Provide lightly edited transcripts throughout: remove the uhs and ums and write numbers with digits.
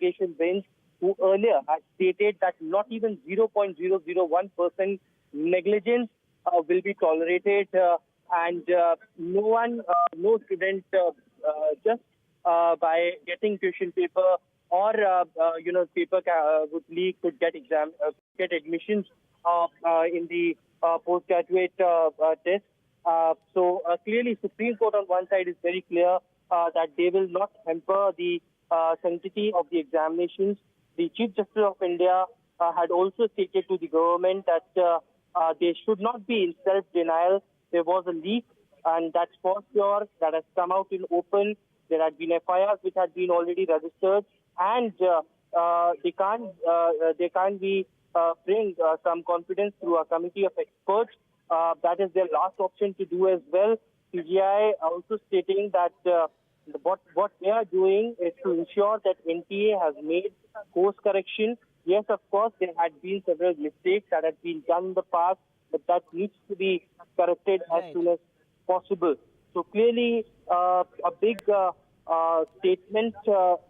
investigation bench, who earlier had stated that not even 0.001% negligence will be tolerated, and no student just by getting question paper or paper would leak could get get admissions in the postgraduate test. So clearly, Supreme Court on one side is very clear that they will not hamper the sanctity of the examinations. The Chief Justice of India had also stated to the government that they should not be in self-denial. There was a leak, and that's for sure. That has come out in open. There had been FIRs which had been already registered, and they can't be bring some confidence through a committee of experts. That is their last option to do as well. CGI also stating that what they are doing is to ensure that NTA has made course correction. Yes, of course, there had been several mistakes that had been done in the past, but that needs to be corrected as soon as possible. So clearly, a big statement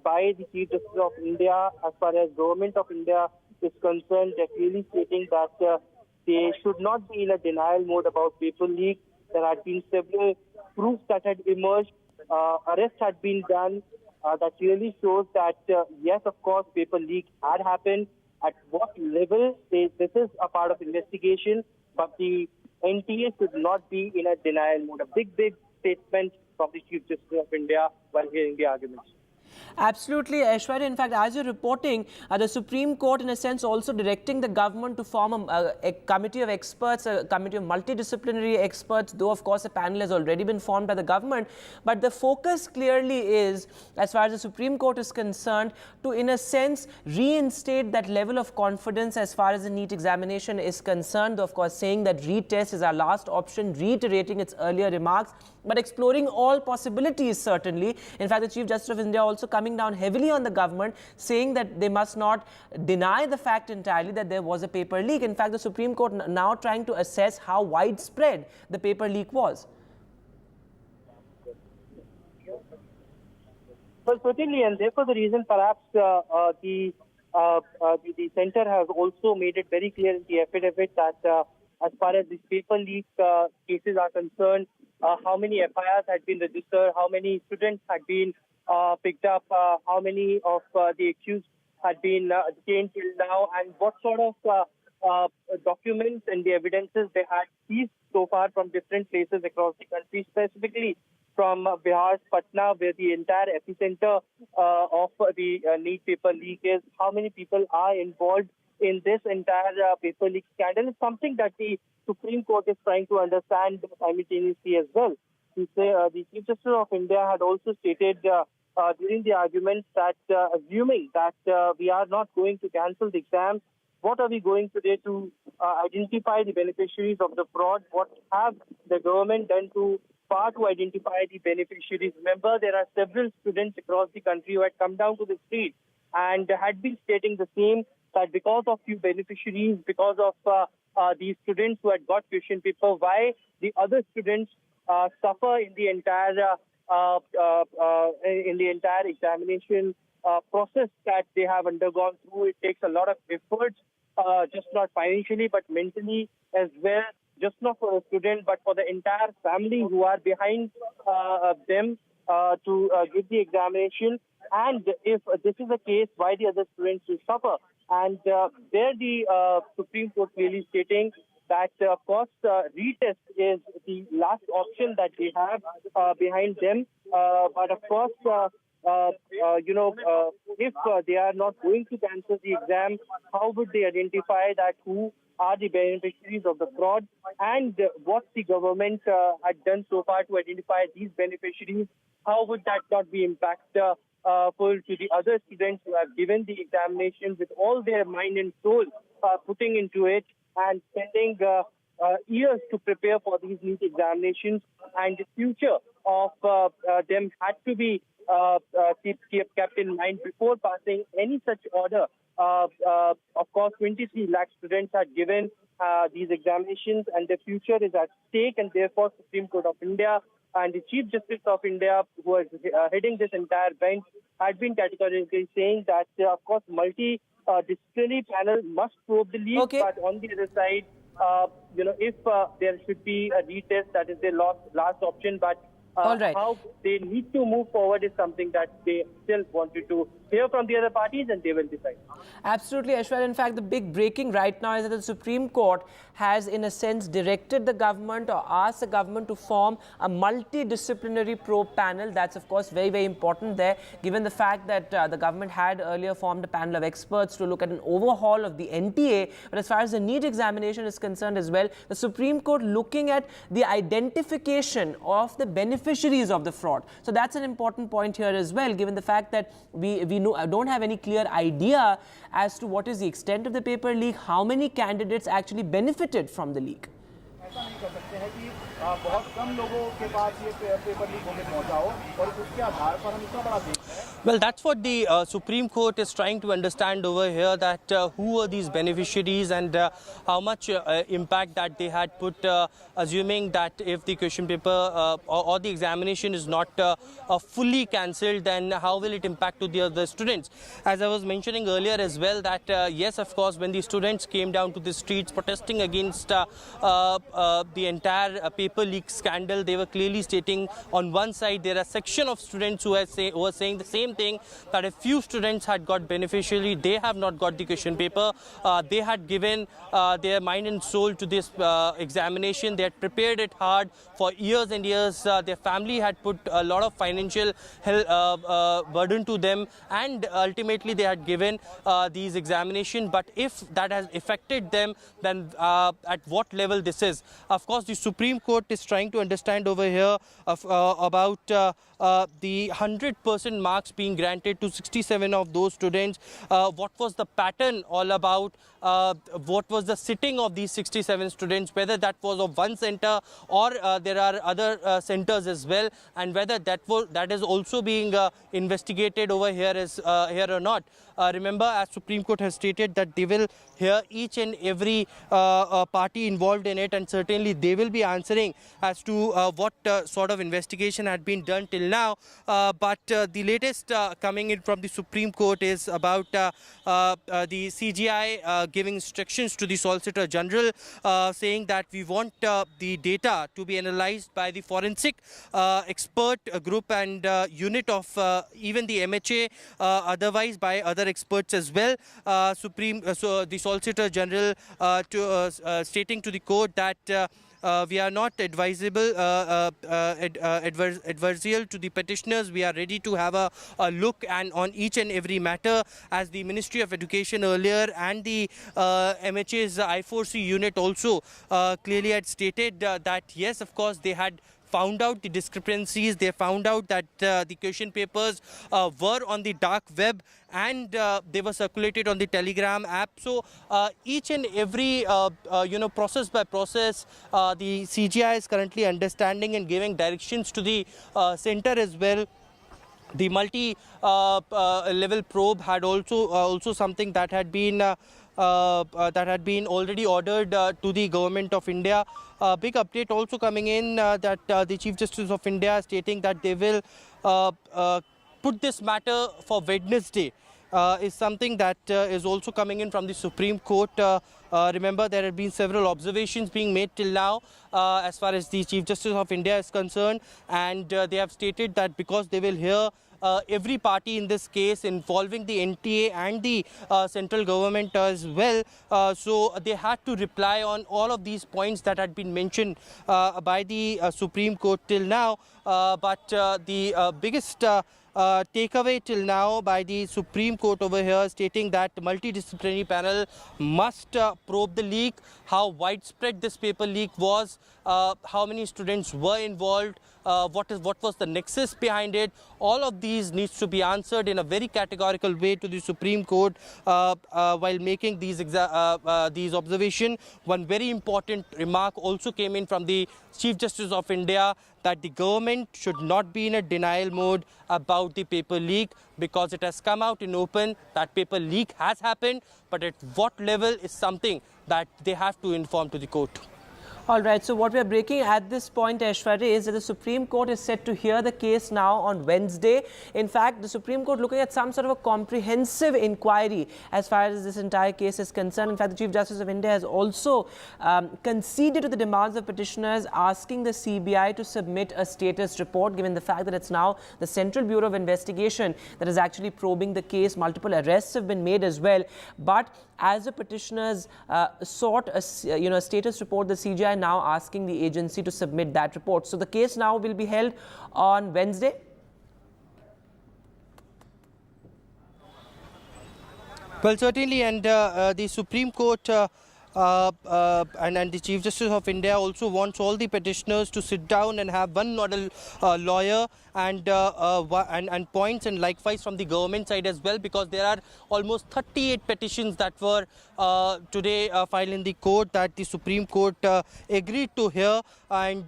by the Chief Justice of India as far as Government of India is concerned. They're clearly stating that they should not be in a denial mode about paper leak. There had been several proofs that had emerged. Arrests had been done. That really shows that, yes, of course, paper leak had happened. At what level? This is a part of investigation, but the NTA should not be in a denial mode. A big statement from the Chief Justice of India while hearing the arguments. Absolutely, Aishwarya. In fact, as you're reporting, the Supreme Court, in a sense, also directing the government to form a committee of experts, a committee of multidisciplinary experts, though, of course, a panel has already been formed by the government. But the focus clearly is, as far as the Supreme Court is concerned, to, in a sense, reinstate that level of confidence as far as the NEET examination is concerned, though, of course, saying that retest is our last option, reiterating its earlier remarks, but exploring all possibilities, certainly. In fact, the Chief Justice of India also coming down heavily on the government, saying that they must not deny the fact entirely that there was a paper leak. In fact, the Supreme Court now trying to assess how widespread the paper leak was. Well, certainly, and therefore the reason perhaps the centre has also made it very clear in the affidavit that as far as these paper leak cases are concerned, how many FIRs had been registered, how many students had been picked up, how many of the accused had been detained till now, and what sort of documents and the evidences they had seized so far from different places across the country, specifically from Bihar's Patna, where the entire epicenter of the NEET paper leak is. How many people are involved in this entire paper leak scandal is something that the Supreme Court is trying to understand simultaneously as well. The Chief Justice of India had also stated during the arguments that assuming that we are not going to cancel the exams, what are we going to do to identify the beneficiaries of the fraud? What have the government done to identify the beneficiaries? Remember, there are several students across the country who had come down to the street and had been stating the same, that because of few beneficiaries, because of these students who had got question paper, why the other students suffer in the entire examination process that they have undergone through. It takes a lot of efforts, just not financially but mentally as well, just not for the student but for the entire family who are behind them to give the examination. And if this is the case, why the other students will suffer? And there the Supreme Court clearly stating that, of course, retest is the last option that they have behind them. But, of course, if they are not going to cancel the exam, how would they identify that who are the beneficiaries of the fraud, and what the government had done so far to identify these beneficiaries? How would that not be impactful to the other students who have given the examinations with all their mind and soul putting into it and spending years to prepare for these NEET examinations, and the future of them had to be kept in mind before passing any such order. Of course, 23 lakh students had given these examinations, and their future is at stake, and therefore Supreme Court of India and the Chief Justice of India, who was heading this entire bench, had been categorically saying that, of course, multidisciplinary panel must probe the leak, Okay. but on the other side, if there should be a retest, that is their last option, but All right. how they need to move forward is something that they still wanted to hear from the other parties, and they will decide. Absolutely, Aishwarya. In fact, the big breaking right now is that the Supreme Court has, in a sense, directed the government or asked the government to form a multidisciplinary probe panel. That's, of course, very, very important there, given the fact that the government had earlier formed a panel of experts to look at an overhaul of the NTA. But as far as the NEET examination is concerned as well, the Supreme Court looking at the identification of the beneficiaries of the fraud. So that's an important point here as well, given the fact that we don't have any clear idea as to what is the extent of the paper leak, how many candidates actually benefited from the leak. ऐसा नहीं कर सकते हैं कि बहुत कम लोगों के पास ये पेपर लीक होकर पहुंचा हो और उसके आधार पर हम इतना बड़ा देख रहे हैं. Well, that's what the Supreme Court is trying to understand over here, that who are these beneficiaries and how much impact that they had put, assuming that if the question paper or the examination is not fully cancelled, then how will it impact to the other students? As I was mentioning earlier as well, that yes, of course, when the students came down to the streets protesting against the entire paper leak scandal, they were clearly stating on one side there are a section of students who were saying the same thing, that a few students had got beneficially, they have not got the question paper. They had given their mind and soul to this examination. They had prepared it hard for years and years. Their family had put a lot of financial burden to them, and ultimately they had given these examinations. But if that has affected them, then at what level this is? Of course, the Supreme Court is trying to understand over here about the 100% marks being granted to 67 of those students. What was the pattern all about? What was the sitting of these 67 students, whether that was of one center or there are other centers as well, and whether that is also being investigated over here or not. Remember, as Supreme Court has stated, that they will hear each and every party involved in it, and certainly they will be answering as to what sort of investigation had been done till now. But the latest coming in from the Supreme Court is about the CGI giving instructions to the Solicitor General, saying that we want the data to be analysed by the forensic expert group and unit of even the MHA, otherwise by other experts as well. So the Solicitor General stating to the court that we are not advisable, adversarial to the petitioners. We are ready to have a look and on each and every matter, as the Ministry of Education earlier and the MHA's I4C unit also clearly had stated that yes, of course, they had found out the discrepancies. They found out that the question papers were on the dark web, and they were circulated on the Telegram app. So each and every process by process, the CGI is currently understanding and giving directions to the center as well. The multi-level probe had also something that had been already ordered to the government of India. Big update also coming in that the Chief Justice of India stating that they will put this matter for Wednesday. Is something that is also coming in from the Supreme Court. Remember, there have been several observations being made till now as far as the Chief Justice of India is concerned, and they have stated that because they will hear every party in this case involving the NTA and the central government as well, so they had to reply on all of these points that had been mentioned by the Supreme Court till now. But the biggest takeaway till now by the Supreme Court over here, stating that multidisciplinary panel must probe the leak, how widespread this paper leak was, how many students were involved, what was the nexus behind it. All of these needs to be answered in a very categorical way to the Supreme Court while making these observations. One very important remark also came in from the Chief Justice of India, that the government should not be in a denial mode about the paper leak, because it has come out in open that paper leak has happened, but at what level is something that they have to inform to the court. All right, so what we are breaking at this point, Aishwarya, is that the Supreme Court is set to hear the case now on Wednesday. In fact, the Supreme Court looking at some sort of a comprehensive inquiry as far as this entire case is concerned. In fact, the Chief Justice of India has also conceded to the demands of petitioners, asking the CBI to submit a status report, given the fact that it's now the Central Bureau of Investigation that is actually probing the case. Multiple arrests have been made as well. But as the petitioners sought a status report, the CGI now asking the agency to submit that report. So the case now will be held on Wednesday. Well, certainly, and the Supreme Court and the Chief Justice of India also wants all the petitioners to sit down and have one nodal lawyer and points, and likewise from the government side as well, because there are almost 38 petitions that were today filed in the court that the Supreme Court agreed to hear. And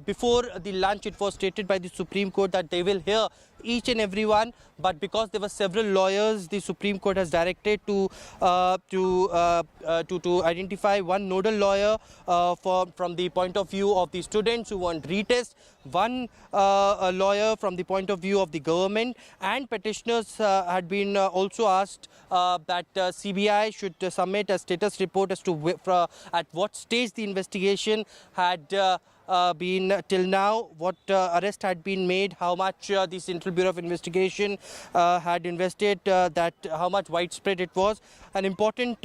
before the lunch, it was stated by the Supreme Court that they will hear each and every one, but because there were several lawyers, the Supreme Court has directed to identify one nodal lawyer from the point of view of the students who want retest, one lawyer from the point of view of the government, and petitioners had been also asked that CBI should submit a status report as to at what stage the investigation had been till now, what arrest had been made, how much the Central Bureau of Investigation had invested, that how much widespread it was. An important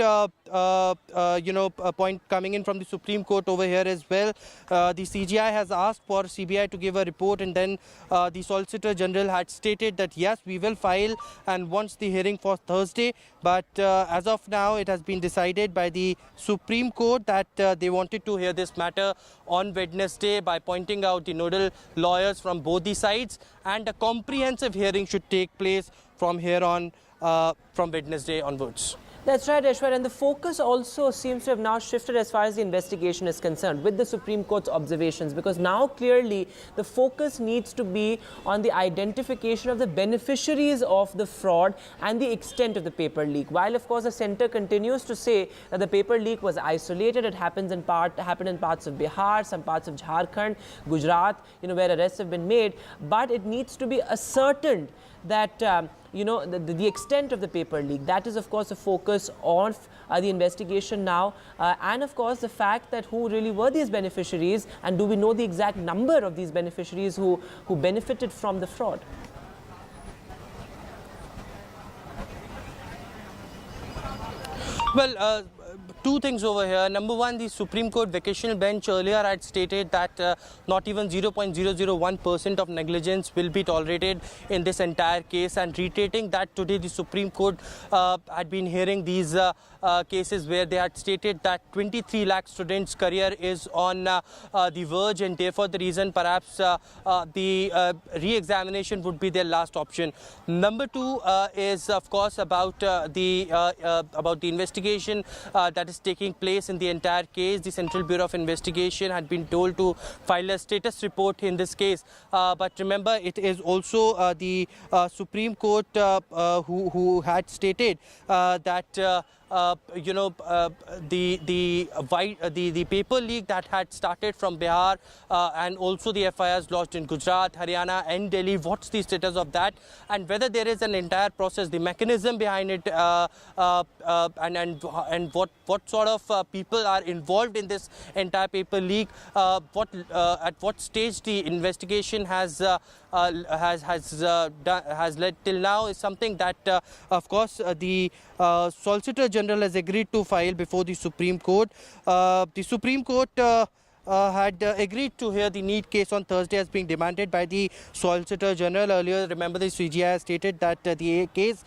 point coming in from the Supreme Court over here as well. The CGI has asked for CBI to give a report, and then the Solicitor General had stated that yes, we will file and wants the hearing for Thursday. But as of now, it has been decided by the Supreme Court that they wanted to hear this matter on Wednesday by pointing out the nodal lawyers from both the sides, and a comprehensive hearing should take place from here on, from Wednesday onwards. That's right, Aishwarya, and the focus also seems to have now shifted as far as the investigation is concerned with the Supreme Court's observations, because now clearly the focus needs to be on the identification of the beneficiaries of the fraud and the extent of the paper leak. While of course the centre continues to say that the paper leak was isolated, it happened in parts of Bihar, some parts of Jharkhand, Gujarat, where arrests have been made, but it needs to be ascertained that the extent of the paper leak. That is of course a focus on the investigation now, and of course the fact that who really were these beneficiaries, and do we know the exact number of these beneficiaries who benefited from the fraud. Well, two things over here. Number one, the Supreme Court vacational bench earlier had stated that not even 0.001% of negligence will be tolerated in this entire case, and reiterating that today the Supreme Court had been hearing these cases where they had stated that 23 lakh students' career is on the verge, and therefore the reason perhaps the re-examination would be their last option. Number two is of course about the investigation that is taking place in the entire case. The Central Bureau of Investigation had been told to file a status report in this case. But remember, it is also the Supreme Court who had stated that the paper leak that had started from Bihar and also the FIRs lodged in Gujarat, Haryana and Delhi, what's the status of that, and whether there is an entire process, the mechanism behind it, and what sort of people are involved in this entire paper leak, at what stage the investigation has led till now, is something that of course the Solicitor General has agreed to file before the Supreme Court. The Supreme Court had agreed to hear the NEET case on Thursday as being demanded by the Solicitor General. Earlier, remember, the CGI has stated that the case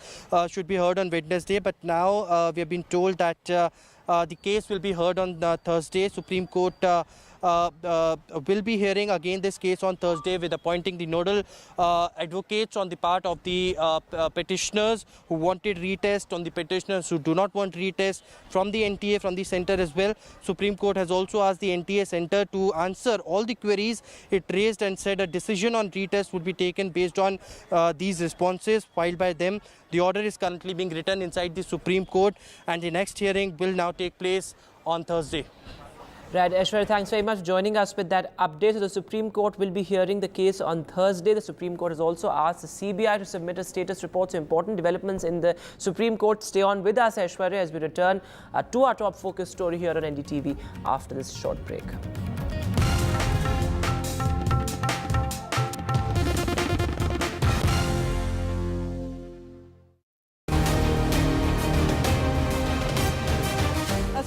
should be heard on Wednesday, but now we have been told that the case will be heard on Thursday. Supreme Court will be hearing again this case on Thursday, with appointing the nodal advocates on the part of the petitioners who wanted retest, on the petitioners who do not want retest, from the NTA, from the centre as well. Supreme Court has also asked the NTA centre to answer all the queries it raised, and said a decision on retest would be taken based on these responses filed by them. The order is currently being written inside the Supreme Court, and the next hearing will now take place on Thursday. Right, Aishwarya, thanks very much for joining us with that update. So the Supreme Court will be hearing the case on Thursday. The Supreme Court has also asked the CBI to submit a status report. So important developments in the Supreme Court. Stay on with us, Aishwarya, as we return to our top focus story here on NDTV after this short break.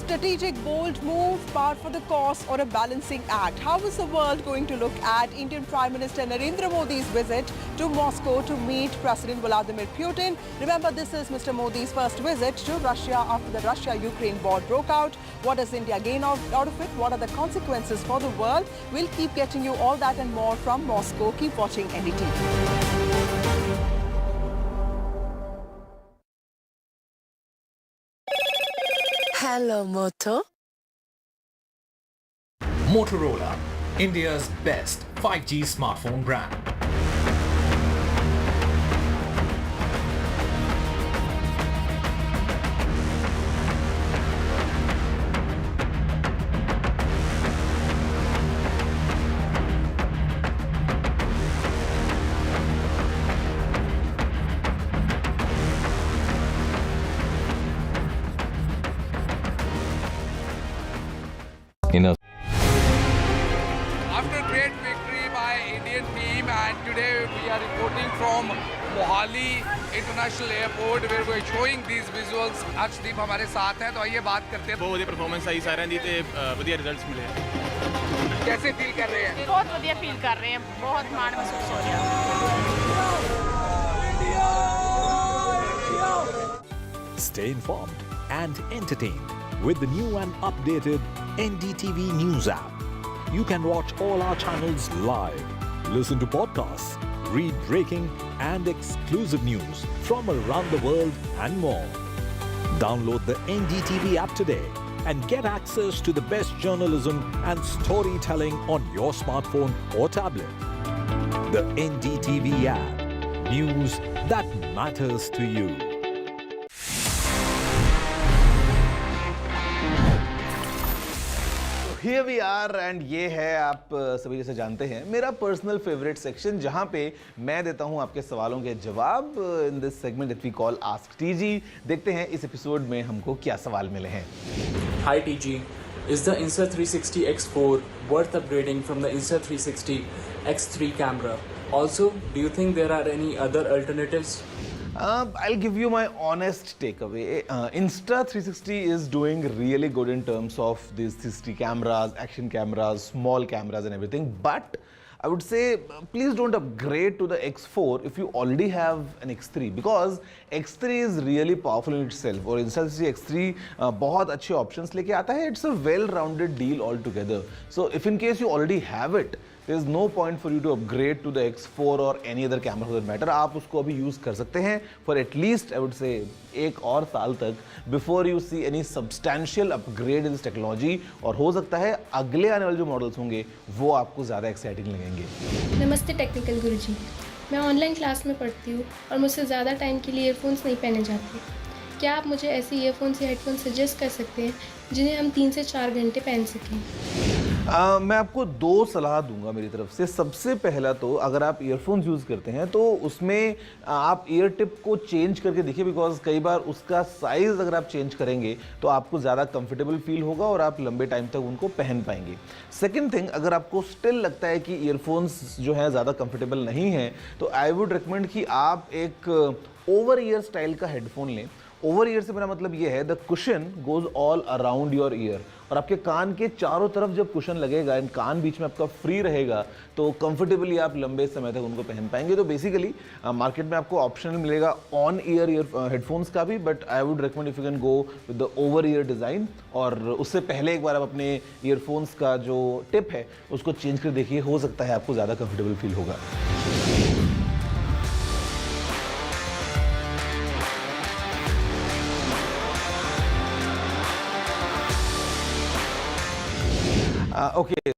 Strategic, bold move, par for the cause, or a balancing act? How is the world going to look at Indian Prime Minister Narendra Modi's visit to Moscow to meet President Vladimir Putin? Remember, this is Mr. Modi's first visit to Russia after the Russia-Ukraine war broke out. What does India gain out of it? What are the consequences for the world? We'll keep getting you all that and more from Moscow. Keep watching NDTV. Hello, Moto. Motorola, India's best 5G smartphone brand. After great victory by Indian team, and today we are reporting from Mohali International Airport where we are showing these visuals. Arshdeep हमारे साथ हैं, तो आइए बात करते हैं। बहुत बढ़िया परफॉर्मेंस आई सारे दी ते बढ़िया रिजल्ट्स मिले। कैसे फील कर रहे हैं? बहुत बढ़िया फील कर रहे हैं, बहुत मान महसूस हो रहा है। Stay informed and entertained with the new and updated NDTV News app. You can watch all our channels live, listen to podcasts, read breaking and exclusive news from around the world and more. Download the NDTV app today and get access to the best journalism and storytelling on your smartphone or tablet. The NDTV app. News that matters to you. Here we are and ये है, आप सभी जैसे जानते हैं, मेरा personal favourite section जहाँ पे मैं देता हूँ आपके सवालों के जवाब in this segment that we call ask TG. देखते हैं इस एपिसोड में हमको क्या सवाल मिले हैं। Hi TG, is the Insta360 X4 worth upgrading from the Insta360 X3 camera? Also, do you think there are any other alternatives? I'll give you my honest takeaway. Insta360 is doing really good in terms of these 360 cameras, action cameras, small cameras and everything. But I would say please don't upgrade to the X4 if you already have an X3, because X3 is really powerful in itself. और Insta360 X3 बहुत अच्छे options लेके आता है. It's a well-rounded deal altogether. So if in case you already have it, there is no point for you to upgrade to the X4 or any other camera for that matter. आप उसको अभी use कर सकते हैं for at least I would say एक और साल तक before you see any substantial upgrade in this technology. और हो सकता है अगले आने वाले जो मॉडल्स होंगे वो आपको ज़्यादा एक्साइटिंग लगेंगे। नमस्ते टेक्निकल गुरुजी, मैं ऑनलाइन क्लास में पढ़ती हूँ और मुझसे ज़्यादा टाइम के लिए ईयरफोन्स नहीं पहने जाते। क्या आप मुझे ऐसे ईयरफोन्स या हेडफोन्स सजेस्ट कर सकते हैं जिन्हें हम 3 से 4 घंटे पहन सकें? मैं आपको 2 सलाह दूंगा मेरी तरफ से। सबसे पहला तो अगर आप ईयरफोन्स यूज़ करते हैं तो उसमें आप ईयर टिप को चेंज करके देखिए, बिकॉज कई बार उसका साइज़ अगर आप चेंज करेंगे तो आपको ज़्यादा कंफर्टेबल फील होगा और आप लंबे टाइम तक उनको पहन पाएंगे। सेकेंड थिंग, अगर आपको स्टिल लगता है कि ईयरफोन्स जो हैं ज़्यादा कंफर्टेबल नहीं हैं तो आई वुड रिकमेंड कि आप एक ओवर ईयर स्टाइल का हेडफोन लें। ओवर ईयर से मेरा मतलब ये है the cushion goes all around your year, और आपके कान के चारों तरफ जब कुशन लगेगा एंड कान बीच में आपका फ्री रहेगा तो कंफर्टेबली आप लंबे समय तक उनको पहन पाएंगे। तो बेसिकली मार्केट में आपको ऑप्शनल मिलेगा ऑन ईयर हेडफोन्स का भी, but I would recommend if you can go with the over year design. और उससे पहले एक बार आप अपने ईयरफोन्स का जो टिप है उसको चेंज कर देखिए, हो सकता है आपको ज़्यादा कंफर्टेबल फील होगा। Okay.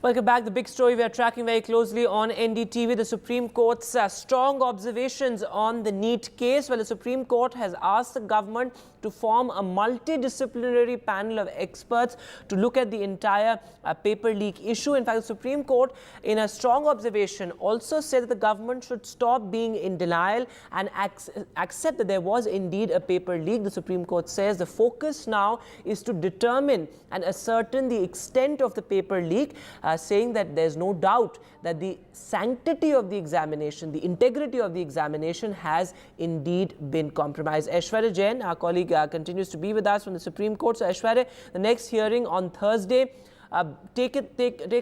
Welcome back. The big story we are tracking very closely on NDTV, the Supreme Court's strong observations on the NEET case. Well, the Supreme Court has asked the government to form a multidisciplinary panel of experts to look at the entire paper leak issue. In fact, the Supreme Court, in a strong observation, also said that the government should stop being in denial and accept that there was indeed a paper leak. The Supreme Court says the focus now is to determine and ascertain the extent of the paper leak, saying that there's no doubt that the sanctity of the examination, the integrity of the examination has indeed been compromised. Aishwarya Jain, our colleague, continues to be with us from the Supreme Court. So Aishwarya, the next hearing on Thursday, take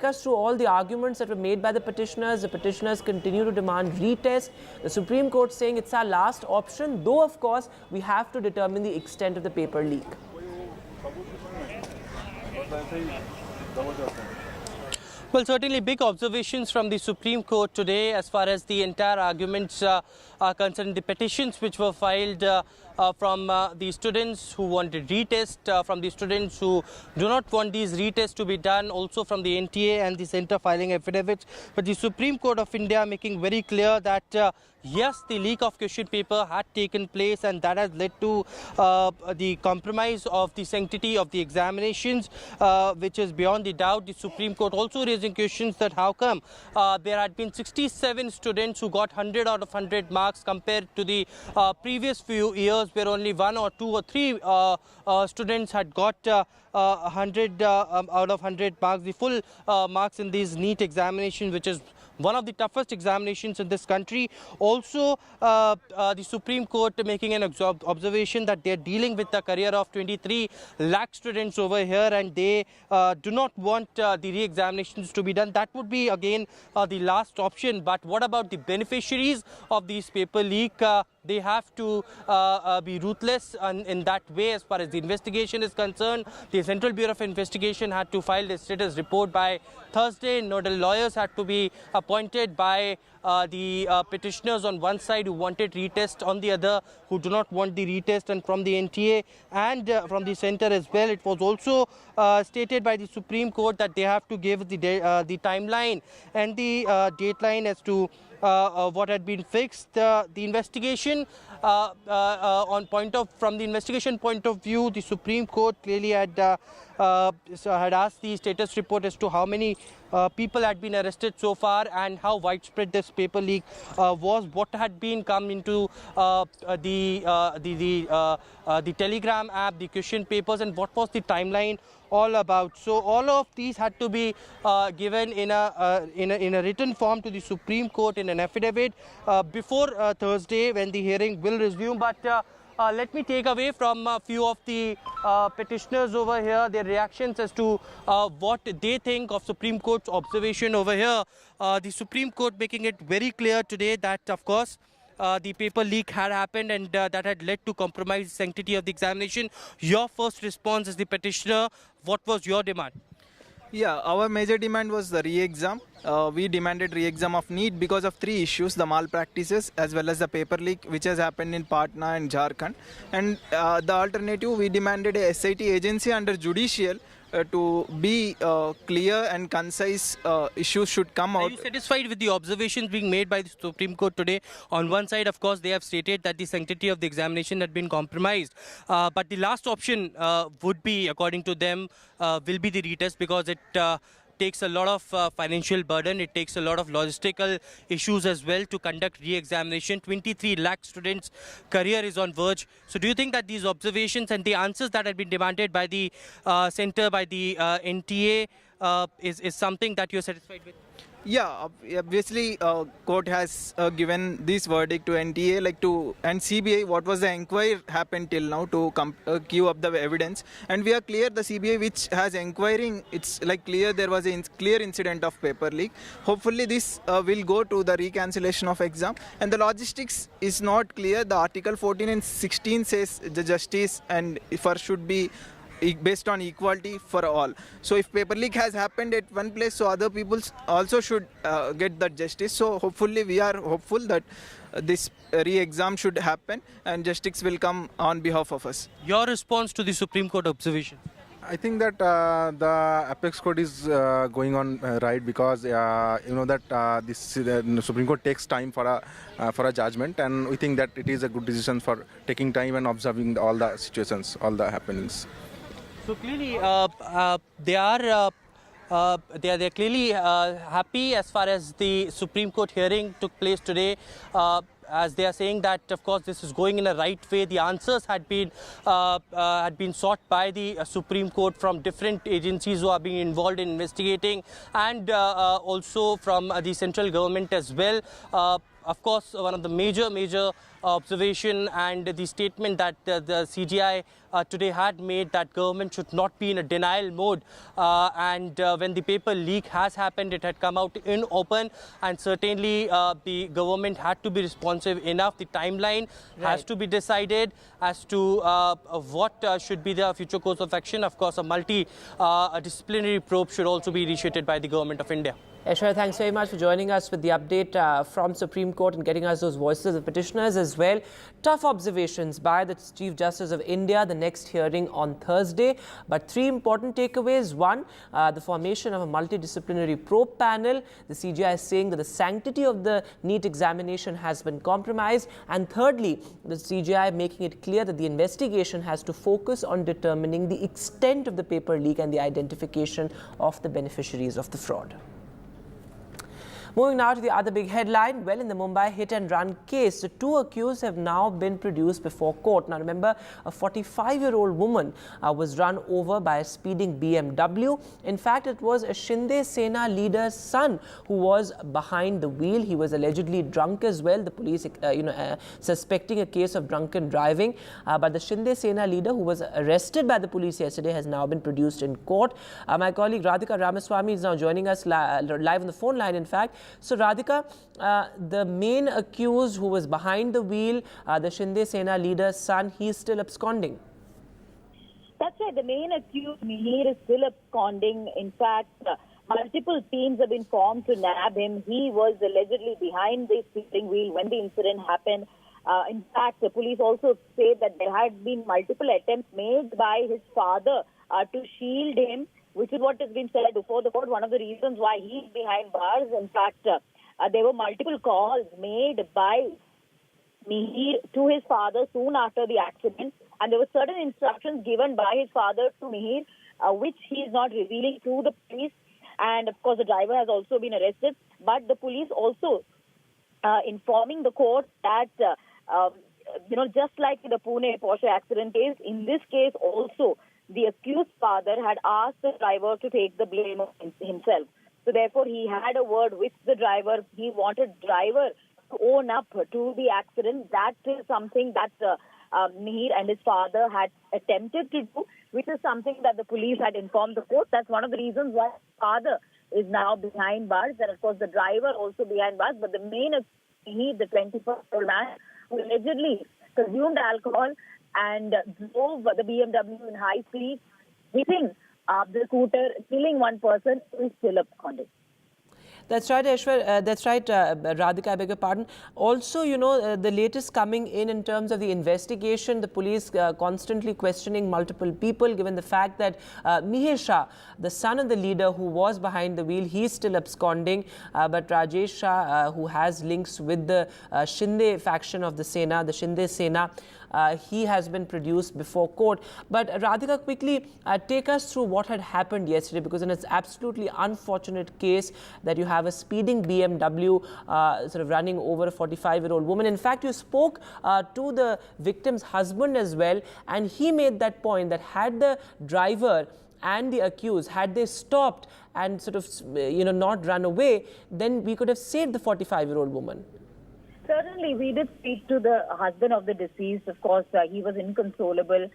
us through all the arguments that were made by the petitioners. The petitioners continue to demand retest. The Supreme Court saying it's our last option, though of course we have to determine the extent of the paper leak. Well, certainly big observations from the Supreme Court today as far as the entire arguments are concerned. The petitions which were filed from the students who wanted retest, from the students who do not want these retests to be done, also from the NTA and the centre filing affidavits. But the Supreme Court of India making very clear that yes, the leak of question paper had taken place and that has led to the compromise of the sanctity of the examinations, which is beyond the doubt. The Supreme Court also raising questions that how come there had been 67 students who got 100 out of 100 marks compared to the previous few years where only 1 or 2 or 3 students had got 100 out of 100 marks, the full marks in these NEET examinations, which is one of the toughest examinations in this country. Also, the Supreme Court making an observation that they are dealing with the career of 23 lakh students over here and they do not want the re-examinations to be done. That would be again the last option. But what about the beneficiaries of these paper leak? They have to be ruthless in that way as far as the investigation is concerned. The Central Bureau of Investigation had to file the status report by Thursday. Nodal lawyers had to be appointed by the petitioners on one side who wanted retest, on the other who do not want the retest, and from the NTA and from the centre as well. It was also stated by the Supreme Court that they have to give the timeline and the dateline as to what had been fixed. The investigation from the investigation point of view, the Supreme Court clearly had asked the status report as to how many people had been arrested so far and how widespread this paper leak was, what had been come into the Telegram app, the question papers, and what was the timeline all about. So all of these had to be given in a written form to the Supreme Court in an affidavit before Thursday when the hearing will resume. But let me take away from a few of the petitioners over here, their reactions as to what they think of Supreme Court's observation over here. The Supreme Court making it very clear today that, of course, the paper leak had happened and that had led to compromised sanctity of the examination. Your first response as the petitioner, what was your demand? Yeah, our major demand was the re-exam. We demanded re-exam of NEET because of 3 issues: the malpractices as well as the paper leak which has happened in Patna and Jharkhand. And the alternative, we demanded a SIT agency under judicial to be clear and concise. Issues should come out. Are you satisfied with the observations being made by the Supreme Court today? On one side, of course, they have stated that the sanctity of the examination had been compromised. But the last option would be, according to them, will be the retest, because it takes a lot of financial burden. It takes a lot of logistical issues as well to conduct re-examination. 23 lakh students' career is on verge. So do you think that these observations and the answers that have been demanded by the centre, by the NTA, is something that you're satisfied with? Yeah, obviously court has given this verdict to NTA and CBI. What was the inquiry happened till now to queue up the evidence, and we are clear the CBI which has inquiring, it's clear there was a clear incident of paper leak. Hopefully this will go to the recancellation of exam, and the logistics is not clear. The article 14 and 16 says the justice and should be based on equality for all. So if paper leak has happened at one place, so other people also should get that justice. So hopefully we are hopeful that this re-exam should happen and justice will come on behalf of us. Your response to the Supreme Court observation? I think that the apex court is going on right because you know that this the Supreme Court takes time for a judgment, and we think that it is a good decision for taking time and observing all the situations, all the happenings. So clearly, they're clearly happy as far as the Supreme Court hearing took place today. As they are saying that, of course, this is going in a right way. The answers had been sought by the Supreme Court from different agencies who are being involved in investigating, and also from the central government as well. Of course, one of the major observation and the statement that the CGI today had made, that government should not be in a denial mode, and when the paper leak has happened, it had come out in open, and certainly the government had to be responsive enough. The timeline has to be decided as to what should be the future course of action. Of course, a multidisciplinary probe should also be initiated by the government of India. Aishwarya, thanks very much for joining us with the update from Supreme Court and getting us those voices of petitioners as well. Tough observations by the Chief Justice of India, the next hearing on Thursday. But three important takeaways. One, the formation of a multidisciplinary probe panel. The CGI is saying that the sanctity of the NEET examination has been compromised. And thirdly, the CGI making it clear that the investigation has to focus on determining the extent of the paper leak and the identification of the beneficiaries of the fraud. Moving now to the other big headline. Well, in the Mumbai hit-and-run case, the two accused have now been produced before court. Now, remember, a 45-year-old woman was run over by a speeding BMW. In fact, it was a Shinde Sena leader's son who was behind the wheel. He was allegedly drunk as well. The police, suspecting a case of drunken driving. But the Shinde Sena leader, who was arrested by the police yesterday, has now been produced in court. My colleague Radhika Ramaswamy is now joining us live on the phone line, in fact. So, Radhika, the main accused who was behind the wheel, the Shinde Sena leader's son, he is still absconding. That's right. The main accused, Mihir, is still absconding. In fact, multiple teams have been formed to nab him. He was allegedly behind the steering wheel when the incident happened. In fact, the police also say that there had been multiple attempts made by his father to shield him, which is what has been said before the court. One of the reasons why he's behind bars. In fact, there were multiple calls made by Mihir to his father soon after the accident, and there were certain instructions given by his father to Mihir, which he is not revealing to the police. And of course, the driver has also been arrested. But the police also informing the court that, just like the Pune Porsche accident case, in this case also, the accused father had asked the driver to take the blame of himself. So therefore, he had a word with the driver. He wanted driver to own up to the accident. That is something that Mihir and his father had attempted to do, which is something that the police had informed the court. That's one of the reasons why his father is now behind bars, and of course the driver also behind bars. But the main Mihir, the 24-year-old man who allegedly consumed alcohol and drove the BMW in high speed, hitting the scooter, killing one person, is still absconding. That's right, Aishwarya. That's right, Radhika, I beg your pardon. Also, the latest coming in terms of the investigation, the police constantly questioning multiple people, given the fact that Mihir Shah, the son of the leader who was behind the wheel, he's still absconding. But Rajesh Shah, who has links with the Shinde faction of the Sena, the Shinde Sena, he has been produced before court. But Radhika, quickly take us through what had happened yesterday, because in it's absolutely unfortunate case that you have a speeding BMW sort of running over a 45-year-old woman. In fact, you spoke to the victim's husband as well, and he made that point that had the driver and the accused, had they stopped and sort of, not run away, then we could have saved the 45-year-old woman. Certainly, we did speak to the husband of the deceased. Of course, he was inconsolable.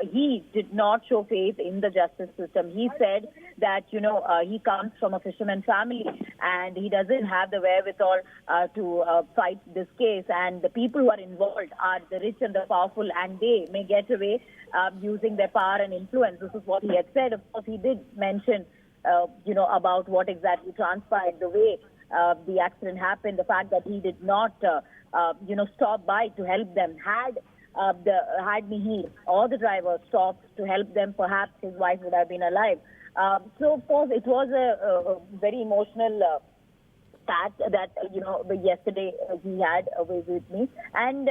He did not show faith in the justice system. He said that, he comes from a fisherman family and he doesn't have the wherewithal to fight this case. And the people who are involved are the rich and the powerful, and they may get away using their power and influence. This is what he had said. Of course, he did mention, about what exactly transpired, the way the accident happened, the fact that he did not, stop by to help them. Had had Mihir or the driver stopped to help them, perhaps his wife would have been alive. So, of course, it was a very emotional fact that, yesterday he had with me. And,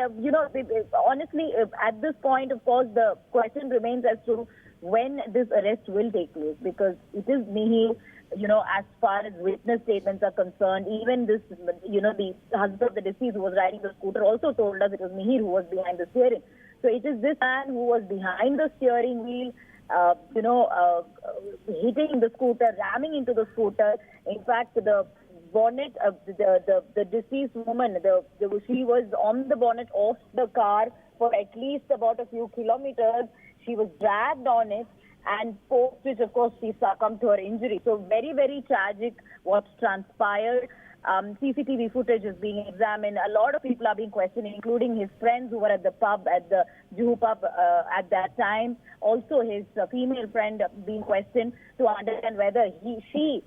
honestly, at this point, of course, the question remains as to when this arrest will take place, because it is Mihir, as far as witness statements are concerned. Even this, the husband of the deceased who was riding the scooter also told us it was Mihir who was behind the steering. So it is this man who was behind the steering wheel, hitting the scooter, ramming into the scooter. In fact, the bonnet of the deceased woman, she was on the bonnet of the car for at least about a few kilometers. She was dragged on it, and post which, of course, she succumbed to her injury. So very, very tragic what's transpired. CCTV footage is being examined. A lot of people are being questioned, including his friends who were at the pub, at the Juhu pub at that time. Also, his female friend being questioned to understand whether she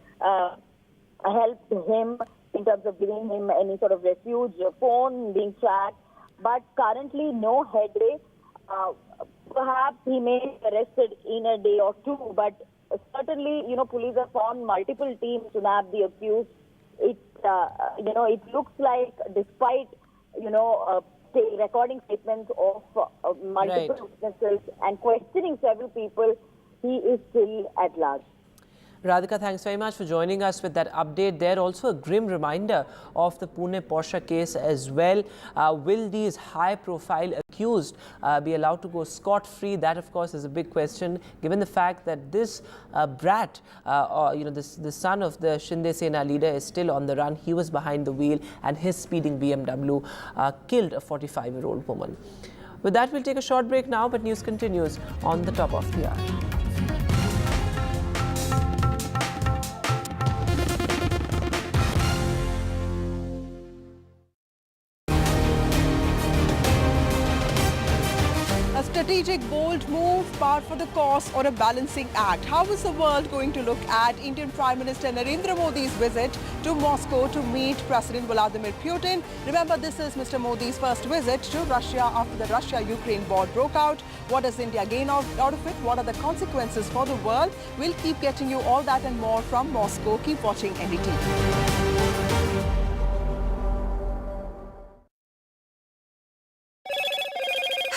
helped him in terms of giving him any sort of refuge, phone being tracked. But currently, no headway. Perhaps he may be arrested in a day or two, but certainly, police have formed multiple teams to nab the accused. It looks like, despite, recording statements of multiple witnesses and questioning several people, he is still at large. Radhika, thanks very much for joining us with that update there. Also a grim reminder of the Pune Porsche case as well. Will these high-profile accused be allowed to go scot-free? That, of course, is a big question, given the fact that this brat, the son of the Shinde Sena leader, is still on the run. He was behind the wheel, and his speeding BMW killed a 45-year-old woman. With that, we'll take a short break now, but news continues on the top of the hour. Strategic, bold move, par for the course, or a balancing act? How is the world going to look at Indian Prime Minister Narendra Modi's visit to Moscow to meet President Vladimir Putin? Remember, this is Mr. Modi's first visit to Russia after the Russia-Ukraine war broke out. What does India gain out of it? What are the consequences for the world? We'll keep getting you all that and more from Moscow. Keep watching NDTV.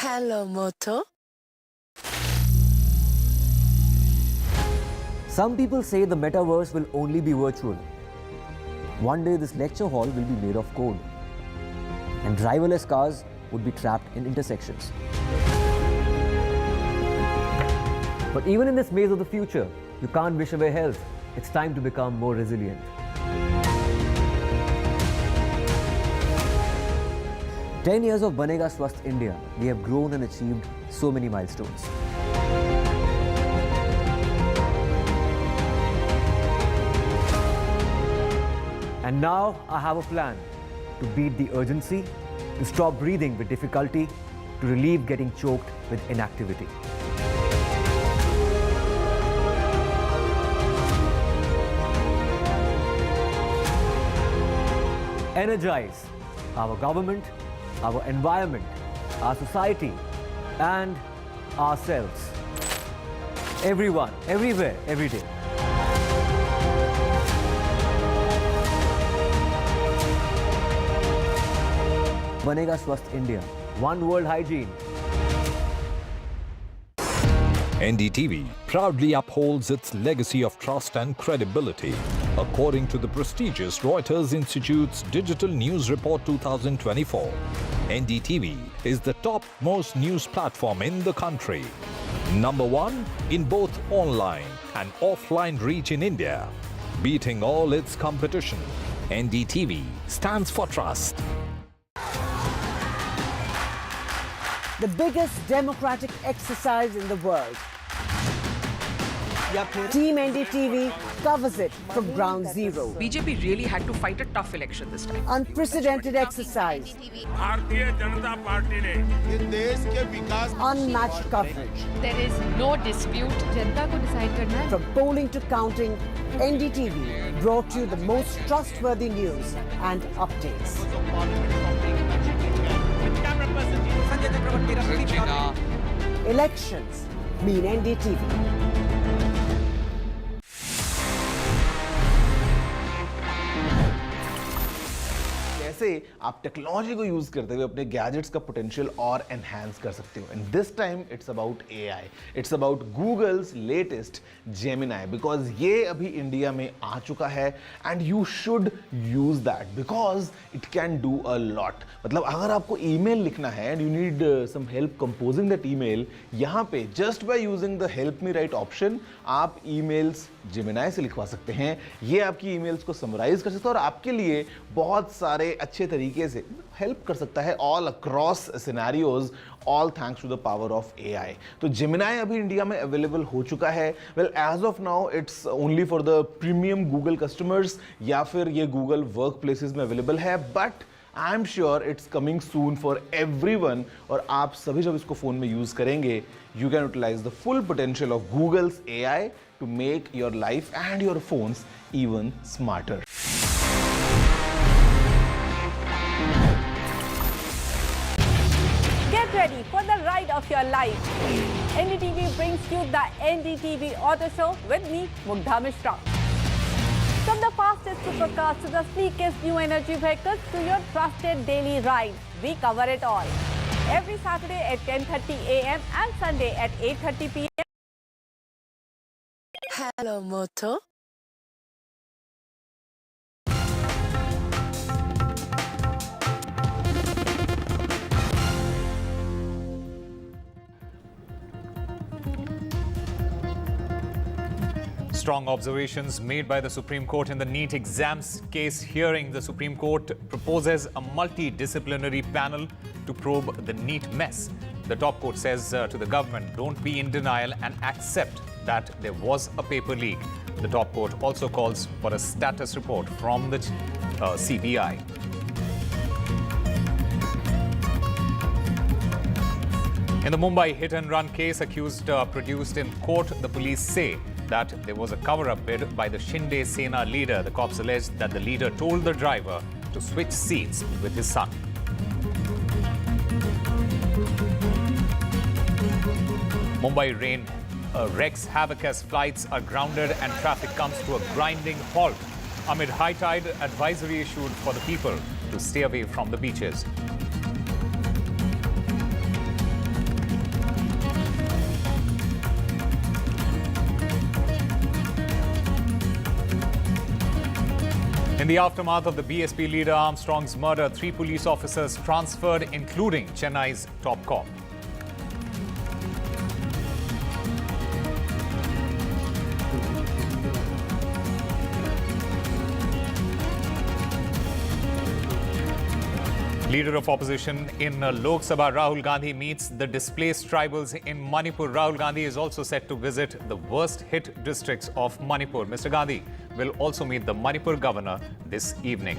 Hello, Moto. Some people say the metaverse will only be virtual. One day this lecture hall will be made of code, and driverless cars would be trapped in intersections. But even in this maze of the future, you can't wish away health. It's time to become more resilient. 10 years of Banega Swasth India, we have grown and achieved so many milestones. And now I have a plan to beat the urgency, to stop breathing with difficulty, to relieve getting choked with inactivity. Energize our government, our environment, our society, and ourselves. Everyone, everywhere, every day. Banega Swasth India. One world hygiene. NDTV proudly upholds its legacy of trust and credibility. According to the prestigious Reuters Institute's Digital News Report 2024, NDTV is the top-most news platform in the country. Number one in both online and offline reach in India. Beating all its competition, NDTV stands for trust. The biggest democratic exercise in the world. Team NDTV covers it from ground zero. BJP really had to fight a tough election this time. Unprecedented exercise. Unmatched coverage. There is no dispute. जनता को decide करना है. From polling to counting, NDTV brought you the most trustworthy news and updates. Elections mean NDTV. कैसे आप technology को use करते हुए अपने gadgets का पोटेंशियल और एनहांस कर सकते हो. And this time it's about AI. It's about Google's latest Gemini, because ये अभी इंडिया में आ चुका है and you should use that because it can do a lot. मतलब अगर आपको ईमेल लिखना है and you need some help composing that email, यहाँ पे just by using the help me write option आप ईमेल्स जेमिनाई से लिखवा सकते हैं. ये आपकी ईमेल्स को समराइज कर सकता है और आपके लिए बहुत सारे अच्छे तरीके से हेल्प कर सकता है all across scenarios, all thanks to the power of AI. तो जेमिनाई अभी इंडिया में अवेलेबल हो चुका है. Well as of now it's only for the premium Google customers या फिर ये गूगल वर्क प्लेसेस में अवेलेबल है, but I am sure it's coming soon for everyone. और आप सभी जब इसको फोन में यूज करेंगे, you can utilise the full potential of Google's AI to make your life and your phones even smarter. Get ready for the ride of your life. NDTV brings you the NDTV Auto Show with me, Mugdha Mishra. From the fastest supercars to the sleekest new energy vehicles to your trusted daily ride, we cover it all. Every Saturday at 10:30 a.m. and Sunday at 8:30 p.m. Hello, Moto. Strong observations made by the Supreme Court in the NEET exams case hearing. The Supreme Court proposes a multidisciplinary panel to probe the NEET mess. The top court says to the government, don't be in denial and accept that there was a paper leak. The top court also calls for a status report from the CBI. In the Mumbai hit-and-run case, accused produced in court, the police say that there was a cover-up bid by the Shinde Sena leader. The cops alleged that the leader told the driver to switch seats with his son. Mumbai rain wreaks havoc as flights are grounded and traffic comes to a grinding halt amid high tide advisory issued for the people to stay away from the beaches. In the aftermath of the BSP leader Armstrong's murder, 3 police officers transferred, including Chennai's top cop. Leader of opposition in Lok Sabha, Rahul Gandhi, meets the displaced tribals in Manipur. Rahul Gandhi is also set to visit the worst hit districts of Manipur. Mr. Gandhi will also meet the Manipur governor this evening.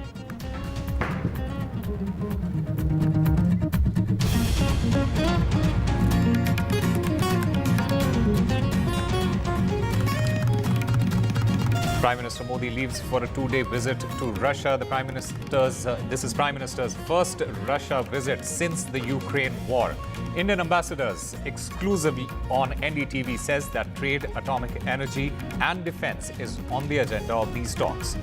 Prime Minister Modi leaves for a 2-day visit to Russia. This is Prime Minister's first Russia visit since the Ukraine war. Indian ambassadors exclusively on NDTV says that trade, atomic energy and defense is on the agenda of these talks.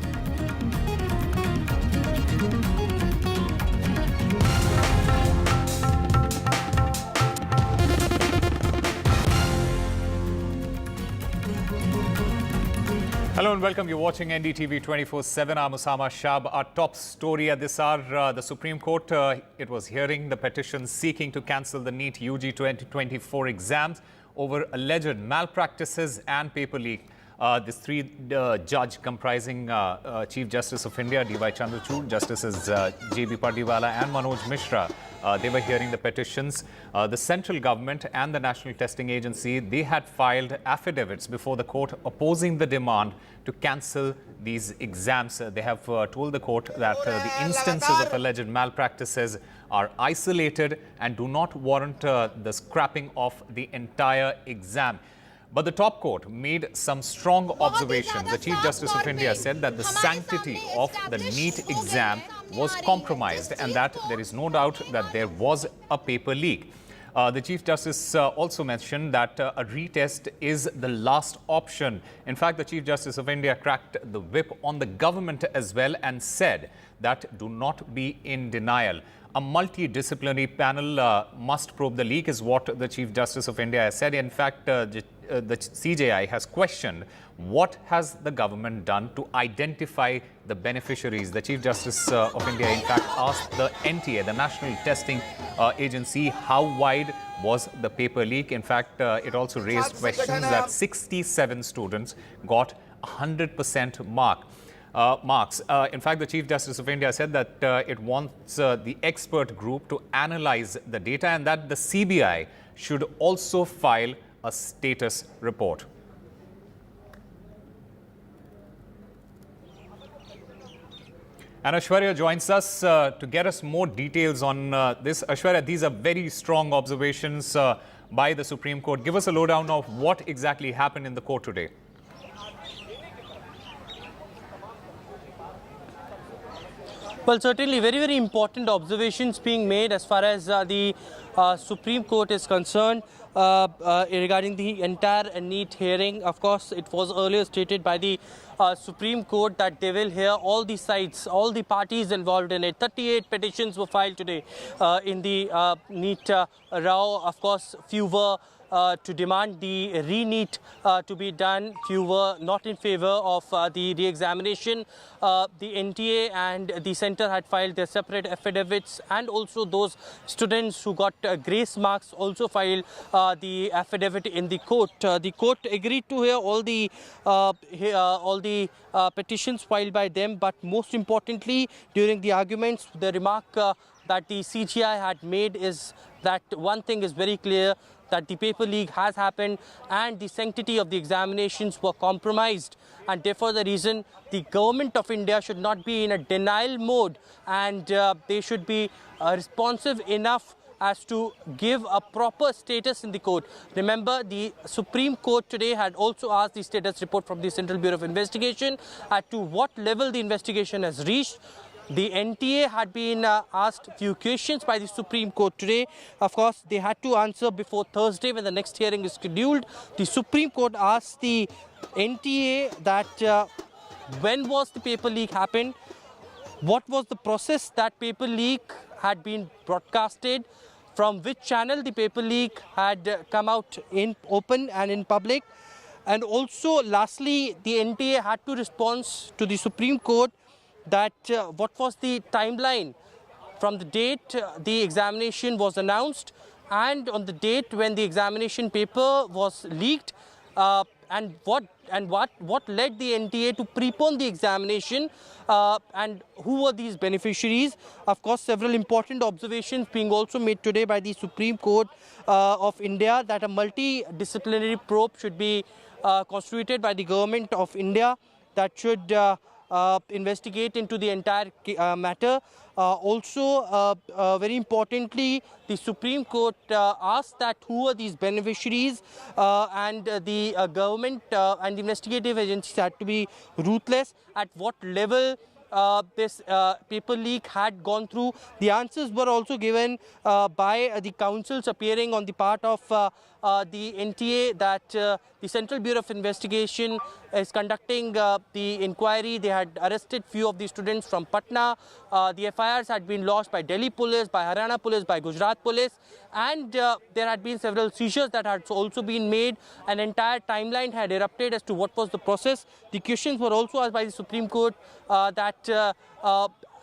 Hello and welcome. You're watching NDTV 24/7. I'm Osama Shab. Our top story at this hour, the Supreme Court, it was hearing the petition seeking to cancel the NEET-UG 2024 exams over alleged malpractices and paper leak. This 3-judge comprising Chief Justice of India, D.Y. Chandrachud, Justices J.B. Pardiwala and Manoj Mishra, they were hearing the petitions. The central government and the National Testing Agency, they had filed affidavits before the court opposing the demand to cancel these exams. They have told the court that the instances of alleged malpractices are isolated and do not warrant the scrapping of the entire exam. But the top court made some strong observations. The Chief Justice of India said that the sanctity of the NEET exam was compromised and that there is no doubt that there was a paper leak. The Chief Justice also mentioned that a retest is the last option. In fact, the Chief Justice of India cracked the whip on the government as well and said that do not be in denial. A multidisciplinary panel must probe the leak is what the Chief Justice of India has said. In fact, the CJI has questioned what has the government done to identify the beneficiaries. The Chief Justice of India, in fact, asked the NTA, the National Testing Agency, how wide was the paper leak. In fact, it also raised questions that 67 students got 100% marks. In fact, the Chief Justice of India said that it wants the expert group to analyze the data and that the CBI should also file a status report. And Aishwarya joins us to get us more details on this. Aishwarya, these are very strong observations by the Supreme Court. Give us a lowdown of what exactly happened in the court today. Well, certainly very, very important observations being made as far as the Supreme Court is concerned regarding the entire NEET hearing. Of course, it was earlier stated by the Supreme Court that they will hear all the sides, all the parties involved in it. 38 petitions were filed today in the NEET row. Of course, few were to demand the re-NEET to be done. Few were not in favor of the re-examination. The NTA and the centre had filed their separate affidavits, and also those students who got grace marks also filed the affidavit in the court. The court agreed to hear all the petitions filed by them, but most importantly, during the arguments, the remark that the CGI had made is that one thing is very clear, that the paper leak has happened and the sanctity of the examinations were compromised, and therefore the reason the government of India should not be in a denial mode, and they should be responsive enough as to give a proper status in the court. Remember, the Supreme Court today had also asked the status report from the Central Bureau of Investigation as to what level the investigation has reached. The NTA had been asked few questions by the Supreme Court today. Of course, they had to answer before Thursday when the next hearing is scheduled. The Supreme Court asked the NTA that when was the paper leak happened, what was the process that paper leak had been broadcasted, from which channel the paper leak had come out in open and in public. And also, lastly, the NTA had to respond to the Supreme Court that what was the timeline from the date the examination was announced and on the date when the examination paper was leaked, and what led the NTA to prepone the examination, and who were these beneficiaries. Of course, several important observations being also made today by the Supreme Court of India, that a multidisciplinary probe should be constituted by the government of India that should investigate into the entire matter. Also, very importantly, the Supreme Court asked that who are these beneficiaries, and the government and the investigative agencies had to be ruthless. At what level this paper leak had gone through. The answers were also given by the counsels appearing on the part of the NTA, that the Central Bureau of Investigation is conducting the inquiry. They had arrested few of the students from Patna. The FIRs had been lodged by Delhi police, by Haryana police, by Gujarat police, and there had been several seizures that had also been made. An entire timeline had erupted as to what was the process. The questions were also asked by the Supreme Court that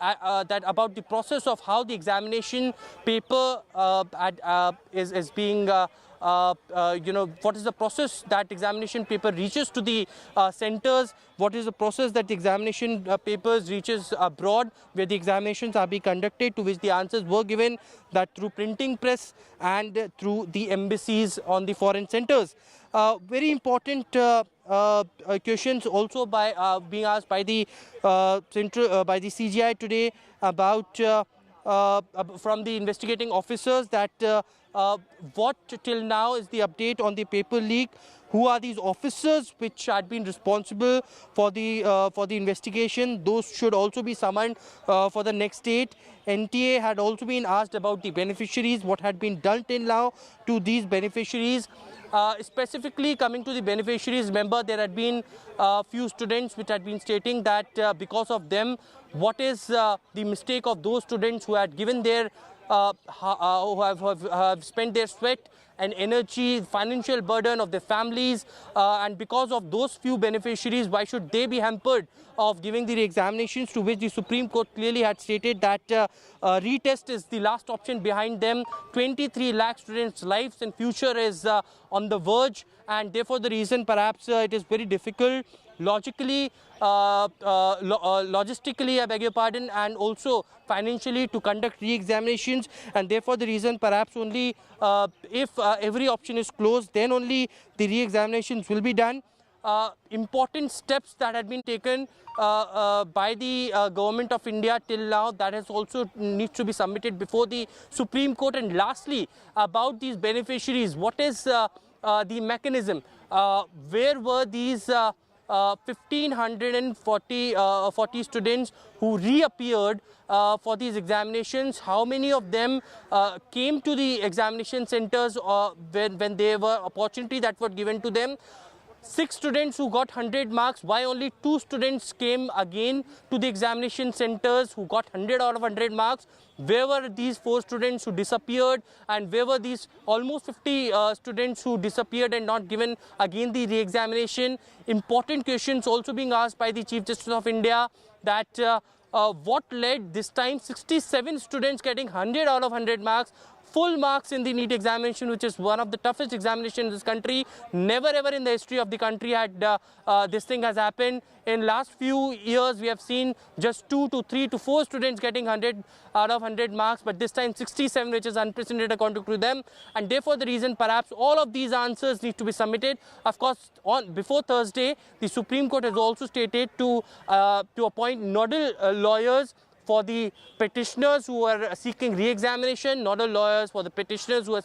about the process of how the examination paper is being what is the process that examination paper reaches to the centers, what is the process that the examination papers reaches abroad where the examinations are being conducted, to which the answers were given that through printing press and through the embassies on the foreign centers. Very important questions also by being asked by the by the CGI today about from the investigating officers, that what till now is the update on the paper leak? Who are these officers which had been responsible for the investigation? Those should also be summoned for the next date. NTA had also been asked about the beneficiaries, what had been done till now to these beneficiaries. Specifically coming to the beneficiaries, remember there had been a few students which had been stating that because of them, what is the mistake of those students who had given their who have spent their sweat and energy, financial burden of their families, and because of those few beneficiaries, why should they be hampered of giving the re-examinations, to which the Supreme Court clearly had stated that retest is the last option behind them. 23 lakh students' lives and future is on the verge, and therefore the reason perhaps it is very difficult logically, logistically, I beg your pardon, and also financially to conduct re-examinations, and therefore the reason perhaps only if every option is closed, then only the re-examinations will be done. Important steps that had been taken by the government of India till now, that has also needs to be submitted before the Supreme Court. And lastly, about these beneficiaries, what is the mechanism? Where were these 1,540 students who reappeared for these examinations? How many of them came to the examination centers when there were opportunity that were given to them? 6 students who got 100 marks, why only 2 students came again to the examination centers who got 100 out of 100 marks? Where were these 4 students who disappeared, and where were these almost 50 students who disappeared and not given again the re-examination? Important questions also being asked by the Chief Justice of India, that what led this time 67 students getting 100 out of 100 marks, full marks in the NEET examination, which is one of the toughest examinations in this country. Never ever in the history of the country had this thing has happened. In last few years, we have seen just 2 to 3 to 4 students getting 100 out of 100 marks, but this time 67, which is unprecedented according to them. And therefore, the reason perhaps all of these answers need to be submitted. Of course, before Thursday, the Supreme Court has also stated to appoint nodal lawyers for the petitioners who are seeking re-examination, nodal lawyers for the petitioners who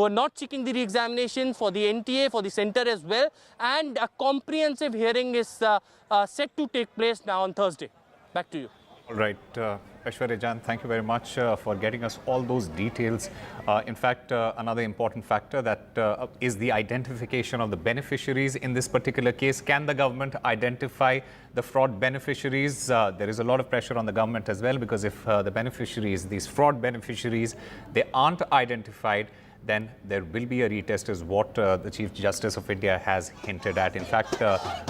are not seeking the re-examination, for the NTA, for the centre as well, and a comprehensive hearing is set to take place now on Thursday. Back to you. All right, Aishwarya Jan, thank you very much for getting us all those details. In fact, another important factor that is the identification of the beneficiaries in this particular case. Can the government identify the fraud beneficiaries? There is a lot of pressure on the government as well, because if the beneficiaries, these fraud beneficiaries, they aren't identified, then there will be a retest, is what the Chief Justice of India has hinted at. In fact,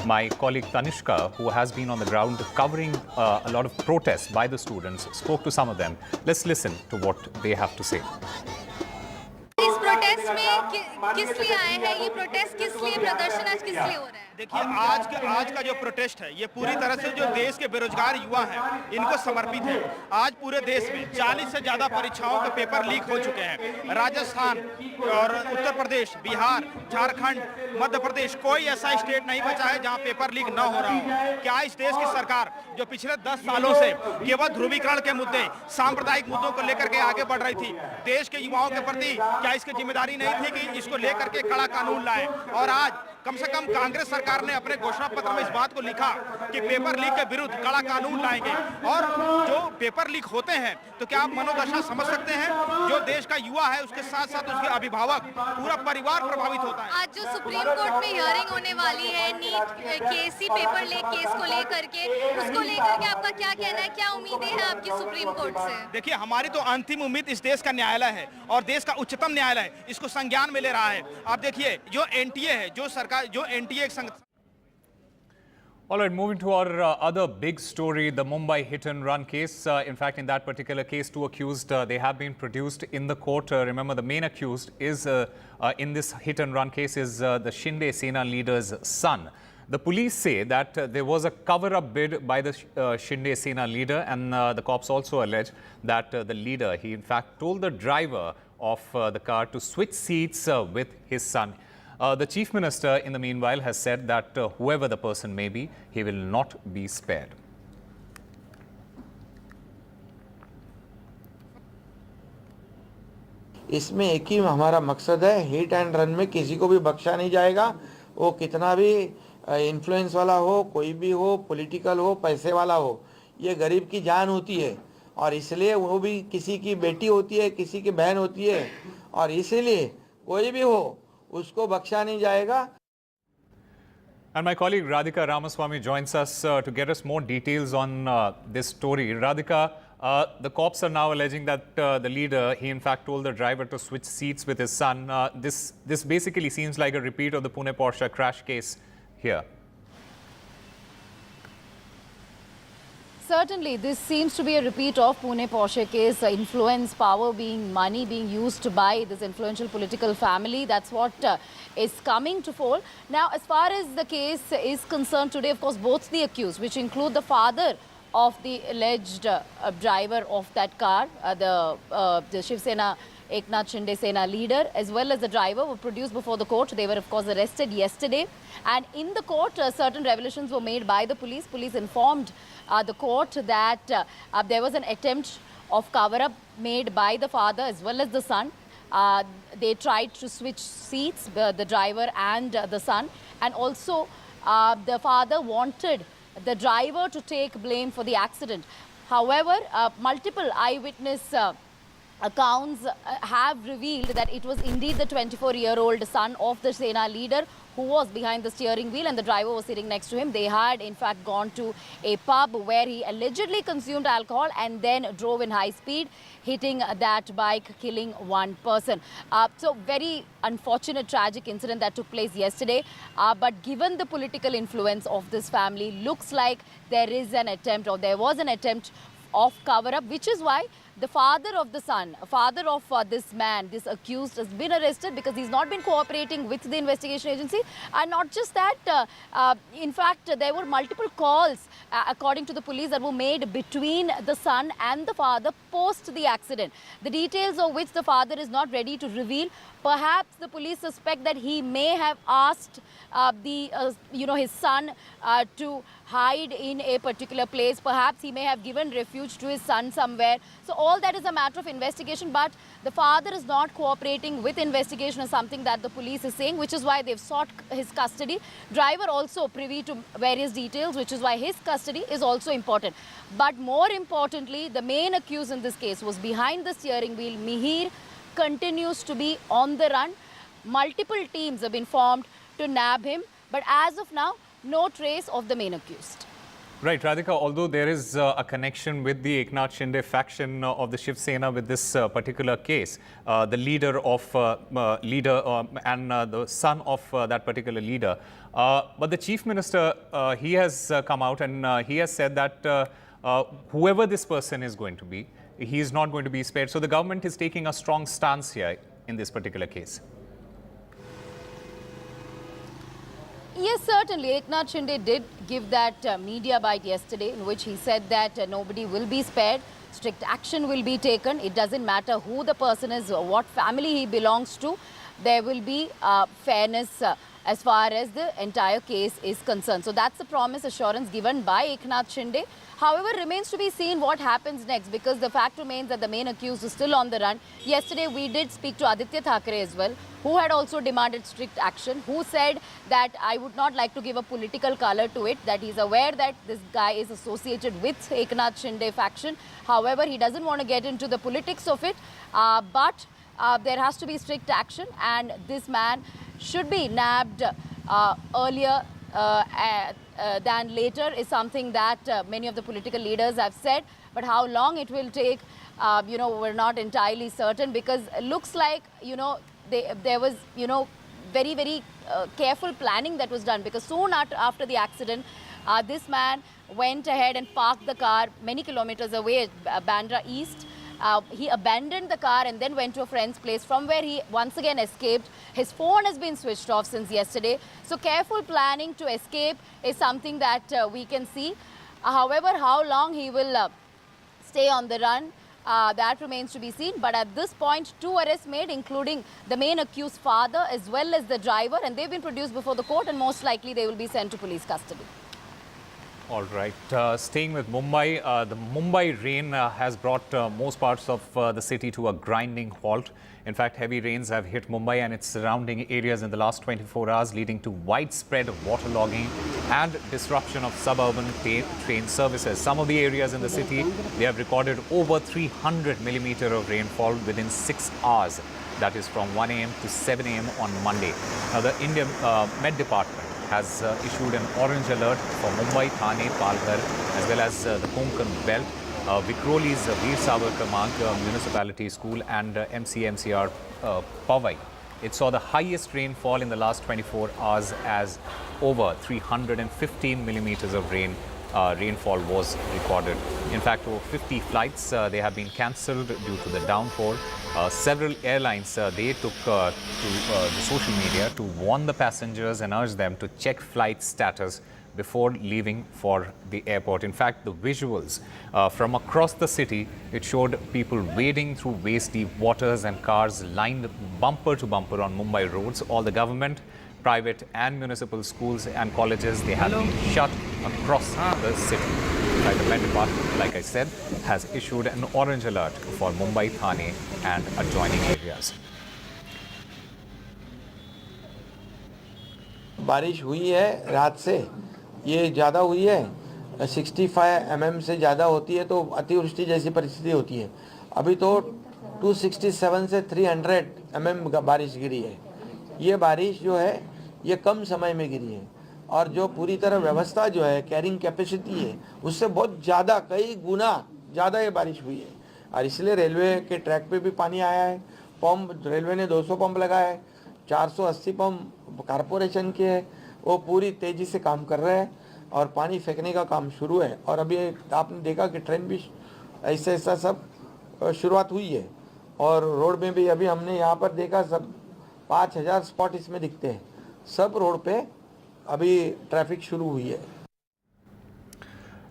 my colleague Tanishka, who has been on the ground covering a lot of protests by the students, spoke to some of them. Let's listen to what they have to say. इस protest में किस लिए आए हैं? ये protest किस लिए, प्रदर्शन आज किस लिए हो रहा है? देखिए, आज का जो प्रोटेस्ट है, ये पूरी तरह से जो देश के बेरोजगार युवा हैं, इनको समर्पित है। आज पूरे देश में 40 से ज्यादा परीक्षाओं के पेपर लीक हो चुके हैं। राजस्थान और उत्तर प्रदेश, बिहार, झारखंड, मध्य प्रदेश, कोई ऐसा स्टेट नहीं बचा है जहां पेपर लीक न हो रहा हो। क्या इस देश की सरकार, जो पिछले 10 सालों से केवल ध्रुवीकरण के मुद्दे, सांप्रदायिक मुद्दों को लेकर के आगे बढ़ रही थी, देश के युवाओं के प्रति क्या इसकी जिम्मेदारी नहीं थी कि इसको लेकर के कड़ा कानून लाए? और आज कम से कम कांग्रेस सरकार ने अपने घोषणा पत्र में इस बात को लिखा कि पेपर लीक के विरुद्ध कड़ा कानून लाएंगे। और जो पेपर लीक होते हैं, तो क्या आप मनोदशा समझ सकते हैं? जो देश का युवा है, उसके साथ साथ उसके अभिभावक, पूरा परिवार प्रभावित होता है। आज जो सुप्रीम कोर्ट में हियरिंग होने वाली है NEET case, paper leak case को लेकर के, उसको लेकर के आपका क्या कहना है? क्या उम्मीदें हैं आपकी सुप्रीम कोर्ट से? देखिए, हमारी तो अंतिम उम्मीद इस देश का न्यायालय है, और देश का उच्चतम न्यायालय इसको संज्ञान में ले रहा है। आप देखिए, जो एनटीए है, जो NTA All right, moving to our other big story, the Mumbai hit-and-run case. In fact, in that particular case, 2 accused, they have been produced in the court. Remember, the main accused is in this hit-and-run case is the Shinde Sena leader's son. The police say that there was a cover-up bid by the Shinde Sena leader, and the cops also allege that the leader, he in fact told the driver of the car to switch seats with his son. The Chief Minister, in the meanwhile, has said that whoever the person may be, he will not be spared. इसमें एक ही हमारा मकसद है, hit and run में किसी को भी बख्शा नहीं जाएगा। वो कितना भी इन्फ्लुएंस वाला हो, कोई भी हो, पॉलिटिकल हो, पैसे वाला हो, ये गरीब की जान होती है और इसलिए वो भी किसी की बेटी होती है, किसी की बहन होती है और इसीलिए कोई भी हो उसको बख्शा नहीं जाएगा। And my colleague Radhika Ramaswamy joins us to get us more details on this story. Radhika, the cops are now alleging that the leader, he in fact told the driver to switch seats with his son. This basically seems like a repeat of the Pune Porsche crash case here. Certainly, this seems to be a repeat of Pune Porsche case. Influence, power being money being used by this influential political family. That's what is coming to fore. Now, as far as the case is concerned today, of course, both the accused, which include the father of the alleged driver of that car, the Shiv Sena Eknath Shinde Sena leader, as well as the driver, were produced before the court. They were, of course, arrested yesterday. And in the court, certain revelations were made by the police. Police informed the court that there was an attempt of cover-up made by the father as well as the son. They tried to switch seats, the driver and the son. And also, the father wanted the driver to take blame for the accident. However, multiple eyewitness accounts have revealed that it was indeed the 24-year-old son of the Sena leader who was behind the steering wheel and the driver was sitting next to him. They had in fact gone to a pub where he allegedly consumed alcohol and then drove in high speed, hitting that bike, killing one person. So very unfortunate, tragic incident that took place yesterday. But given the political influence of this family, looks like there is an attempt, or there was an attempt of cover-up, which is why the father of the son, father of this man, this accused, has been arrested because he's not been cooperating with the investigation agency. And not just that, in fact, there were multiple calls, according to the police, that were made between the son and the father post the accident. The details of which the father is not ready to reveal. Perhaps the police suspect that he may have asked his son to hide in a particular place. Perhaps he may have given refuge to his son somewhere. So all that is a matter of investigation, but the father is not cooperating with investigation, is something that the police is saying, which is why they've sought his custody. Driver also privy to various details, which is why his custody is also important. But more importantly, the main accused in this case was behind the steering wheel. Mihir continues to be on the run. Multiple teams have been formed to nab him, but as of now, no trace of the main accused. Right, Radhika, although there is a connection with the Eknath Shinde faction of the Shiv Sena with this particular case, the leader of and the son of that particular leader, but the Chief Minister, he has come out and he has said that whoever this person is going to be, he is not going to be spared. So the government is taking a strong stance here in this particular case. Yes, certainly. Eknath Shinde did give that media bite yesterday in which he said that nobody will be spared. Strict action will be taken. It doesn't matter who the person is or what family he belongs to. There will be fairness as far as the entire case is concerned. So that's the promise, assurance given by Eknath Shinde. However, remains to be seen what happens next, because the fact remains that the main accused is still on the run. Yesterday, we did speak to Aditya Thackeray as well, who had also demanded strict action, who said that I would not like to give a political color to it, that he's aware that this guy is associated with Eknath Shinde faction. However, he doesn't want to get into the politics of it, but there has to be strict action, and this man should be nabbed earlier than later is something that many of the political leaders have said. But how long it will take, we're not entirely certain, because it looks like, there was, very, very careful planning that was done, because soon after the accident, this man went ahead and parked the car many kilometers away at Bandra East. He abandoned the car and then went to a friend's place, from where he once again escaped. His phone has been switched off since yesterday. So careful planning to escape is something that we can see. However, how long he will stay on the run, that remains to be seen. But at this point, 2 arrests made, including the main accused father as well as the driver, and they've been produced before the court, and most likely they will be sent to police custody. All right. Staying with Mumbai, the Mumbai rain has brought most parts of the city to a grinding halt. In fact, heavy rains have hit Mumbai and its surrounding areas in the last 24 hours, leading to widespread waterlogging and disruption of suburban train services. Some of the areas in the city, they have recorded over 300 millimeter of rainfall within 6 hours. That is from 1 a.m. to 7 a.m. on Monday. Now, the Indian Met Department has issued an orange alert for Mumbai, Thane, Palghar, as well as the Konkan belt. Vikhroli's Veer Savarkar Marg Municipality School and MCR Powai. It saw the highest rainfall in the last 24 hours as over 315 millimeters of rainfall was recorded. In fact, over 50 flights they have been cancelled due to the downpour. Several airlines they took to the social media to warn the passengers and urge them to check flight status before leaving for the airport. In fact, the visuals from across the city, it showed people wading through waist-deep waters and cars lined bumper to bumper on Mumbai roads. All the government, private and municipal schools and colleges, they have been shut across the city. The Met Department, like I said, has issued an orange alert for Mumbai, Thane and adjoining areas. बारिश हुई है रात से, ये ज़्यादा हुई है, 65 mm से ज़्यादा होती है तो अतिवृष्टि जैसी परिस्थिति होती है. अभी तो 267 से 300 mm बारिश गिरी है. ये बारिश जो है ये कम समय में गिरी है और जो पूरी तरह व्यवस्था जो है कैरिंग कैपेसिटी है उससे बहुत ज़्यादा, कई गुना ज़्यादा ये बारिश हुई है. और इसलिए रेलवे के ट्रैक पे भी पानी आया है. पंप, रेलवे ने 200 पंप लगाया है, 480 पंप कारपोरेशन के है, वो पूरी तेज़ी से काम कर रहे हैं और पानी फेंकने का काम शुरू है. और अभी आपने देखा कि ट्रेन भी ऐसा सब शुरुआत हुई है और रोड में भी अभी हमने यहाँ पर देखा सब 5000 स्पॉट इसमें दिखते हैं. सब रोड पे अभी ट्रैफिक शुरू हुई है.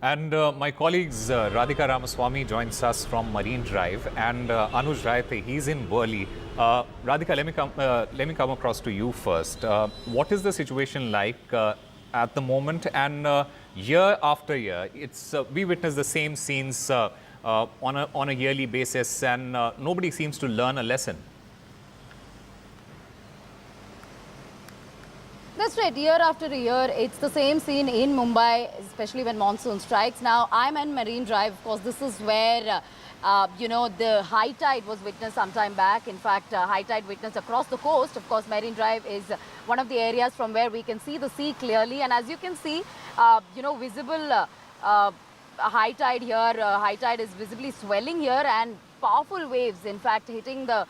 And my colleagues Radhika Ramaswamy joins us from Marine Drive and Anuj Rayate, he's in Worli. Radhika, let me come across to you first. What is the situation like at the moment and year after year? It's we witness the same scenes on a yearly basis and nobody seems to learn a lesson. That's right. Year after year, it's the same scene in Mumbai, especially when monsoon strikes. Now, I'm on Marine Drive. Of course, this is where, you know, the high tide was witnessed some time back. In fact, high tide witnessed across the coast. Of course, Marine Drive is one of the areas from where we can see the sea clearly. And as you can see, you know, visible high tide here. High tide is visibly swelling here and powerful waves, in fact, hitting the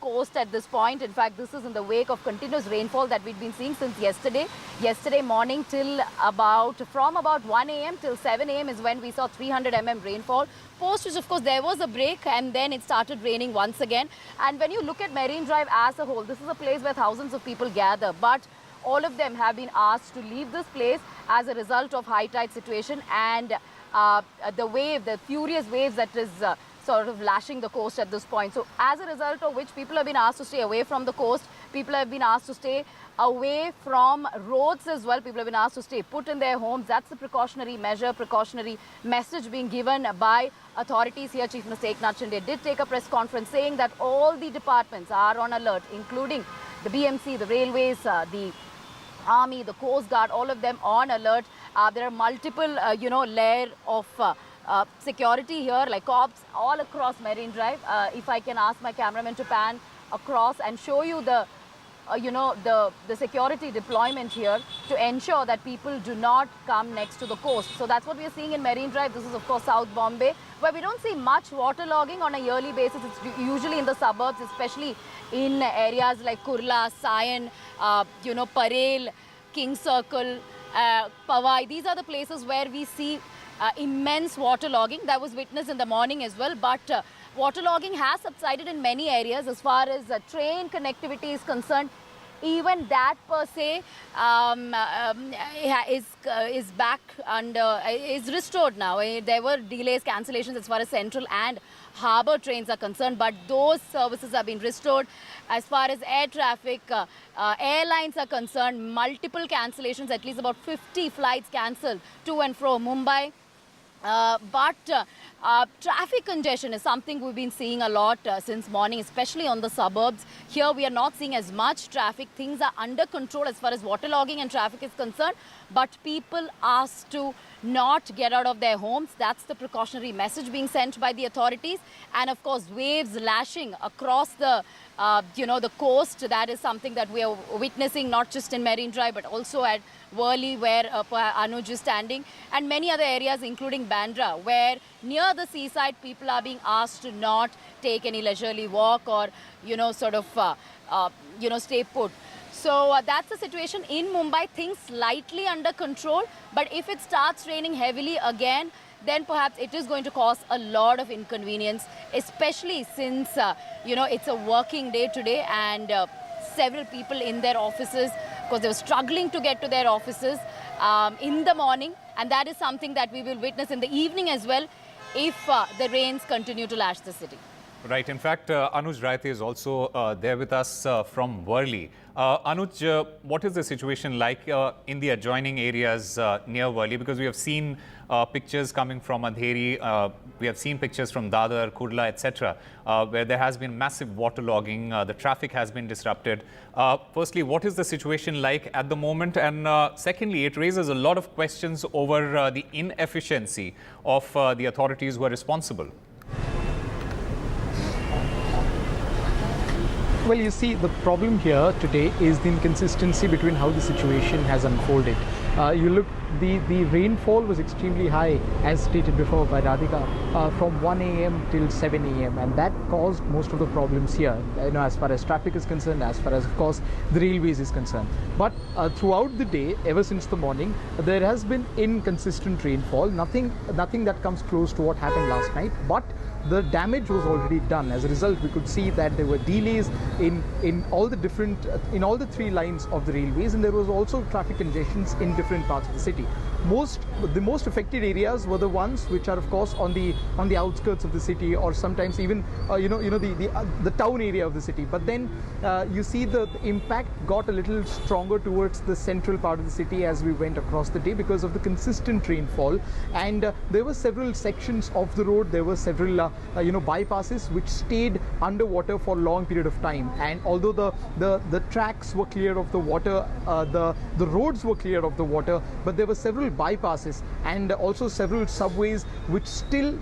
coast at this point. In fact, this is in the wake of continuous rainfall that we've been seeing since yesterday. Yesterday morning till from about 1 a.m. till 7 a.m. is when we saw 300 mm rainfall. Post which, of course, there was a break and then it started raining once again. And when you look at Marine Drive as a whole, this is a place where thousands of people gather. But all of them have been asked to leave this place as a result of high tide situation and the furious waves that is sort of lashing the coast at this point. So as a result of which people have been asked to stay away from the coast, people have been asked to stay away from roads as well, people have been asked to stay put in their homes. That's the precautionary measure, precautionary message being given by authorities here. Chief Minister Eknath Shinde did take a press conference saying that all the departments are on alert, including the BMC, the railways, the Army, the Coast Guard, all of them on alert. There are multiple, you know, layer of security here, like cops all across Marine Drive. If I can ask my cameraman to pan across and show you the, you know, the security deployment here to ensure that people do not come next to the coast. So that's what we are seeing in Marine Drive. This is, of course, South Bombay, where we don't see much waterlogging on a yearly basis. It's usually in the suburbs, especially in areas like Kurla, Sion, you know, Parel, King Circle, Powai. These are the places where we see immense waterlogging that was witnessed in the morning as well. But waterlogging has subsided in many areas as far as train connectivity is concerned. even that per se is back under, is restored now. There were delays, cancellations as far as central and harbour trains are concerned, but those services have been restored. As far as air traffic, airlines are concerned, multiple cancellations, at least about 50 flights cancelled to and fro Mumbai. But traffic congestion is something we've been seeing a lot since morning, especially on the suburbs. Here we are not seeing as much traffic. Things are under control as far as waterlogging and traffic is concerned. But people asked to not get out of their homes. That's the precautionary message being sent by the authorities. And of course, waves lashing across the the coast. That is something that we are witnessing, not just in Marine Drive, but also at Worli, where Anuj is standing, and many other areas, including Bandra, where near the seaside, people are being asked to not take any leisurely walk or, stay put. So that's the situation in Mumbai. Things slightly under control, but if it starts raining heavily again, then perhaps it is going to cause a lot of inconvenience, especially since, it's a working day today and several people in their offices, because they were struggling to get to their offices in the morning. And that is something that we will witness in the evening as well if the rains continue to lash the city. Right. In fact, Anuj Raite is also there with us from Worli. Anuj, what is the situation like in the adjoining areas near Worli? Because we have seen pictures coming from Andheri, we have seen pictures from Dadar, Kurla, etc., where there has been massive waterlogging, the traffic has been disrupted. Firstly, what is the situation like at the moment? And secondly, it raises a lot of questions over the inefficiency of the authorities who are responsible. Well, you see, the problem here today is the inconsistency between how the situation has unfolded. You look, the rainfall was extremely high, as stated before by Radhika, from 1 a.m. till 7 a.m. and that caused most of the problems here, as far as traffic is concerned, as far as, of course, the railways is concerned. But throughout the day, ever since the morning, there has been inconsistent rainfall, nothing that comes close to what happened last night, but the damage was already done. As a result, we could see that there were delays in all the different, in all the three lines of the railways, and there was also traffic congestions in different parts of the city. The most affected areas were the ones which are, of course, on the outskirts of the city, or sometimes even the town area of the city. But then you see the impact got a little stronger towards the central part of the city as we went across the day because of the consistent rainfall. And there were several sections of the road, there were several bypasses which stayed underwater for a long period of time. And although the tracks were clear of the water, the roads were clear of the water, but there were several bypasses and also several subways which till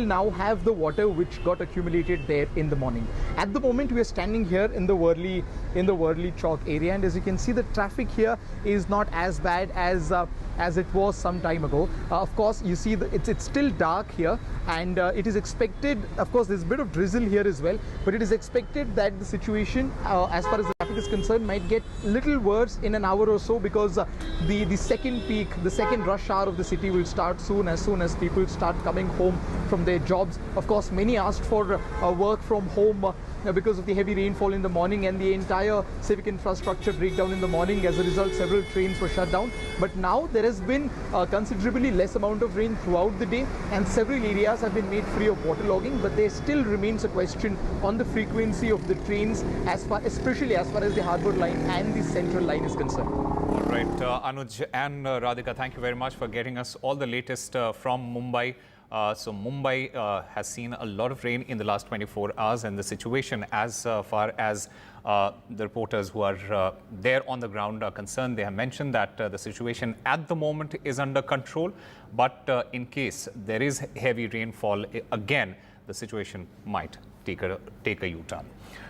now have the water which got accumulated there in the morning. At the moment, we are standing here in the Worli Chowk area, and as you can see, the traffic here is not as bad as it was some time ago. Of course, you see it's still dark here, and it is expected, of course, there's a bit of drizzle here as well, but it is expected that the situation as far as the traffic is concerned might get little worse in an hour or so, because the second peak, the second rush hour of the city will start soon as people start coming home from their jobs. Of course, many asked for work from home because of the heavy rainfall in the morning and the entire civic infrastructure breakdown in the morning. As a result, several trains were shut down. But now there has been considerably less amount of rain throughout the day, and several areas have been made free of waterlogging, but there still remains a question on the frequency of the trains, especially as far as the harbour line and the central line is concerned. All right, Anuj and Radhika, thank you very much for getting us all the latest from Mumbai. So Mumbai has seen a lot of rain in the last 24 hours, and the situation as far as the reporters who are there on the ground are concerned, they have mentioned that the situation at the moment is under control, but in case there is heavy rainfall again, the situation might take a U-turn.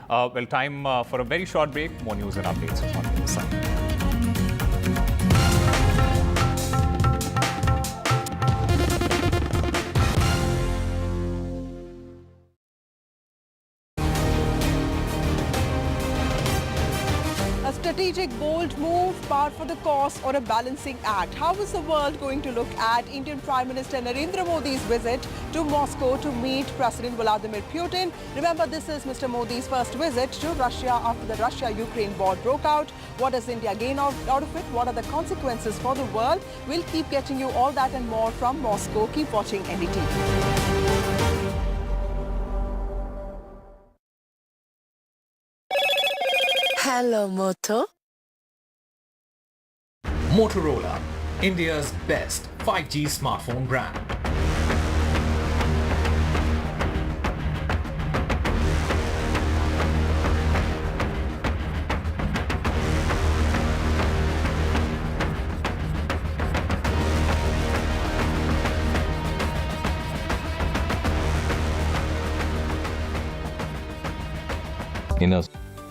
Well, time for a very short break. More news and updates on the side. strategic, bold move, par for the course, or a balancing act? How is the world going to look at Indian Prime Minister Narendra Modi's visit to Moscow to meet President Vladimir Putin? Remember, this is Mr. Modi's first visit to Russia after the Russia-Ukraine war broke out. What does India gain out of it? What are the consequences for the world? We'll keep getting you all that and more from Moscow. Keep watching NDTV. Hello, Moto. Motorola, India's best 5G smartphone brand.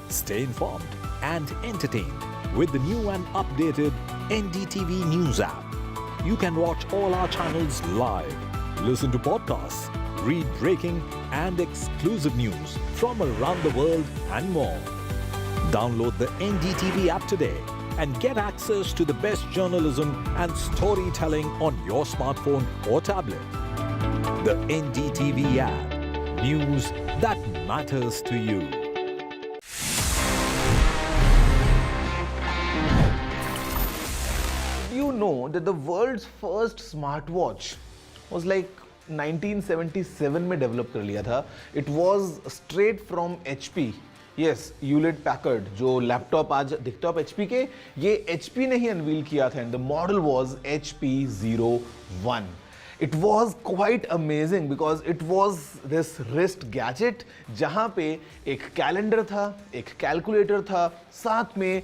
Stay informed and entertained with the new and updated NDTV News app. You can watch all our channels live, listen to podcasts, read breaking and exclusive news from around the world and more. Download the NDTV app today and get access to the best journalism and storytelling on your smartphone or tablet. The NDTV app. News that matters to you. You know that the world's first smartwatch was like 1977 में develop कर लिया था. It was straight from HP. Yes, Hewlett Packard जो laptop आज दिखता है HP के, ये HP ने ही unveil किया था and the model was HP01. It was quite amazing because it was this wrist gadget जहाँ पे एक कैलेंडर था, एक कैलकुलेटर था, साथ में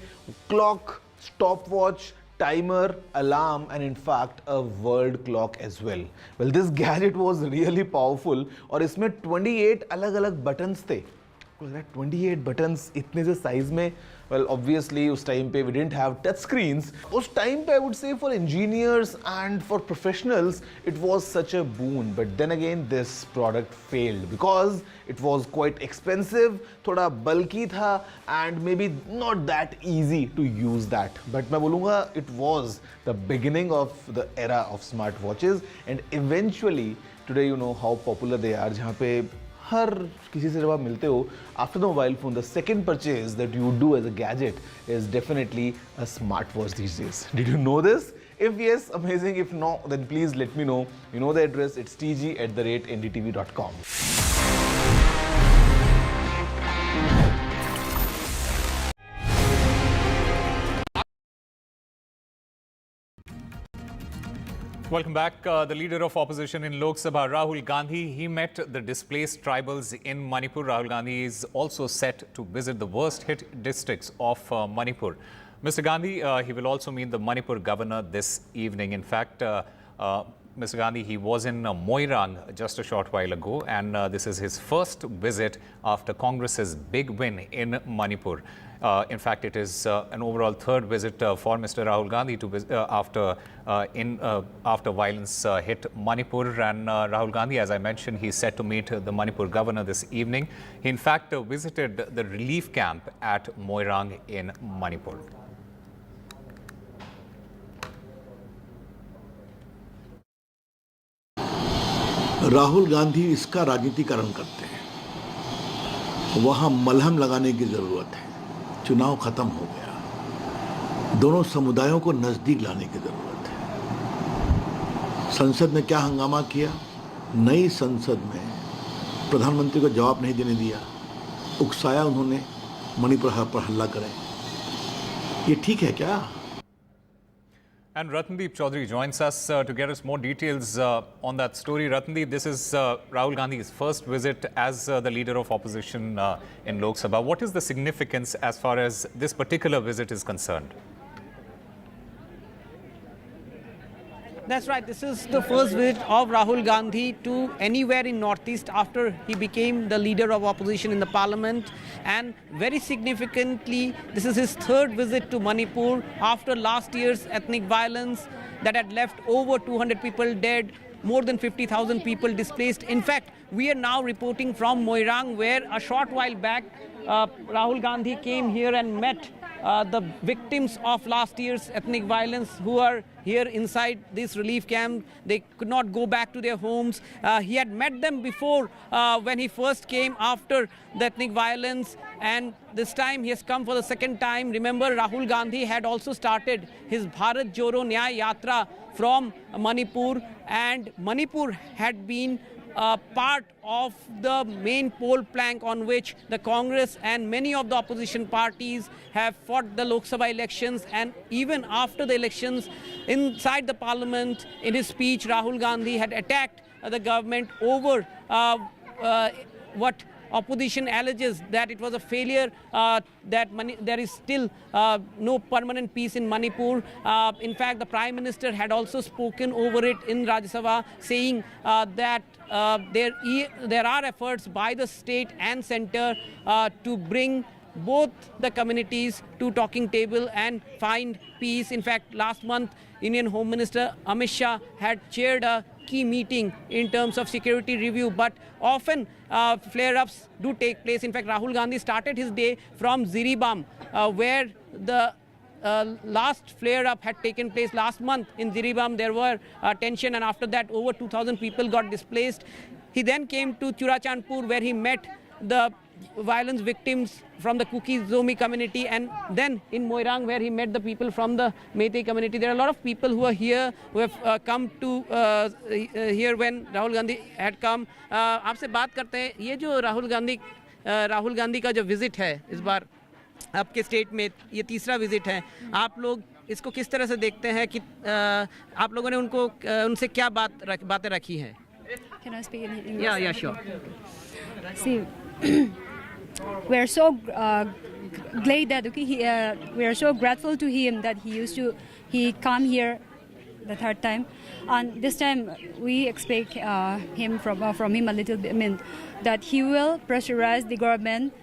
clock, stopwatch, timer, alarm and in fact a world clock as well. Well, this gadget was really powerful और इसमें 28 अलग-अलग buttons थे. 28 buttons इतने से size में, well obviously उस time पे we didn't have touch screens. उस time पे I would say for engineers and for professionals it was such a boon, but then again this product failed because it was quite expensive, थोड़ा bulky था and maybe not that easy to use that. But मैं बोलूँगा it was the beginning of the era of smartwatches and eventually today you know how popular they are जहाँ पे हर किसी से जब आप मिलते हो after the mobile phone the second purchase that you do as a gadget is definitely a smartwatch these days. Did you know this? If yes, amazing. If no, then please let me know. You know the address. It's tg@ndtv.com. Welcome back. The leader of opposition in Lok Sabha, Rahul Gandhi, he met the displaced tribals in Manipur. Rahul Gandhi is also set to visit the worst hit districts of Manipur. Mr. Gandhi, he will also meet the Manipur governor this evening. In fact, Mr. Gandhi, he was in Moirang just a short while ago, and this is his first visit after Congress's big win in Manipur. In fact, it is an overall third visit for Mr. Rahul Gandhi to after violence hit Manipur. And Rahul Gandhi, as I mentioned, he's set to meet the Manipur governor this evening. He, in fact, visited the relief camp at Moirang in Manipur. Rahul Gandhi इसका राजनीतिकरण करते हैं. वहाँ मलहम लगाने की ज़रूरत है. चुनाव खत्म हो गया. दोनों समुदायों को नज़दीक लाने की ज़रूरत है. संसद में क्या हंगामा किया? नई संसद में प्रधानमंत्री को जवाब नहीं देने दिया. उकसाया उन्होंने मणिपुर पर हमला करें. ये ठीक है क्या? And Ratndeep Chaudhary joins us to get us more details on that story. Ratndeep, this is Rahul Gandhi's first visit as the leader of opposition in Lok Sabha. What is the significance as far as this particular visit is concerned? That's right. This is the first visit of Rahul Gandhi to anywhere in Northeast after he became the leader of opposition in the parliament. And very significantly, this is his third visit to Manipur after last year's ethnic violence that had left over 200 people dead, more than 50,000 people displaced. In fact, we are now reporting from Moirang, where a short while back, Rahul Gandhi came here and met the victims of last year's ethnic violence who are here inside this relief camp. They could not go back to their homes. He had met them before when he first came after the ethnic violence, and this time he has come for the second time. Remember, Rahul Gandhi had also started his Bharat Joro Nyay Yatra from Manipur, and Manipur had been part of the main poll plank on which the Congress and many of the opposition parties have fought the Lok Sabha elections. And even after the elections, inside the parliament, in his speech, Rahul Gandhi had attacked the government over what opposition alleges, that it was a failure, that there is still no permanent peace in Manipur. In fact, the Prime Minister had also spoken over it in Rajya Sabha, saying that there are efforts by the state and centre to bring both the communities to talking table and find peace. In fact, last month, Indian Home Minister Amit Shah had chaired a key meeting in terms of security review, but often flare-ups do take place. In fact, Rahul Gandhi started his day from Ziribam, where the last flare-up had taken place last month. In Ziribam, there were tension, and after that, over 2,000 people got displaced. He then came to Churachandpur, where he met the violence victims from the Kuki Zomi community, and then in Moirang, where he met the people from the Meitei community. There are a lot of people who are here, who have come to here when Rahul Gandhi had come. आपसे बात करते हैं, ये जो राहुल गांधी का जो visit है इस बार आपके स्टेट में, ये तीसरा विजिट है, आप लोग इसको किस तरह से देखते हैं कि आप लोगों ने उनसे क्या बातें रखी हैं? Can I speak in English? Yeah, sure. See, we are so glad that we are so grateful to him that he come here the third time, and this time we expect him from him a little bit. I mean, that he will pressurize the government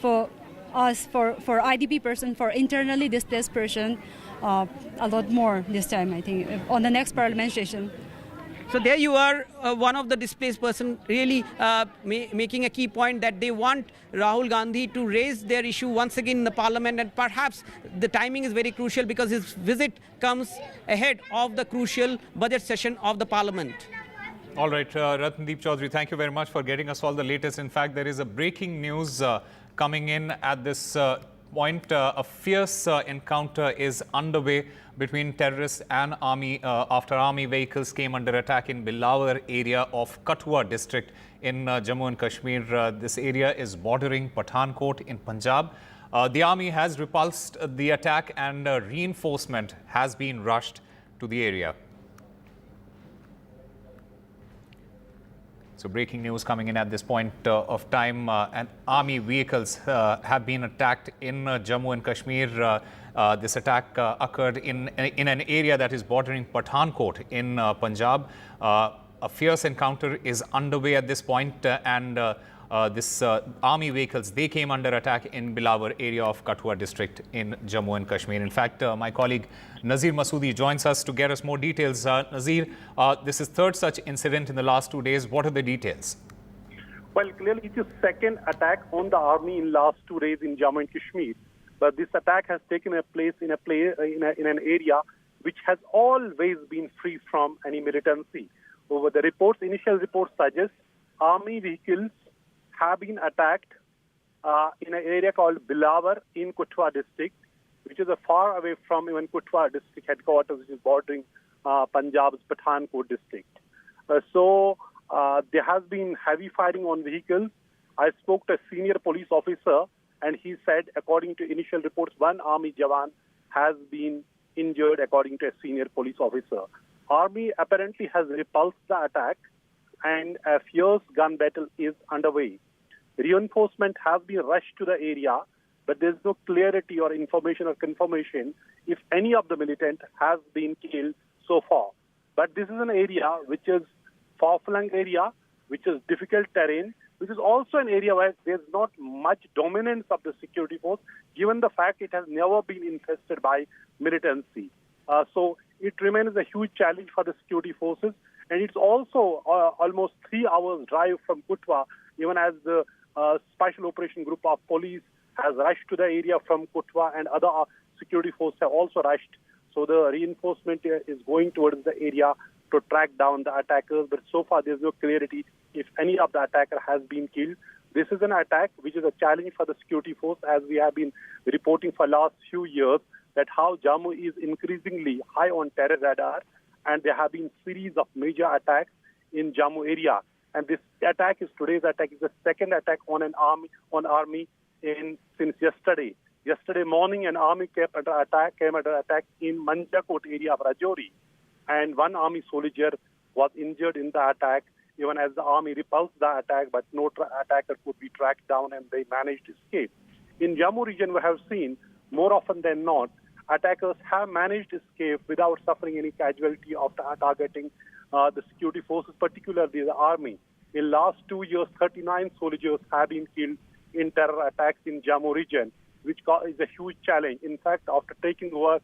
for us, for IDP person, for internally displaced person, a lot more this time, I think, on the next parliament session. So there you are, one of the displaced person, really making a key point that they want Rahul Gandhi to raise their issue once again in the parliament, and perhaps the timing is very crucial because his visit comes ahead of the crucial budget session of the parliament. All right, Ratndeep Chaudhary, thank you very much for getting us all the latest. In fact, there is a breaking news coming in at this point. A fierce encounter is underway between terrorists and army after army vehicles came under attack in Bilawar area of Kathua district in Jammu and Kashmir. This area is bordering Pathankot in Punjab. The army has repulsed the attack, and reinforcement has been rushed to the area. So breaking news coming in at this point of time, and army vehicles have been attacked in Jammu and Kashmir. This attack occurred in an area that is bordering Pathankot in Punjab. A fierce encounter is underway at this point, and this army vehicles, they came under attack in Bilawar area of Kathua district in Jammu and Kashmir. In fact, my colleague Nazir Masoodi joins us to get us more details. Nazir, this is third such incident in the last 2 days. What are the details? Well, clearly it is second attack on the army in last 2 days in Jammu and Kashmir. But this attack has taken place in an area which has always been free from any militancy. Over the initial reports suggest army vehicles have been attacked in an area called Bilawar in Kathua district, which is far away from even Kathua district headquarters, which is bordering Punjab's Pathankot district. So there has been heavy firing on vehicles. I spoke to a senior police officer, and he said, according to initial reports, one army jawan has been injured, according to a senior police officer. Army apparently has repulsed the attack, and a fierce gun battle is underway. Reinforcement has been rushed to the area, but there's no clarity or information or confirmation if any of the militant has been killed so far. But this is an area which is far-flung area, which is difficult terrain, which is also an area where there's not much dominance of the security force, given the fact it has never been infested by militancy. So it remains a huge challenge for the security forces, and it's also almost 3 hours drive from Kathua, even as the Special Operation Group of Police has rushed to the area from Kutwa, and other security forces have also rushed. So the reinforcement is going towards the area to track down the attackers. But so far, there's no clarity if any of the attacker has been killed. This is an attack which is a challenge for the security force, as we have been reporting for last few years, that how Jammu is increasingly high on terror radar, and there have been series of major attacks in Jammu area. And today's attack is the second attack on an army since yesterday. Yesterday morning, an army came under attack in Manjakot area of Rajouri, and one army soldier was injured in the attack, even as the army repulsed the attack, but no attacker could be tracked down and they managed to escape. In Jammu region, we have seen more often than not, attackers have managed to escape without suffering any casualty after targeting the security forces, particularly the army. In last 2 years, 39 soldiers have been killed in terror attacks in Jammu region, which is a huge challenge. In fact, after taking over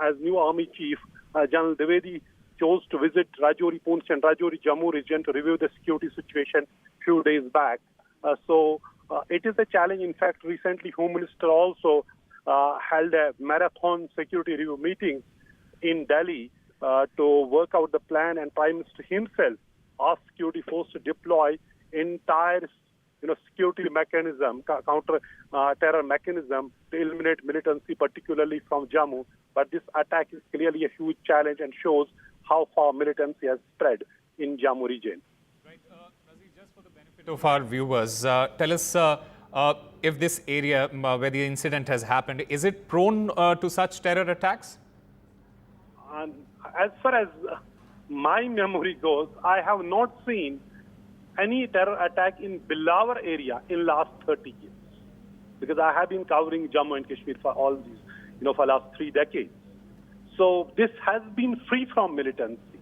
as new army chief, General Dwivedi chose to visit Rajouri, Poonch and Rajouri Jammu region to review the security situation few days back. So it is a challenge. In fact, recently Home Minister also held a marathon security review meeting in Delhi to work out the plan, and Prime Minister himself asked security force to deploy entire security mechanism, counter terror mechanism to eliminate militancy, particularly from Jammu. But this attack is clearly a huge challenge and shows how far militancy has spread in Jammu region. Right, Nazir, just for the benefit of our viewers, tell us if this area where the incident has happened, is it prone to such terror attacks? As far as my memory goes, I have not seen any terror attack in Bilawar area in last 30 years, because I have been covering Jammu and Kashmir for all these, for last 3 decades. So this has been free from militancy,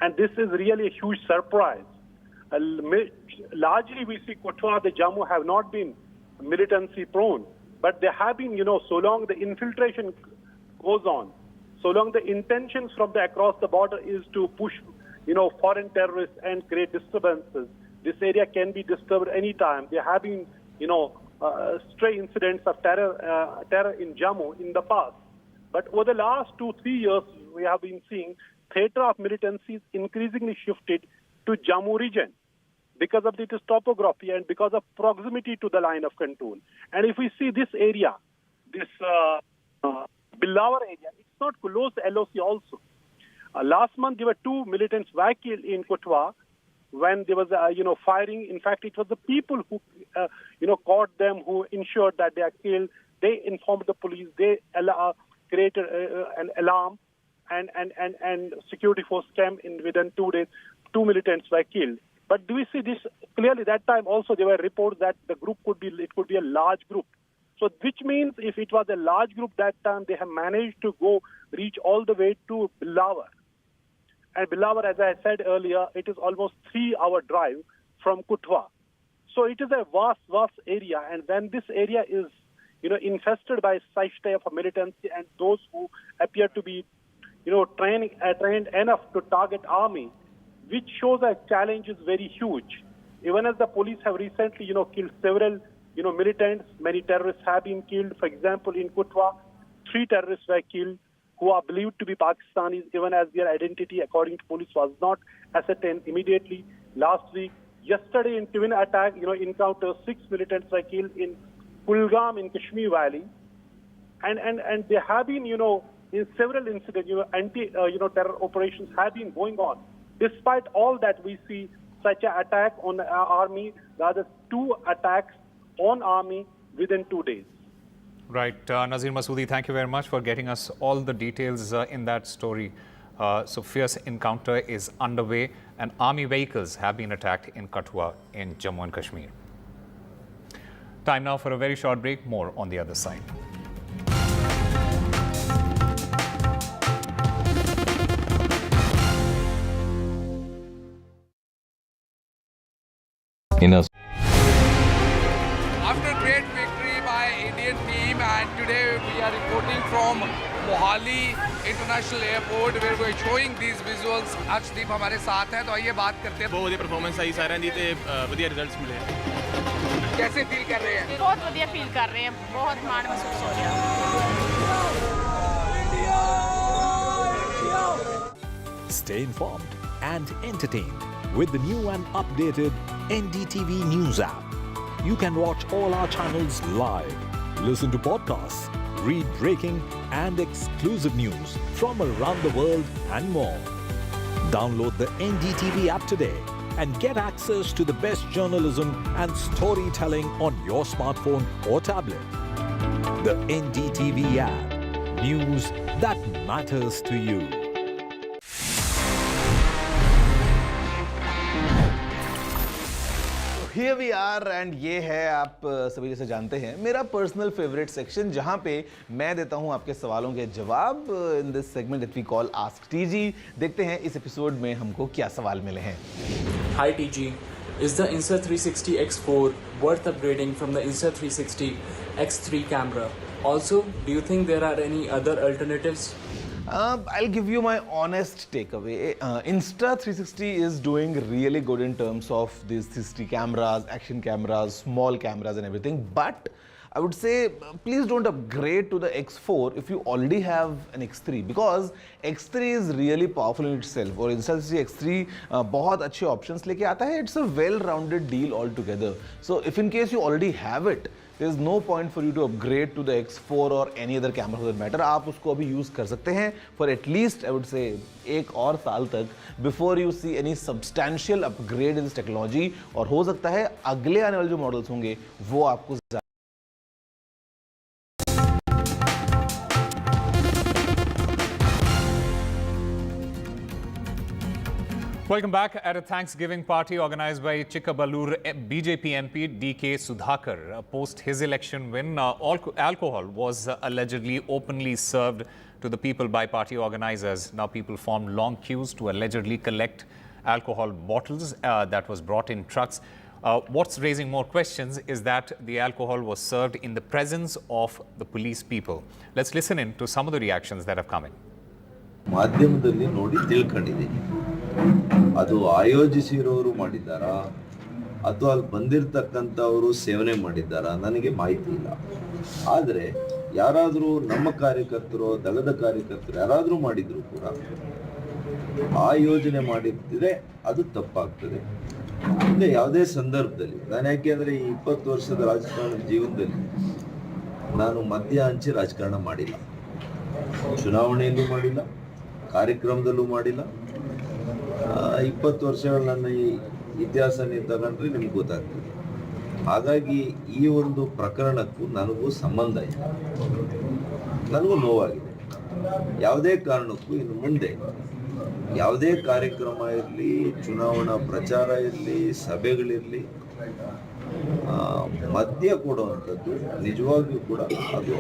and this is really a huge surprise. Largely, we see Kutwa, the Jammu have not been militancy prone, but they have been, so long the infiltration goes on, so long the intentions from the across the border is to push foreign terrorists and create disturbances. This area can be disturbed anytime. There have been, stray incidents of terror in Jammu in the past. But over the last 2-3 years, we have been seeing theater of militancy increasingly shifted to Jammu region because of its topography and because of proximity to the line of control. And if we see this area, this Bilawar area, it's not close to LOC also. Last month, there were 2 militants were killed in Kutwa when there was, firing. In fact, it was the people who, caught them, who ensured that they are killed. They informed the police. They created an alarm, and security force came in within 2 days. 2 militants were killed. But do we see this clearly? That time also there were reports that the group could be a large group. So which means if it was a large group that time, they have managed to reach all the way to Bilawar. And Bilawar, as I said earlier, it is almost 3-hour drive from Kutwa. So it is a vast area. And when this area is, infested by such type of militancy and those who appear to be, trained enough to target army, which shows a challenge is very huge. Even as the police have recently, killed several, militants, many terrorists have been killed. For example, in Kutwa, 3 terrorists were killed who are believed to be Pakistanis, even as their identity, according to police, was not ascertained immediately. Last week, yesterday in twin attack, encounter 6 militants were killed in Kulgam in Kashmir Valley. And there have been, in several incidents, terror operations have been going on. Despite all that, we see such an attack on our army, rather 2 attacks on army within 2 days. Right. Nazir Masoodi, thank you very much for getting us all the details in that story. So fierce encounter is underway and army vehicles have been attacked in Kutwa in Jammu and Kashmir. Time now for a very short break. More on the other side. After a great victory by Indian team, and today we are reporting from Mohali International Airport where we are showing these visuals. Arshdeep हमारे साथ हैं, तो आइए बात करते हैं. बहुत बढ़िया परफॉर्मेंस आई सारा दी ते बढ़िया रिजल्ट्स मिले. कैसे फील कर रहे हैं? बहुत बढ़िया फील कर रहे हैं, बहुत मान महसूस हो रहा है। Stay informed and entertained with the new and updated NDTV News app. You can watch all our channels live, listen to podcasts, read breaking and exclusive news from around the world and more. Download the NDTV app today and get access to the best journalism and storytelling on your smartphone or tablet. The NDTV app. News that matters to you. Here we are and ये है आप सभी जैसे जानते हैं मेरा personal favourite section जहां पे मैं देता हूं आपके सवालों के जवाब in this segment that we call ask TG. देखते हैं इस एपिसोड में हमको क्या सवाल मिले हैं। Hi TG, is the Insta360 X4 worth upgrading from the Insta360 X3 camera? Also, do you think there are any other alternatives? I'll give you my honest takeaway. Insta360 is doing really good in terms of these 360 cameras, action cameras, small cameras and everything. But I would say please don't upgrade to the X4 if you already have an X3 because X3 is really powerful in itself. और Insta360 X3 बहुत अच्छे options लेके आता है. It's a well-rounded deal altogether. So if in case you already have it, there's no point for you to upgrade to the X4 or any other camera for that matter. आप उसको अभी use कर सकते हैं for at least I would say एक और साल तक before you see any substantial upgrade in this technology. और हो सकता है अगले आने वाले जो models होंगे वो आपको Welcome back. At a Thanksgiving party organized by Chikkabalur BJP MP DK Sudhakar, post his election win, alcohol was allegedly openly served to the people by party organizers. Now people formed long queues to allegedly collect alcohol bottles that was brought in trucks. What's raising more questions is that the alcohol was served in the presence of the police people. Let's listen in to some of the reactions that have come in. ಮಾಧ್ಯಮದಲ್ಲಿ ನೋಡಿ ತಿಳ್ಕೊಂಡಿದ್ದೀನಿ ಅದು ಆಯೋಜಿಸಿರೋರು ಮಾಡಿದ್ದಾರಾ ಅಥವಾ ಅಲ್ಲಿ ಬಂದಿರತಕ್ಕಂಥವರು ಸೇವನೆ ಮಾಡಿದ್ದಾರಾ ನನಗೆ ಮಾಹಿತಿ ಇಲ್ಲ ಆದರೆ ಯಾರಾದರೂ ನಮ್ಮ ಕಾರ್ಯಕರ್ತರು ದಳದ ಕಾರ್ಯಕರ್ತರು ಯಾರಾದರೂ ಮಾಡಿದ್ರು ಕೂಡ ಆ ಯೋಜನೆ ಮಾಡಿದ್ರೆ ಅದು ತಪ್ಪಾಗ್ತದೆ ಮುಂದೆ ಯಾವುದೇ ಸಂದರ್ಭದಲ್ಲಿ ನಾನು ಯಾಕೆಂದರೆ ಈ 20 ವರ್ಷದ ರಾಜಕಾರಣದ ಜೀವನದಲ್ಲಿ ನಾನು ಮದ್ಯ ಹಂಚಿ ರಾಜಕಾರಣ ಮಾಡಿಲ್ಲ ಚುನಾವಣೆಯಲ್ಲೂ ಮಾಡಿಲ್ಲ ಕಾರ್ಯಕ್ರಮದಲ್ಲೂ ಮಾಡಿಲ್ಲ 20 ವರ್ಷಗಳ ನನ್ನ ಈ ಇತಿಹಾಸ ನೀವು ತಗೊಂಡ್ರೆ ನಿಮ್ಗೆ ಗೊತ್ತಾಗ್ತದೆ ಹಾಗಾಗಿ ಈ ಒಂದು ಪ್ರಕರಣಕ್ಕೂ ನನಗೂ ಸಂಬಂಧ ಇಲ್ಲ ನನಗೂ ನೋವಾಗಿದೆ ಯಾವುದೇ ಕಾರಣಕ್ಕೂ ಇನ್ನು ಮುಂದೆ ಯಾವುದೇ ಕಾರ್ಯಕ್ರಮ ಇರಲಿ ಚುನಾವಣಾ ಪ್ರಚಾರ ಇರಲಿ ಸಭೆಗಳಿರಲಿ ಮದ್ಯ ಕೊಡುವಂಥದ್ದು ನಿಜವಾಗಿಯೂ ಕೂಡ ಅದು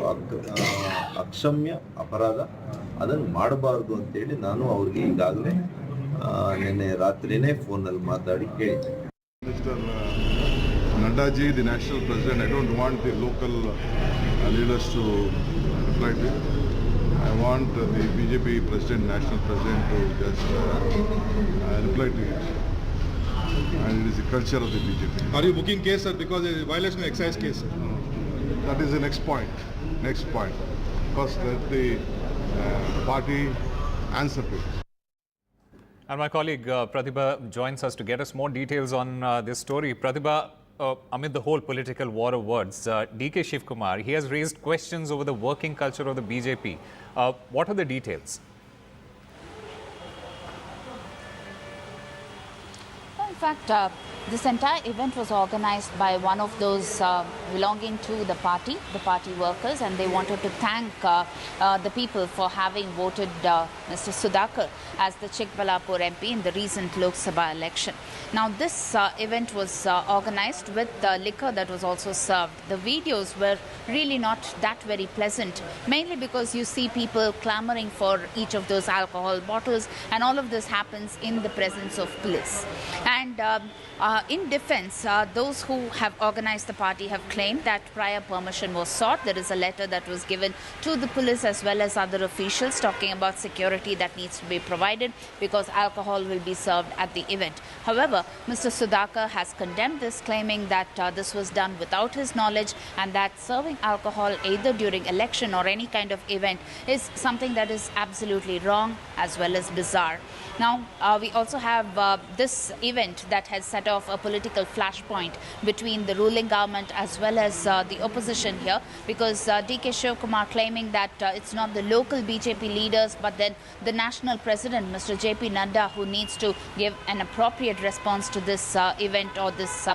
ಅಕ್ಷಮ್ಯ ಅಪರಾಧ ಅದನ್ನು ಮಾಡಬಾರ್ದು ಅಂತೇಳಿ ನಾನು ಅವ್ರಿಗೆ ಈಗಾಗಲೇ ನಿನ್ನೆ ರಾತ್ರಿನೇ ಫೋನಲ್ಲಿ ಮಾತಾಡಿ ಹೇಳಿದ್ದೆ. Mr. Nadda ji, the national president, I don't want the local leaders to reply to it. I want the BJP president, national president to just reply to it. And it is the culture of the BJP. Are you booking case, sir, because it is a violation of excise case, sir? That is the next point. First, let the party answer to it. And my colleague Pratibha joins us to get us more details on this story. Pratibha, amid the whole political war of words, DK Shivkumar, he has raised questions over the working culture of the BJP. What are the details? In fact, this entire event was organized by one of those belonging to the party workers, and they wanted to thank the people for having voted Mr. Sudhakar as the Chikbalapur MP in the recent Lok Sabha election. Now, this event was organized with liquor that was also served. The videos were really not that very pleasant, mainly because you see people clamoring for each of those alcohol bottles, and all of this happens in the presence of police. And in defense, those who have organized the party have claimed that prior permission was sought. There is a letter that was given to the police as well as other officials talking about security that needs to be provided because alcohol will be served at the event. However, Mr. Sudhakar has condemned this, claiming that this was done without his knowledge and that serving alcohol either during election or any kind of event is something that is absolutely wrong as well as bizarre. Now, we also have this event that has set off a political flashpoint between the ruling government as well as the opposition here, because D.K. Shivkumar claiming that it's not the local BJP leaders but then the national president, Mr. J.P. Nadda, who needs to give an appropriate response to this event or this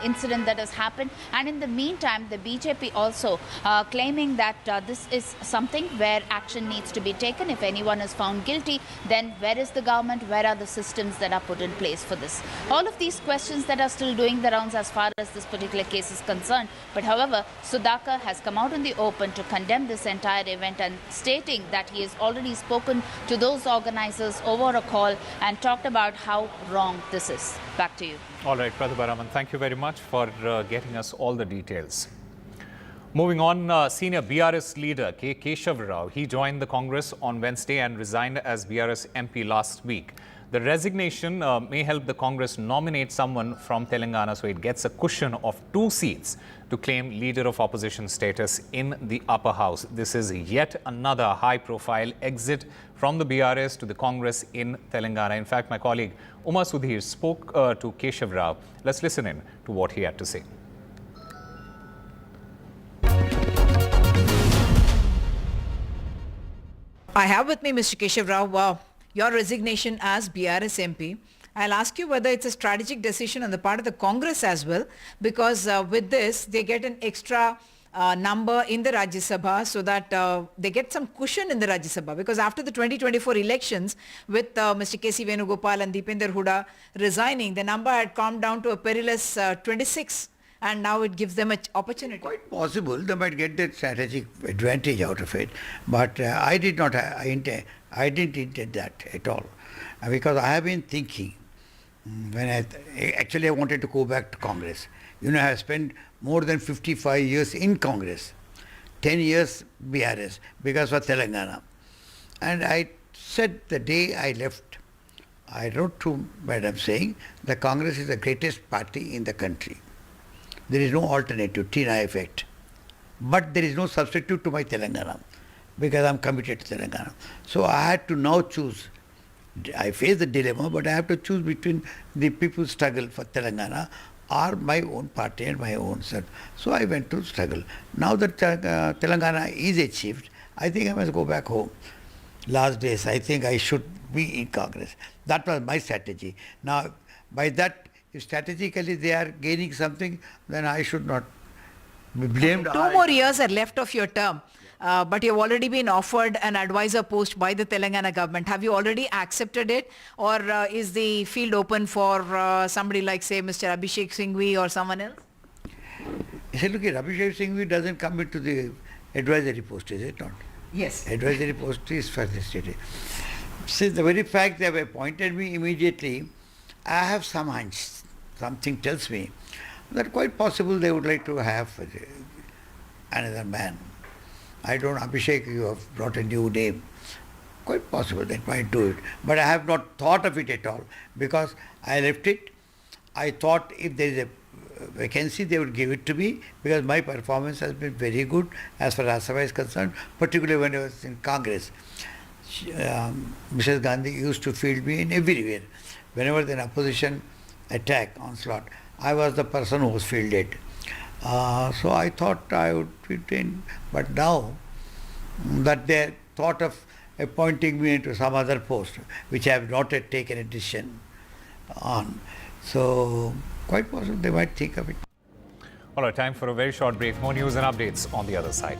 incident that has happened. And in the meantime, the BJP also claiming that this is something where action needs to be taken. If anyone is found guilty, then where is the government? Where are the systems that are put in place for this? All of these questions that are still doing the rounds as far as this particular case is concerned. But however, Sudhakar has come out in the open to condemn this entire event and stating that he has already spoken to those organizers over a call and talked about how wrong this is. Back to you. All right, Pratibha Raman, thank you very much for getting us all the details. Moving on, senior BRS leader K. Keshav Rao, he joined the Congress on Wednesday and resigned as BRS MP last week. The resignation may help the Congress nominate someone from Telangana so it gets a cushion of 2 seats to claim leader of opposition status in the upper house. This is yet another high-profile exit from the BRS to the Congress in Telangana. In fact, my colleague Uma Sudhir spoke to Keshav Rao. Let's listen in to what he had to say. I have with me Mr. Keshav Rao. Your resignation as BRS MP. I'll ask you whether it's a strategic decision on the part of the Congress as well, because with this, they get an extra number in the Rajya Sabha so that they get some cushion in the Rajya Sabha, because after the 2024 elections with Mr. K.C. Venugopal and Deepinder Huda resigning, the number had come down to a perilous 26. And now it gives them an opportunity. Quite possible they might get that strategic advantage out of it, but I didn't intend that at all, because I have been thinking when I wanted to go back to Congress. You know, I have spent more than 55 years in Congress, 10 years BRS because of Telangana, and I said the day I left, I wrote to Madam saying the Congress is the greatest party in the country. There is no alternative, Tina effect. But there is no substitute to my Telangana because I am committed to Telangana. So I had to now choose. I face the dilemma, but I have to choose between the people's struggle for Telangana or my own party and my own self. So I went to struggle. Now that Telangana is achieved, I think I must go back home. Last days, I think I should be in Congress. That was my strategy. Now, by that, if strategically they are gaining something, then I should not be blamed. 2 more years are left of your term, but you've already been offered an advisor post by the Telangana government. Have you already accepted it, or is the field open for somebody like, say, Mr. Abhishek Singhvi or someone else? You see, look, Abhishek Singhvi doesn't come into the advisory post, is it not? Yes. Advisory post is for the state. Since the very fact they have appointed me immediately, I have some hunch. Something tells me that quite possible they would like to have another man. I don't, Abhishek, you have brought a new name. Quite possible they might do it. But I have not thought of it at all because I left it. I thought if there is a vacancy, they would give it to me because my performance has been very good as far as Rajya Sabha is concerned, particularly when I was in Congress. Mrs. Gandhi used to field me in everywhere. Whenever there was an opposition attack, onslaught, I was the person who was fielded. So I thought I would retain, but now that they thought of appointing me into some other post, which I have not yet taken a decision on, so quite possible they might think of it. All right, time for a very short break. More news and updates on the other side.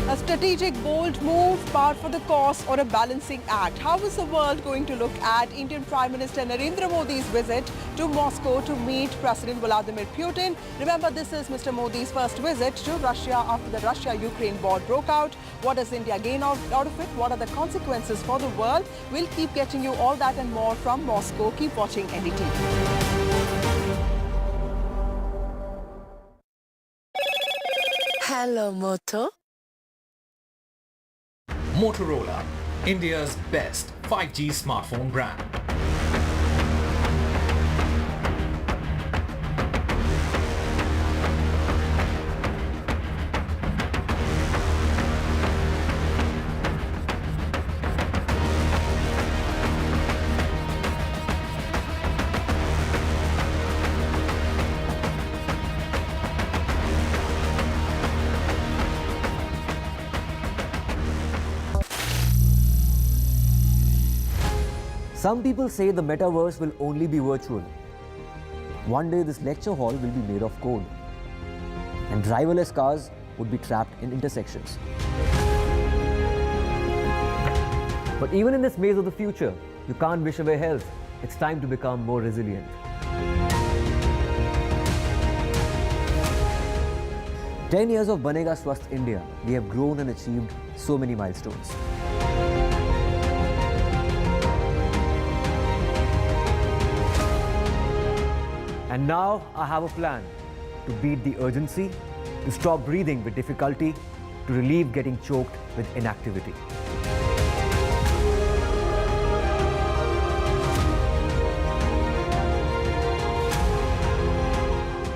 A strategic, bold move, par for the course or a balancing act? How is the world going to look at Indian Prime Minister Narendra Modi's visit to Moscow to meet President Vladimir Putin? Remember, this is Mr. Modi's first visit to Russia after the Russia-Ukraine war broke out. What does India gain out of it? What are the consequences for the world? We'll keep getting you all that and more from Moscow. Keep watching NDTV. Hello, Moto. Motorola, India's best 5G smartphone brand. Some people say the metaverse will only be virtual. One day this lecture hall will be made of code, and driverless cars would be trapped in intersections. But even in this maze of the future, you can't wish away health. It's time to become more resilient. "10 years of Banega Swasth India, we have grown and achieved so many milestones. And now I have a plan to beat the urgency, to stop breathing with difficulty, to relieve getting choked with inactivity.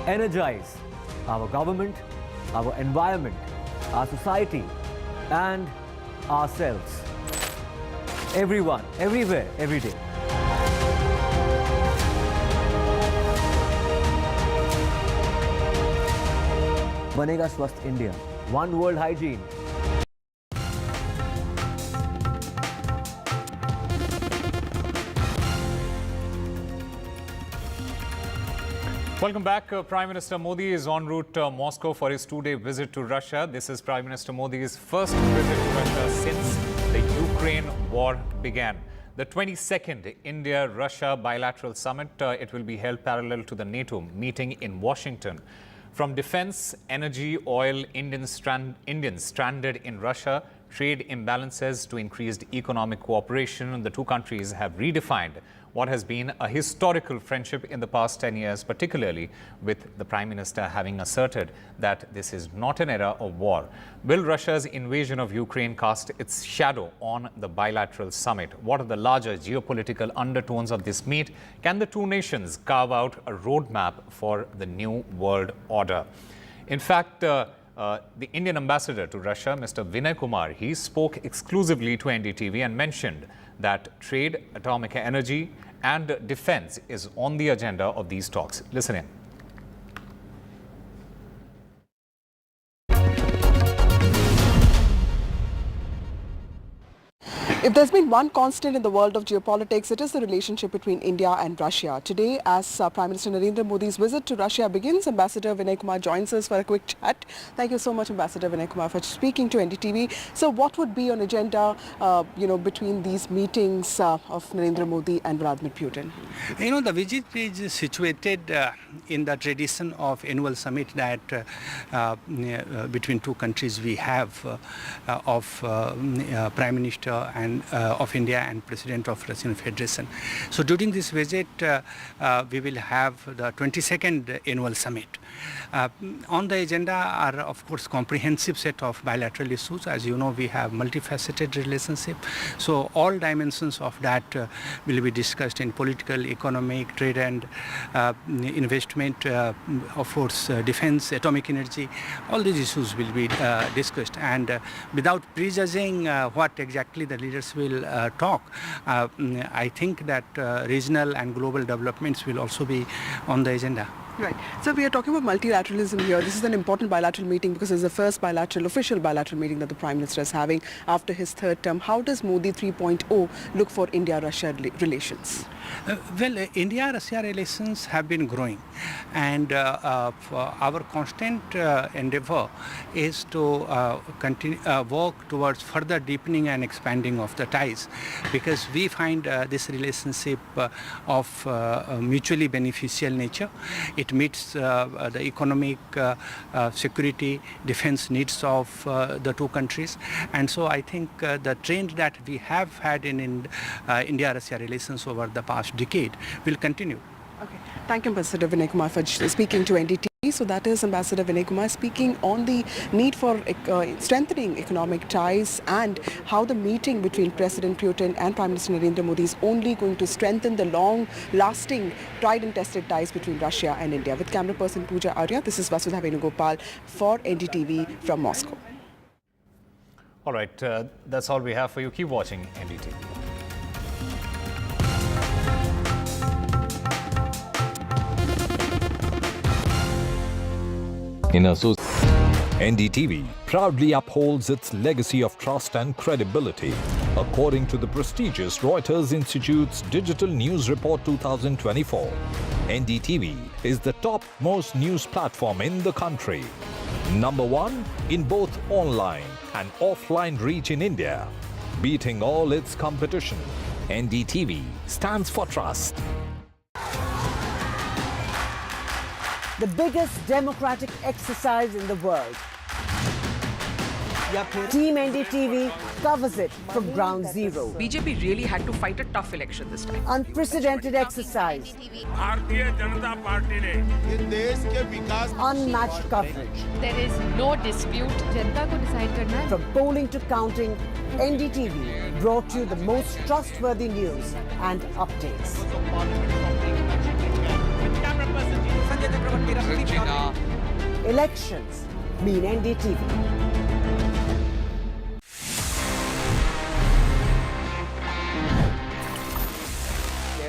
Energize our government, our environment, our society, and ourselves. Everyone, everywhere, every day. Banega Swasth India, one world hygiene. Welcome back. Prime Minister Modi is en route to Moscow for his two-day visit to Russia. This is Prime Minister Modi's first visit to Russia since the Ukraine war began. The 22nd India-Russia bilateral summit, it will be held parallel to the NATO meeting in Washington. From defense, energy, oil, Indians stranded in Russia, trade imbalances to increased economic cooperation, the two countries have redefined what has been a historical friendship in the past 10 years, particularly with the Prime Minister having asserted that this is not an era of war. Will Russia's invasion of Ukraine cast its shadow on the bilateral summit? What are the larger geopolitical undertones of this meet? Can the two nations carve out a roadmap for the new world order? In fact, the Indian ambassador to Russia, Mr. Vinay Kumar, he spoke exclusively to NDTV and mentioned that trade, atomic energy and defense is on the agenda of these talks. Listen in. If there's been one constant in the world of geopolitics, it is the relationship between India and Russia. Today, as Prime Minister Narendra Modi's visit to Russia begins, Ambassador Vinay Kumar joins us for a quick chat. Thank you so much, Ambassador Vinay Kumar, for speaking to NDTV. So what would be on agenda, between these meetings of Narendra Modi and Vladimir Putin? You know, the visit is situated in the tradition of annual summit that between two countries we have of Prime Minister and of India and President of Russian Federation. So during this visit, we will have the 22nd annual summit. On the agenda are, of course, comprehensive set of bilateral issues. As you know, we have multifaceted relationship. So all dimensions of that will be discussed in political, economic, trade and investment, of course, defense, atomic energy. All these issues will be discussed. And without prejudging what exactly the leaders will talk, I think that regional and global developments will also be on the agenda. Right. So we are talking about multilateralism here. This is an important bilateral meeting because it's the first official bilateral meeting that the Prime Minister is having after his third term. How does Modi 3.0 look for India-Russia relations? Well, India-Russia relations have been growing, and our constant endeavor is to continue work towards further deepening and expanding of the ties, because we find this relationship of mutually beneficial nature. It meets the economic, security, defense needs of the two countries, and so I think the trend that we have had in India-Russia relations over the past decade will continue. Okay. Thank you, Ambassador Vinay Kumar, for speaking to NDTV. So that is Ambassador Vinay Kumar speaking on the need for strengthening economic ties and how the meeting between President Putin and Prime Minister Narendra Modi is only going to strengthen the long-lasting, tried and tested ties between Russia and India. With camera person Pooja Arya, this is Vasudha Venugopal for NDTV from Moscow. All right, that's all we have for you. Keep watching NDTV. NDTV proudly upholds its legacy of trust and credibility. According to the prestigious Reuters Institute's Digital News Report 2024, NDTV is the topmost news platform in the country. Number one in both online and offline reach in India. Beating all its competition, NDTV stands for trust. The biggest democratic exercise in the world. Team NDTV covers it from ground zero. BJP really had to fight a tough election this time. Unprecedented exercise. Unmatched coverage. There is no dispute. जनता को decide करना है. From polling to counting, NDTV brought you the most trustworthy news and updates. Elections mean NDTV.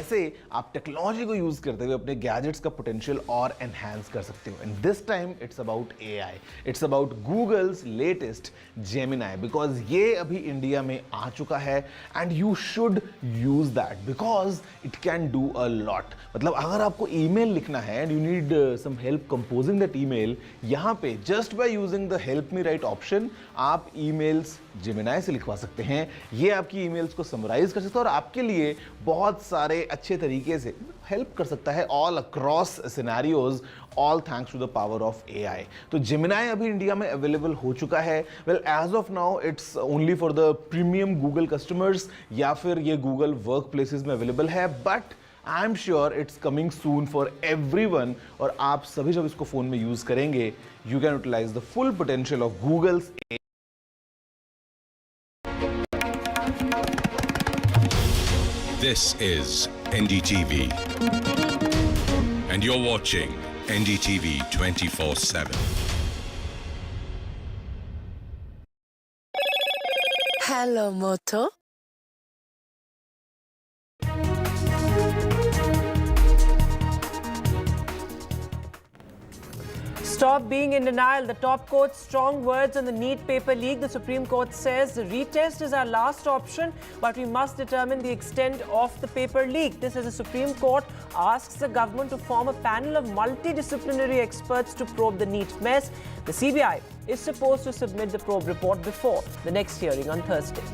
कैसे आप technology को use करते हुए अपने gadgets का पोटेंशियल और एनहांस कर सकते हो. And this time it's about AI. It's about Google's latest Gemini, because ये अभी इंडिया में आ चुका है and you should use that because it can do a lot. मतलब अगर आपको ईमेल लिखना है and you need some help composing that email, यहाँ पे just by using the help me write option आप ईमेल्स जेमिनाई से लिखवा सकते हैं. ये आपकी ईमेल्स को समराइज कर सकता है और आपके लिए बहुत सारे अच्छे तरीके से हेल्प कर सकता है all across scenarios, all thanks to the power of AI. तो जेमिनाई अभी इंडिया में अवेलेबल हो चुका है. Well as of now it's only for the premium Google customers या फिर ये गूगल वर्क प्लेसेस में अवेलेबल है, but I am sure it's coming soon for everyone. और आप सभी जब इसको फोन में यूज करेंगे, you can utilise the full potential of Google's. This is NDTV, and you're watching NDTV 24/7. Hello, Moto. Stop being in denial. The top court's strong words on the NEET paper leak. The Supreme Court says the retest is our last option, but we must determine the extent of the paper leak. This as the Supreme Court asks the government to form a panel of multidisciplinary experts to probe the NEET mess. The CBI is supposed to submit the probe report before the next hearing on Thursday.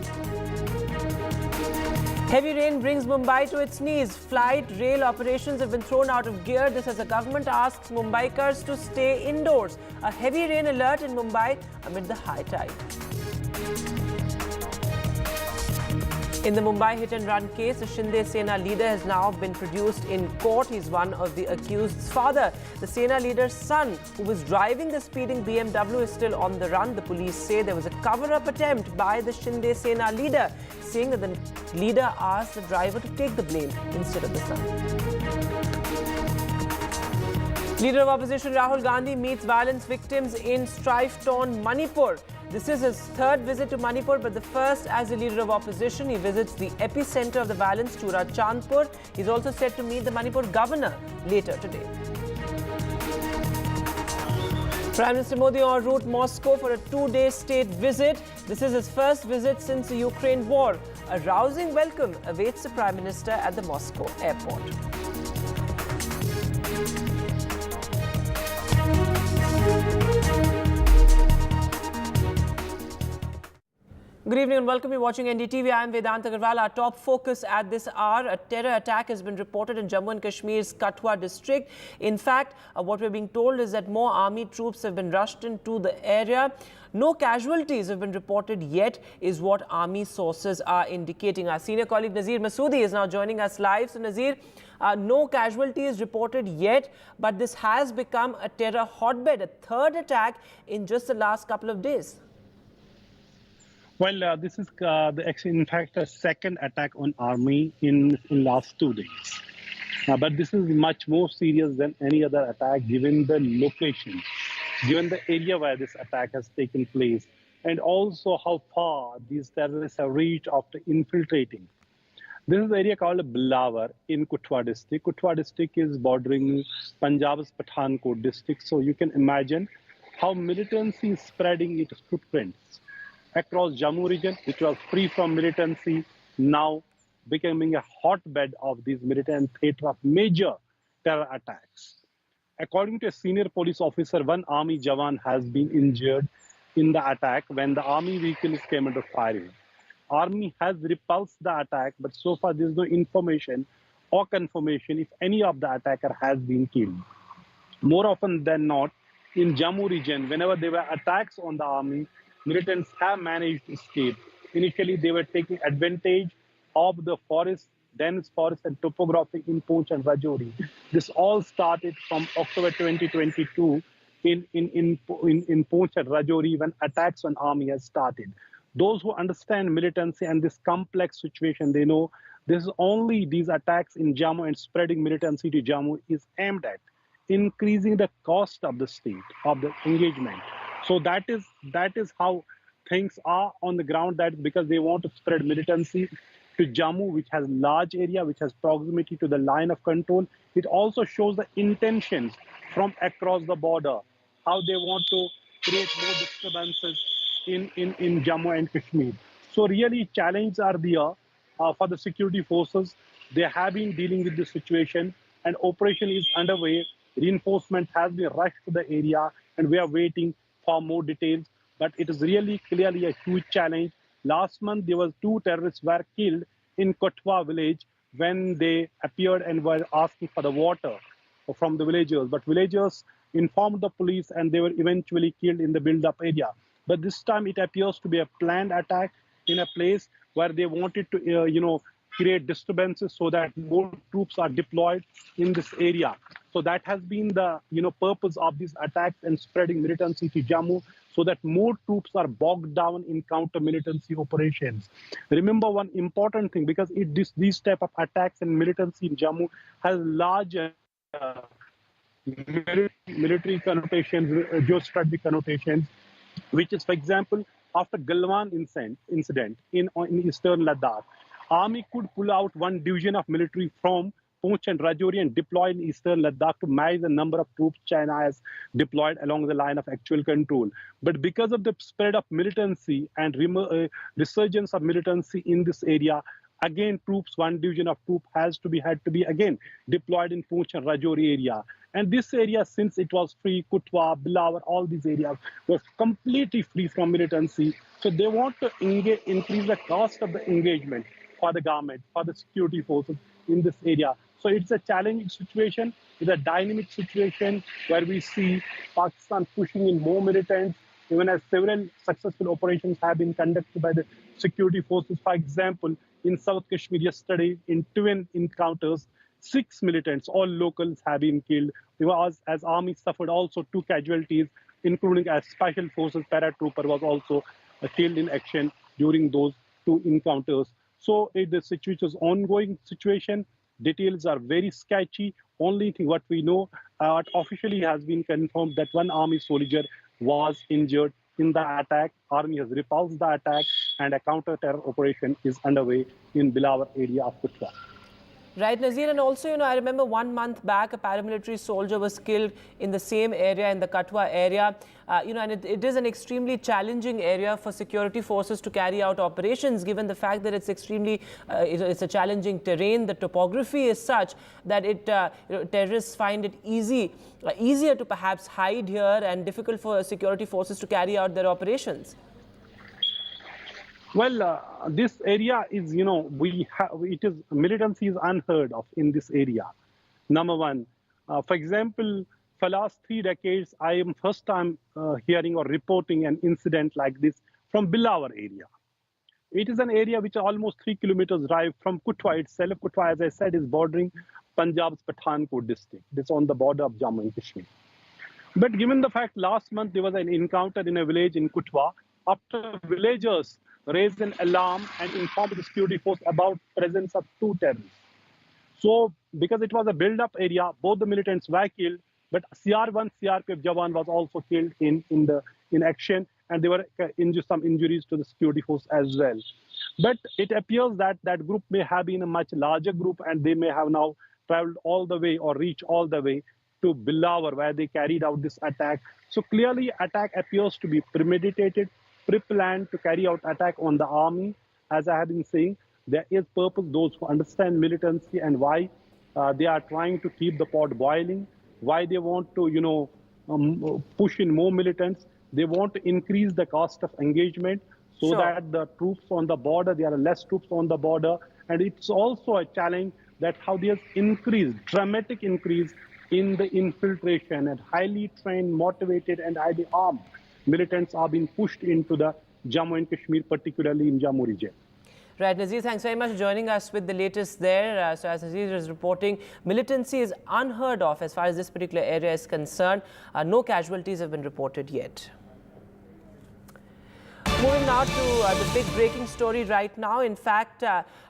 Heavy rain brings Mumbai to its knees. Flight, rail operations have been thrown out of gear. This as the government asks Mumbaikars to stay indoors. A heavy rain alert in Mumbai amid the high tide. In the Mumbai hit-and-run case, a Shinde Sena leader has now been produced in court. He's one of the accused's father. The Sena leader's son, who was driving the speeding BMW, is still on the run. The police say there was a cover-up attempt by the Shinde Sena leader, saying that the leader asked the driver to take the blame instead of the son. Leader of opposition Rahul Gandhi meets violence victims in strife-torn Manipur. This is his third visit to Manipur, but the first as the leader of opposition. He visits the epicenter of the violence, Chura Chandpur. He's also set to meet the Manipur governor later today. Prime Minister Modi en route Moscow for a 2-day state visit. This is his first visit since the Ukraine war. A rousing welcome awaits the Prime Minister at the Moscow airport. Good evening and welcome. You're watching NDTV. I am Vedant Agarwal. Our top focus at this hour, a terror attack has been reported in Jammu and Kashmir's Katwa district. In fact, what we're being told is that more army troops have been rushed into the area. No casualties have been reported yet, is what army sources are indicating. Our senior colleague Nazir Masoodi is now joining us live. So Nazir, no casualties reported yet, but this has become a terror hotbed, a third attack in just the last couple of days. Well, this is in fact a second attack on army in last 2 days. But this is much more serious than any other attack given the location, given the area where this attack has taken place, and also how far these terrorists have reached after infiltrating. This is the area called Bilawar in Katwa district. Katwa district is bordering Punjab's Pathankot district, so you can imagine how militancy is spreading its footprints across Jammu region, which was free from militancy, now becoming a hotbed of these militant theatre of major terror attacks. According to a senior police officer, one army Jawan has been injured in the attack when the army vehicles came under fire. Army has repulsed the attack, but so far there is no information or confirmation if any of the attacker has been killed. More often than not, in Jammu region, whenever there were attacks on the army, militants have managed to escape. Initially, they were taking advantage of the forest, dense forest and topography in Poonch and Rajouri. This all started from October 2022 in Poonch and Rajouri when attacks on army has started. Those who understand militancy and this complex situation, they know this is only these attacks in Jammu and spreading militancy to Jammu is aimed at increasing the cost of the state, of the engagement. So that is how things are on the ground, that because they want to spread militancy to Jammu, which has large area, which has proximity to the line of control. It also shows the intentions from across the border, how they want to create more disturbances in Jammu and Kashmir. So really challenges are there for the security forces. They have been dealing with the situation and operation is underway. Reinforcement has been rushed to the area and we are waiting for more details, but it is really clearly a huge challenge. Last month, there was 2 terrorists were killed in Katwa village when they appeared and were asking for the water from the villagers. But villagers informed the police and they were eventually killed in the build-up area. But this time it appears to be a planned attack in a place where they wanted to, create disturbances so that more troops are deployed in this area. So that has been the purpose of these attacks and spreading militancy to Jammu so that more troops are bogged down in counter-militancy operations. Remember one important thing, because these type of attacks and militancy in Jammu has large military connotations, geostrategic connotations, which is, for example, after Galwan incident in eastern Ladakh, Army could pull out one division of military from Poonch and Rajouri and deploy in eastern Ladakh to match the number of troops China has deployed along the line of actual control. But because of the spread of militancy and resurgence of militancy in this area, again one division of troops had to be again deployed in Poonch and Rajouri area. And this area, since it was free, Katwa, Bilawar, all these areas were completely free from militancy. So they want to increase the cost of the engagement for the government, for the security forces in this area. So it's a challenging situation. It's a dynamic situation where we see Pakistan pushing in more militants, even as several successful operations have been conducted by the security forces. For example, in South Kashmir yesterday, in twin encounters, 6 militants, all locals, have been killed. As army suffered also 2 casualties, including a special forces paratrooper was also killed in action during those 2 encounters. So the situation is ongoing situation. Details are very sketchy. Only thing what we know officially has been confirmed that one army soldier was injured in the attack. Army has repulsed the attack and a counter-terror operation is underway in Bilawar area of Katwa. Right, Nazir, and also, I remember 1 month back, a paramilitary soldier was killed in the same area, in the Katwa area. And it is an extremely challenging area for security forces to carry out operations, given the fact that it's extremely, it's a challenging terrain. The topography is such that terrorists find it easier to perhaps hide here and difficult for security forces to carry out their operations. Well, this area is, militancy is unheard of in this area. Number one, for example, for last 3 decades, I am first time hearing or reporting an incident like this from Bilawar area. It is an area which is almost 3 kilometers drive from Kutwa itself. Kutwa, as I said, is bordering Punjab's Pathankot district. It's on the border of Jammu and Kashmir. But given the fact last month there was an encounter in a village in Kutwa, after villagers raised an alarm and informed the security force about presence of 2 terrorists. So, because it was a build-up area, both the militants were killed, but CR1 CRPF Jawan was also killed in action, and there were some injuries to the security force as well. But it appears that that group may have been a much larger group, and they may have now traveled all the way or reached all the way to Bilawar, where they carried out this attack. So clearly, attack appears to be premeditated, pre-planned to carry out attack on the army. As I have been saying, there is purpose. Those who understand militancy and why they are trying to keep the pot boiling, why they want to, push in more militants. They want to increase the cost of engagement so that the troops on the border, there are less troops on the border. And it's also a challenge that how there's dramatic increase in the infiltration, and highly trained, motivated, and highly armed militants are being pushed into the Jammu and Kashmir, particularly in Jammu region. Right, Nazir, thanks very much for joining us with the latest there. So as Nazir is reporting, militancy is unheard of as far as this particular area is concerned. No casualties have been reported yet. Moving now to the big breaking story right now. In fact,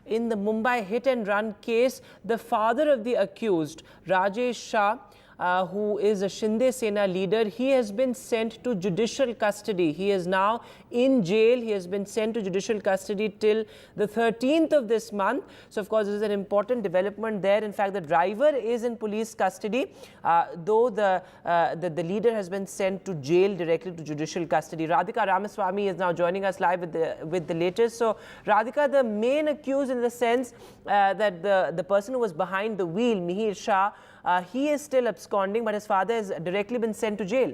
in the Mumbai hit and run case, the father of the accused, Rajesh Shah, who is a Shinde Sena leader, he has been sent to judicial custody. He is now in jail. He has been sent to judicial custody till the 13th of this month. So, of course, this is an important development there. In fact, the driver is in police custody, though the leader has been sent to jail directly to judicial custody. Radhika Ramaswamy is now joining us live with the latest. So, Radhika, the main accused in the sense that the person who was behind the wheel, Mihir Shah, he is still absconding, but his father has directly been sent to jail.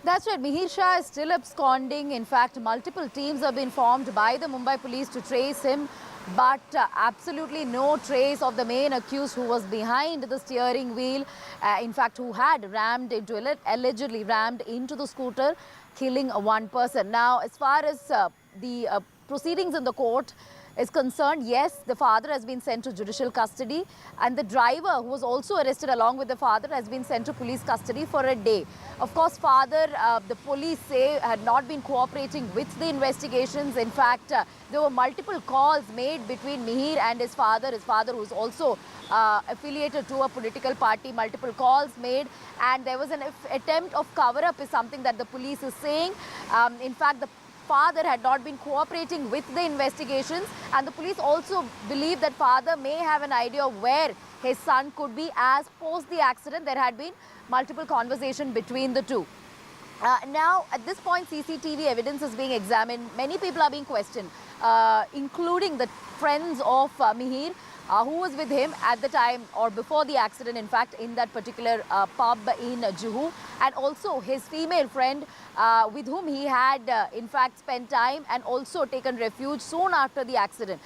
That's right. Mihir Shah is still absconding. In fact, multiple teams have been formed by the Mumbai police to trace him, but absolutely no trace of the main accused who was behind the steering wheel. In fact, who had allegedly rammed into the scooter, killing one person. Now, as far as the proceedings in the court is concerned, yes, the father has been sent to judicial custody, and the driver, who was also arrested along with the father, has been sent to police custody for a day. Of course, father, the police say, had not been cooperating with the investigations. In fact, there were multiple calls made between Mihir and his father who is also affiliated to a political party, multiple calls made, and there was an attempt of cover-up is something that the police is saying. In fact, the father had not been cooperating with the investigations, and the police also believe that father may have an idea of where his son could be, as post the accident there had been multiple conversation between the two. Now, at this point, CCTV evidence is being examined. Many people are being questioned, including the friends of Mihir, who was with him at the time or before the accident, in fact, in that particular pub in Juhu, and also his female friend with whom he had, in fact, spent time and also taken refuge soon after the accident.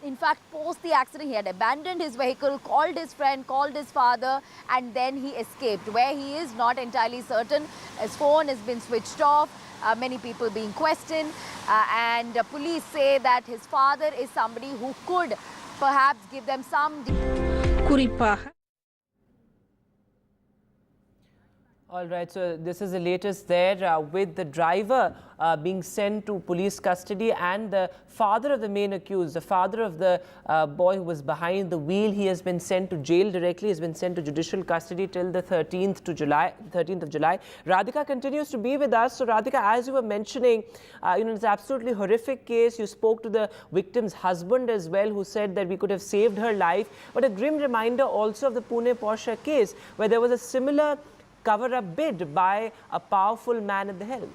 In fact, post the accident, he had abandoned his vehicle, called his friend, called his father, and then he escaped. Where he is, not entirely certain. His phone has been switched off. Many people being questioned, and police say that his father is somebody who could perhaps give them some. All right, so this is the latest there with the driver being sent to police custody and the father of the main accused, the father of the boy who was behind the wheel. He has been sent to jail directly, has been sent to judicial custody till the 13th of July. Radhika continues to be with us. So Radhika, as you were mentioning, it's an absolutely horrific case. You spoke to the victim's husband as well, who said that we could have saved her life. But a grim reminder also of the Pune Porsche case, where there was a similar cover-up bid by a powerful man at the helm.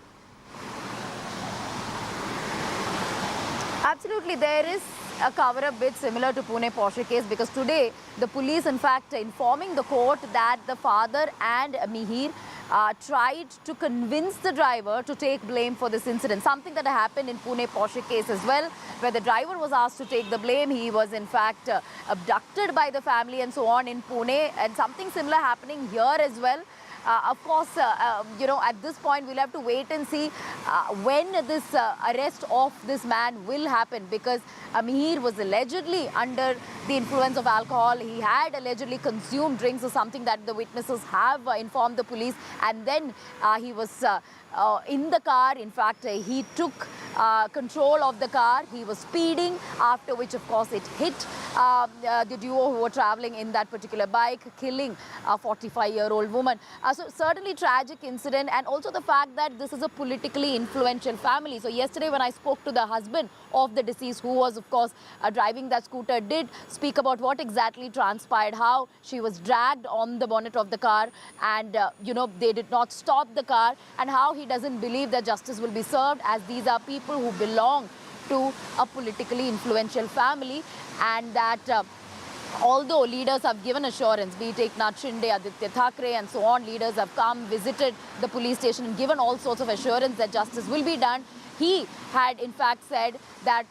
Absolutely, there is a cover-up bid similar to Pune Porsche case, because today the police in fact informing the court that the father and Mihir tried to convince the driver to take blame for this incident. Something that happened in Pune Porsche case as well, where the driver was asked to take the blame. He was in fact abducted by the family and so on in Pune, and something similar happening here as well. Of course, at this point, we'll have to wait and see when this arrest of this man will happen, because Mihir was allegedly under the influence of alcohol. He had allegedly consumed drinks, or something that the witnesses have informed the police. And then he was in the car. In fact, he took control of the car. He was speeding, after which, of course, it hit the duo who were traveling in that particular bike, killing a 45-year-old woman. So certainly tragic incident, and also the fact that this is a politically influential family. So yesterday when I spoke to the husband of the deceased, who was of course driving that scooter, did speak about what exactly transpired, how she was dragged on the bonnet of the car and they did not stop the car, and how he doesn't believe that justice will be served, as these are people who belong to a politically influential family, and that although leaders have given assurance, be it Eknath Shinde, Aditya Thackeray and so on, leaders have come, visited the police station and given all sorts of assurance that justice will be done. He had in fact said that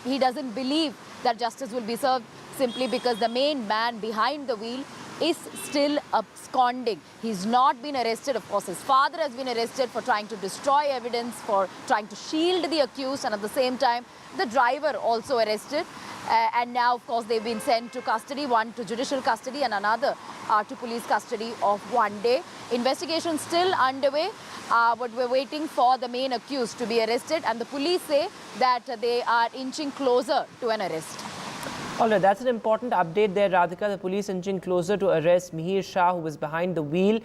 he doesn't believe that justice will be served, simply because the main man behind the wheel is still absconding. He's not been arrested. Of course, his father has been arrested for trying to destroy evidence, for trying to shield the accused, and at the same time, the driver also arrested. And now, of course, they've been sent to custody, one to judicial custody and another to police custody of 1 day. Investigation still underway, but we're waiting for the main accused to be arrested, and the police say that they are inching closer to an arrest. All right, that's an important update there, Radhika. The police inching closer to arrest Mihir Shah, who was behind the wheel,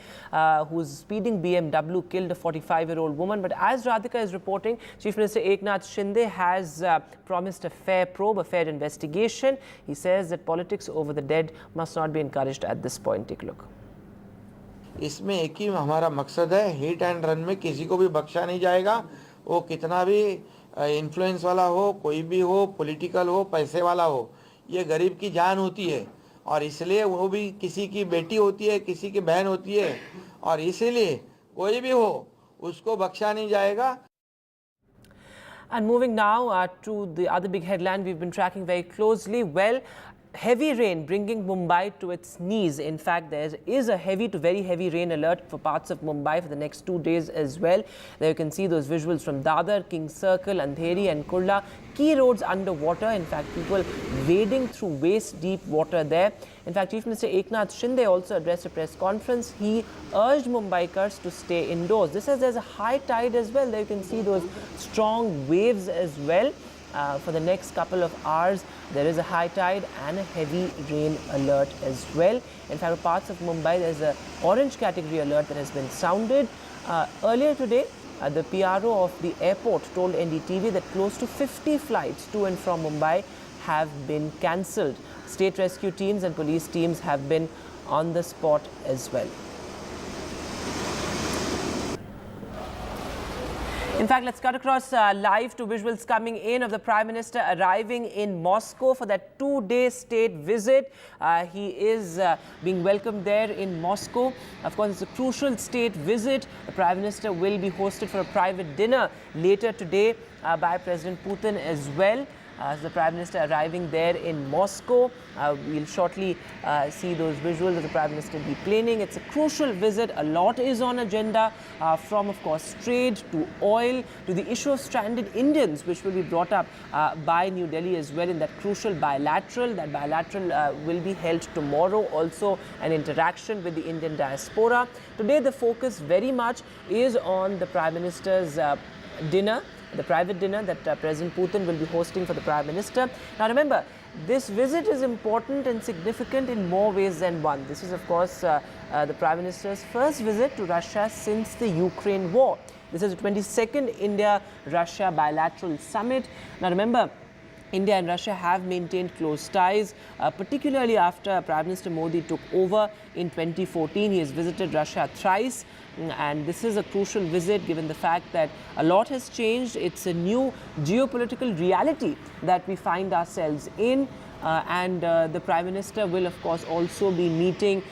whose speeding BMW killed a 45-year-old woman. But as Radhika is reporting, Chief Minister Eknath Shinde has promised a fair probe, a fair investigation. He says that politics over the dead must not be encouraged at this point. Take a look. इसमें एक ही हमारा मकसद है, hit and run में किसी को भी बख्शा नहीं जाएगा, वो कितना भी इन्फ्लुएंस वाला हो, कोई भी हो, पॉलिटिकल हो, पैसे वाला हो, ये गरीब की जान होती है, और इसलिए वो भी किसी की बेटी होती है, किसी की बहन होती है, और इसीलिए कोई भी हो उसको बख्शा नहीं जाएगा. And moving now to the other big headline we've been tracking very closely. Well, heavy rain bringing Mumbai to its knees. In fact, there is a heavy to very heavy rain alert for parts of Mumbai for the next 2 days as well. There you can see those visuals from Dadar, King's Circle, Andheri and Kurla. Key roads underwater. In fact, people wading through waist-deep water there. In fact, Chief Minister Eknath Shinde also addressed a press conference. He urged Mumbaikars to stay indoors. This is, there's a high tide as well. There you can see those strong waves as well. For the next couple of hours, there is a high tide and a heavy rain alert as well. In fact, parts of Mumbai, there's an orange category alert that has been sounded. Earlier today, the PRO of the airport told NDTV that close to 50 flights to and from Mumbai have been cancelled. State rescue teams and police teams have been on the spot as well. In fact, let's cut across live to visuals coming in of the Prime Minister arriving in Moscow for that 2-day state visit. He is being welcomed there in Moscow. Of course, it's a crucial state visit. The Prime Minister will be hosted for a private dinner later today by President Putin as well. the Prime Minister arriving there in Moscow. We'll shortly see those visuals of the Prime Minister deplaning. It's a crucial visit. A lot is on agenda, from, of course, trade to oil to the issue of stranded Indians, which will be brought up by New Delhi as well in that crucial bilateral. That bilateral will be held tomorrow. Also, an interaction with the Indian diaspora. Today, the focus very much is on the Prime Minister's dinner, the private dinner that President Putin will be hosting for the Prime Minister. Now remember, this visit is important and significant in more ways than one. This is, of course, the Prime Minister's first visit to Russia since the Ukraine war. This is the 22nd India-Russia bilateral summit. Now remember, India and Russia have maintained close ties, particularly after Prime Minister Modi took over in 2014. He has visited Russia thrice, and this is a crucial visit given the fact that a lot has changed. It's a new geopolitical reality that we find ourselves in, and the Prime Minister will, of course, also be meeting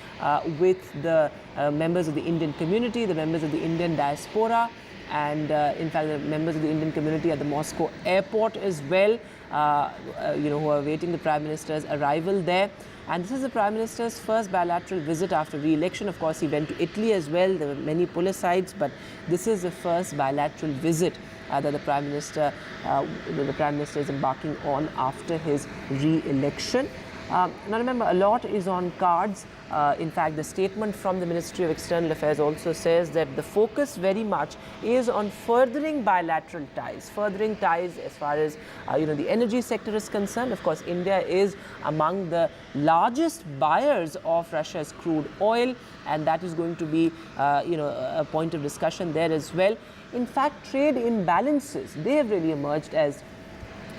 with the members of the Indian community, the members of the Indian diaspora, and in fact the members of the Indian community at the Moscow airport as well, who are awaiting the Prime Minister's arrival there. And this is the Prime Minister's first bilateral visit after re-election. Of course, he went to Italy as well. There were many pull asides, but this is the first bilateral visit that the Prime Minister is embarking on after his re-election. Now remember, a lot is on cards. In fact, the statement from the Ministry of External Affairs also says that the focus very much is on furthering bilateral ties, as far as the energy sector is concerned. Of course, India is among the largest buyers of Russia's crude oil, and that is going to be a point of discussion there as well. In fact, trade imbalances, they have really emerged as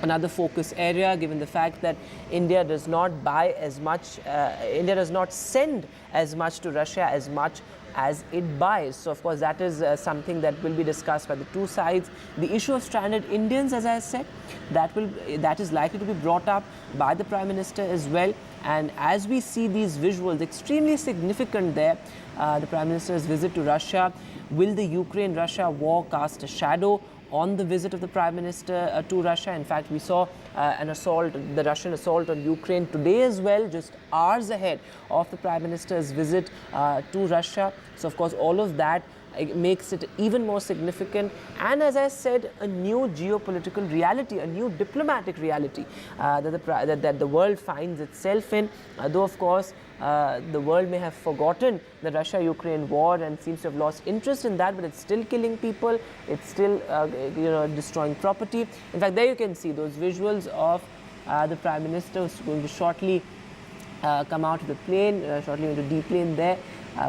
another focus area, given the fact that India does not buy as much, India does not send as much to Russia as much as it buys. So, of course, that is something that will be discussed by the two sides. The issue of stranded Indians, as I said, that is likely to be brought up by the Prime Minister as well. And as we see these visuals, extremely significant there, the Prime Minister's visit to Russia. Will the Ukraine-Russia war cast a shadow on the visit of the Prime Minister to Russia? In fact, we saw the Russian assault on Ukraine today as well, just hours ahead of the Prime Minister's visit to Russia. So, of course, all of that makes it even more significant, and as I said, a new geopolitical reality, a new diplomatic reality that the world finds itself in. Though, of course, the world may have forgotten the Russia-Ukraine war and seems to have lost interest in that, but it's still killing people, it's still destroying property. In fact, there you can see those visuals of the Prime Minister who's going to shortly come out of the plane, shortly going to deplane there.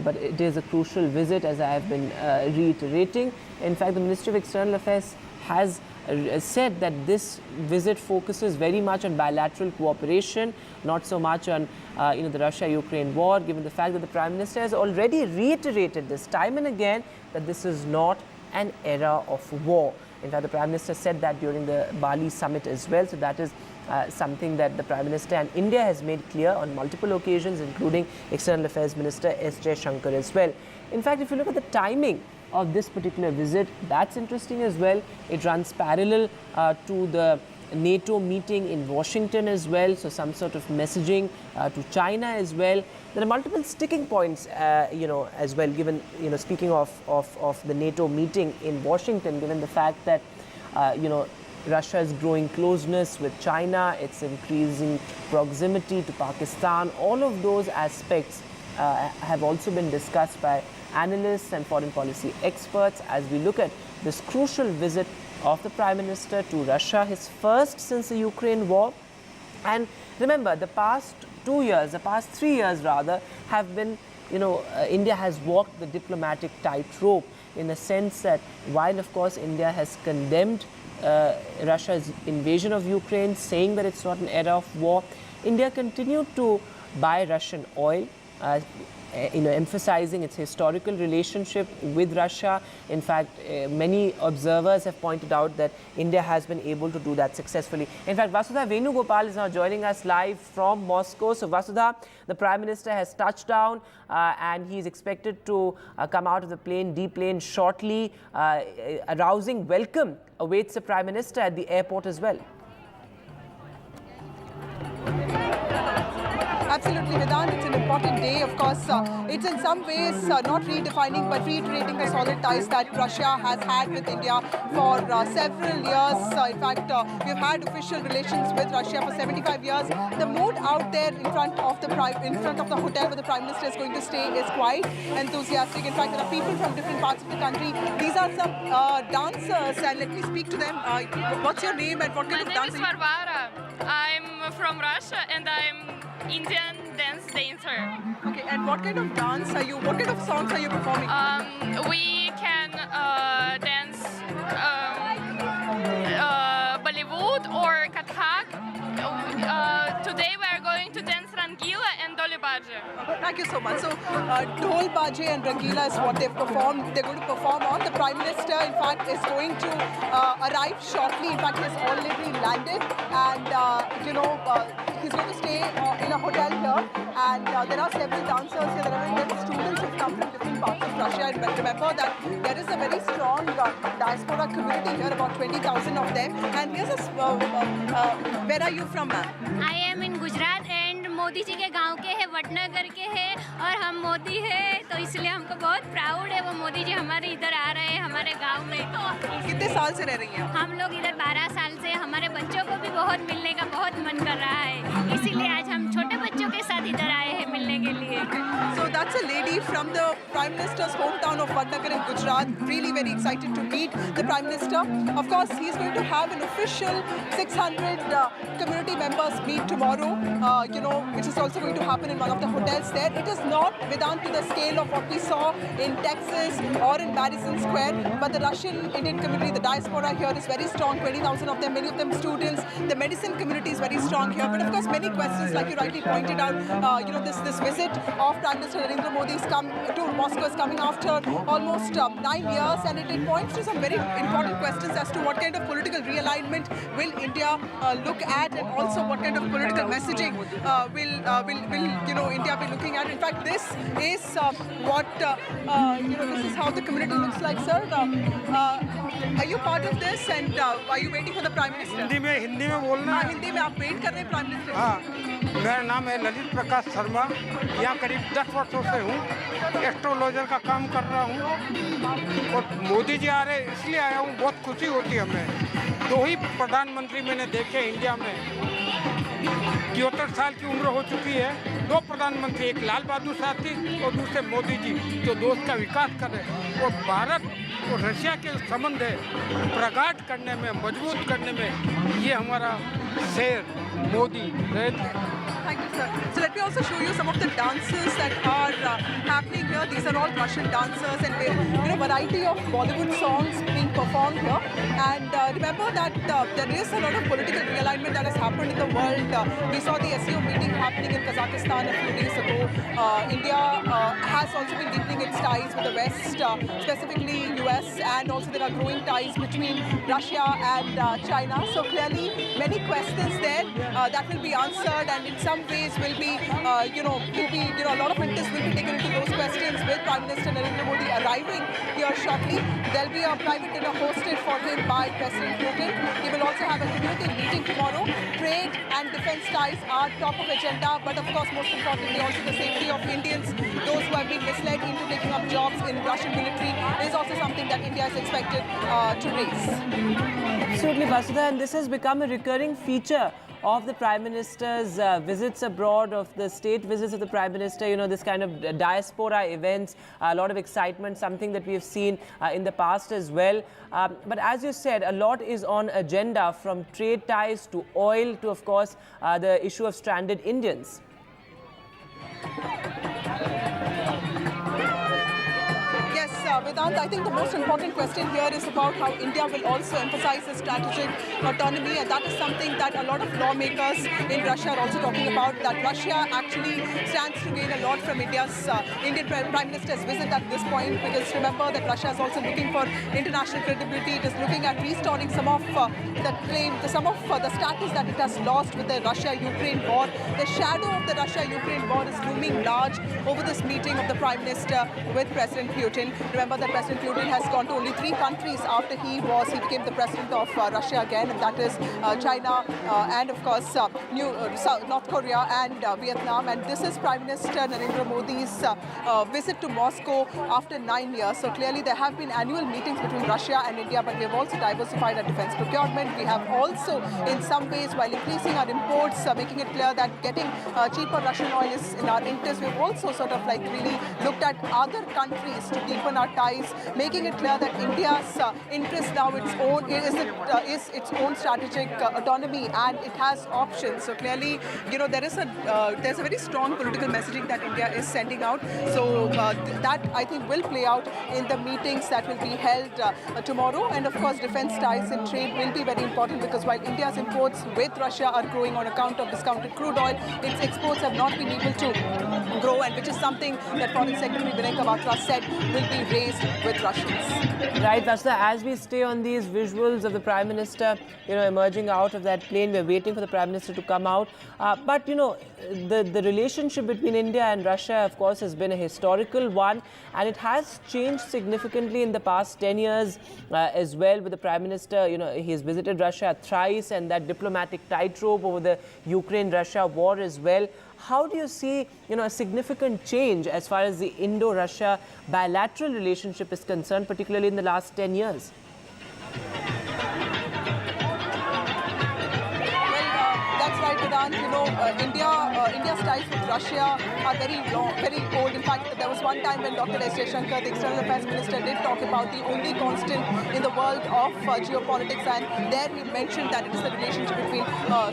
But it is a crucial visit, as I have been reiterating. In fact, the Ministry of External Affairs has said that this visit focuses very much on bilateral cooperation, not so much on the Russia-Ukraine war, given the fact that the Prime Minister has already reiterated this time and again that this is not an era of war. In fact, the Prime Minister said that during the Bali summit as well. So that is something that the Prime Minister and India has made clear on multiple occasions, including External Affairs Minister S. Jaishankar as well. In fact, if you look at the timing of this particular visit, that's interesting as well. It runs parallel to the NATO meeting in Washington as well, so some sort of messaging to China as well. There are multiple sticking points, as well, given, speaking of the NATO meeting in Washington, given the fact that, Russia's growing closeness with China, its increasing proximity to Pakistan, all of those aspects have also been discussed by analysts and foreign policy experts as we look at this crucial visit of the Prime Minister to Russia, his first since the Ukraine war. And remember, the past 3 years rather, have been, India has walked the diplomatic tightrope in the sense that while, of course, India has condemned Russia's invasion of Ukraine, saying that it's not an era of war, India continued to buy Russian oil, emphasizing its historical relationship with Russia. In fact, many observers have pointed out that India has been able to do that successfully. In fact, Vasudha Venugopal is now joining us live from Moscow. So, Vasudha, the Prime Minister has touched down and he's expected to come out of the plane, deplane shortly. A rousing welcome awaits the Prime Minister at the airport as well. Absolutely, Vedant. It's an important day. Of course, it's in some ways not redefining but reiterating the solid ties that Russia has had with India for several years. In fact, we've had official relations with Russia for 75 years. The mood out there in front of the hotel where the Prime Minister is going to stay is quite enthusiastic. In fact, there are people from different parts of the country. These are some dancers, and let me speak to them. What's your name and what kind of dance? My name is Varvara. I'm from Russia and I'm Indian dance dancer. Okay, and what kind of dance are you? What kind of songs are you performing? We can dance Bollywood or Kathak. Today we are going to dance Rangila and Doli Baje. Thank you so much. So, Dhol Baje and Rangila is what they've performed. They're going to perform on. The Prime Minister, in fact, is going to arrive shortly. In fact, he has already landed, and he's going to stay in a hotel here. And there are several dancers here. There are many students who've come from different parts of Russia. And remember that there is a very strong diaspora community here, about 20,000 of them. And here's a where are you from, ma'am? I am in Gujarat and Modi ji के गांव के हैं, वडनगर के हैं और हम मोदी हैं, तो इसलिए हमको बहुत प्राउड है वो मोदी जी हमारे इधर आ रहे हैं हमारे गांव में। कितने साल से रह रही हैं? हम लोग इधर 12 साल से, हमारे बच्चों को भी बहुत मिलने का बहुत मन कर रहा है, इसीलिए आज हम छोटे बच्चों के साथ इधर आए हैं मिलने के लिए। So that's a lady from the Prime Minister's hometown of Vadnagar in Gujarat. Really very excited to meet the Prime Minister. Of course, he's going to have an official 600 community members meet tomorrow, which is also going to happen in one of the hotels there. It is not Vedant to the scale of what we saw in Texas or in Madison Square, but the Russian Indian community, the diaspora here is very strong, 20,000 of them, many of them students. The medicine community is very strong here. But of course, many questions, like you rightly pointed out, this visit of Prime Minister Narendra Modi to Moscow is coming after almost 9 years, and it points to some very important questions as to what kind of political realignment will India look at, and also what kind of political messaging will India be looking at. In fact, this is this is how the community looks like, sir. Are you part of this, and are you waiting for the Prime Minister? Hindi में बोलना है। हिंदी में आप wait कर रहे हैं Prime Minister? हाँ, मेरा नाम है ललित प्रकाश शर्मा, यहाँ करीब 10 वर्षों से हूँ, एस्ट्रोलॉजर का काम कर रहा हूँ, और मोदी जी आ रहे इसलिए आया हूँ, बहुत खुशी होती है हमें। 2 ही प्रधानमंत्री मैंने देखे इंडिया में, 73 साल की उम्र हो चुकी है। 2 प्रधानमंत्री, एक लाल बहादुर शास्त्री और दूसरे मोदी जी, जो देश का विकास कर रहे हैं, और भारत और रशिया के संबंध है प्रगाढ़ करने में, मजबूत करने में ये हमारा शेर मोदी रहते। Thank you, sir. So let me also show you some of the dances that are happening here. These are all Russian dancers, and variety of Bollywood songs being performed here. And remember that there is a lot of political realignment that has happened in the world. We saw the SEO meeting happening in Kazakhstan a few days ago. India has also been deepening its ties with the West, specifically US, and also there are growing ties between Russia and China. So clearly, many questions there that will be answered, and in some ways will be, a lot of interest will be taken into those questions with Prime Minister Narendra Modi arriving here shortly. There'll be a private dinner hosted for him by President Putin. He will also have a community meeting tomorrow. Trade and defense ties are top of agenda, but of course, most importantly, also the safety of Indians, those who have been misled into taking up jobs in Russian military, is also something that India is expected to raise. Absolutely, Vasudha, and this has become a recurring feature of the Prime Minister's visits abroad, of the state visits of the Prime Minister, this kind of diaspora events, a lot of excitement, something that we have seen in the past as well. But as you said, a lot is on agenda, from trade ties to oil to, of course, the issue of stranded Indians. Vedant, I think the most important question here is about how India will also emphasize its strategic autonomy, and that is something that a lot of lawmakers in Russia are also talking about, that Russia actually stands to gain a lot from Indian Prime Minister's visit at this point, because remember that Russia is also looking for international credibility. It is looking at restoring some of the status that it has lost with the Russia-Ukraine war. The shadow of the Russia-Ukraine war is looming large over this meeting of the Prime Minister with President Putin. Remember remember that President Putin has gone to only 3 countries after he became the president of Russia again, and that is China and of course North Korea and Vietnam. And this is Prime Minister Narendra Modi's visit to Moscow after 9 years. So clearly there have been annual meetings between Russia and India, but we have also diversified our defense procurement. We have also, in some ways, while increasing our imports, making it clear that getting cheaper Russian oil is in our interest. We've also sort of like really looked at other countries to deepen our ties, making it clear that India's interest now is its own strategic autonomy, and it has options. So clearly, there's a very strong political messaging that India is sending out. So that I think will play out in the meetings that will be held tomorrow. And of course, defense ties and trade will be very important, because while India's imports with Russia are growing on account of discounted crude oil, its exports have not been able to grow, and which is something that Foreign Secretary Vinay Kwatra said will be raised with Russians. Right, Vasudha, as we stay on these visuals of the Prime Minister, emerging out of that plane, we're waiting for the Prime Minister to come out. But, the relationship between India and Russia, of course, has been a historical one, and it has changed significantly in the past 10 years as well. With the Prime Minister, he's visited Russia thrice, and that diplomatic tightrope over the Ukraine-Russia war as well. How do you see, a significant change as far as the Indo-Russia bilateral relationship is concerned, particularly in the last 10 years? India's ties with Russia are very long, very old. In fact, there was one time when Dr. S. Jaishankar, the External Affairs Minister, did talk about the only constant in the world of geopolitics, and there he mentioned that it is the relationship between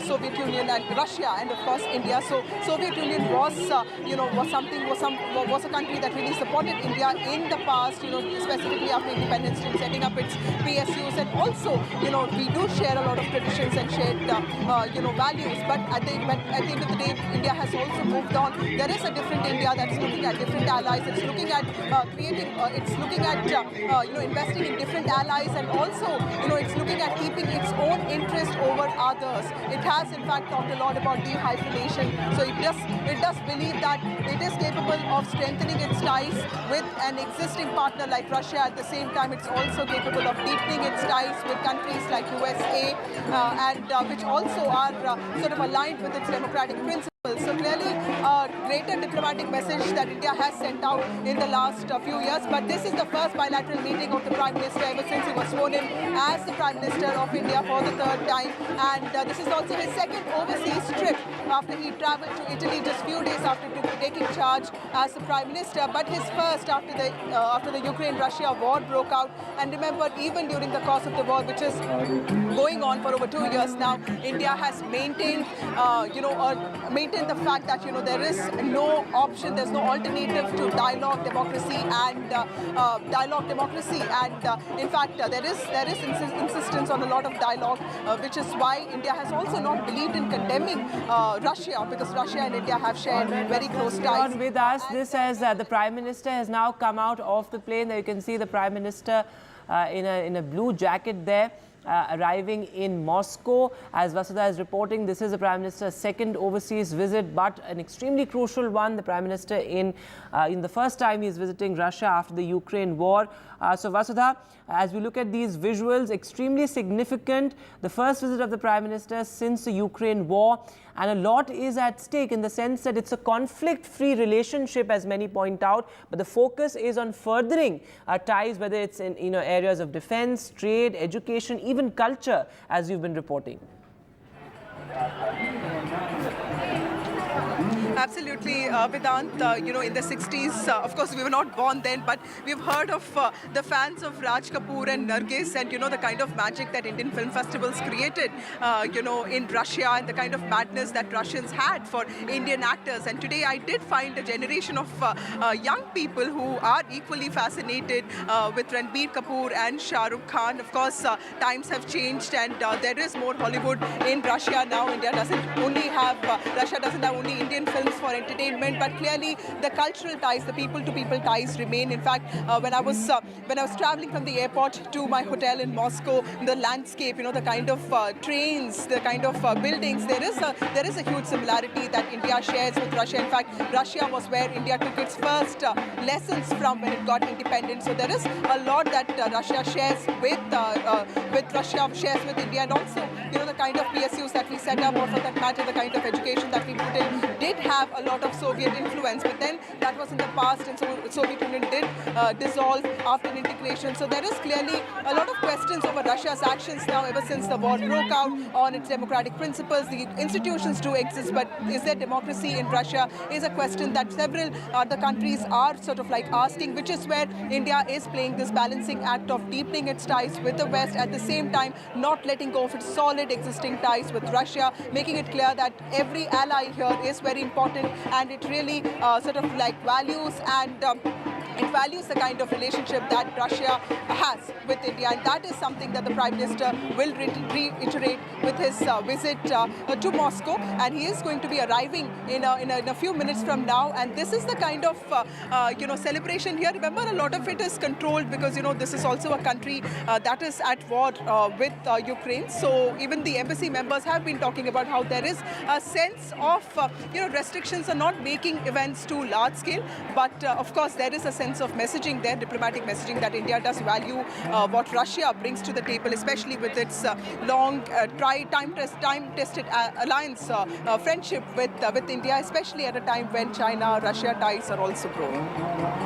Soviet Union and Russia, and of course India. So Soviet Union was a country that really supported India in the past, specifically after independence, in setting up its PSUs, and also, we do share a lot of traditions and shared, values. But at the end of the day, India has also moved on. There is a different India that's looking at different allies. It's looking at investing in different allies, and also, it's looking at keeping its own interest over others. It has, in fact, talked a lot about de-hyphenation. So it does believe that it is capable of strengthening its ties with an existing partner like Russia. At the same time, it's also capable of deepening its ties with countries like USA, and which also are sort of aligned with its democratic principles. So clearly, a greater diplomatic message that India has sent out in the last few years. But this is the first bilateral meeting of the Prime Minister ever since he was sworn in as the Prime Minister of India for the 3rd time. And this is also his second overseas trip after he travelled to Italy just few days after taking charge as the Prime Minister. But his first after the Ukraine-Russia war broke out. And remember, even during the course of the war, which is going on for over 2 years now, India has maintained, maintained the fact that there is no option, there's no alternative to dialogue, democracy, and in fact there is insistence on a lot of dialogue, which is why India has also not believed in condemning Russia, because Russia and India have shared very close ties. On with us, this as the Prime Minister has now come out of the plane. There you can see the Prime Minister in a blue jacket there. Arriving in Moscow. As Vasudha is reporting, this is the Prime Minister's second overseas visit, but an extremely crucial one. The Prime Minister in the first time he is visiting Russia after the Ukraine war. So Vasudha, as we look at these visuals, extremely significant. The first visit of the Prime Minister since the Ukraine war, and a lot is at stake in the sense that it's a conflict-free relationship, as many point out, but the focus is on furthering ties, whether it's in areas of defense, trade, education, even culture, as you've been reporting. Absolutely, Vedant. In the 60s, of course, we were not born then, but we've heard of the fans of Raj Kapoor and Nargis, and the kind of magic that Indian film festivals created, in Russia, and the kind of madness that Russians had for Indian actors. And today, I did find a generation of young people who are equally fascinated with Ranbir Kapoor and Shah Rukh Khan. Of course, times have changed, and there is more Hollywood in Russia now. Russia doesn't have only Indian film films, for entertainment, but clearly the cultural ties, the people-to-people ties remain. In fact, when I was traveling from the airport to my hotel in Moscow, the landscape, the kind of trains, the kind of buildings, there is a huge similarity that India shares with Russia. In fact, Russia was where India took its first lessons from when it got independent. So there is a lot that Russia shares with India, and also the kind of PSUs that we set up, or for that matter the kind of education that we put in, did have a lot of Soviet influence. But then that was in the past, and so Soviet Union did dissolve after integration. So there is clearly a lot of questions over Russia's actions now ever since the war broke out on its democratic principles. The institutions do exist, but is there democracy in Russia is a question that several other countries are sort of like asking, which is where India is playing this balancing act of deepening its ties with the West, at the same time not letting go of its solid existing ties with Russia, making it clear that every ally here is very important, and it really sort of like values and it values the kind of relationship that Russia has with India, and that is something that the Prime Minister will reiterate with his visit to Moscow, and he is going to be arriving in a few minutes from now. And this is the kind of celebration here. Remember, a lot of it is controlled because this is also a country that is at war with Ukraine. So even the embassy members have been talking about how there is a sense of restrictions are not making events too large scale, but of course there is a sense of messaging there, diplomatic messaging, that India does value what Russia brings to the table, especially with its long time-tested alliance, friendship with India, especially at a time when China-Russia ties are also growing.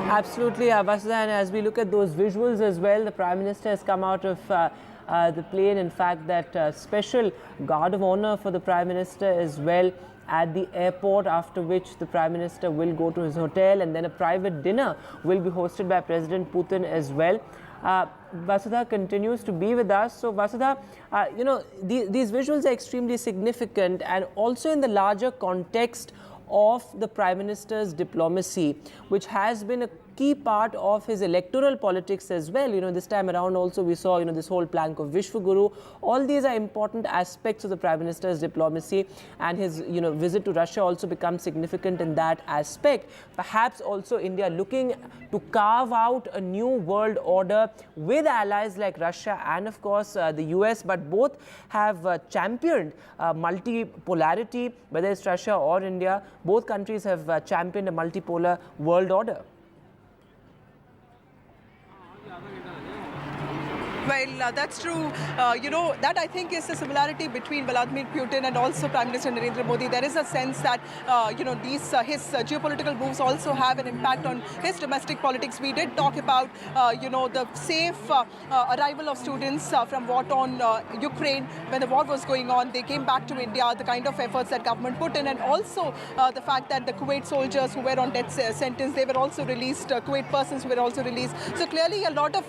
Absolutely, Vasudha, and as we look at those visuals as well, the Prime Minister has come out of the plane. In fact, that special guard of honor for the Prime Minister as well at the airport, after which the Prime Minister will go to his hotel, and then a private dinner will be hosted by President Putin as well. Vasudha continues to be with us. So Vasudha, these visuals are extremely significant, and also in the larger context of the Prime Minister's diplomacy, which has been a key part of his electoral politics as well. This time around also we saw, this whole plank of Vishwaguru. All these are important aspects of the Prime Minister's diplomacy, and his, visit to Russia also becomes significant in that aspect. Perhaps also India looking to carve out a new world order with allies like Russia and of course the US, but both have championed multipolarity, whether it's Russia or India. Both countries have championed a multipolar world order. Well, that's true. That I think is the similarity between Vladimir Putin and also Prime Minister Narendra Modi. There is a sense that, his geopolitical moves also have an impact on his domestic politics. We did talk about, the safe arrival of students from war-torn Ukraine. When the war was going on, they came back to India, the kind of efforts that government put in, and also the fact that the Kuwait soldiers who were on death sentence, they were also released, Kuwait persons were also released. So clearly a lot of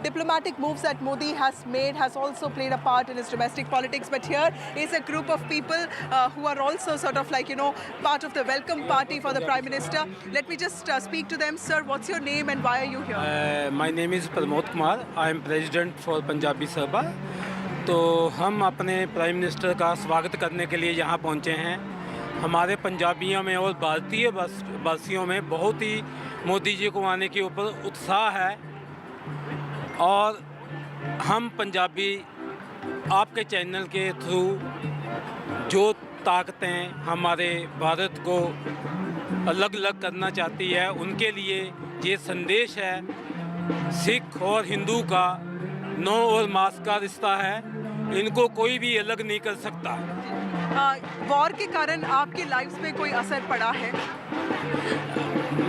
diplomatic moves that Modi has made has also played a part in his domestic politics. But here is a group of people who are also sort of like, part of the welcome party for the Prime Minister. Let me just speak to them. Sir, what's your name and why are you here? My name is Pramod Kumar. I am President for Punjabi Sabha. तो हम अपने prime minister का स्वागत करने के लिए यहाँ पहुँचे हैं. हमारे पंजाबियों में और भारतीय वासियों में बहुत ही मोदी जी को आने के ऊपर उत्साह है, और हम पंजाबी आपके चैनल के थ्रू जो ताकतें हमारे भारत को अलग अलग करना चाहती है, उनके लिए ये संदेश है. सिख और हिंदू का नौ और मास का रिश्ता है, इनको कोई भी अलग नहीं कर सकता. वॉर के कारण आपकी लाइफ पे कोई असर पड़ा है?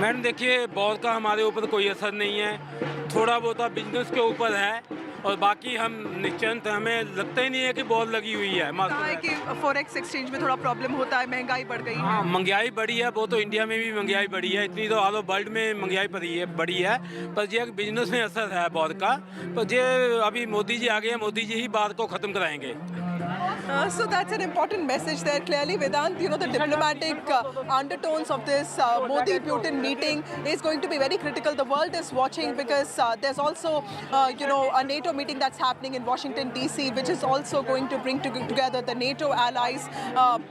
मैडम देखिए, वॉर का हमारे ऊपर कोई असर नहीं है. थोड़ा बहुत बिजनेस के ऊपर है, और बाकी हम निश्चिंत, हमें लगता ही नहीं है कि वॉर लगी हुई है. है कि फॉरेक्स एक्सचेंज में थोड़ा प्रॉब्लम होता है, महंगाई बढ़ गई है. हाँ, महंगाई बढ़ी है, वो तो इंडिया में भी महंगाई बढ़ी है, इतनी तो ऑल ओवर वर्ल्ड में महंगाई बढ़ी है. पर ये बिजनेस में असर है वॉर का. पर ये अभी मोदी जी आ गए हैं, मोदी जी ही बात को ख़त्म कराएंगे. So that's an important message there. Clearly, Vedant, you know, the diplomatic undertones of this Modi-Putin meeting is going to be very critical. The world is watching because there's also, you know, a NATO meeting that's happening in Washington, D.C., which is also going to bring together the NATO allies.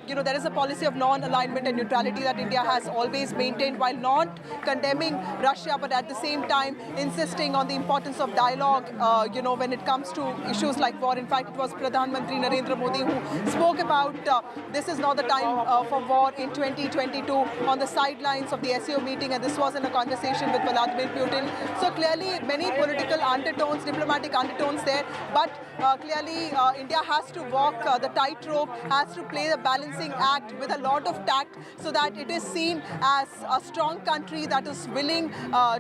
You know, there is a policy of non-alignment and neutrality that India has always maintained while not condemning Russia, but at the same time insisting on the importance of dialogue, you know, when it comes to issues like war. In fact, it was Pradhan Mantri Narendra Modi who spoke about this is not the time for war in 2022 on the sidelines of the SEO meeting, and this was in a conversation with Vladimir Putin. So clearly many political undertones, diplomatic undertones there, but clearly India has to walk the tightrope, has to play the balancing act with a lot of tact so that it is seen as a strong country that is willing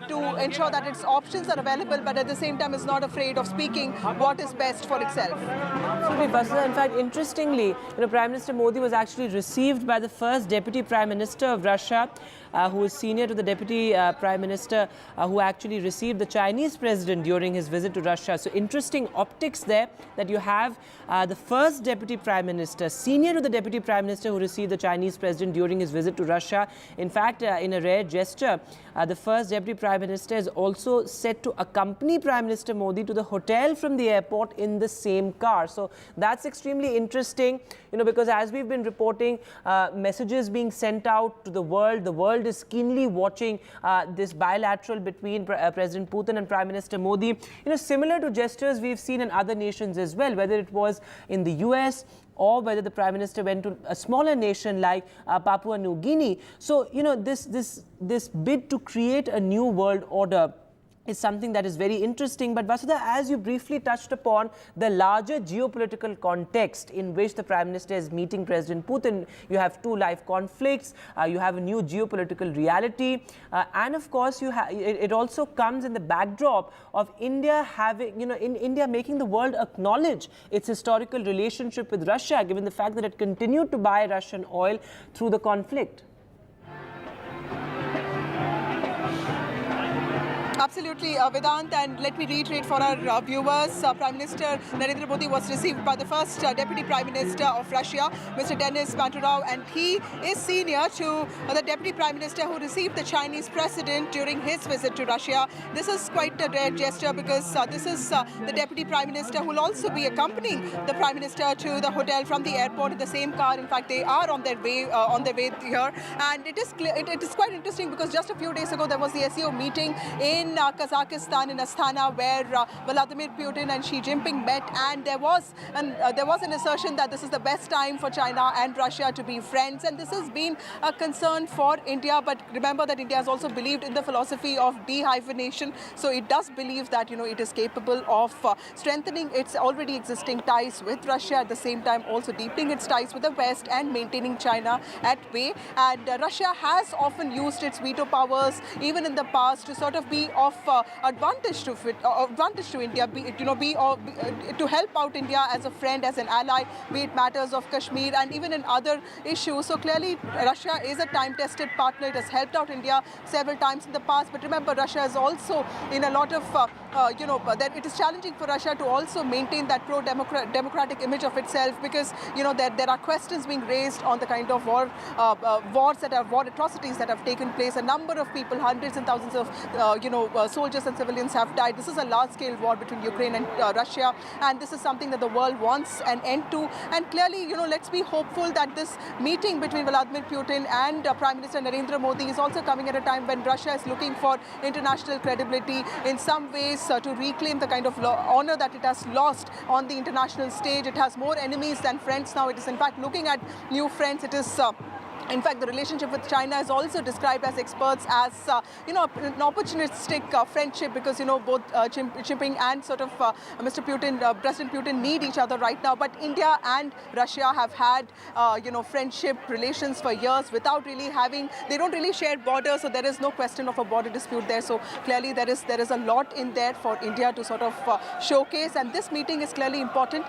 to ensure that its options are available, but at the same time is not afraid of speaking what is best for itself. In fact, interestingly, you know, Prime Minister Modi was actually received by the first Deputy Prime Minister of Russia, who is senior to the Deputy Prime Minister, who actually received the Chinese President during his visit to Russia. So interesting optics there that you have the first Deputy Prime Minister, senior to the Deputy Prime Minister, who received the Chinese President during his visit to Russia. In fact, in a rare gesture, the first Deputy Prime Minister is also set to accompany Prime Minister Modi to the hotel from the airport in the same car. So that's extremely interesting, you know, because as we've been reporting, messages being sent out to the world is keenly watching this bilateral between President Putin and Prime Minister Modi. You know, similar to gestures we've seen in other nations as well, whether it was in the US or whether the Prime Minister went to a smaller nation like Papua New Guinea. So, you know, this bid to create a new world order is something that is very interesting. But Vasudha, as you briefly touched upon the larger geopolitical context in which the Prime Minister is meeting President Putin, you have two live conflicts, you have a new geopolitical reality, and of course it also comes in the backdrop of India having, you know, in India making the world acknowledge its historical relationship with Russia, given the fact that it continued to buy Russian oil through the conflict. Absolutely, Vedant, and let me reiterate for our viewers, Prime Minister Narendra Modi was received by the first Deputy Prime Minister of Russia, Mr. Denis Manturov, and he is senior to the Deputy Prime Minister who received the Chinese President during his visit to Russia. This is quite a rare gesture because this is the Deputy Prime Minister who will also be accompanying the Prime Minister to the hotel from the airport in the same car. In fact, they are on their way here, and it is quite interesting because just a few days ago there was the SEO meeting in Kazakhstan, in Astana, where Vladimir Putin and Xi Jinping met, and there was an assertion that this is the best time for China and Russia to be friends, and this has been a concern for India. But remember that India has also believed in the philosophy of dehyphenation, so it does believe that, you know, it is capable of strengthening its already existing ties with Russia, at the same time also deepening its ties with the West and maintaining China at bay. And Russia has often used its veto powers even in the past to sort of be of advantage to India, to help out India as a friend, as an ally, be it matters of Kashmir and even in other issues. So clearly Russia is a time-tested partner. It has helped out India several times in the past. But remember, Russia is also in a lot of, that it is challenging for Russia to also maintain that pro-democratic image of itself, because, you know, there are questions being raised on the kind of war atrocities that have taken place. A number of people, hundreds and thousands of, soldiers and civilians have died. This is a large-scale war between Ukraine and Russia, and this is something that the world wants an end to. And clearly, you know, let's be hopeful that this meeting between Vladimir Putin and Prime Minister Narendra Modi is also coming at a time when Russia is looking for international credibility, in some ways to reclaim the kind of honor that it has lost on the international stage. It has more enemies than friends now. It is in fact looking at new friends. It is in fact, the relationship with China is also described as experts as, an opportunistic friendship, because, you know, both Xi Jinping and sort of Mr. Putin, President Putin need each other right now. But India and Russia have had, friendship relations for years without really having, they don't really share borders, so there is no question of a border dispute there. So clearly there is a lot in there for India to sort of showcase, and this meeting is clearly important.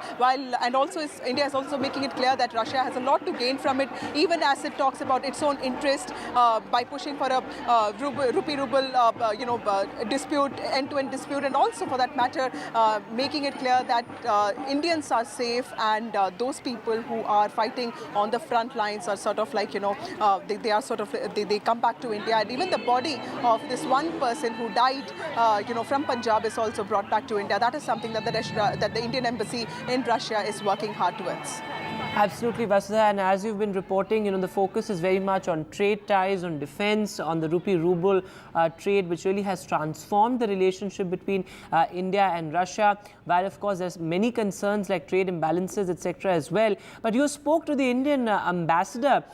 India is also making it clear that Russia has a lot to gain from it, even as it talks talks about its own interest by pushing for a rupee-ruble dispute, end-to-end dispute, and also for that matter, making it clear that Indians are safe and those people who are fighting on the front lines are sort of like, they come back to India. And even the body of this one person who died, from Punjab is also brought back to India. That is something that the Indian embassy in Russia is working hard towards. Absolutely, Vasudha, and as you've been reporting, the focus is very much on trade ties, on defense, on the rupee-ruble trade, which really has transformed the relationship between India and Russia, while of course there's many concerns like trade imbalances, etc. as well. But you spoke to the Indian ambassador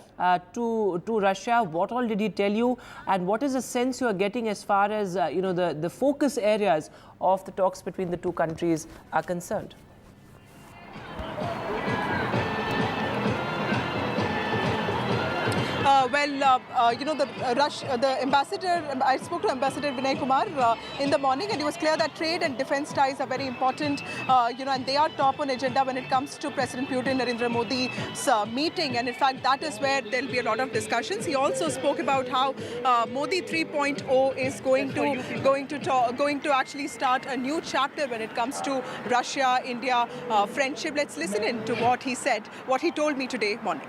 to Russia. What all did he tell you, and what is the sense you are getting as far as the focus areas of the talks between the two countries are concerned? The ambassador, I spoke to Ambassador Vinay Kumar in the morning, and it was clear that trade and defense ties are very important, and they are top on agenda when it comes to President Putin, Narendra Modi's meeting, and in fact, that is where there will be a lot of discussions. He also spoke about how Modi 3.0 is going to actually start a new chapter when it comes to Russia-India friendship. Let's listen in to what he said, what he told me today morning.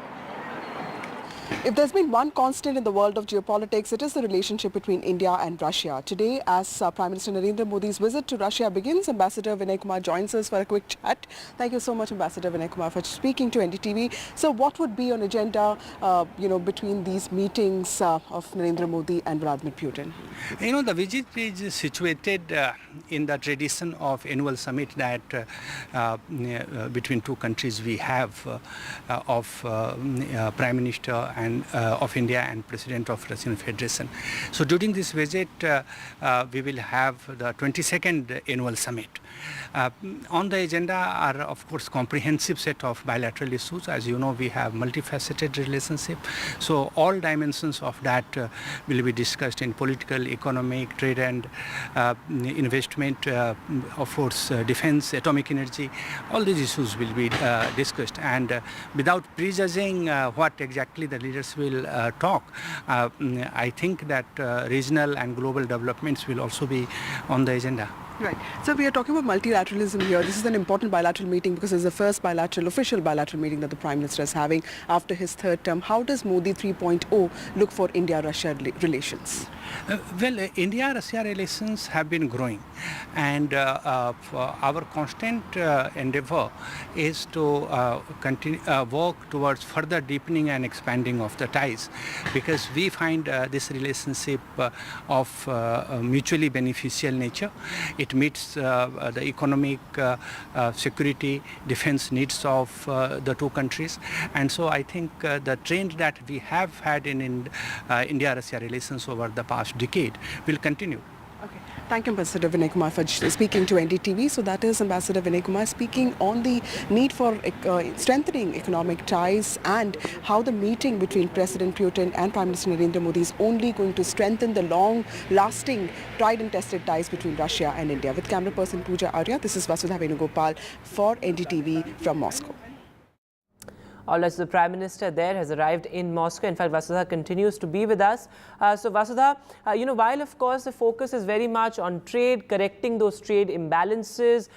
If there's been one constant in the world of geopolitics, it is the relationship between India and Russia. Today, as Prime Minister Narendra Modi's visit to Russia begins, Ambassador Vinay Kumar joins us for a quick chat. Thank you so much, Ambassador Vinay Kumar, for speaking to NDTV. So what would be on agenda, between these meetings of Narendra Modi and Vladimir Putin? The visit is situated in the tradition of annual summit that between two countries we have of Prime Minister and of India and President of Russian Federation. So during this visit, we will have the 22nd annual summit. On the agenda are, of course, comprehensive set of bilateral issues. As you know, we have multifaceted relationship. So all dimensions of that will be discussed in political, economic, trade and investment, of course, defense, atomic energy. All these issues will be discussed. And without prejudging what exactly the leaders will talk, I think that regional and global developments will also be on the agenda. Right. So we are talking about multilateralism here. This is an important bilateral meeting because it's the first official bilateral meeting that the Prime Minister is having after his third term. How does Modi 3.0 look for India-Russia relations? India-Russia relations have been growing, and our constant endeavor is to continue work towards further deepening and expanding of the ties, because we find this relationship of mutually beneficial nature. It meets the economic, security, defense needs of the two countries, and so I think the trend that we have had in India-Russia relations over the past decade will continue. Okay. Thank you, Ambassador Vinay Kumar, for speaking to NDTV. So that is Ambassador Vinay Kumar speaking on the need for strengthening economic ties and how the meeting between President Putin and Prime Minister Narendra Modi is only going to strengthen the long-lasting, tried and tested ties between Russia and India. With camera person Pooja Arya, this is Vasudha Venugopal for NDTV from Moscow. All right, so the Prime Minister there has arrived in Moscow. In fact, Vasudha continues to be with us. So Vasudha, while of course the focus is very much on trade, correcting those trade imbalances,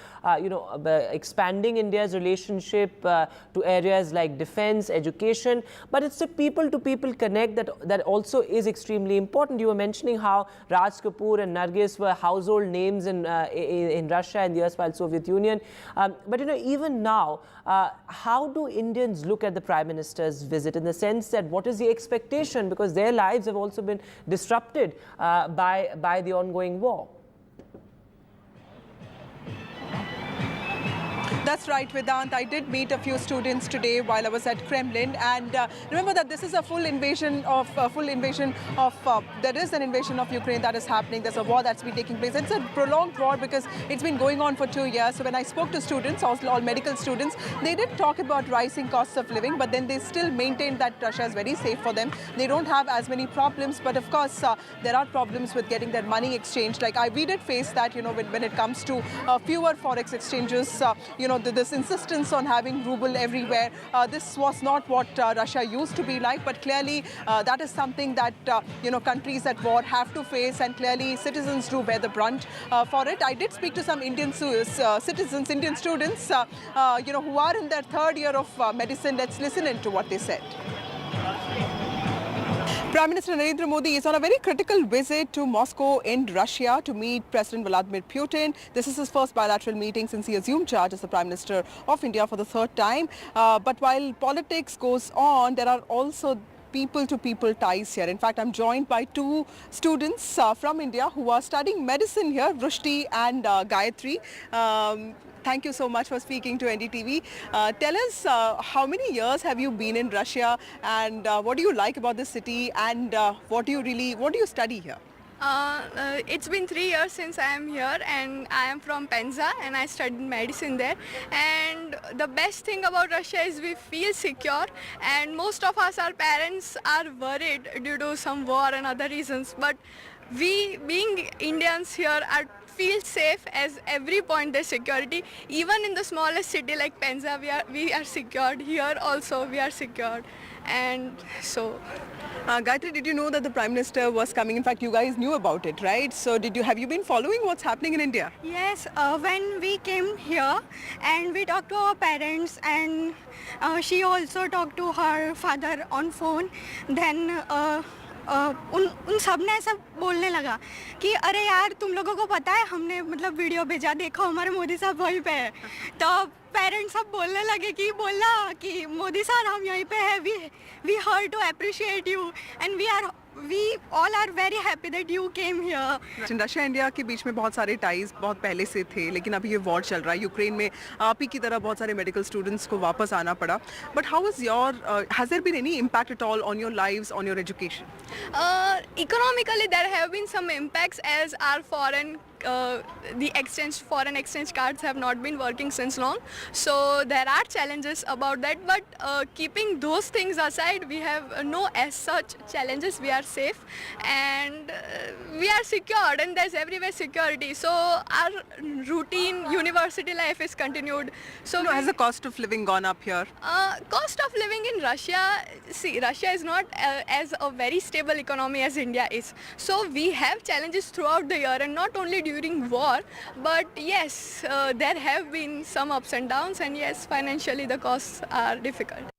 expanding India's relationship to areas like defense, education, but it's the people-to-people connect that also is extremely important. You were mentioning how Raj Kapoor and Nargis were household names in Russia and the erstwhile Soviet Union. But even now, how do Indians look at the Prime Minister's visit, in the sense that what is the expectation, because their lives have also been disrupted by the ongoing war? That's right, Vedant. I did meet a few students today while I was at Kremlin, and remember that this is a there is an invasion of Ukraine that is happening. There's a war that's been taking place. It's a prolonged war because it's been going on for 2 years. So when I spoke to students, all medical students, they did talk about rising costs of living, but then they still maintain that Russia is very safe for them. They don't have as many problems, but of course there are problems with getting their money exchanged. Like we did face that, when it comes to fewer forex exchanges, this insistence on having ruble everywhere. This was not what Russia used to be like, but clearly that is something that countries at war have to face, and clearly citizens do bear the brunt for it. I did speak to some Indian citizens, Indian students, who are in their third year of medicine. Let's listen into what they said. Prime Minister Narendra Modi is on a very critical visit to Moscow in Russia to meet President Vladimir Putin. This is his first bilateral meeting since he assumed charge as the Prime Minister of India for the third time. But while politics goes on, there are also people-to-people ties here. In fact, I'm joined by two students from India who are studying medicine here, Rushti and Gayatri. Thank you so much for speaking to NDTV. Tell us, how many years have you been in Russia, and what do you like about the city, and what do you study here? It's been 3 years since I am here, and I am from Penza and I studied medicine there. And the best thing about Russia is we feel secure, and most of us, our parents, are worried due to some war and other reasons. But we, being Indians here, feel safe as every point there's security. Even in the smallest city like Penza, we are secured. Here also we are secured. And so Gayatri, did you know that the Prime Minister was coming? In fact, you guys knew about it, right? So have you been following what's happening in India? Yes, when we came here and we talked to our parents, and she also talked to her father on phone, then उन सब ने ऐसा बोलने लगा कि अरे यार तुम लोगों को पता है हमने मतलब वीडियो भेजा, देखो हमारे मोदी साहब वहीं पे है. तो पेरेंट्स सब बोलने लगे कि बोला कि मोदी सर हम यहीं पे हैं, we heard to appreciate you and we all are very happy that you came here. Russia India के बीच में बहुत सारे टाइज बहुत पहले से थे, लेकिन अभी ये वॉर चल रहा है यूक्रेन में. आप ही की तरह बहुत सारे मेडिकल स्टूडेंट्स को वापस आना पड़ा. But how is has there been any impact at all on your lives, on your education? Economically there have been some impacts, as our foreign exchange cards have not been working since long, so there are challenges about that. But keeping those things aside, we have no as such challenges. We are safe and we are secured, and there's everywhere security, so our routine university life is continued. So has the cost of living gone up here? Cost of living in Russia, see, Russia is not as a very stable economy as India is, so we have challenges throughout the year, and not only during war, but yes, there have been some ups and downs, and yes, financially the costs are difficult.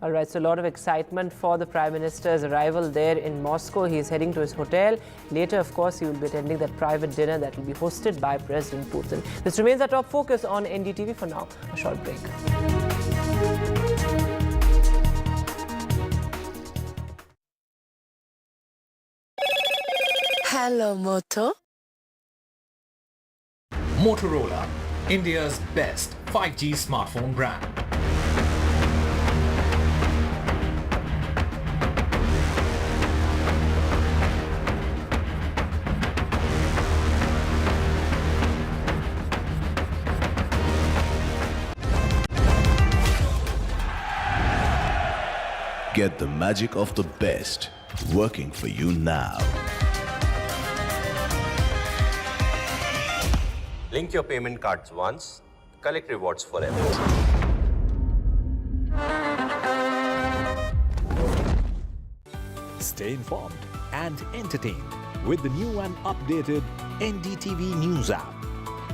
All right, so a lot of excitement for the Prime Minister's arrival there in Moscow. He is heading to his hotel. Later, of course, he will be attending that private dinner that will be hosted by President Putin. This remains our top focus on NDTV. For now, a short break. Hello, Moto. Motorola, India's best 5G smartphone brand. Get the magic of the best working for you now. Link your payment cards once, collect rewards forever. Stay informed and entertained with the new and updated NDTV News app.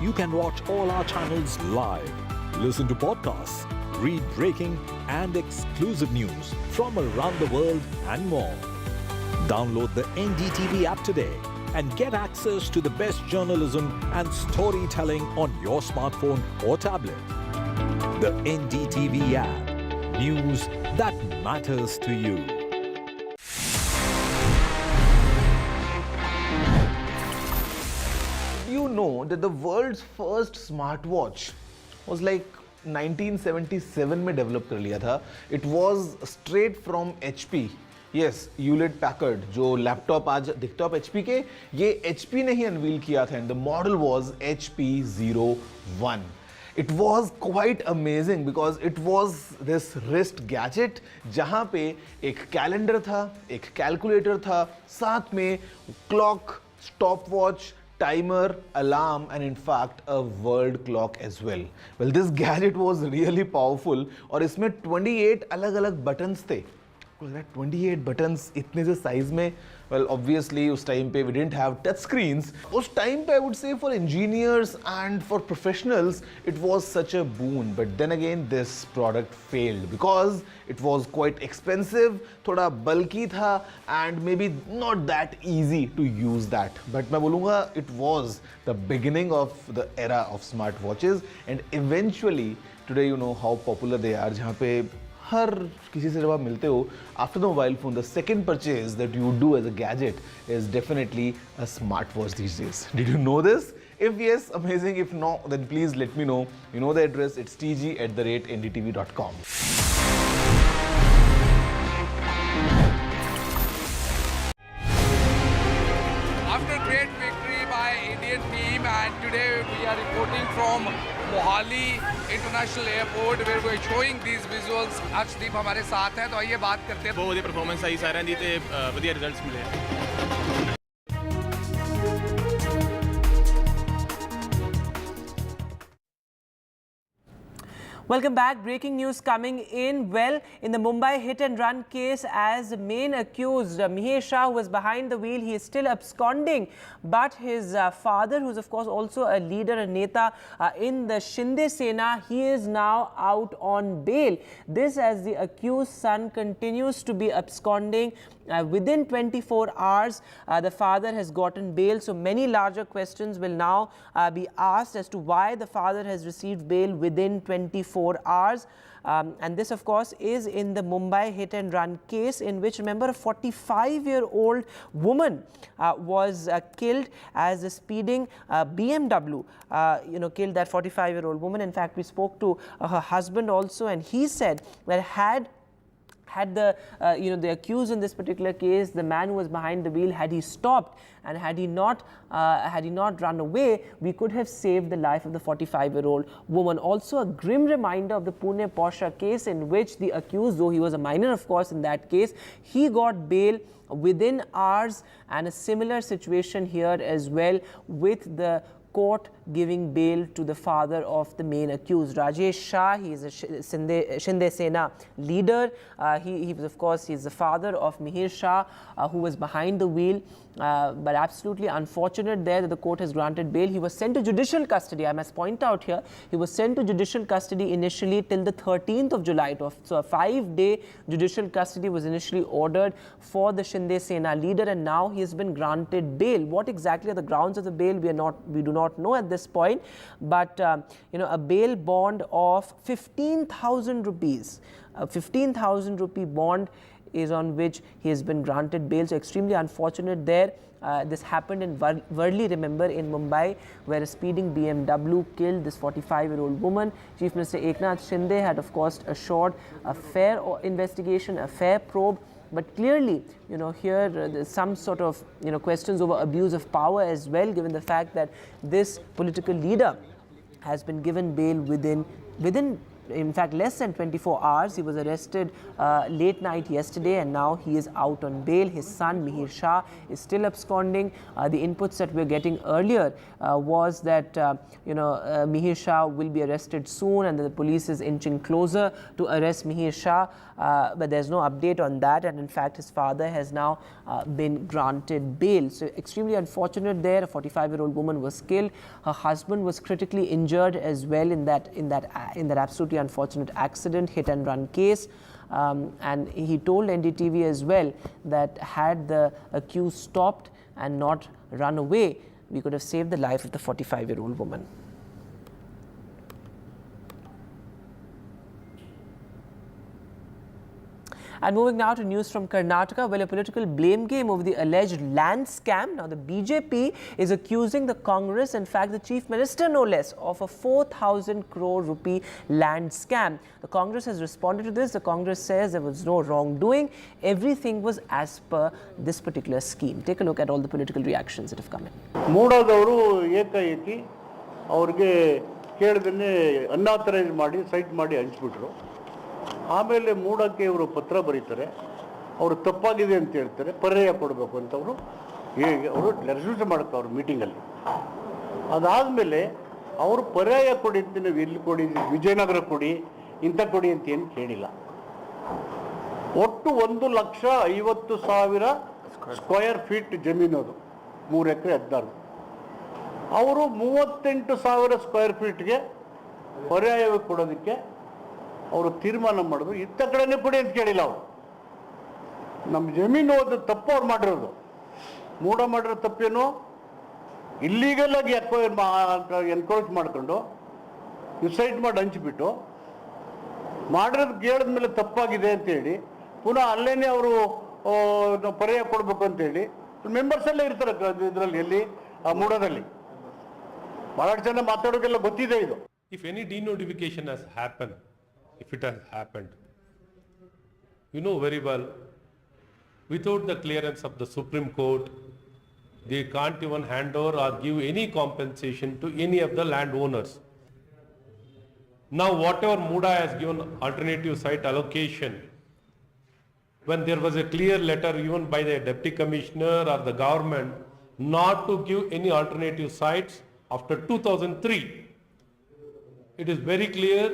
You can watch all our channels live, listen to podcasts, read breaking and exclusive news from around the world and more. Download the NDTV app today and get access to the best journalism and storytelling on your smartphone or tablet. The NDTV app. News that matters to you. You know that the world's first smartwatch was like 1977 में develop कर लिया था. It was straight from HP. Yes, Hewlett Packard, जो laptop आज दिखता है HP के, ये HP ने ही अनवील किया था, and the model was HP01. It was quite amazing because it was this wrist gadget जहाँ पे एक कैलेंडर था, एक कैलकुलेटर था, साथ में clock, stopwatch, timer, alarm, and in fact a world clock as well. Well, this gadget was really powerful और इसमें 28 अलग-अलग buttons थे. 28 buttons इतने से size में. Well, obviously उस time पे we didn't have touch screens. उस time पे I would say for engineers and for professionals it was such a boon. But then again this product failed because it was quite expensive, थोड़ा bulky था and maybe not that easy to use that. But मैं बोलूँगा it was the beginning of the era of smartwatches and eventually today you know how popular they are. जहाँ पे हर किसी से जब आप मिलते हो after the mobile phone, the second purchase that you do as a gadget is definitely a smartwatch these days. Did you know this? If yes, amazing. If no, then please let me know. You know the address. It's tg@ndtv.com. After great victory by Indian team, and today we are reporting from Mohali International Airport where we are showing these visuals. Arshdeep हमारे साथ हैं तो आइए बात करते हैं. बहुत बढ़िया परफॉर्मेंस आई साਰਿਆਂ ਦੀ ਤੇ ਵਧੀਆ ਰਿਜ਼ਲਟਸ ਮਿਲੇ. Welcome back. Breaking news coming in. Well, in the Mumbai hit and run case, as the main accused, Mihir Shah, who was behind the wheel, he is still absconding. But his father, who is of course also a leader, a neta in the Shinde Sena, he is now out on bail. This as the accused son continues to be absconding. Within 24 hours, the father has gotten bail. So many larger questions will now be asked as to why the father has received bail within 24 hours. And this, of course, is in the Mumbai hit and run case in which, remember, a 45-year-old woman was killed as a speeding BMW, killed that 45-year-old woman. In fact, we spoke to her husband also, and he said that had the the accused in this particular case, the man who was behind the wheel, had he stopped and had he not run away, we could have saved the life of the 45-year-old woman. Also a grim reminder of the Pune Porsche case in which the accused, though he was a minor of course in that case, he got bail within hours, and a similar situation here as well with the court giving bail to the father of the main accused, Rajesh Shah. He is a Shinde Sena leader. He was, of course, he's the father of Mihir Shah, who was behind the wheel. But absolutely unfortunate there that the court has granted bail. He was sent to judicial custody. I must point out here, he was sent to judicial custody initially till the 13th of July. So a 5-day judicial custody was initially ordered for the Shinde Sena leader, and now he has been granted bail. What exactly are the grounds of the bail? We do not know at this point, but a bail bond of 15,000 rupees, a 15,000 rupee bond is on which he has been granted bail. So extremely unfortunate there. This happened in Worli, remember, in Mumbai, where a speeding BMW killed this 45-year-old woman. Chief Minister Eknath Shinde had, of course, assured a fair investigation, a fair probe. But clearly, here there's some sort of, questions over abuse of power as well, given the fact that this political leader has been given bail within in fact less than 24 hours. He was arrested late night yesterday, and now he is out on bail. His son Mihir Shah is still absconding. The inputs that we're getting earlier was that Mihir Shah will be arrested soon, and the police is inching closer to arrest Mihir Shah, but there's no update on that. And in fact, his father has now been granted bail. So extremely unfortunate there. A 45-year-old woman was killed. Her husband was critically injured as well in that absolutely unfortunate accident, hit and run case. And he told NDTV as well that had the accused stopped and not run away, we could have saved the life of the 45-year-old woman. And moving now to news from Karnataka, well, a political blame game over the alleged land scam. Now, the BJP is accusing the Congress, in fact, the Chief Minister, no less, of a 4,000 crore rupee land scam. The Congress has responded to this. The Congress says there was no wrongdoing. Everything was as per this particular scheme. Take a look at all the political reactions that have come in. ಮೂಡೋದವರು ಏಕಾಏಕಿ ಅವ್ರಿಗೆ ಕೇಳಿದನ್ನೇ unauthorise ಮಾಡಿ site ಮಾಡಿ ಹಂಚ್ಬಿಟ್ರು. ಆಮೇಲೆ ಮೂಡಕ್ಕೆ ಇವರು ಪತ್ರ ಬರೀತಾರೆ, ಅವರು ತಪ್ಪಾಗಿದೆ ಅಂತ ಹೇಳ್ತಾರೆ, ಪರ್ಯಾಯ ಕೊಡಬೇಕು ಅಂತ ಅವರು ರೆಸಲ್ಯೂಷನ್ ಮಾಡೋಕ್ಕೆ ಅವರು ಮೀಟಿಂಗಲ್ಲಿ ಅದಾದಮೇಲೆ ಅವರು ಪರ್ಯಾಯ ಕೊಡಿ ಅಂತ ನೀವು ಇಲ್ಲಿ ಕೊಡಿ, ವಿಜಯನಗರ ಕೊಡಿ, ಇಂಥ ಕೊಡಿ ಅಂತ ಏನು ಕೇಳಿಲ್ಲ. ಒಟ್ಟು 1,50,000 ಸ್ಕ್ವೇರ್ ಫೀಟ್ ಜಮೀನು, ಅದು 3 ಎಕರೆ 16. ಅವರು 38,000 ಸ್ಕ್ವೇರ್ ಫೀಟ್ಗೆ ಪರ್ಯಾಯವಾಗಿ ಕೊಡೋದಕ್ಕೆ ಅವರು ತೀರ್ಮಾನ ಮಾಡಿದ್ರು. ಇತ್ತ ಕಡೆನೇ ಕೊಡಿ ಅಂತ ಕೇಳಿಲ್ಲ ಅವರು. ನಮ್ಮ ಜಮೀನು ಅದು ತಪ್ಪು ಅವ್ರು ಮಾಡಿರೋದು. ಮೂಢ ಮಾಡಿರೋ ತಪ್ಪೇನು, ಇಲ್ಲೀಗಲ್ ಆಗಿ ಎನ್ಕ್ರೋಚ್ ಮಾಡ್ಕೊಂಡು ಯುಸೈಡ್ ಮಾಡಿ ಹಂಚಿಬಿಟ್ಟು ಮಾಡಿರೋದು ಕೇಳಿದ ಮೇಲೆ ತಪ್ಪಾಗಿದೆ ಅಂತೇಳಿ ಪುನಃ ಅಲ್ಲೇನೆ ಅವರು ಪರ್ಯಾಯ ಕೊಡಬೇಕು ಅಂತೇಳಿ ಮೆಂಬರ್ಸ್ ಎಲ್ಲ ಇರ್ತಾರೆ ಇದರಲ್ಲಿ, ಎಲ್ಲಿ ಆ ಮೂಢದಲ್ಲಿ ಬಹಳಷ್ಟು ಜನ ಮಾತಾಡೋಕೆಲ್ಲ ಗೊತ್ತಿದೆ ಇದು. If any denotification has happened, if it has happened, you know very well, without the clearance of the Supreme Court, they can't even hand over or give any compensation to any of the landowners. Now whatever Muda has given alternative site allocation, when there was a clear letter even by the Deputy Commissioner or the government not to give any alternative sites after 2003, it is very clear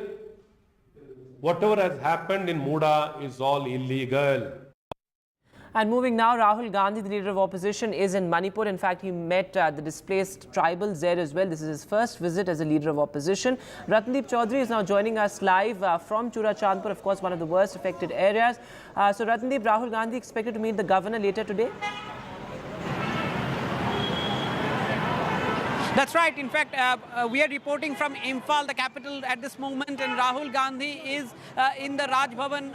whatever has happened in Muda is all illegal. And moving now, Rahul Gandhi, the leader of opposition, is in Manipur. In fact, he met the displaced tribals there as well. This is his first visit as a leader of opposition. Ratndeep Chaudhary is now joining us live from Churachandpur, of course, one of the worst affected areas. So, Ratndeep, Rahul Gandhi expected to meet the governor later today? That's right. In fact, we are reporting from Imphal, the capital, at this moment, and Rahul Gandhi is in the Raj Bhavan.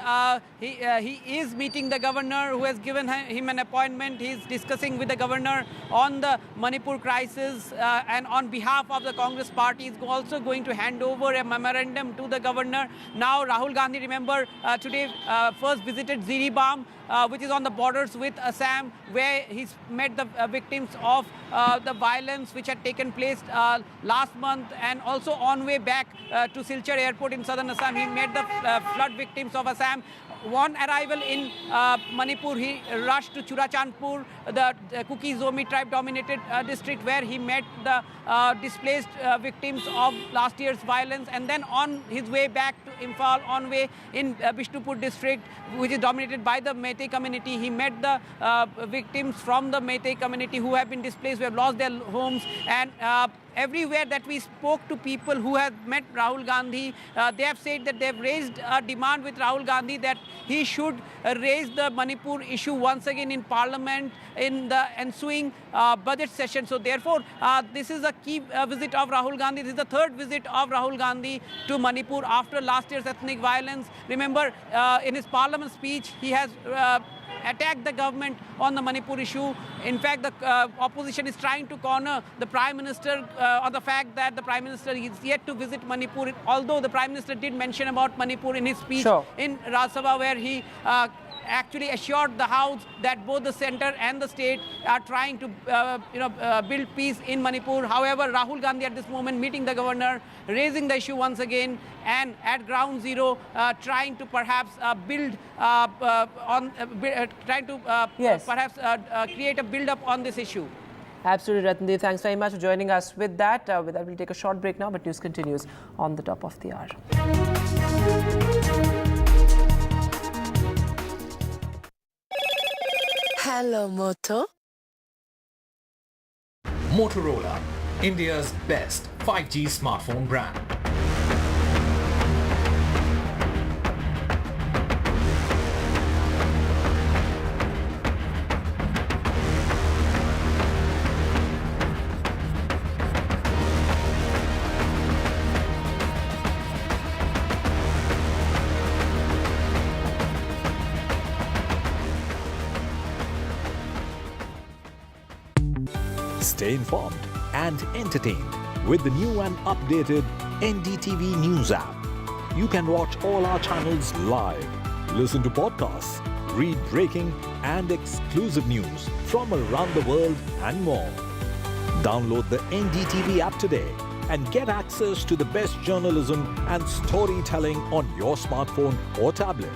He is meeting the governor, who has given him an appointment. He is discussing with the governor on the Manipur crisis, and on behalf of the Congress party, is also going to hand over a memorandum to the governor. Now, Rahul Gandhi, remember, today first visited Ziribam, which is on the borders with Assam, where he's met the victims of the violence which had taken place last month, and also on way back to Silchar airport in southern Assam, he met the flood victims of Assam. On arrival in Manipur, he rushed to Churachandpur, the Kuki-Zomi tribe-dominated district, where he met the displaced victims of last year's violence. And then on his way back to Imphal, on way in Bishnupur district, which is dominated by the Meitei community, he met the victims from the Meitei community who have been displaced, who have lost their homes. And everywhere that we spoke to people who have met Rahul Gandhi, they have said that they have raised a demand with Rahul Gandhi that he should raise the Manipur issue once again in Parliament in the ensuing budget session. So therefore, this is a key visit of Rahul Gandhi. This is the third visit of Rahul Gandhi to Manipur after last year's ethnic violence. Remember, in his Parliament speech, he has attacked the government on the Manipur issue. In fact, the opposition is trying to corner the Prime Minister on the fact that the Prime Minister is yet to visit Manipur, although the Prime Minister did mention about Manipur in his speech in Rajya Sabha, where he actually assured the House that both the centre and the state are trying to build peace in Manipur. However, Rahul Gandhi at this moment meeting the governor, raising the issue once again, and at ground zero trying to perhaps create a build-up on this issue. Absolutely, Ratndeep. Thanks very much for joining us with that. With that, we'll take a short break now, but news continues on the top of the hour. Hello, Moto. Motorola, India's best 5G smartphone brand. Stay informed and entertained with the new and updated NDTV News app. You can watch all our channels live, listen to podcasts, read breaking and exclusive news from around the world and more. Download the NDTV app today and get access to the best journalism and storytelling on your smartphone or tablet.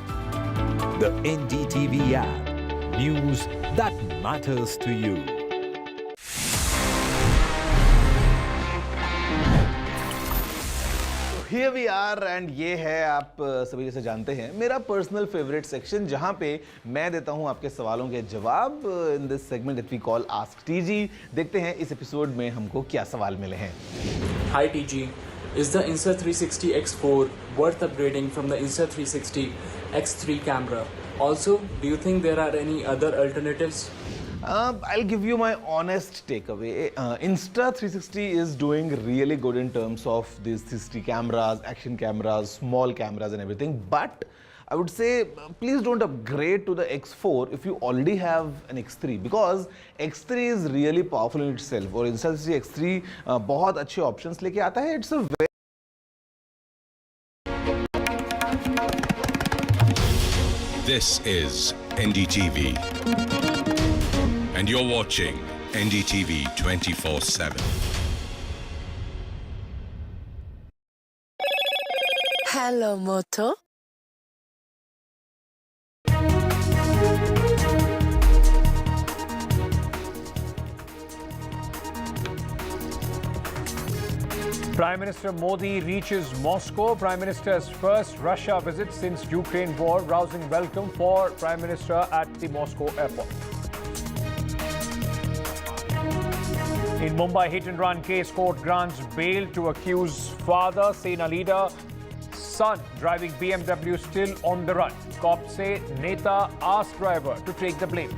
The NDTV app. News that matters to you. here we are and ये है आप सभी जैसे जानते हैं मेरा personal favourite section जहां पे मैं देता हूं आपके सवालों के जवाब in this segment that we call ask TG. देखते हैं इस एपिसोड में हमको क्या सवाल मिले हैं। Hi TG, is the Insta360 X4 worth upgrading from the Insta360 X3 camera? Also, do you think there are any other alternatives? I'll give you my honest takeaway. Insta360 is doing really good in terms of these 360 cameras, action cameras, small cameras and everything. But I would say please don't upgrade to the X4 if you already have an X3 because X3 is really powerful in itself. और Insta360 X3 बहुत अच्छे options लेके आता है. It's a very This is NDTV. And you're watching NDTV 24/7. Hello, Moto. Prime Minister Modi reaches Moscow. Prime Minister's first Russia visit since Ukraine war, rousing welcome for Prime Minister at the Moscow airport. In Mumbai hit-and-run case, court grants bail to accused father, Sena leader, son driving BMW still on the run. Cops say Neta asked driver to take the blame.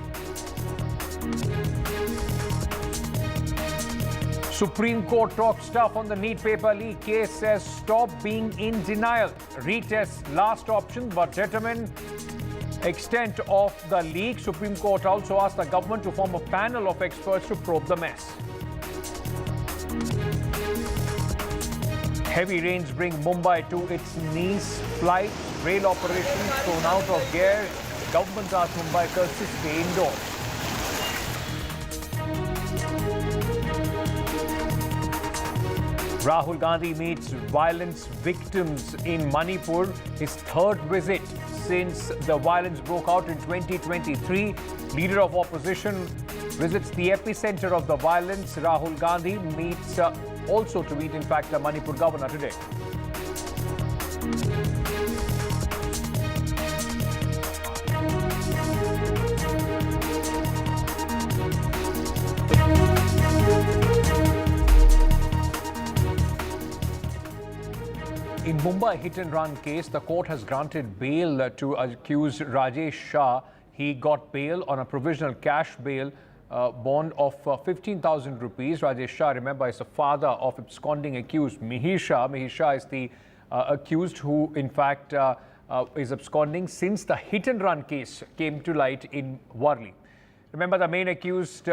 Supreme Court talks tough on the NEET paper leak case, says stop being in denial. Retest last option but determine extent of the leak. Supreme Court also asked the government to form a panel of experts to probe the mess. Heavy rains bring Mumbai to its knees. Flights, rail operations thrown out of gear. Government asked Mumbaikars to stay indoors. Rahul Gandhi meets violence victims in Manipur, his third visit since the violence broke out in 2023. Leader of opposition visits the epicenter of the violence. Rahul Gandhi meets also to meet, in fact, the Manipur governor today. In Mumbai hit-and-run case, the court has granted bail to accused Rajesh Shah. He got bail on a provisional cash bail bond of 15,000 rupees. Rajesh Shah, remember, is the father of absconding accused Mihir Shah. Mihir Shah is the accused who, in fact, is absconding since the hit-and-run case came to light in Worli. Remember, the main accused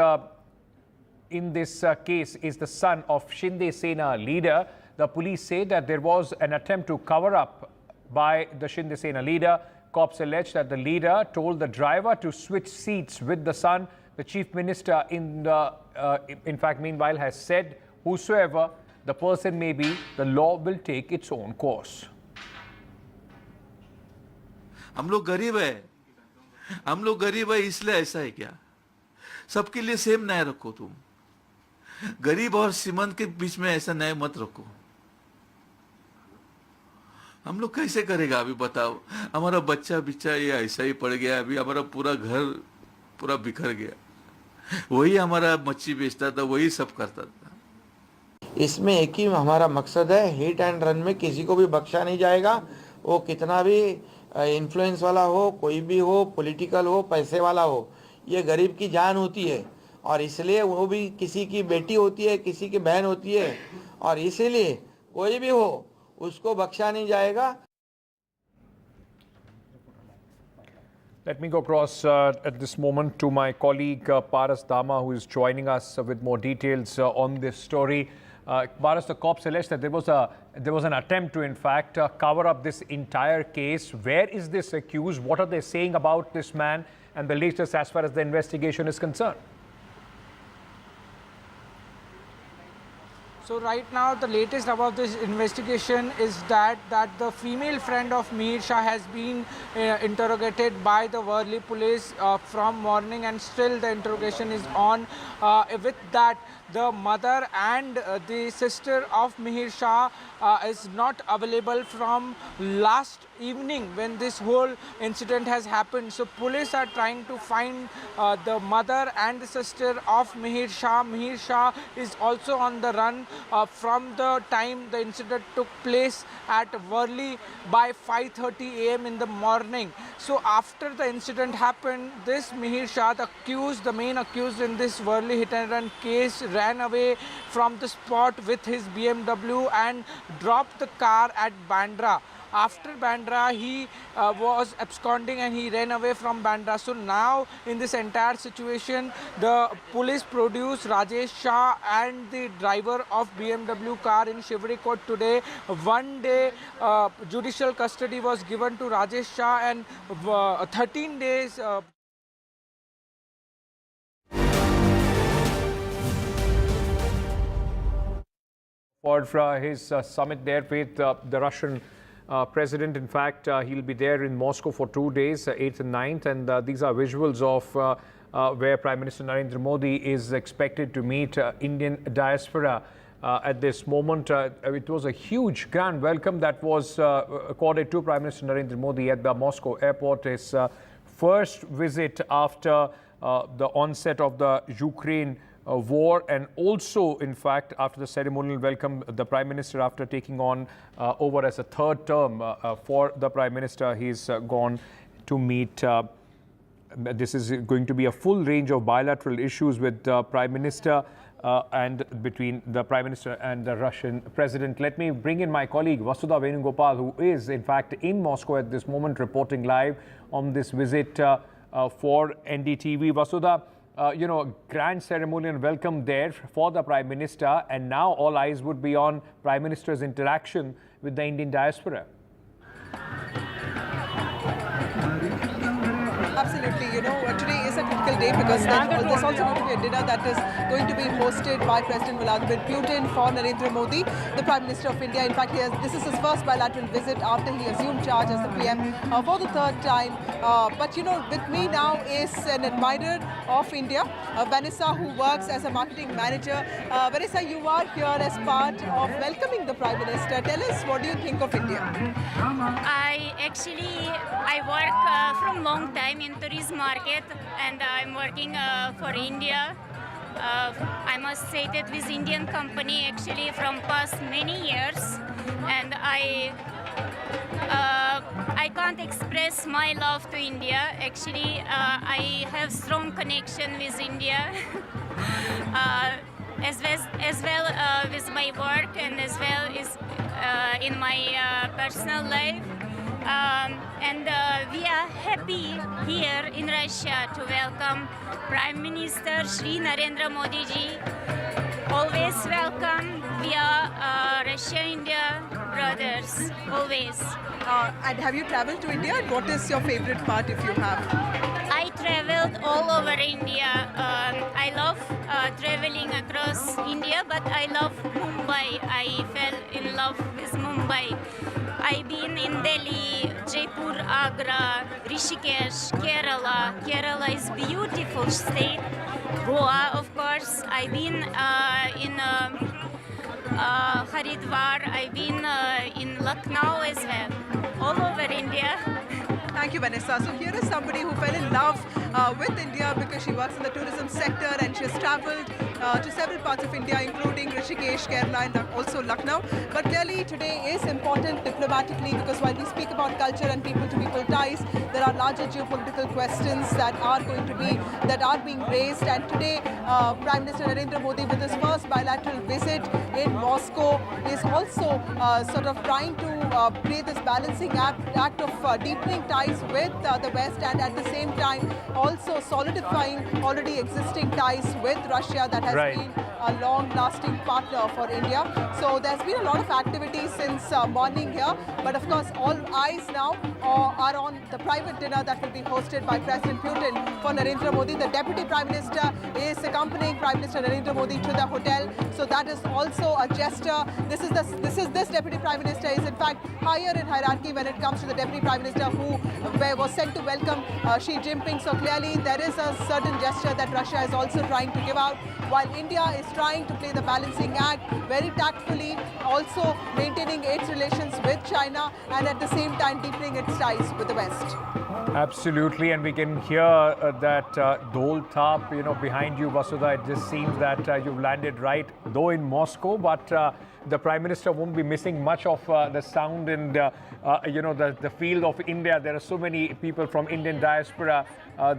in this case is the son of Shinde Sena leader. The police say that there was an attempt to cover up by the Shinde Sena leader. Cops allege that the leader told the driver to switch seats with the son. The chief minister, in fact, meanwhile, has said, whosoever the person may be, the law will take its own course. हम लोग गरीब है इसलिए ऐसा है क्या? सबके लिए सेम न्याय रखो तुम. गरीब और श्रीमंत के बीच में ऐसा न्याय मत रखो. हम लोग कैसे करेगा अभी बताओ. हमारा बच्चा ये ऐसा ही पड़ गया. अभी हमारा पूरा घर पूरा बिखर गया. वही हमारा मच्छी बेचता था, वही सब करता था. इसमें एक ही हमारा मकसद है, हिट एंड रन में किसी को भी बख्शा नहीं जाएगा. वो कितना भी इन्फ्लुएंस वाला हो, कोई भी हो, पॉलिटिकल हो, पैसे वाला हो, ये गरीब की जान होती है और इसलिए वो भी किसी की बेटी होती है, किसी की बहन होती है और इसीलिए कोई भी हो उसको बख्शा नहीं जाएगा. Let me go across at this moment to my colleague Paras Dama, who is joining us with more details on this story. Paras, the cops allege that there was an attempt to, in fact, cover up this entire case. Where is this accused? What are they saying about this man and the latest as far as the investigation is concerned? So right now the latest about this investigation is that the female friend of Mihir Shah has been interrogated by the Worli police from morning, and still the interrogation is on. With that, the mother and the sister of Mihir Shah is not available from last evening when this whole incident has happened. So police are trying to find the mother and the sister of Mihir Shah. Mihir Shah is also on the run from the time the incident took place at Worli by 5:30 a.m. in the morning. So after the incident happened, this Mihir Shah, the main accused in this Worli hit and run case, ran away from the spot with his BMW and dropped the car at Bandra. After Bandra, he was absconding and he ran away from Bandra. So now in this entire situation, the police produced Rajesh Shah and the driver of BMW car in Shivri Court today. 1 day judicial custody was given to Rajesh Shah, and 13 days for his summit there with the Russian president. In fact, he'll be there in Moscow for 2 days, 8th and 9th, and these are visuals of where Prime Minister Narendra Modi is expected to meet Indian diaspora at this moment. It was a huge grand welcome that was accorded to Prime Minister Narendra Modi at the Moscow airport. His first visit after the onset of the Ukraine war, and also, in fact, after the ceremonial welcome, the Prime Minister, after taking on over as a third term for the Prime Minister, he's gone to meet. This is going to be a full range of bilateral issues with the Prime Minister and between the Prime Minister and the Russian President. Let me bring in my colleague Vasudha Venugopal, who is, in fact, in Moscow at this moment, reporting live on this visit for NDTV. Vasudha, grand ceremonial welcome there for the Prime Minister, and now all eyes would be on Prime Minister's interaction with the Indian diaspora. Absolutely. Today is a critical day because there's also going to be a dinner that is going to be hosted by President Vladimir Putin for Narendra Modi, the Prime Minister of India. In fact, this is his first bilateral visit after he assumed charge as the PM for the third time. But with me now is an admirer of India, Vanessa, who works as a marketing manager. Vanessa, you are here as part of welcoming the Prime Minister. Tell us, what do you think of India? I work from long time in tourism market, and I'm working for India. I must say that with Indian company actually from past many years, and I can't express my love to India. Actually, I have strong connection with India, as well with my work, and as well as in my personal life. And we are happy here in Russia to welcome Prime Minister Shri Narendra Modi ji. Always welcome. We are Russia-India brothers, always. And have you traveled to India? And what is your favorite part, if you have? I traveled all over India. I love traveling across India, but I love Mumbai. I fell in love with Mumbai. I've been in Delhi, Jaipur, Agra, Rishikesh, Kerala. Kerala is beautiful state. Goa, of course. I've been in Haridwar. I've been in Lucknow as well. All over India. Thank you, Vanessa. So here is somebody who fell in love with India because she works in the tourism sector, and she has travelled to several parts of India, including Rishikesh, Kerala, and also Lucknow. But clearly today is important diplomatically, because while we speak about culture and people-to-people ties, there are larger geopolitical questions that are being raised. And today, Prime Minister Narendra Modi, with his first bilateral visit in Moscow, is also sort of trying to create this balancing act of deepening ties with the West, and at the same time also solidifying already existing ties with Russia that has been a long-lasting partner for India. So there's been a lot of activity since morning here, but of course all eyes now are on the private dinner that will be hosted by President Putin for Narendra Modi. The Deputy Prime Minister is accompanying Prime Minister Narendra Modi to the hotel, so that is also a gesture. This Deputy Prime Minister is in fact higher in hierarchy when it comes to the Deputy Prime Minister who was sent to welcome Xi Jinping. So clearly there is a certain gesture that Russia is also trying to give out, while India is trying to play the balancing act very tactfully, also maintaining its relations with China and at the same time deepening its ties with the West. Absolutely, and we can hear that Dol Tap, behind you, Vasudha. It just seems that you've landed right, though in Moscow, but the Prime Minister won't be missing much of the sound and, the field of India. There are so many people from Indian diaspora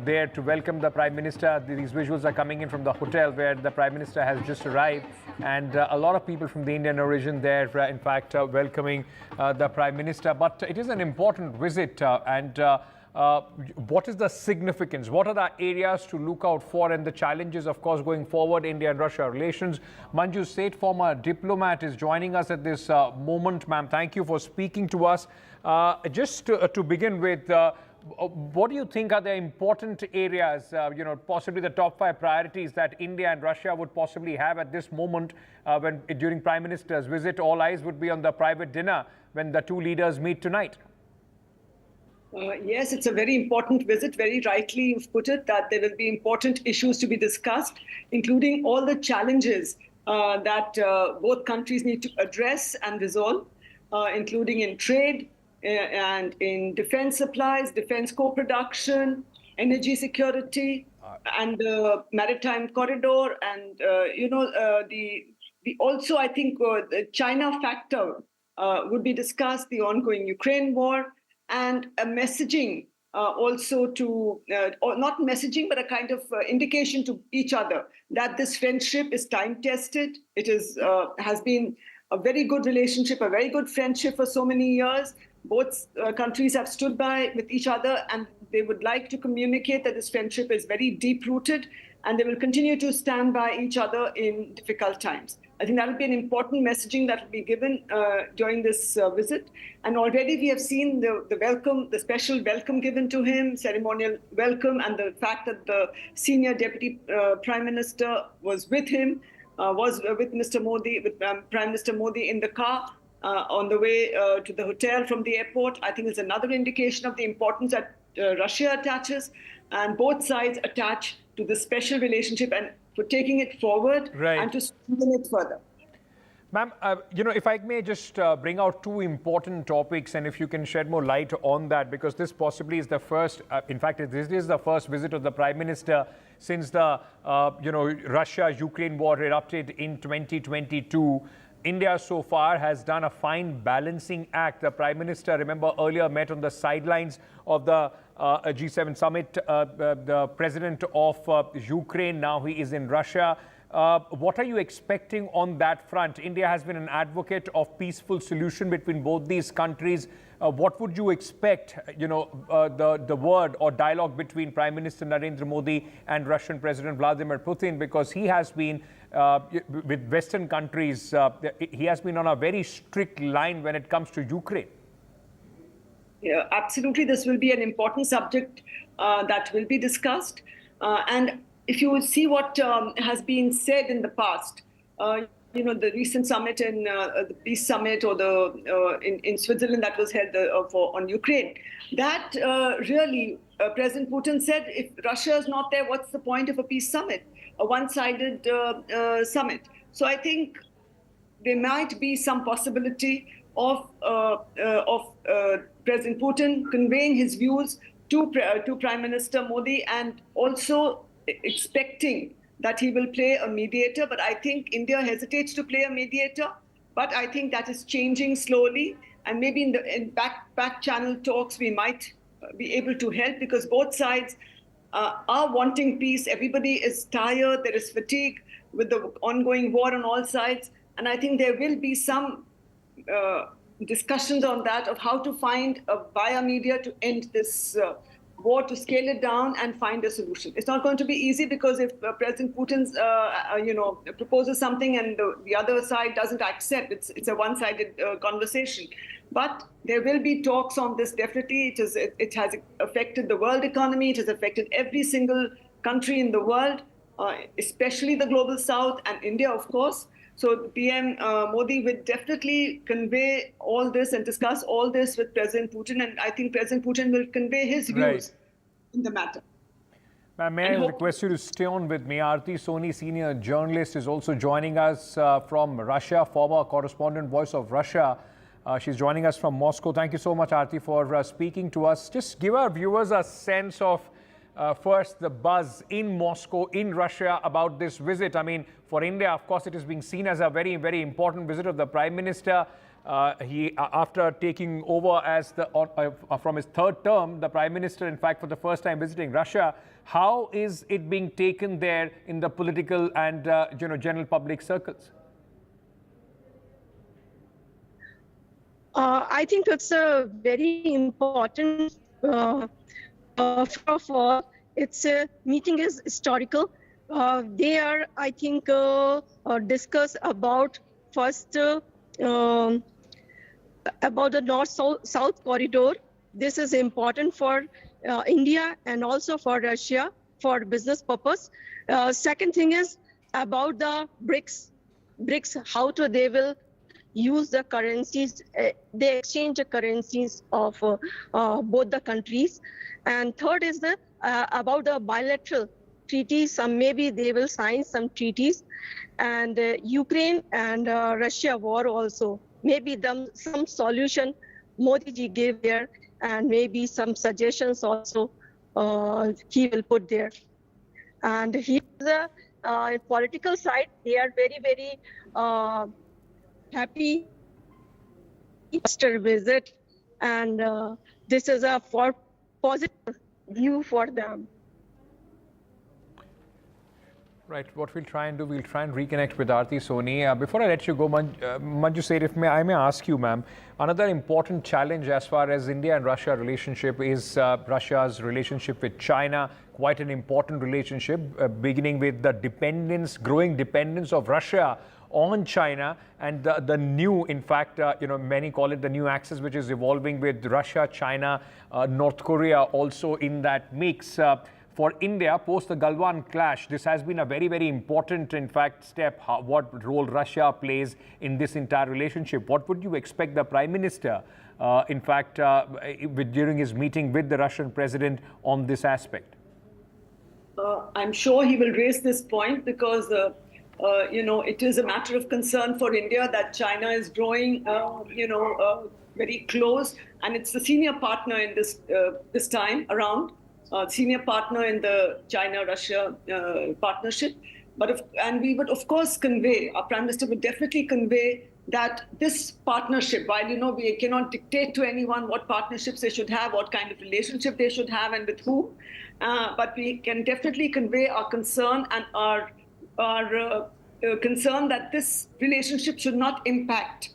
there to welcome the Prime Minister. These visuals are coming in from the hotel where the Prime Minister has just arrived, and a lot of people from the Indian origin there, in fact, welcoming the Prime Minister. But it is an important visit, what is the significance? What are the areas to look out for, and the challenges, of course, going forward, India and Russia relations? Manju Seth, former diplomat, is joining us at this moment. Ma'am, thank you for speaking to us. Just to begin with, what do you think are the important areas, possibly the top 5 priorities that India and Russia would possibly have at this moment when during Prime Minister's visit? All eyes would be on the private dinner when the two leaders meet tonight. Yes, it's a very important visit. Very rightly you've put it that there will be important issues to be discussed, including all the challenges that both countries need to address and resolve, including in trade and in defense supplies, defense co-production, energy security, and the maritime corridor, and also I think the China factor would be discussed, the ongoing Ukraine war, and a messaging also to, or not messaging, but a kind of indication to each other that this friendship is time-tested. It has been a very good relationship, a very good friendship for so many years. Both countries have stood by with each other, and they would like to communicate that this friendship is very deep-rooted, and they will continue to stand by each other in difficult times. I think that will be an important messaging that will be given during this visit. And already we have seen the special welcome given to him, ceremonial welcome, and the fact that the senior Deputy Prime Minister was with him, was with Mr. Modi, with Prime Minister Modi in the car on the way to the hotel from the airport. I think it's another indication of the importance that Russia attaches, and both sides attach to this special relationship and for taking it forward and to strengthen it further. Ma'am, if I may just bring out two important topics, and if you can shed more light on that, because this possibly is the first, in fact, this is the first visit of the Prime Minister since the, Russia-Ukraine war erupted in 2022. India so far has done a fine balancing act. The Prime Minister, remember, earlier met on the sidelines of the G7 summit. The president of Ukraine, now he is in Russia. What are you expecting on that front? India has been an advocate of peaceful solution between both these countries. What would you expect, the word or dialogue between Prime Minister Narendra Modi and Russian President Vladimir Putin? Because he has been, with Western countries, he has been on a very strict line when it comes to Ukraine. Yeah, absolutely. This will be an important subject that will be discussed. And if you see what has been said in the past, the recent summit in the peace summit, or in Switzerland that was held on Ukraine, that really President Putin said, if Russia is not there, what's the point of a peace summit, a one-sided summit? So I think there might be some possibility of President Putin conveying his views to Prime Minister Modi, and also expecting that he will play a mediator. But I think India hesitates to play a mediator. But I think that is changing slowly. And maybe in back channel talks, we might be able to help, because both sides are wanting peace. Everybody is tired. There is fatigue with the ongoing war on all sides. And I think there will be some discussions on that of how to find via media to end this war, to scale it down and find a solution. It's not going to be easy because if President Putin's, proposes something and the other side doesn't accept, it's a one-sided conversation. But there will be talks on this definitely. It has affected the world economy. It has affected every single country in the world, especially the global south and India, of course. So PM Modi will definitely convey all this and discuss all this with President Putin. And I think President Putin will convey his views in the matter. Ma'am, may I request you to stay on with me? Aarti Soni, senior journalist, is also joining us from Russia, former correspondent, Voice of Russia. She's joining us from Moscow. Thank you so much, Aarti, for speaking to us. Just give our viewers a sense of first, the buzz in Moscow, in Russia, about this visit. I mean, for India, of course, it is being seen as a very, very important visit of the Prime Minister. After taking over as from his third term, the Prime Minister, in fact, for the first time visiting Russia. How is it being taken there in the political and general public circles? I think it's a very important. First of all, its meeting is historical. They are, I think, discuss about first about the north-south corridor. This is important for India and also for Russia for business purpose. Second thing is about the BRICS, how they will use the currencies, they exchange the currencies of both the countries. And third is about the bilateral treaties. Maybe they will sign some treaties. And Ukraine and Russia war also. Maybe some solution Modi ji gave there, and maybe some suggestions also he will put there. And he the political side, they are very, very happy visit, and this is a positive view for them. Right. What we'll try and do, we'll try and reconnect with Aarti Soni. Before I let you go, Manju Seth, if I may ask you, ma'am, another important challenge as far as India and Russia relationship is Russia's relationship with China. Quite an important relationship, beginning with the growing dependence of Russia on China, and the new, in fact, many call it the new axis, which is evolving with Russia, China, North Korea also in that mix. For India, post the Galwan clash, this has been a very, very important, in fact, step. What role Russia plays in this entire relationship? What would you expect the Prime Minister, in fact, during his meeting with the Russian President on this aspect? I'm sure he will raise this point because it is a matter of concern for India that China is growing, very close, and it's the senior partner in this time around, senior partner in the China-Russia partnership. And we would, of course, convey, our Prime Minister would definitely convey that this partnership, while, we cannot dictate to anyone what partnerships they should have, what kind of relationship they should have and with whom, but we can definitely convey our concern and our concern that this relationship should not impact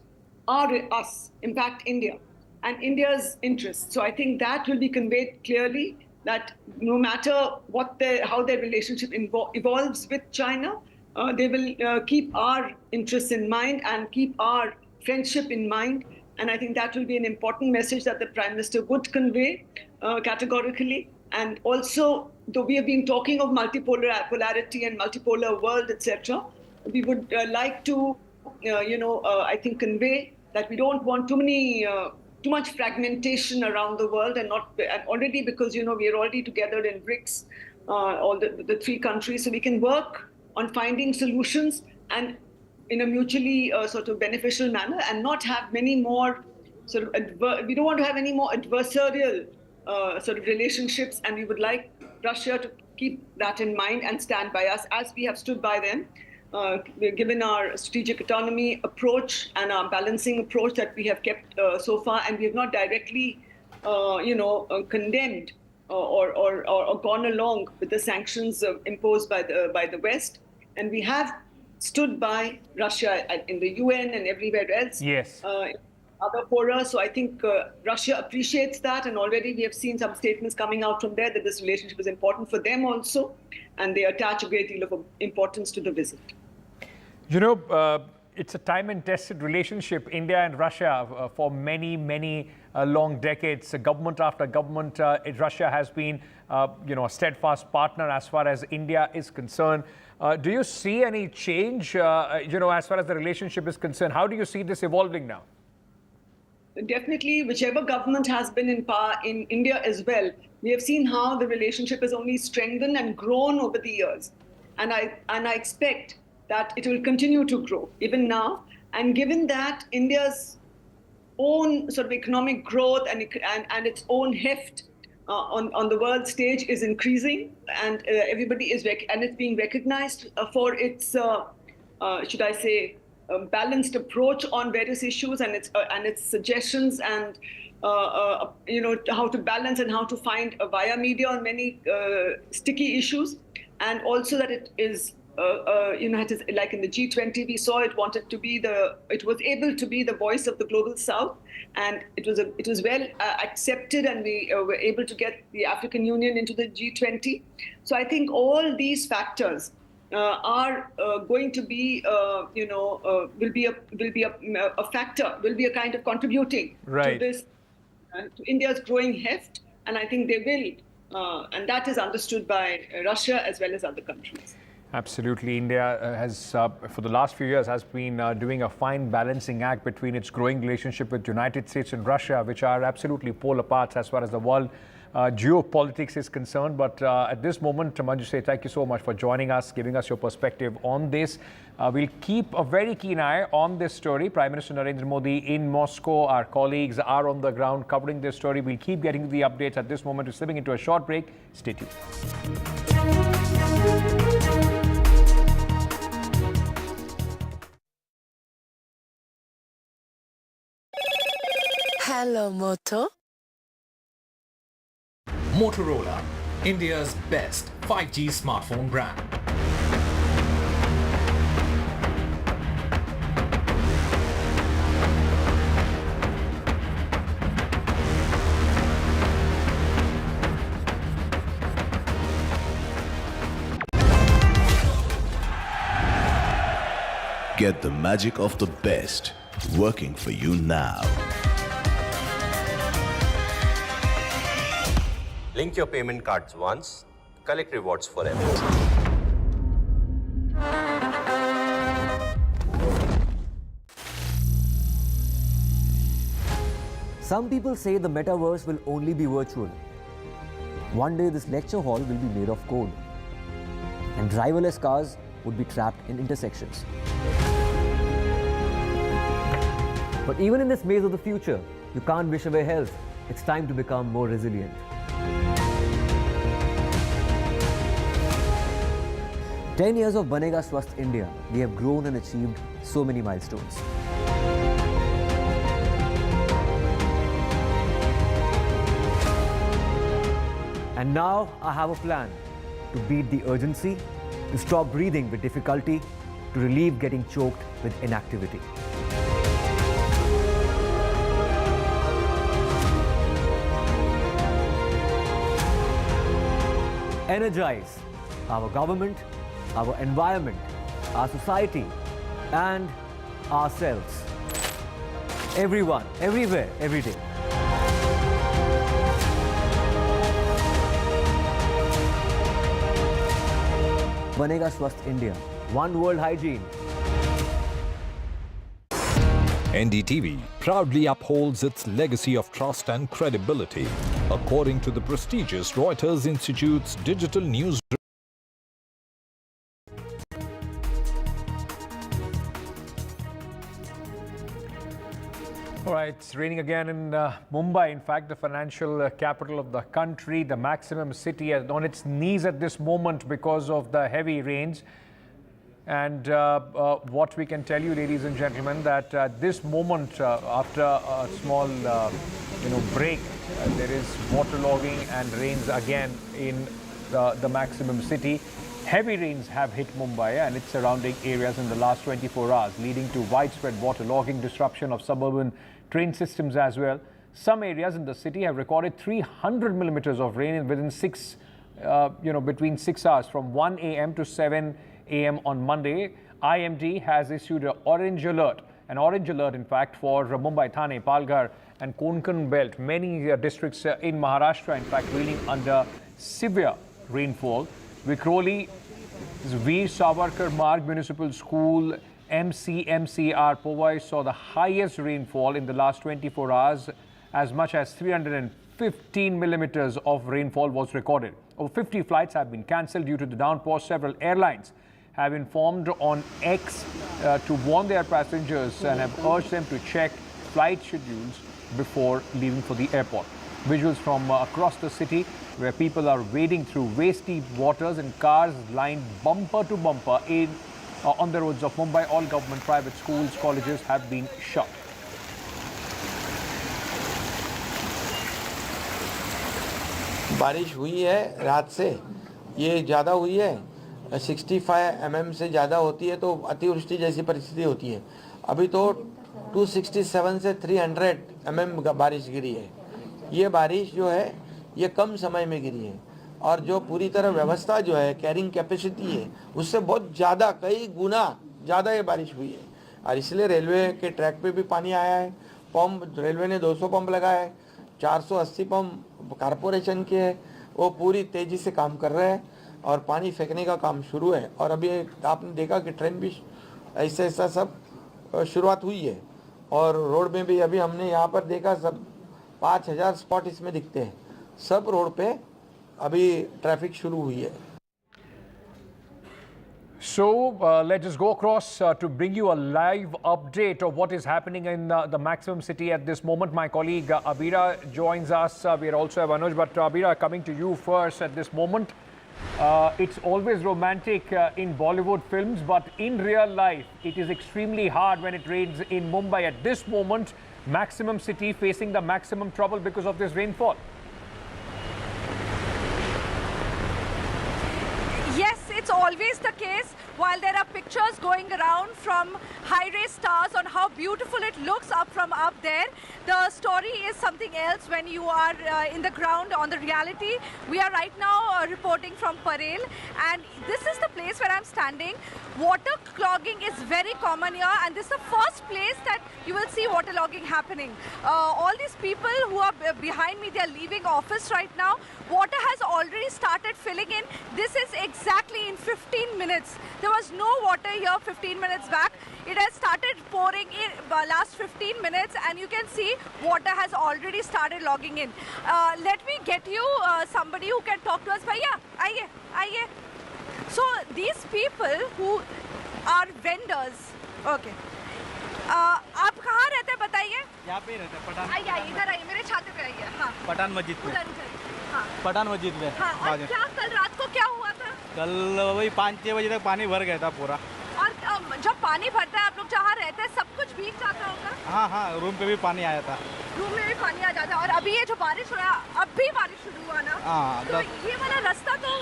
impact India and India's interests. So I think that will be conveyed clearly, that no matter how their relationship evolves with China, they will keep our interests in mind and keep our friendship in mind. And I think that will be an important message that the Prime Minister would convey categorically. And also, though we have been talking of multipolarity and multipolar world, etc., we would like to, I think, convey that we don't want too much fragmentation around the world, and already because, we are already together in BRICS, all the three countries, so we can work on finding solutions and in a mutually sort of beneficial manner, and not have many more we don't want to have any more adversarial sort of relationships, and we would like Russia to keep that in mind and stand by us as we have stood by them, given our strategic autonomy approach and our balancing approach that we have kept so far, and we have not directly, condemned or gone along with the sanctions imposed by the West, and we have stood by Russia in the UN and everywhere else. Yes. other fora. So I think Russia appreciates that, and already we have seen some statements coming out from there that this relationship is important for them also, and they attach a great deal of importance to the visit. You know, it's a time and tested relationship, India and Russia, for many, many long decades. Government after government, Russia has been, you know, a steadfast partner as far as India is concerned. Do you see any change, you know, as far as the relationship is concerned? How do you see this evolving now? Definitely, whichever government has been in power in India as well, we have seen how the relationship has only strengthened and grown over the years. And I expect that it will continue to grow even now. And given that India's own sort of economic growth and its own heft on the world stage is increasing, and everybody is and it's being recognized for its, should I say, balanced approach on various issues and its suggestions and you know, how to balance and how to find a via media on many sticky issues, and also that it is. You know, it is like in the G20, we saw it was able to be the voice of the global South, and it was well accepted, and we were able to get the African Union into the G20. So I think all these factors are going to be, you know, will be a factor, will be a kind of contributing to this, to India's growing heft, and I think they will, and that is understood by Russia as well as other countries. Absolutely. India has, for the last few years, has been doing a fine balancing act between its growing relationship with United States and Russia, which are absolutely polar parts as far as the world geopolitics is concerned. But at this moment, Manju, thank you so much for joining us, giving us your perspective on this. We'll keep a very keen eye on this story. Prime Minister Narendra Modi in Moscow. Our colleagues are on the ground covering this story. We'll keep getting the updates. At this moment, we're slipping into a short break. Stay tuned. Hello, Moto. Motorola, India's best 5G smartphone brand. Get the magic of the best working for you now. Link your payment cards once, collect rewards forever. Some people say the metaverse will only be virtual. One day this lecture hall will be made of code, and driverless cars would be trapped in intersections. But even in this maze of the future, you can't wish away health. It's time to become more resilient. "10 years of Banega Swasth India, we have grown and achieved so many milestones. And now I have a plan to beat the urgency, to stop breathing with difficulty, to relieve getting choked with inactivity. Energize our government, our environment, our society, and ourselves. Everyone, everywhere, every day. Banega Swasth India. One world hygiene. NDTV proudly upholds its legacy of trust and credibility, according to the prestigious Reuters Institute's digital news. All right, it's raining again in Mumbai. In fact, the financial capital of the country, the maximum city, is on its knees at this moment because of the heavy rains. And what we can tell you, ladies and gentlemen, that at this moment, after a small, break, there is waterlogging and rains again in the maximum city. Heavy rains have hit Mumbai and its surrounding areas in the last 24 hours, leading to widespread waterlogging, disruption of suburban train systems as well. Some areas in the city have recorded 300 millimeters of rain within between 6 hours from 1 a.m. to 7 a.m. on Monday. IMD has issued an orange alert, in fact, for Mumbai, Thane, Palghar and Konkan belt. Many districts in Maharashtra, in fact, reeling under severe rainfall. Vikhroli, Veer Savarkar Marg Municipal School, MCMCR Powai saw the highest rainfall in the last 24 hours. As much as 315 millimeters of rainfall was recorded. Over 50 flights have been cancelled due to the downpour. Several airlines have informed on X to warn their passengers and have urged them to check flight schedules before leaving for the airport. Visuals from across the city where people are wading through waist-deep waters and cars lined bumper to bumper on the roads of Mumbai. All government, private schools, colleges have been shut. बारिश हुई है रात से, ये ज़्यादा हुई है, 65 mm से ज़्यादा होती है तो अतिवृष्टि जैसी परिस्थिति होती है. अभी तो 267 से 300 mm बारिश गिरी है. ये बारिश जो है ये कम समय में गिरी है और जो पूरी तरह व्यवस्था जो है कैरिंग कैपेसिटी है उससे बहुत ज़्यादा, कई गुना ज़्यादा ये बारिश हुई है. और इसलिए रेलवे के ट्रैक पे भी पानी आया है. पंप, रेलवे ने 200 पंप लगाया है, 480 पंप कारपोरेशन के है, वो पूरी तेज़ी से काम कर रहे हैं और पानी फेंकने का काम शुरू है. और अभी आपने देखा कि ट्रेन भी ऐसा सब शुरुआत हुई है और रोड में भी अभी हमने यहाँ पर देखा सब 5000 स्पॉट इसमें दिखते हैं. सब रोड पे अभी ट्रैफिक शुरू हुई है. So let us go across to bring you a live update of what is happening in the maximum city at this moment. My colleague Abira joins us. We also have Anuj, but Abira, coming to you first at this moment. It's always romantic in Bollywood films, but in real life, it is extremely hard when it rains in Mumbai. At this moment, maximum city facing the maximum trouble because of this rainfall. Yes, it's always the case. While there are pictures going around from high-rise towers on how beautiful it looks up from up there, the story is something else when you are in the ground on the reality. We are right now reporting from Parel, and this is the place where I'm standing. Water clogging is very common here, and this is the first place that you will see water logging happening. All these people who are behind me, they are leaving office right now. Water has already started filling in. This is exactly in 15 minutes. There was no water here 15 minutes back. It has started pouring in last 15 minutes, and you can see water has already started logging in. Let me get you somebody who can talk to us. Bhaiya, aiye. So these people who are vendors, okay. आप कहाँ रहते हैं बताइए? यहाँ पे ही रहते हैं, पठान. आइए इधर आइए, मेरे छाते पे आइए. हाँ. पठान मस्जिद पे. हाँ. पठान मस्जिद में. हाँ. और क्या कल रात को क्या हुआ था? कल वही 5-6 बजे तक पानी भर गया था पूरा. और जब पानी भरता है आप लोग जहाँ रहते हैं सब कुछ भीग जाता होगा? हाँ, रूम पे भी पानी आया था. रूम में भी पानी आ जाता है. और अभी ये जो बारिश हो रहा है, अब भी बारिश शुरू हुआ ना? हाँ. तो ये वाला रास्ता तो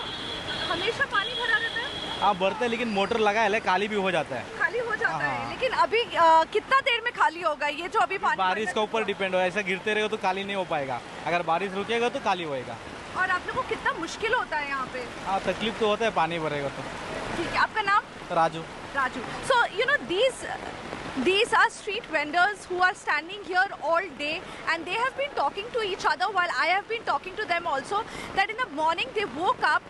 हमेशा पानी भरा रहता है? हाँ, भरते, लेकिन मोटर लगा है, खाली भी हो जाता है. खाली हो जाता है, लेकिन अभी कितना देर में खाली होगा ये जो अभी पानी? बारिश के ऊपर डिपेंड हो, ऐसा गिरते रहेगा तो खाली नहीं हो पाएगा. अगर बारिश रुकेगा तो खाली होएगा. और आप लोगों को कितना मुश्किल होता है यहाँ पे? हाँ, तकलीफ तो होता है पानी भरेगा तो. ठीक है, आपका नाम? Raju. So you know these are street vendors who are standing here all day, and they have been talking to each other while I have been talking to them also, that in the morning they woke up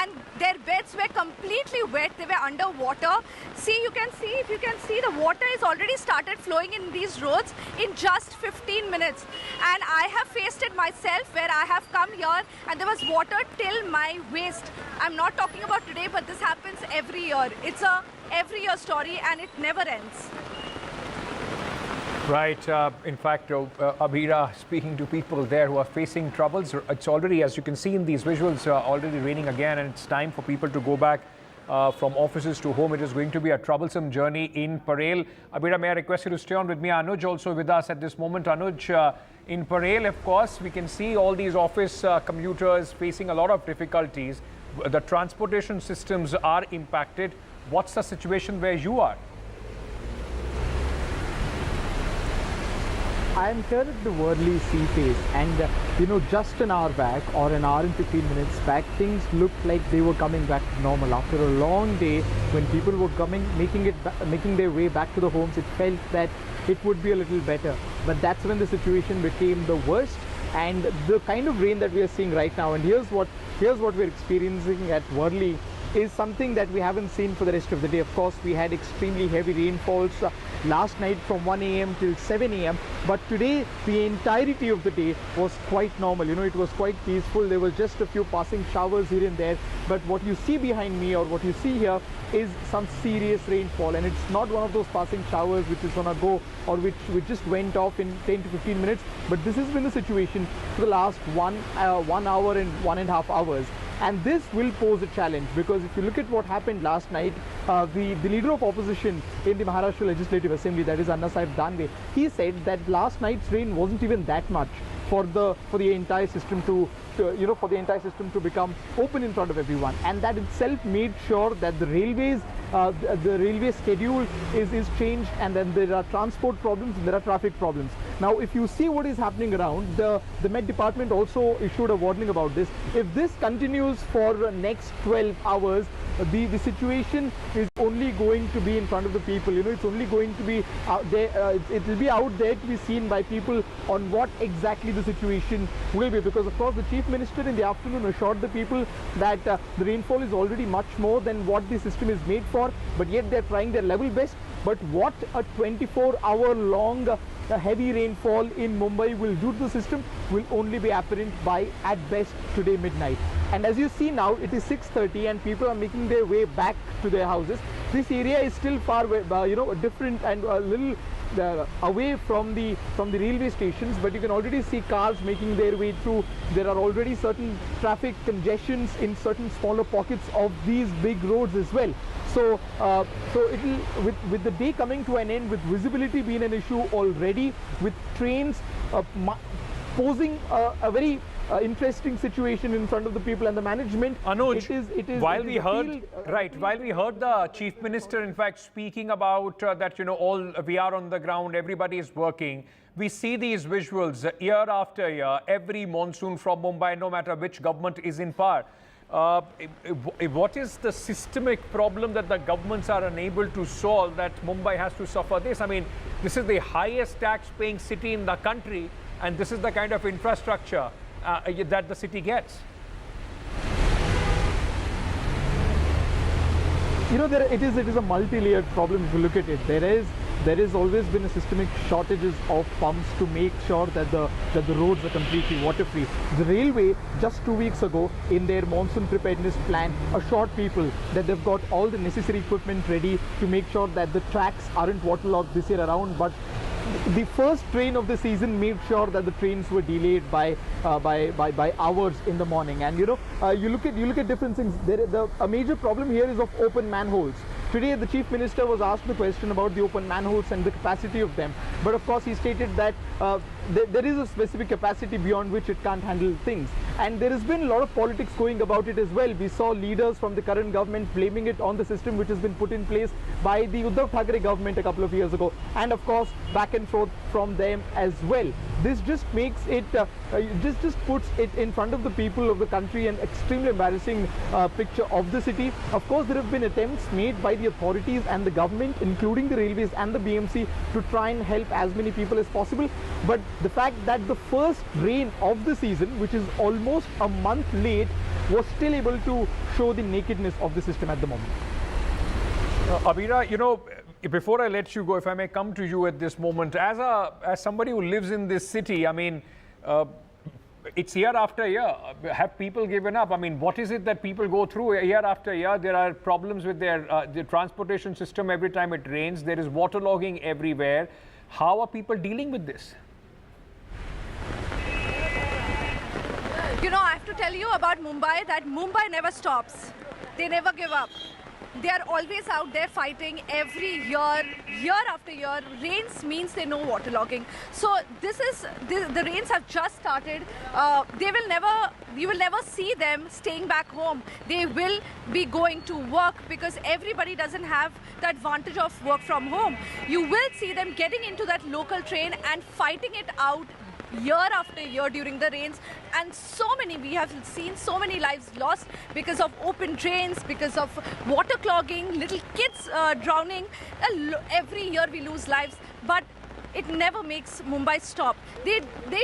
and their beds were completely wet. They were underwater. See, if you can see, the water is already started flowing in these roads in just 15 minutes. And I have faced it myself, where I have come here and there was water till my waist. I'm not talking about today, but this happens every year. It's a every year story and it never ends. Right. In fact, Abhira, speaking to people there who are facing troubles, it's already, as you can see in these visuals, already raining again, and it's time for people to go back from offices to home. It is going to be a troublesome journey in Parel. Abhira, may I request you to stay on with me? Anuj also with us at this moment. Anuj, in Parel, of course, we can see all these office commuters facing a lot of difficulties. The transportation systems are impacted. What's the situation where you are? I am here at the Worli Sea Face, and just an hour back or an hour and 15 minutes back, things looked like they were coming back to normal. After a long day, when people were making their way back to the homes, it felt that it would be a little better. But that's when the situation became the worst, and the kind of rain that we are seeing right now, and here's what we're experiencing at Worli, is something that we haven't seen for the rest of the day. Of course, we had extremely heavy rainfalls last night from 1 a.m. till 7 a.m. But today, the entirety of the day was quite normal. It was quite peaceful. There was just a few passing showers here and there. But what you see behind me, or what you see here, is some serious rainfall. And it's not one of those passing showers which is gonna go, or which just went off in 10 to 15 minutes. But this has been the situation for the last 1 hour and 1.5 hours. And this will pose a challenge, because if you look at what happened last night, the leader of opposition in the Maharashtra Legislative Assembly, that is Anna Sahib Danve, he said that last night's rain wasn't even that much for the entire system to become open in front of everyone, and that itself made sure that the railway schedule is changed, and then there are transport problems and there are traffic problems. Now, if you see what is happening around, the Met Department also issued a warning about this. If this continues for the next 12 hours, the situation is only going to be in front of the people. It's only going to be out there. It will be out there to be seen by people on what exactly the situation will be. Because of course, the Chief Minister in the afternoon assured the people that the rainfall is already much more than what the system is made for. But yet they're trying their level best. But what a 24-hour long heavy rainfall in Mumbai will do to the system will only be apparent by, at best, today midnight. And as you see now, it is 6:30 and people are making their way back to their houses. This area is still far, different and a little away from the railway stations, but you can already see cars making their way through. There are already certain traffic congestions in certain smaller pockets of these big roads as well. So it will, with the day coming to an end, with visibility being an issue already, with trains posing a very interesting situation in front of the people and the management. Anuj, while we heard the Chief Minister in fact speaking about that all we are on the ground, everybody is working. We see these visuals year after year, every monsoon from Mumbai, no matter which government is in power. What is the systemic problem that the governments are unable to solve that Mumbai has to suffer this? I mean, this is the highest tax-paying city in the country, and this is the kind of infrastructure that the city gets. It is a multi-layered problem if you look at it. There has always been a systemic shortages of pumps to make sure that the roads are completely water-free. The railway, just 2 weeks ago, in their monsoon preparedness plan, assured people that they've got all the necessary equipment ready to make sure that the tracks aren't waterlogged this year around. But the first train of the season made sure that the trains were delayed by hours in the morning. And you look at different things. A major problem here is of open manholes. Today, the Chief Minister was asked the question about the open manholes and the capacity of them. But of course, he stated that there is a specific capacity beyond which it can't handle things. And there has been a lot of politics going about it as well. We saw leaders from the current government blaming it on the system which has been put in place by the Uddhav Thackeray government a couple of years ago. And of course, back and forth from them as well. This just makes it, just puts it in front of the people of the country an extremely embarrassing picture of the city. Of course, there have been attempts made by the authorities and the government, including the railways and the BMC, to try and help as many people as possible. But the fact that the first rain of the season, which is almost a month late, was still able to show the nakedness of the system at the moment. Abira, before I let you go, if I may come to you at this moment, as somebody who lives in this city, I mean, it's year after year. Have people given up? I mean, what is it that people go through year after year? There are problems with their transportation system every time it rains. There is waterlogging everywhere. How are people dealing with this? I have to tell you about Mumbai, that Mumbai never stops. They never give up. they are always out there fighting every year, year after year. Rains means they know waterlogging. So the rains have just started. You will never see them staying back home. They will be going to work because everybody doesn't have the advantage of work from home. You will see them getting into that local train and fighting it out year after year during the rains, and we have seen so many lives lost because of open drains, because of water clogging, little kids drowning. Every year we lose lives, but it never makes Mumbai stop. They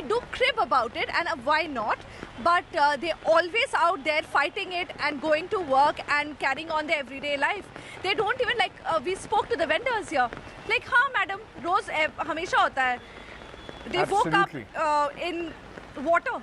do crib about it, and why not? But they're always out there fighting it and going to work and carrying on their everyday life. They don't even we spoke to the vendors here. हाँ madam, रोज हमेशा होता है. They woke up in water,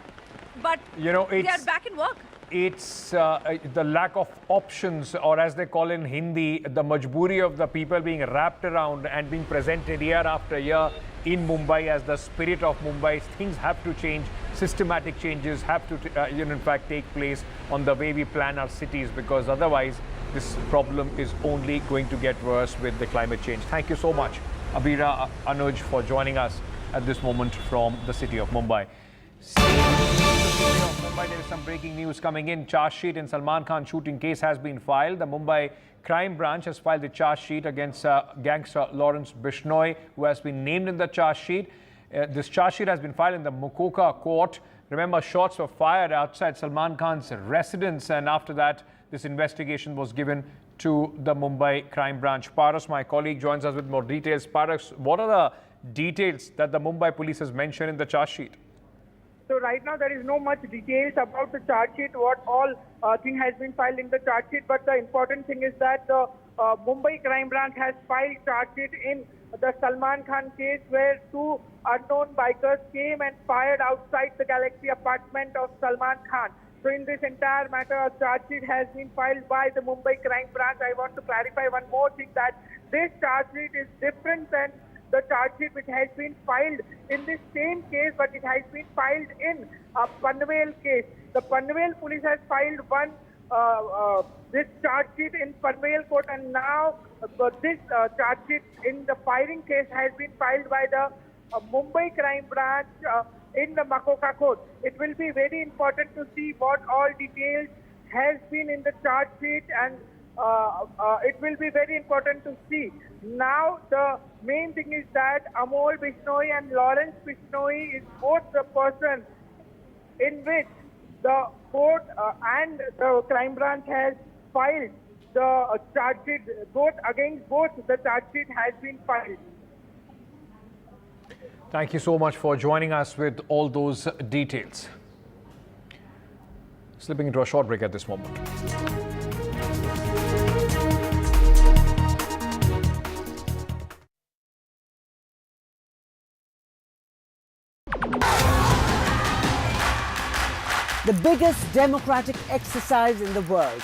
but they are back in work. It's the lack of options, or as they call in Hindi, the majburi of the people being wrapped around and being presented year after year in Mumbai as the spirit of Mumbai. Things have to change. Systematic changes have to, in fact, take place on the way we plan our cities, because otherwise this problem is only going to get worse with the climate change. Thank you so much, Abira, Anuj, for joining us at this moment from the city of Mumbai. There is some breaking news coming in. Charge sheet in Salman Khan shooting case has been filed. The Mumbai crime branch has filed the charge sheet against gangster Lawrence Bishnoi, who has been named in the charge sheet. This charge sheet has been filed in the Mukoka court. Remember, shots were fired outside Salman Khan's residence, and after that, this investigation was given to the Mumbai crime branch. Paras, my colleague, joins us with more details. Paras, what are the details that the Mumbai police has mentioned in the charge sheet? So right now there is no much details about the charge sheet, what all thing has been filed in the charge sheet, but the important thing is that the Mumbai crime branch has filed charge sheet in the Salman Khan case, where two unknown bikers came and fired outside the Galaxy apartment of Salman Khan. So in this entire matter, a charge sheet has been filed by the Mumbai crime branch. I want to clarify one more thing, that this charge sheet is different than the charge sheet which has been filed in this same case, but it has been filed in a Panvel case. The Panvel police has filed this charge sheet in Panvel court, and now this charge sheet in the firing case has been filed by the Mumbai crime branch in the Mukoka court. It will be very important to see what all details has been in the charge sheet, and it will be very important to see. Now, the main thing is that Amol Bishnoi and Lawrence Bishnoi is both the person in which the court and the crime branch has filed the charge sheet. Against both the charge sheet has been filed. Thank you so much for joining us with all those details. Slipping into a short break at this moment. The biggest democratic exercise in the world.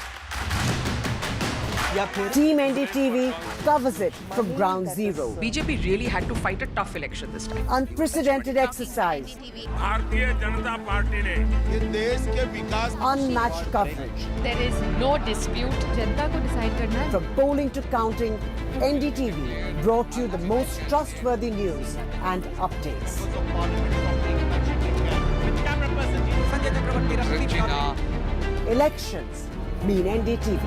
Team NDTV covers it from ground zero. BJP really had to fight a tough election this time. Unprecedented exercise. Unmatched coverage. There is no dispute. Janta ko decide karna hai. From polling to counting, NDTV brought you the most trustworthy news and updates. Elections mean NDTV.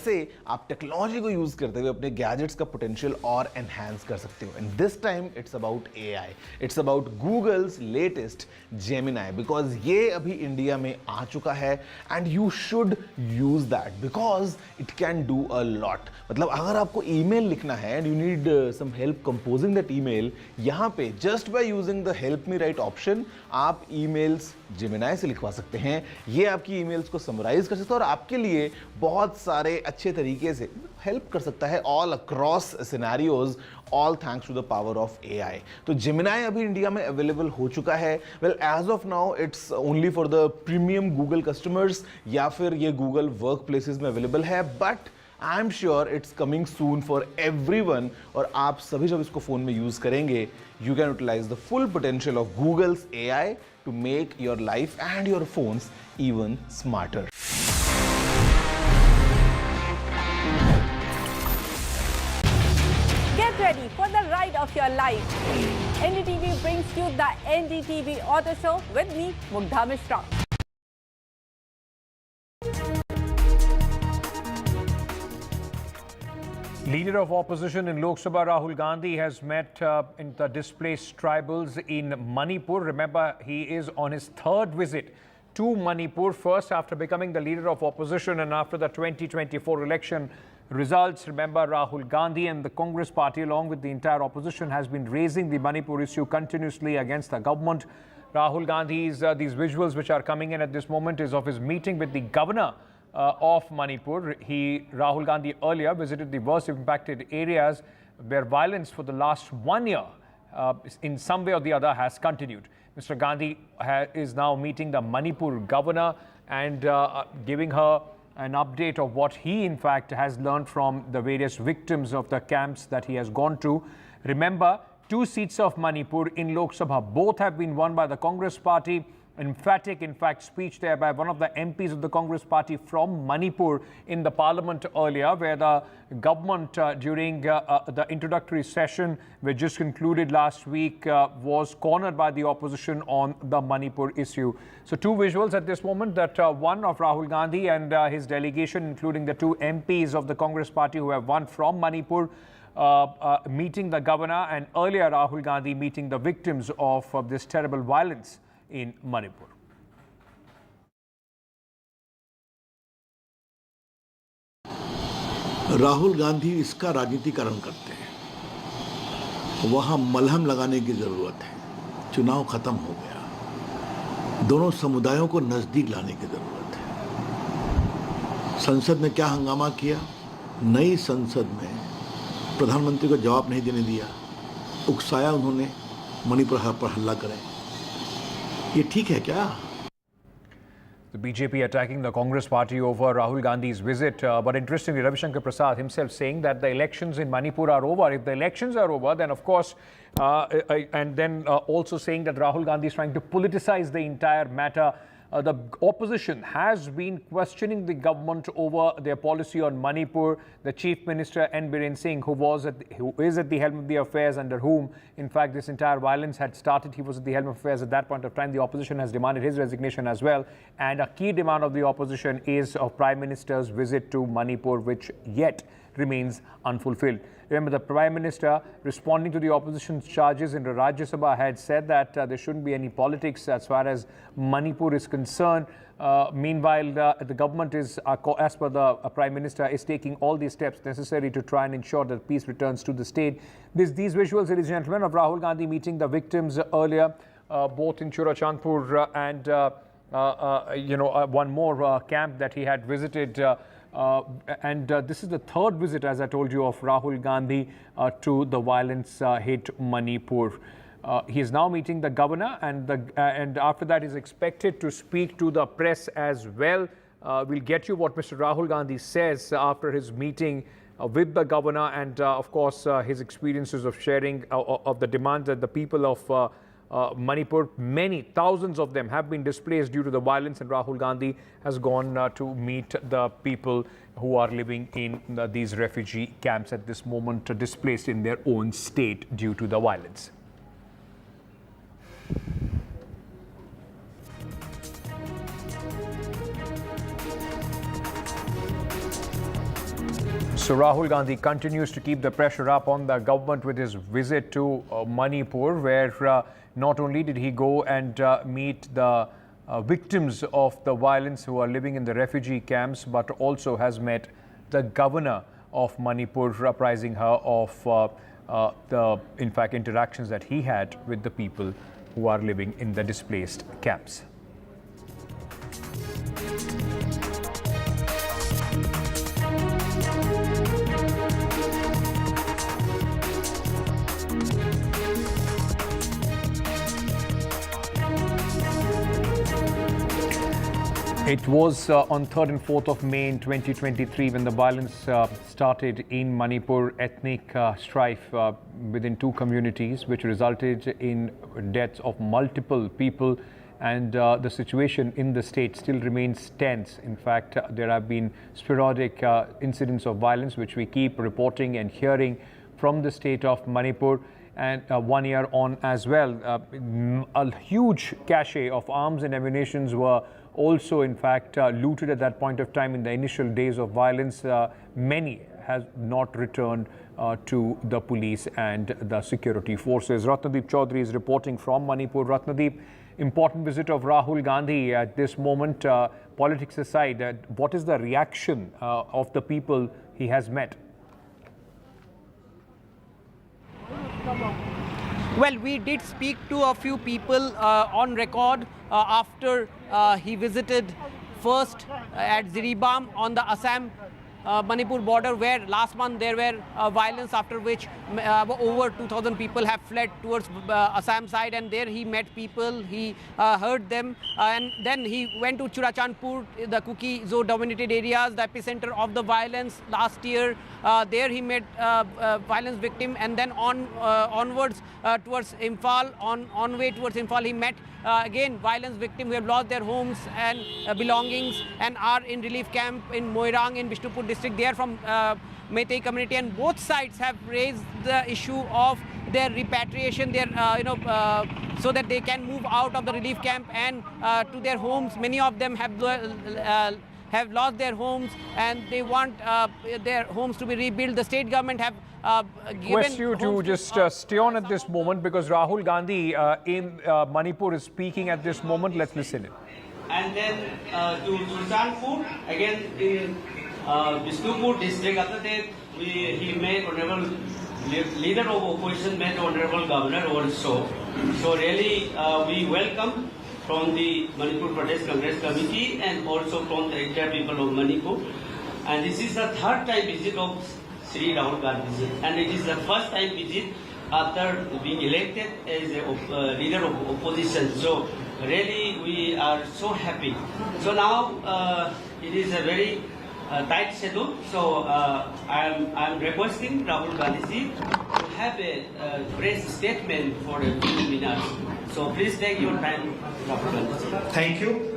कैसे आप technology को use करते हुए अपने gadgets का potential और enhance कर सकते हो. And this time it's about AI. It's about Google's latest Gemini, because ये अभी इंडिया में आ चुका है and you should use that because it can do a lot. मतलब अगर आपको ईमेल लिखना है and you need some help composing that email, यहाँ पे just by using the help me write option आप ईमेल्स जेमिनाई से लिखवा सकते हैं. ये आपकी ईमेल्स को समराइज कर सकता है और आपके लिए बहुत सारे अच्छे तरीके से हेल्प कर सकता है all across scenarios, all thanks to the power of AI. तो जेमिनाई अभी इंडिया में अवेलेबल हो चुका है. Well as of now it's only for the premium Google customers या फिर ये गूगल वर्क प्लेसेस में अवेलेबल है. But I am sure it's coming soon for everyone. और आप सभी जब इसको फोन में यूज करेंगे, you can utilise the full potential of Google's AI to make your life and your phones even smarter. Get ready for the ride of your life. NDTV brings you the NDTV Auto Show with me, Mugdha Mishra. Leader of opposition in Lok Sabha, Rahul Gandhi, has met in the displaced tribals in Manipur. Remember, he is on his third visit to Manipur, first after becoming the leader of opposition and after the 2024 election results. Remember, Rahul Gandhi and the Congress party, along with the entire opposition, has been raising the Manipur issue continuously against the government. Rahul Gandhi's, these visuals which are coming in at this moment, is of his meeting with the governor of Manipur. Rahul Gandhi earlier visited the worst impacted areas where violence for the last 1 year in some way or the other has continued. Mr. Gandhi is now meeting the Manipur governor and giving her an update of what he in fact has learned from the various victims of the camps that he has gone to. Remember, 2 seats of Manipur in Lok Sabha, both have been won by the Congress party. Emphatic, in fact, speech there by one of the MPs of the Congress party from Manipur in the parliament earlier, where the government during the introductory session, which just concluded last week, was cornered by the opposition on the Manipur issue. So 2 visuals at this moment, that one of Rahul Gandhi and his delegation, including the 2 MPs of the Congress party who have won from Manipur, meeting the governor, and earlier Rahul Gandhi meeting the victims of this terrible violence in Manipur. Rahul Gandhi इसका राजनीतिकरण करते हैं, वहां मलहम लगाने की जरूरत है। चुनाव खत्म हो गया, दोनों समुदायों को नजदीक लाने की जरूरत है। संसद में क्या हंगामा किया, नई संसद में प्रधानमंत्री को जवाब नहीं देने दिया, उकसाया उन्होंने मणिपुर पर हमला करें। ये ठीक है क्या? The BJP attacking the Congress party over Rahul Gandhi's visit. But interestingly, Ravi Shankar Prasad himself saying that the elections in Manipur are over. If the elections are over, then of course, and then also saying that Rahul Gandhi is trying to politicize the entire matter. The opposition has been questioning the government over their policy on Manipur. The Chief Minister N. Biren Singh, who is at the helm of the affairs, under whom, in fact, this entire violence had started, he was at the helm of affairs at that point of time. The opposition has demanded his resignation as well. And a key demand of the opposition is of Prime Minister's visit to Manipur, which yet remains unfulfilled. Remember, the Prime Minister, responding to the opposition's charges in the Rajya Sabha, had said that there shouldn't be any politics as far as Manipur is concerned. Meanwhile, the government is, as per the Prime Minister, is taking all these steps necessary to try and ensure that peace returns to the state. These visuals, ladies and gentlemen, of Rahul Gandhi meeting the victims earlier, both in Churachandpur and, one more camp that he had visited. This is the third visit, as I told you, of Rahul Gandhi to the violence-hit Manipur. He is now meeting the governor, and after that is expected to speak to the press as well. We'll get you what Mr. Rahul Gandhi says after his meeting with the governor, and of course his experiences of sharing of the demands that the people of Manipur, many thousands of them have been displaced due to the violence, and Rahul Gandhi has gone to meet the people who are living in these refugee camps at this moment, displaced in their own state due to the violence. So Rahul Gandhi continues to keep the pressure up on the government with his visit to Manipur, where not only did he go and meet the victims of the violence who are living in the refugee camps, but also has met the governor of Manipur, apprising her of the, in fact, interactions that he had with the people who are living in the displaced camps. It was on 3rd and 4th of May in 2023 when the violence started in Manipur, ethnic strife within two communities, which resulted in deaths of multiple people. And the situation in the state still remains tense. In fact, there have been sporadic incidents of violence, which we keep reporting and hearing from the state of Manipur. And 1 year on as well, a huge cache of arms and ammunitions were also, in fact, looted at that point of time in the initial days of violence. Many have not returned to the police and the security forces. Ratnadeep Chaudhary is reporting from Manipur. Ratnadeep, important visit of Rahul Gandhi at this moment. Politics aside, what is the reaction of the people he has met? Well, we did speak to a few people on record after he visited first at Ziribam on the Assam-Manipur border, where last month there were violence, after which over 2,000 people have fled towards Assam side, and there he met people, he heard them, and then he went to Churachandpur, the Kuki-Zo dominated areas, the epicenter of the violence last year. There he met violence victim, and then onwards towards Imphal, on way towards Imphal he met again violence victim who have lost their homes and belongings and are in relief camp in Moirang in Bishnupur district. They are from Meitei community, and both sides have raised the issue of their repatriation, their so that they can move out of the relief camp and to their homes. Many of them have lost their homes, and they want their homes to be rebuilt. The state government have request you to just stay on at this moment, because Rahul Gandhi in Manipur is speaking at this moment. Let's listen in. And then to Churachandpur, again in Bishnupur district. After that, he made honorable leader of opposition, met honorable governor also. So really, we welcome from the Manipur Pradesh Congress Committee and also from the entire people of Manipur. And this is the third time visit of Sri Rahul Gandhi, and it is the first time visit after being elected as a leader of opposition. So really, we are so happy. So now it is a very tight schedule. So I'm requesting Rahul Gandhi to have a press statement for a few minutes. So please take your time, Rahul Gandhi. Thank you.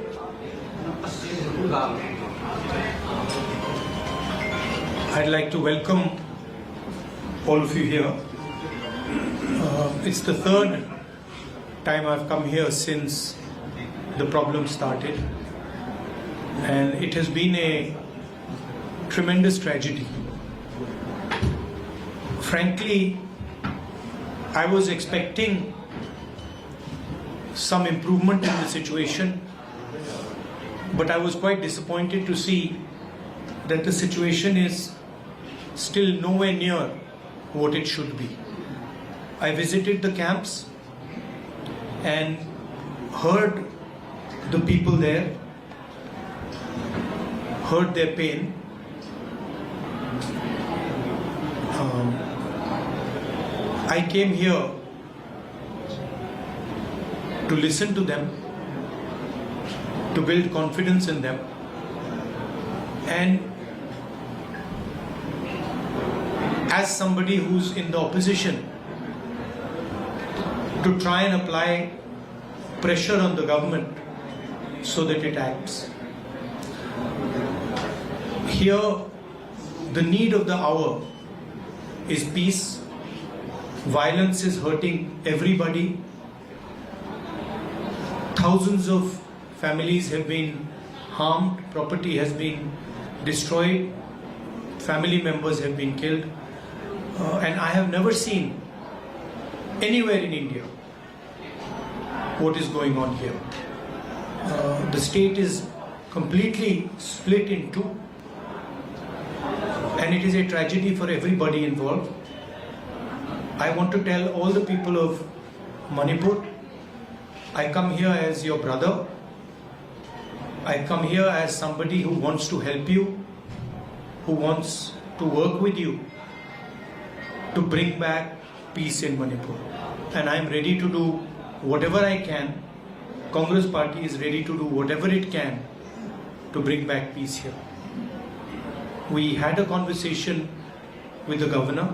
I'd like to welcome all of you here. It's the third time I've come here since the problem started, and it has been a tremendous tragedy. Frankly, I was expecting some improvement in the situation, but I was quite disappointed to see that the situation is still nowhere near what it should be. I visited the camps and heard the people there, heard their pain. I came here to listen to them, to build confidence in them, and as somebody who's in the opposition, to try and apply pressure on the government so that it acts. Here, the need of the hour is peace. Violence is hurting everybody. Thousands of families have been harmed, property has been destroyed, family members have been killed, and I have never seen anywhere in India what is going on here. The state is completely split in two, and it is a tragedy for everybody involved. I want to tell all the people of Manipur, I come here as your brother. I come here as somebody who wants to help you, who wants to work with you to bring back peace in Manipur. And I am ready to do whatever I can. Congress party is ready to do whatever it can to bring back peace here. We had a conversation with the governor,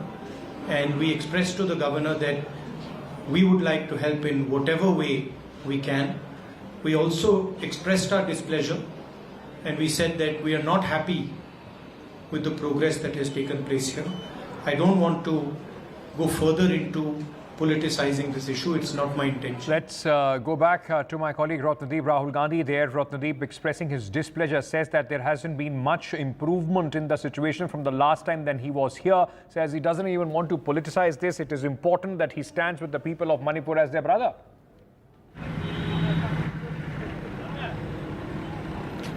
and we expressed to the governor that we would like to help in whatever way we can. We also expressed our displeasure, and we said that we are not happy with the progress that has taken place here. I don't want to go further into politicizing this issue. It's not my intention. Let's go back to my colleague Ratnadeep. Rahul Gandhi there. Ratnadeep, expressing his displeasure, says that there hasn't been much improvement in the situation from the last time that he was here. Says he doesn't even want to politicize this. It is important that he stands with the people of Manipur as their brother.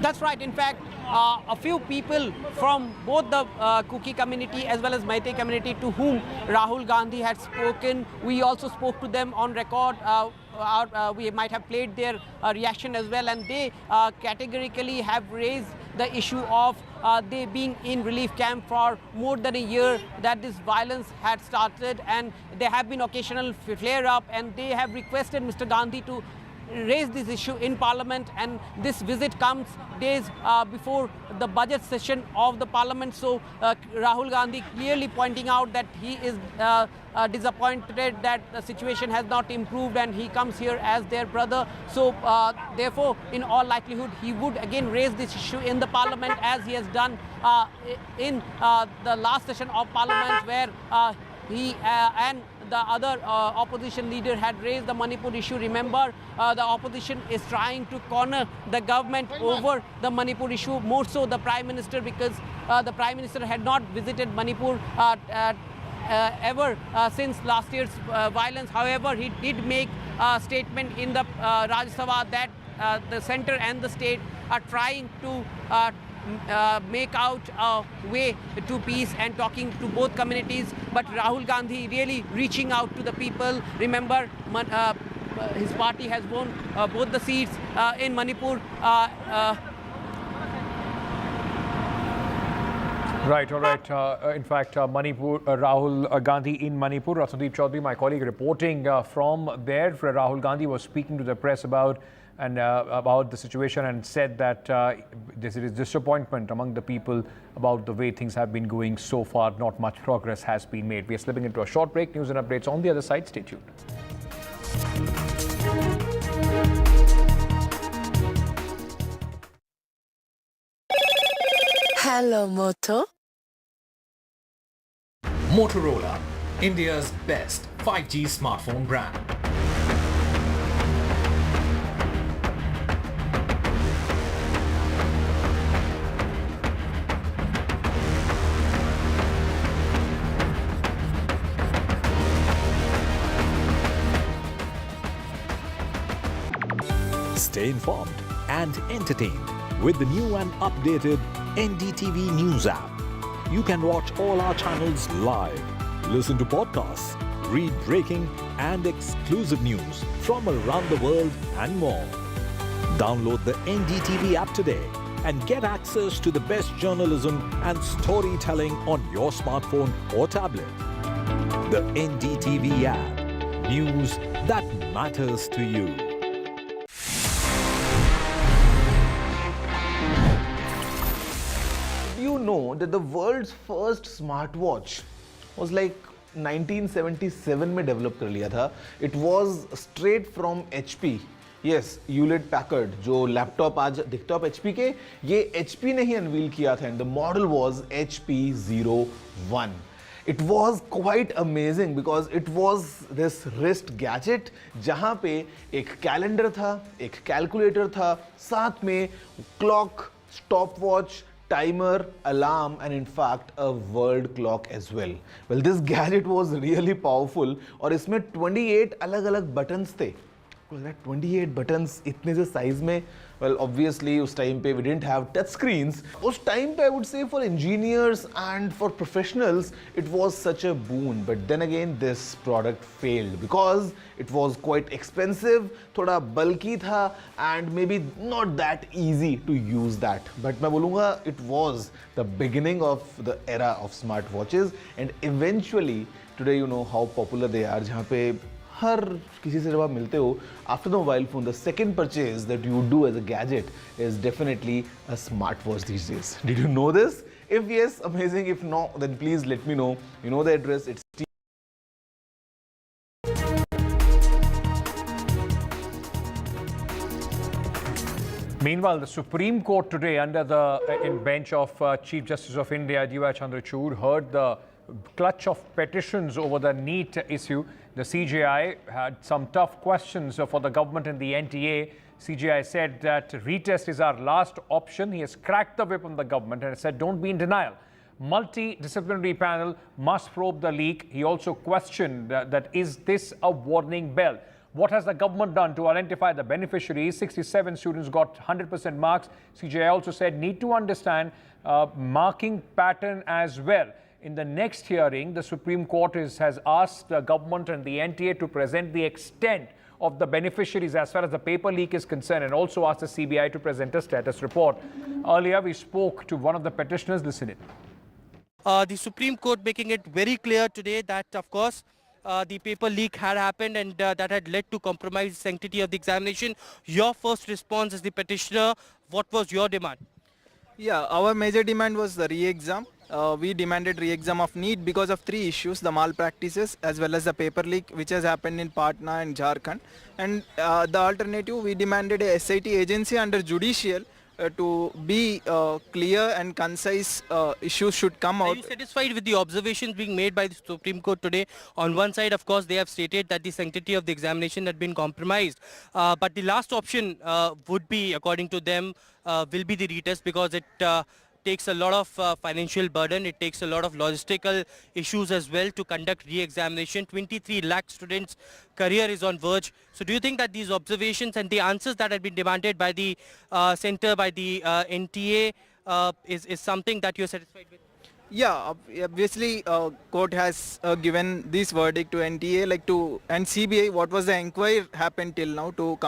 That's right. In fact, a few people from both the Kuki community as well as Meitei community to whom Rahul Gandhi had spoken, we also spoke to them on record. We might have played their reaction as well, and they categorically have raised the issue of they being in relief camp for more than a year, that this violence had started, and there have been occasional flare-up, and they have requested Mr. Gandhi to raise this issue in Parliament, and this visit comes days before the budget session of the Parliament. So Rahul Gandhi clearly pointing out that he is disappointed that the situation has not improved, and he comes here as their brother. So therefore, in all likelihood, he would again raise this issue in the Parliament, as he has done in the last session of Parliament, where he and the other opposition leader had raised the Manipur issue. Remember, the opposition is trying to corner the government over the Manipur issue, more so the Prime Minister, because the Prime Minister had not visited Manipur ever since last year's violence. However, he did make a statement in the Rajya Sabha that the centre and the state are trying to make out a way to peace and talking to both communities, but Rahul Gandhi really reaching out to the people. Remember, his party has won both the seats in Manipur. Right, all right. In fact, Manipur, Rahul Gandhi in Manipur. Ratnadeep Chaudhary, my colleague, reporting from there. Rahul Gandhi was speaking to the press about the situation, and said that there is disappointment among the people about the way things have been going so far. Not much progress has been made. We are slipping into a short break. News and updates on the other side. Stay tuned. Hello, Moto. Motorola, India's best 5G smartphone brand. Stay informed and entertained with the new and updated NDTV News app. You can watch all our channels live, listen to podcasts, read breaking and exclusive news from around the world and more. Download the NDTV app today and get access to the best journalism and storytelling on your smartphone or tablet. The NDTV app. News that matters to you. You know that the world's first smartwatch was like 1977 में develop कर लिया था. It was straight from HP. Yes, Hewlett Packard, जो laptop आज दिखता है HP के, ये HP ने ही unveil किया था, and the model was HP01. It was quite amazing because it was this wrist gadget जहाँ पे एक कैलेंडर था, एक कैलकुलेटर था, साथ में clock, stopwatch, timer, alarm, and in fact a world clock as well. Well, this gadget was really powerful और इसमें 28 अलग-अलग buttons थे. Well, that 28 buttons इतने से size में, well, obviously उस time पे we didn't have touch screens. उस time पे I would say for engineers and for professionals it was such a boon. But then again this product failed because it was quite expensive, थोड़ा bulky था, and maybe not that easy to use that. But मैं बोलूँगा it was the beginning of the era of smartwatches, and eventually today you know how popular they are, जहाँ पे हर किसी से जब आप मिलते हो, after the mobile phone, the second purchase that you do as a gadget is definitely a smartwatch these days. Did you know this? If yes, amazing. If no, then please let me know. You know the address. It's Meanwhile, the Supreme Court today, under the bench of Chief Justice of India, D.Y. Chandrachud, heard the clutch of petitions over the NEET issue. The CJI had some tough questions for the government and the NTA. CJI said that retest is our last option. He has cracked the whip on the government and said, don't be in denial. Multidisciplinary panel must probe the leak. He also questioned that is this a warning bell? What has the government done to identify the beneficiaries? 67 students got 100% marks. CJI also said need to understand marking pattern as well. In the next hearing, the Supreme Court has asked the government and the NTA to present the extent of the beneficiaries as far as the paper leak is concerned, and also asked the CBI to present a status report. Earlier, we spoke to one of the petitioners. Listen in. The Supreme Court making it very clear today that, of course, the paper leak had happened and that had led to compromised sanctity of the examination. Your first response as the petitioner, what was your demand? Yeah, our major demand was the re-exam. We demanded re-exam of NEET because of three issues: the malpractices as well as the paper leak which has happened in Patna and Jharkhand. And the alternative, we demanded a SIT agency under judicial to be clear and concise issues should come out. Are you satisfied with the observations being made by the Supreme Court today? On one side, of course, they have stated that the sanctity of the examination had been compromised. But the last option would be, according to them, will be the retest, because it takes a lot of financial burden. It takes a lot of logistical issues as well to conduct re-examination. 23 lakh students' career is on verge. So do you think that these observations and the answers that have been demanded by the center, by the NTA, is something that you're satisfied with? Yeah, obviously court has given this verdict to NTA and CBI. What was the inquiry happened till now to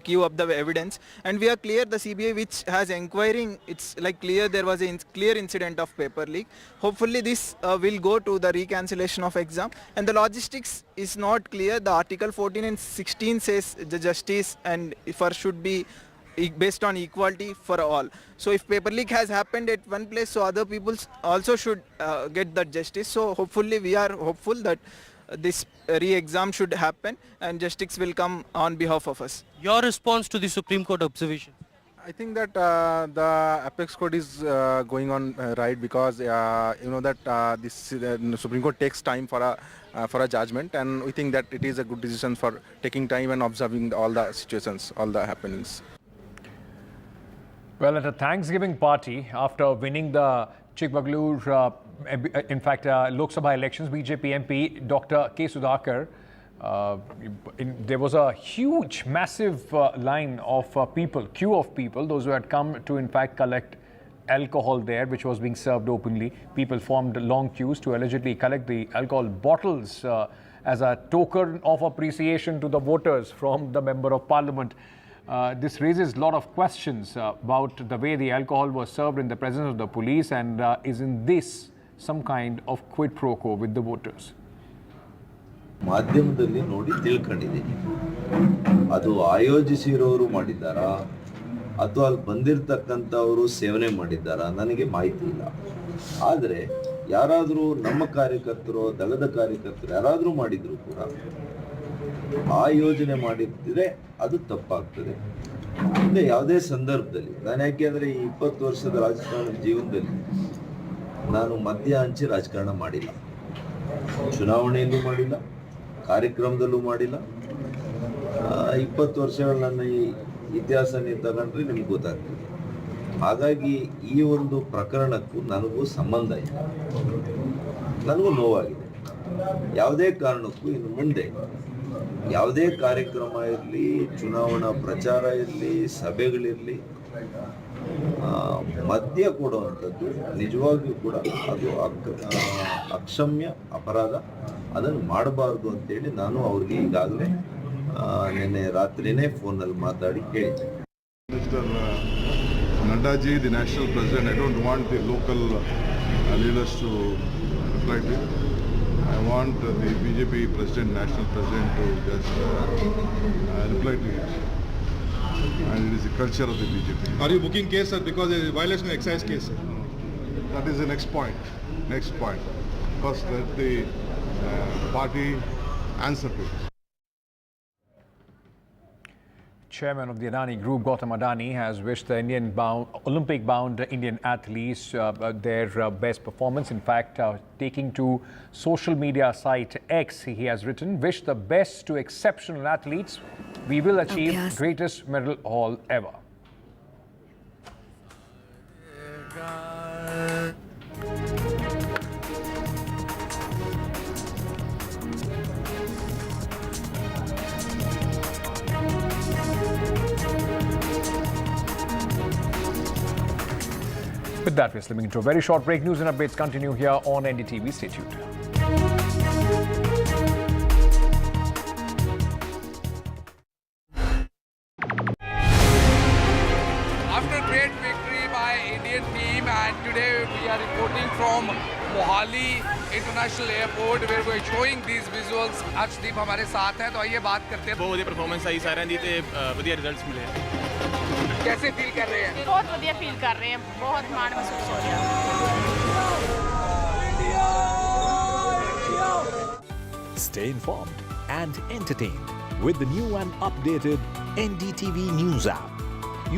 queue up the evidence, and we are clear the CBI which has inquiring, it's clear there was a clear incident of paper leak. Hopefully this will go to the recancellation of exam, and the logistics is not clear. The article 14 and 16 says the justice and should be based on equality for all. So if paper leak has happened at one place, so other people also should get that justice. So hopefully we are hopeful that this re-exam should happen and justice will come on behalf of us. Your response to the Supreme Court observation? I think that the apex court is going on right, because you know that this Supreme Court takes time for a judgment, and we think that it is a good decision for taking time and observing all the situations, all the happenings. Well, at a Thanksgiving party after winning the Chikmagalur, Lok Sabha elections, BJP MP Dr. K. Sudhakar, there was a huge, massive line of queue of people, those who had come to in fact collect alcohol there, which was being served openly. People formed long queues to allegedly collect the alcohol bottles as a token of appreciation to the voters from the Member of Parliament. This raises a lot of questions about the way the alcohol was served in the presence of the police, and isn't this some kind of quid pro quo with the voters? ಮಾಧ್ಯಮದಲ್ಲಿ ನೋಡಿ ತಿಳ್ಕೊಂಡಿದ್ದೀನಿ, ಅದು ಆಯೋಜಿಸಿರೋರು ಮಾಡಿದ್ದಾರಾ ಅಥವಾ ಅಲ್ಲಿ ಬಂದಿರತಕ್ಕಂಥವರು ಸೇವನೆ ಮಾಡಿದ್ದಾರಾ ನನಗೆ ಮಾಹಿತಿ ಇಲ್ಲ. ಆದರೆ ಯಾರಾದರೂ ನಮ್ಮ ಕಾರ್ಯಕರ್ತರು, ದಳದ ಕಾರ್ಯಕರ್ತರು ಯಾರಾದರೂ ಮಾಡಿದ್ರು ಕೂಡ ಆ ಯೋಜನೆ ಮಾಡಿದ್ರೆ ಅದು ತಪ್ಪಾಗ್ತದೆ. ಮುಂದೆ ಯಾವುದೇ ಸಂದರ್ಭದಲ್ಲಿ ನಾನು, ಯಾಕೆಂದರೆ ಈ 20 ವರ್ಷದ ರಾಜಕಾರಣ ಜೀವನದಲ್ಲಿ ನಾನು ಮದ್ಯ ಹಂಚಿ ರಾಜಕಾರಣ ಮಾಡಿಲ್ಲ, ಚುನಾವಣೆಯಲ್ಲೂ ಮಾಡಿಲ್ಲ, ಕಾರ್ಯಕ್ರಮದಲ್ಲೂ ಮಾಡಿಲ್ಲ. 20 ವರ್ಷಗಳ ನನ್ನ ಈ ಇತಿಹಾಸ ನೀವು ತಗೊಂಡ್ರೆ ನಿಮ್ಗೆ ಗೊತ್ತಾಗ್ತದೆ. ಹಾಗಾಗಿ ಈ ಒಂದು ಪ್ರಕರಣಕ್ಕೂ ನನಗೂ ಸಂಬಂಧ ಇಲ್ಲ, ನನಗೂ ನೋವಾಗಿದೆ. ಯಾವುದೇ ಕಾರಣಕ್ಕೂ ಇನ್ನು ಮುಂದೆ ಯಾವುದೇ ಕಾರ್ಯಕ್ರಮ ಇರಲಿ, ಚುನಾವಣಾ ಪ್ರಚಾರ ಇರಲಿ, ಸಭೆಗಳಿರಲಿ, ಮದ್ಯ ಕೊಡುವಂಥದ್ದು ನಿಜವಾಗಿಯೂ ಕೂಡ ಅದು ಅಕ್ಷಮ್ಯ ಅಪರಾಧ. ಅದನ್ನು ಮಾಡಬಾರ್ದು ಅಂತೇಳಿ ನಾನು ಅವ್ರಿಗೆ ಈಗಾಗಲೇ ನಿನ್ನೆ ರಾತ್ರಿನೇ ಫೋನಲ್ಲಿ ಮಾತಾಡಿ ಹೇಳಿದ್ದೆ. Mr. Naddaji, the national president, I don't want the local leaders to reflect it. I want the BJP president, national president, to just reply to it. And it is the culture of the BJP. Are you booking case, sir, because it is a violation of excise case, sir? That is the next point. Next point. First, let the party answer to it. Chairman of the Adani Group, Gautam Adani, has wished the Olympic-bound Indian athletes their best performance. In fact, taking to social media site X, he has written, "Wish the best to exceptional athletes. We will achieve greatest medal haul ever." With that, we're slipping into a very short break. News and updates continue here on NDTV. Stay tuned. After great victory by Indian team, and today we are reporting from Mohali International Airport where we are showing these visuals. Arshdeep हमारे साथ हैं, तो आइए बात करते हैं। बहुत बढ़िया परफॉर्मेंस आई साਰਿਆਂ ਦੀ ਤੇ ਵਧੀਆ ਰਿਜ਼ਲਟਸ ਮਿਲੇ। कैसे फील कर रहे हैं? बहुत बढ़िया फील कर रहे हैं, बहुत मान महसूस हो रहा है। Stay informed and entertained with the new and updated NDTV News app.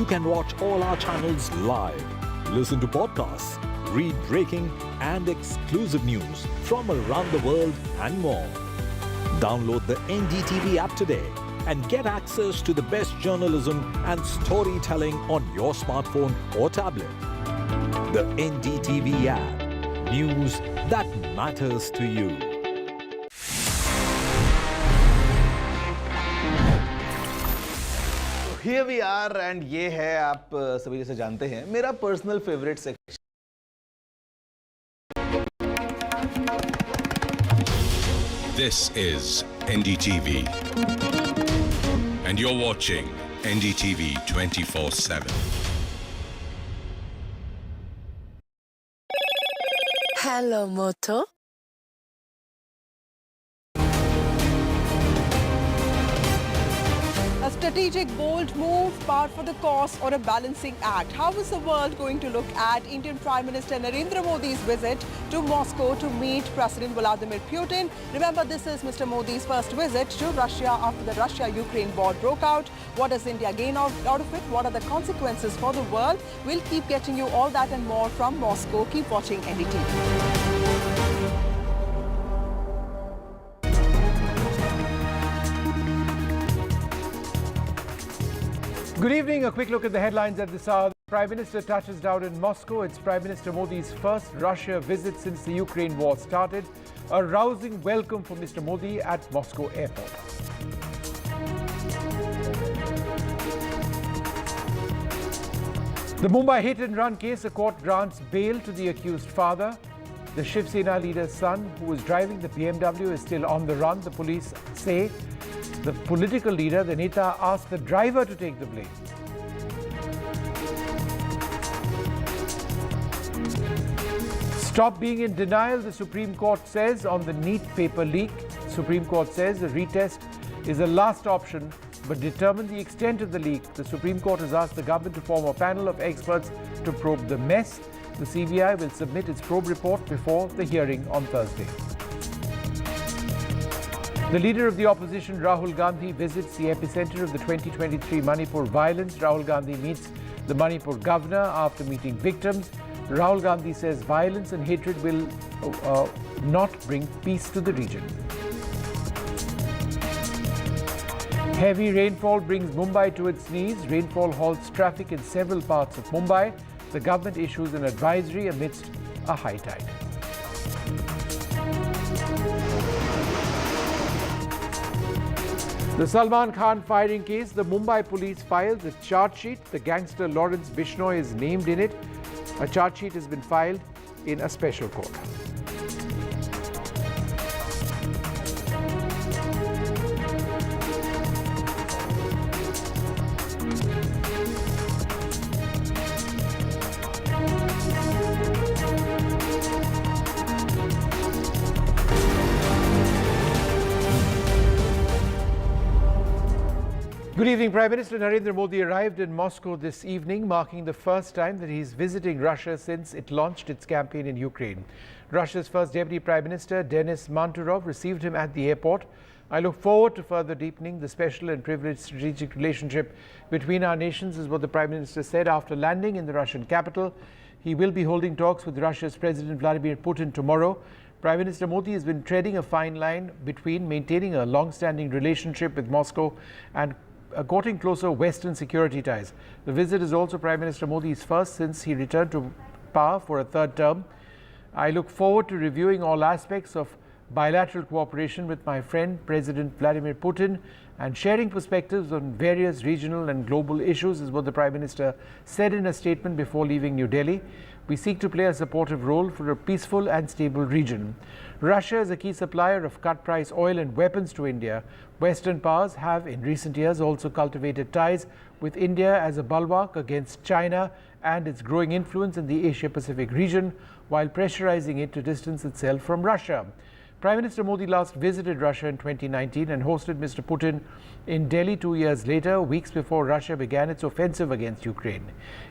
You can watch all our channels live, listen to podcasts, read breaking and exclusive news from around the world and more. Download the NDTV app today and get access to the best journalism and storytelling on your smartphone or tablet. The NDTV app. News that matters to you. Here we are and ये है, आप सभी जैसे जानते हैं, मेरा personal favourite section. This is NDTV. And you're watching NDTV 24/7. Hello, Moto. A strategic, bold move, par for the course, or a balancing act? How is the world going to look at Indian Prime Minister Narendra Modi's visit to Moscow to meet President Vladimir Putin? Remember, this is Mr. Modi's first visit to Russia after the Russia-Ukraine war broke out. What does India gain out of it? What are the consequences for the world? We'll keep getting you all that and more from Moscow. Keep watching NDTV. Good evening. A quick look at the headlines at this hour. The Prime Minister touches down in Moscow. It's Prime Minister Modi's first Russia visit since the Ukraine war started. A rousing welcome for Mr. Modi at Moscow airport. The Mumbai hit-and-run case, a court grants bail to the accused father. The Shiv Sena leader's son, who was driving the BMW, is still on the run. The police say the political leader, the Neta, asked the driver to take the blame. Stop being in denial, the Supreme Court says on the NEET paper leak. Supreme Court says the retest is a last option, but determine the extent of the leak. The Supreme Court has asked the government to form a panel of experts to probe the mess. The CBI will submit its probe report before the hearing on Thursday. The leader of the opposition, Rahul Gandhi, visits the epicenter of the 2023 Manipur violence. Rahul Gandhi meets the Manipur governor after meeting victims. Rahul Gandhi says violence and hatred will not bring peace to the region. Heavy rainfall brings Mumbai to its knees. Rainfall halts traffic in several parts of Mumbai. The government issues an advisory amidst a high tide. The Salman Khan firing case, the Mumbai police filed the charge sheet. The gangster Lawrence Bishnoi is named in it. A charge sheet has been filed in a special court. Good evening. Prime Minister Narendra Modi arrived in Moscow this evening, marking the first time that he's visiting Russia since it launched its campaign in Ukraine. Russia's first Deputy Prime Minister, Denis Manturov, received him at the airport. I look forward to further deepening the special and privileged strategic relationship between our nations, is what the Prime Minister said after landing in the Russian capital. He will be holding talks with Russia's President Vladimir Putin tomorrow. Prime Minister Modi has been treading a fine line between maintaining a long-standing relationship with Moscow and courting closer Western security ties. The visit is also Prime Minister Modi's first since he returned to power for a third term. I look forward to reviewing all aspects of bilateral cooperation with my friend President Vladimir Putin and sharing perspectives on various regional and global issues, is what the Prime Minister said in a statement before leaving New Delhi. We seek to play a supportive role for a peaceful and stable region. Russia is a key supplier of cut-price oil and weapons to India. Western powers have in recent years also cultivated ties with India as a bulwark against China and its growing influence in the Asia-Pacific region, while pressurizing it to distance itself from Russia. Prime Minister Modi last visited Russia in 2019 and hosted Mr. Putin in Delhi 2 years later, weeks before Russia began its offensive against Ukraine.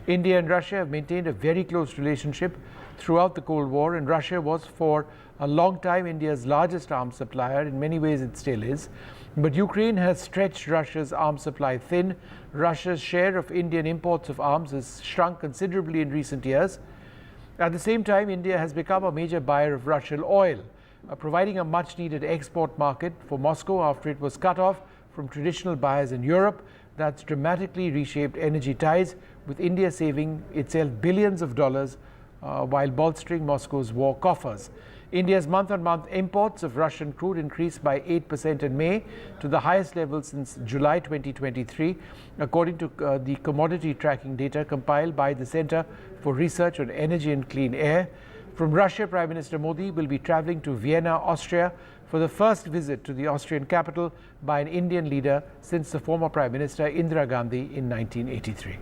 India and Russia have maintained a very close relationship throughout the Cold War, and Russia was for a long time India's largest arms supplier. In many ways it still is. But Ukraine has stretched Russia's arms supply thin. Russia's share of Indian imports of arms has shrunk considerably in recent years. At the same time, India has become a major buyer of Russian oil, providing a much-needed export market for Moscow after it was cut off from traditional buyers in Europe. That's dramatically reshaped energy ties, with India saving itself billions of dollars while bolstering Moscow's war coffers. India's month-on-month imports of Russian crude increased by 8% in May to the highest level since July 2023, according to the commodity tracking data compiled by the Center for Research on Energy and Clean Air. From Russia, Prime Minister Modi will be travelling to Vienna, Austria, for the first visit to the Austrian capital by an Indian leader since the former Prime Minister Indira Gandhi in 1983.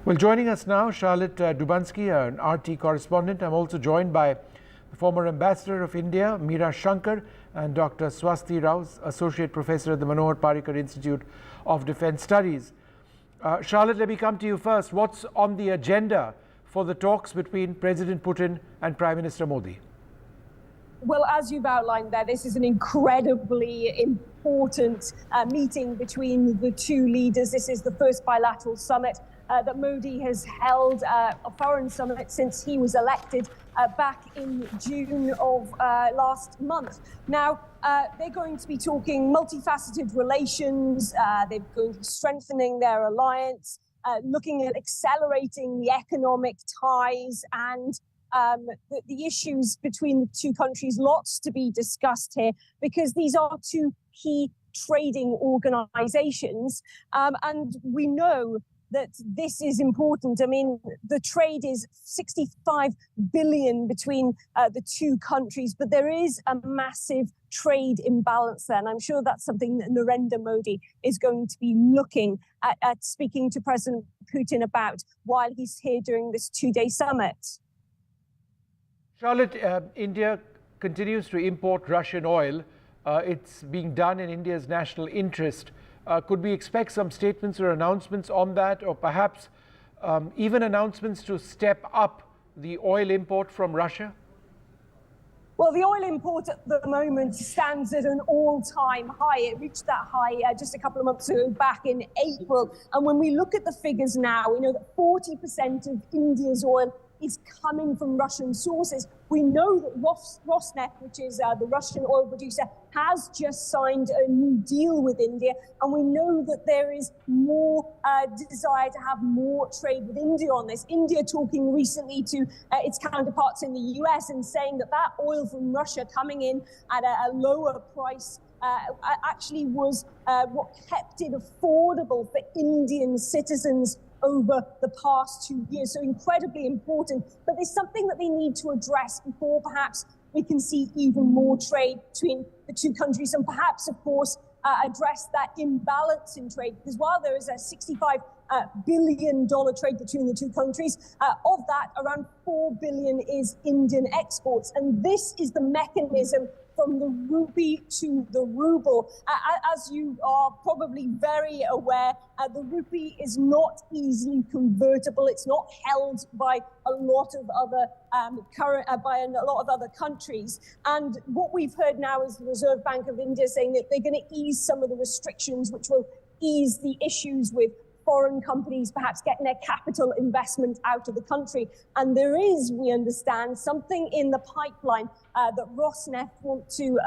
Well, joining us now, Charlotte Dubansky, an RT correspondent. I'm also joined by the former Ambassador of India, Meera Shankar, and Dr. Swasti Rao, Associate Professor at the Manohar Parrikar Institute of Defence Studies. Charlotte, let me come to you first. What's on the agenda for the talks between President Putin and Prime Minister Modi? Well, as you've outlined there, this is an incredibly important meeting between the two leaders. This is the first bilateral summit that Modi has held, a foreign summit, since he was elected back in June of last month. Now, they're going to be talking multifaceted relations. They're going to be strengthening their alliance, looking at accelerating the economic ties and the issues between the two countries. Lots to be discussed here, because these are two key trading organizations. And we know that this is important. I mean, the trade is 65 billion between the two countries, but there is a massive trade imbalance there. And I'm sure that's something that Narendra Modi is going to be looking at speaking to President Putin about while he's here during this two-day summit. Charlotte, India continues to import Russian oil. It's being done in India's national interest. Could we expect some statements or announcements on that, or perhaps even announcements to step up the oil import from Russia? Well, the oil import at the moment stands at an all-time high. It reached that high just a couple of months ago, back in April. And when we look at the figures now, we know that 40% of India's oil is coming from Russian sources. We know that Rosneft, which is the Russian oil producer, has just signed a new deal with India. And we know that there is more desire to have more trade with India on this. India talking recently to its counterparts in the US and saying that that oil from Russia coming in at a lower price actually was what kept it affordable for Indian citizens over the past 2 years. So incredibly important. But there's something that they need to address before perhaps we can see even more trade between the two countries, and perhaps, of course, address that imbalance in trade. Because while there is a $65 billion trade between the two countries, of that, around $4 billion is Indian exports. And this is the mechanism for from the rupee to the ruble. As you are probably very aware, the rupee is not easily convertible. It's not held by a lot of other countries. And what we've heard now is the Reserve Bank of India saying that they're going to ease some of the restrictions, which will ease the issues with foreign companies perhaps getting their capital investment out of the country. And there is, we understand, something in the pipeline that Rosneft want to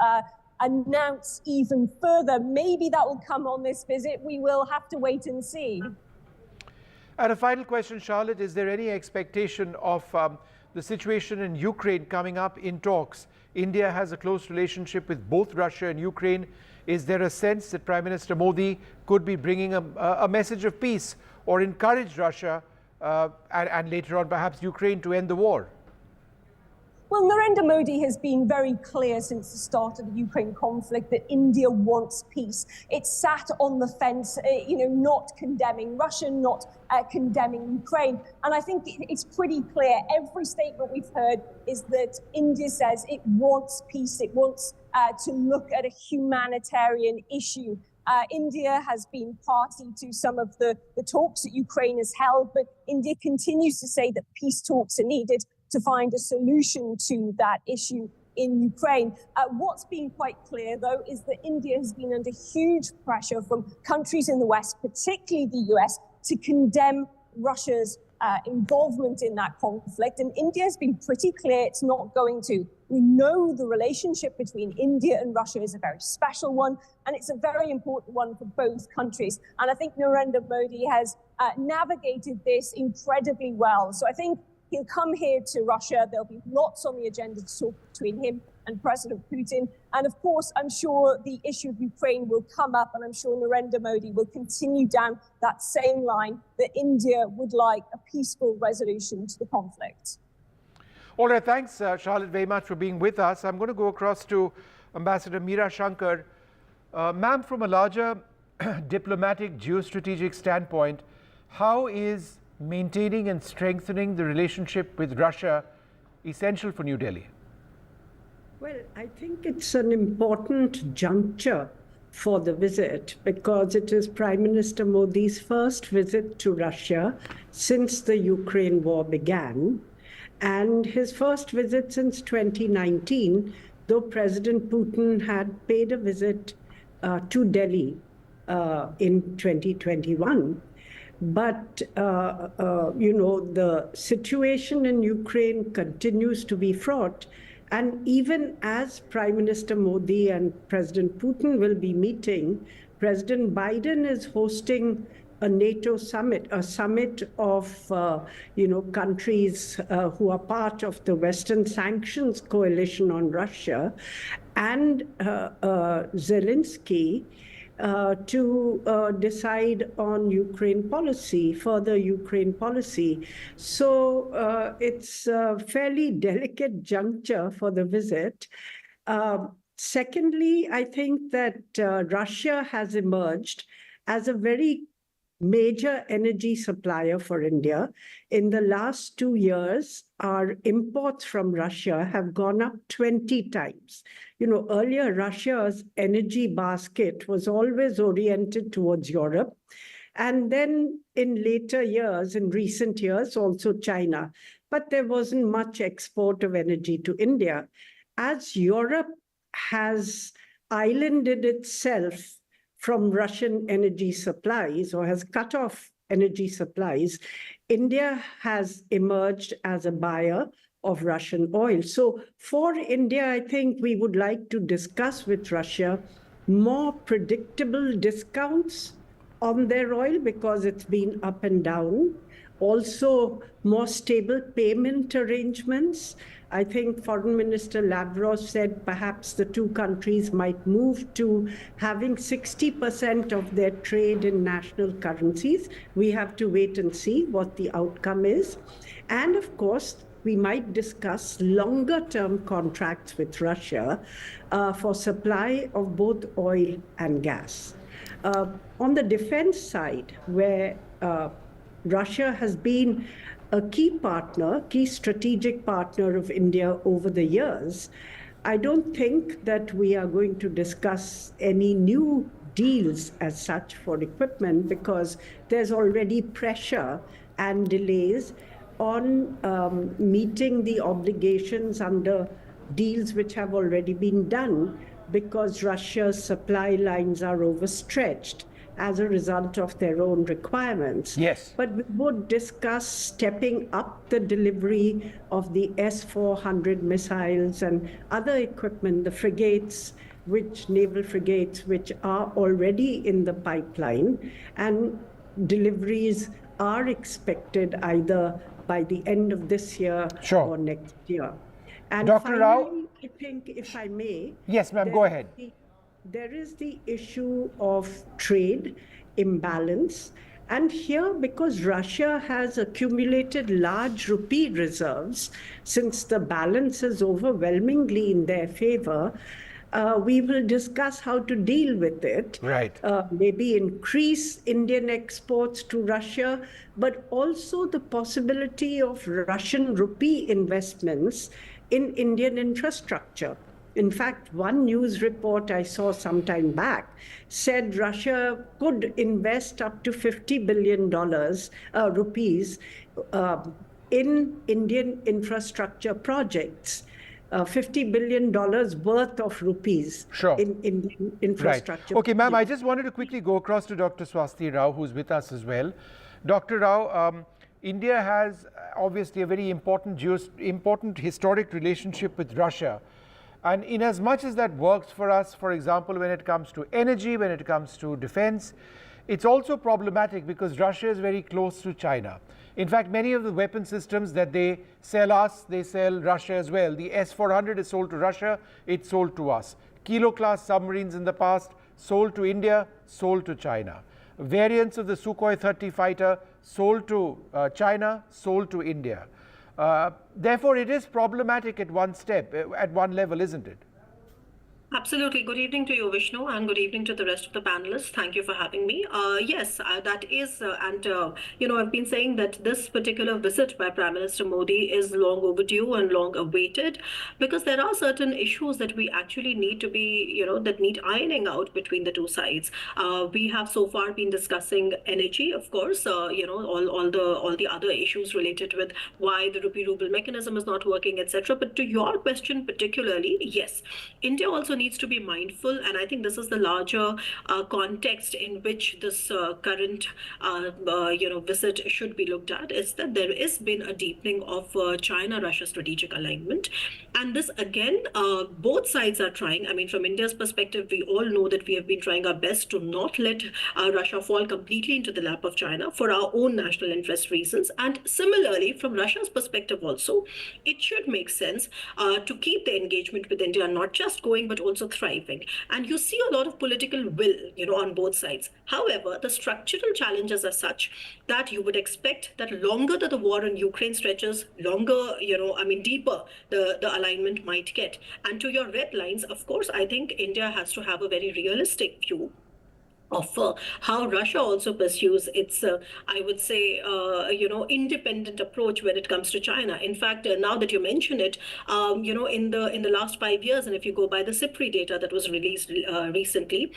announce even further. Maybe that will come on this visit. We will have to wait and see. And a final question, Charlotte, is there any expectation of the situation in Ukraine coming up in talks? India has a close relationship with both Russia and Ukraine. Is there a sense that Prime Minister Modi could be bringing a message of peace or encourage Russia and later on perhaps Ukraine to end the war? Well, Narendra Modi has been very clear since the start of the Ukraine conflict that India wants peace. It's sat on the fence, not condemning Russia, not condemning Ukraine. And I think it's pretty clear. Every statement we've heard is that India says it wants peace. It wants to look at a humanitarian issue. India has been party to some of the talks that Ukraine has held, but India continues to say that peace talks are needed to find a solution to that issue in Ukraine. What's been quite clear, though, is that India has been under huge pressure from countries in the West, particularly the US, to condemn Russia's involvement in that conflict. And India has been pretty clear it's not going to. We know the relationship between India and Russia is a very special one, and it's a very important one for both countries. And I think Narendra Modi has navigated this incredibly well. So I think he'll come here to Russia. There'll be lots on the agenda to talk between him and President Putin. And of course, I'm sure the issue of Ukraine will come up, and I'm sure Narendra Modi will continue down that same line that India would like a peaceful resolution to the conflict. All right, thanks, Charlotte, very much for being with us. I'm going to go across to Ambassador Meera Shankar. Ma'am, from a larger diplomatic geostrategic standpoint, how is maintaining and strengthening the relationship with Russia essential for New Delhi? Well, I think it's an important juncture for the visit because it is Prime Minister Modi's first visit to Russia since the Ukraine war began, and his first visit since 2019, though President Putin had paid a visit to Delhi in 2021. But, the situation in Ukraine continues to be fraught. And even as Prime Minister Modi and President Putin will be meeting, President Biden is hosting a NATO summit, a summit of, countries who are part of the Western sanctions coalition on Russia, and Zelensky to decide on Ukraine policy, further Ukraine policy. So it's a fairly delicate juncture for the visit. Secondly, I think that Russia has emerged as a very major energy supplier for India. In the last 2 years, our imports from Russia have gone up 20 times. Earlier, Russia's energy basket was always oriented towards Europe. And then in later years, in recent years, also China. But there wasn't much export of energy to India. As Europe has islanded itself from Russian energy supplies or has cut off energy supplies, India has emerged as a buyer of Russian oil. So for India, I think we would like to discuss with Russia more predictable discounts on their oil because it's been up and down. Also, more stable payment arrangements. I think Foreign Minister Lavrov said perhaps the two countries might move to having 60% of their trade in national currencies. We have to wait and see what the outcome is. And of course, we might discuss longer-term contracts with Russia for supply of both oil and gas. On the defense side, where Russia has been a key partner, key strategic partner of India over the years, I don't think that we are going to discuss any new deals as such for equipment because there's already pressure and delays on meeting the obligations under deals which have already been done because Russia's supply lines are overstretched as a result of their own requirements. Yes. But we would discuss stepping up the delivery of the S-400 missiles and other equipment, the frigates, naval frigates, which are already in the pipeline, and deliveries are expected either by the end of this year or next year. And Dr. Rao, I think, if I may. Yes, ma'am, go ahead. There is the issue of trade imbalance. And here, because Russia has accumulated large rupee reserves, since the balance is overwhelmingly in their favor, we will discuss how to deal with it. Right. Maybe increase Indian exports to Russia, but also the possibility of Russian rupee investments in Indian infrastructure. In fact, one news report I saw some time back said Russia could invest up to $50 billion rupees in Indian infrastructure projects. $50 billion worth of rupees in Indian infrastructure. Right. Okay, ma'am, I just wanted to quickly go across to Dr. Swasti Rao, who's with us as well. Dr. Rao, India has obviously a very important historic relationship with Russia. And in as much as that works for us, for example, when it comes to energy, when it comes to defense, it's also problematic because Russia is very close to China. In fact, many of the weapon systems that they sell us, they sell Russia as well. The S-400 is sold to Russia, it's sold to us. Kilo-class submarines in the past, sold to India, sold to China. Variants of the Sukhoi 30 fighter, sold to China, sold to India. Therefore, it is problematic at one level, isn't it? Absolutely. Good evening to you, Vishnu, and good evening to the rest of the panelists. Thank you for having me. Yes, that is, I've been saying that this particular visit by Prime Minister Modi is long overdue and long awaited because there are certain issues that we actually need to be, that need ironing out between the two sides. We have so far been discussing energy, of course, all the other issues related with why the rupee ruble mechanism is not working, etc. But to your question particularly, yes, India also needs to be mindful, and I think this is the larger context in which this current visit should be looked at, is that there has been a deepening of China-Russia strategic alignment, and this again, both sides are trying. I mean, from India's perspective, we all know that we have been trying our best to not let Russia fall completely into the lap of China for our own national interest reasons, and similarly, from Russia's perspective also, it should make sense to keep the engagement with India not just going but also thriving. And you see a lot of political will, on both sides. However, the structural challenges are such that you would expect that longer that the war in Ukraine stretches, deeper the alignment might get. And to your red lines, of course, I think India has to have a very realistic view of how Russia also pursues its, independent approach when it comes to China. In fact, now that you mention it, in the last 5 years, and if you go by the CIPRI data that was released recently,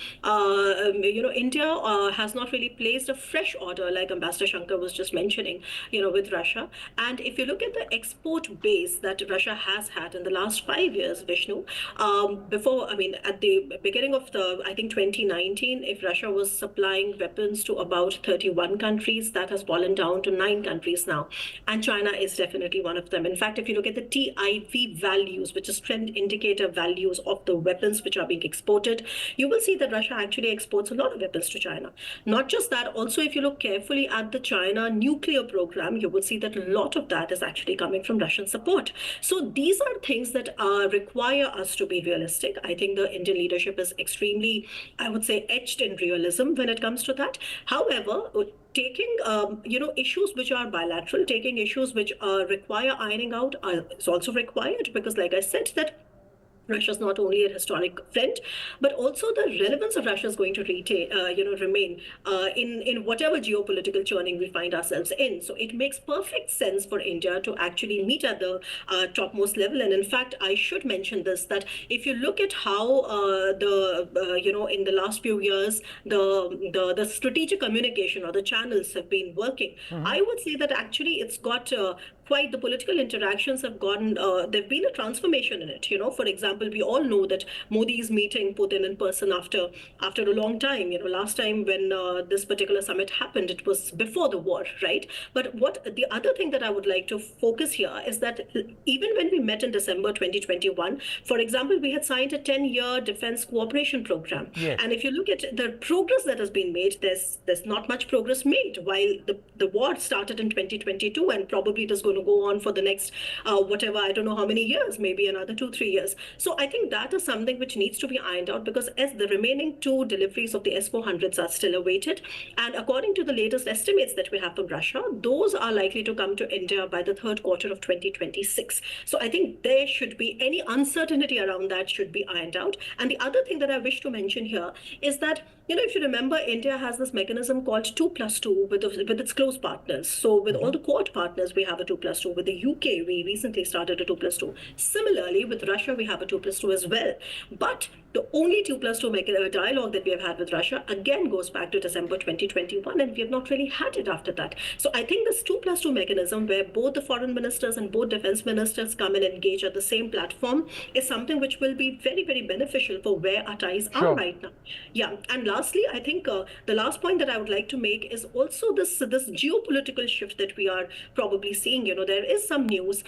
India has not really placed a fresh order, like Ambassador Shankar was just mentioning, with Russia. And if you look at the export base that Russia has had in the last 5 years, Vishnu, at the beginning of 2019, if Russia was supplying weapons to about 31 countries. That has fallen down to 9 countries now. And China is definitely one of them. In fact, if you look at the TIV values, which is trend indicator values of the weapons which are being exported, you will see that Russia actually exports a lot of weapons to China. Not just that, also if you look carefully at the China nuclear program, you will see that a lot of that is actually coming from Russian support. So these are things that require us to be realistic. I think the Indian leadership is extremely, I would say, etched in realism when it comes to that. However, taking issues which are bilateral, taking issues which require ironing out is also required, because like I said, that Russia is not only a historic friend, but also the relevance of Russia is going to retain, remain in whatever geopolitical churning we find ourselves in. So it makes perfect sense for India to actually meet at the topmost level. And in fact, I should mention this, that if you look at how in the last few years, the strategic communication or the channels have been working, I would say that actually it's got quite, the political interactions have gone, there've been a transformation in it. For example, we all know that Modi is meeting Putin in person after a long time. Last time when this particular summit happened, it was before the war, right? But what the other thing that I would like to focus here is that even when we met in December 2021, for example, we had signed a 10-year defense cooperation program. Yes. And if you look at the progress that has been made, there's not much progress made, while the war started in 2022 and probably it is going to go on for the next whatever, I don't know how many years, maybe another 2-3 years. So I think that is something which needs to be ironed out, because as the remaining 2 deliveries of the S-400s are still awaited, and according to the latest estimates that we have from Russia, those are likely to come to India by the 3rd quarter of 2026. So I think there should be, any uncertainty around that should be ironed out. And the other thing that I wish to mention here is that, if you remember, India has this mechanism called 2+2 with its close partners. So with all the Quad partners, we have a 2+2. With the UK, we recently started a 2+2. Similarly, with Russia, we have a 2+2 as well. But the only 2+2 dialogue that we have had with Russia, again, goes back to December 2021, and we have not really had it after that. So I think this 2+2 mechanism, where both the foreign ministers and both defense ministers come and engage at the same platform, is something which will be very, very beneficial for where our ties are right now. Yeah, and lastly, I think the last point that I would like to make is also this geopolitical shift that we are probably seeing. There is some news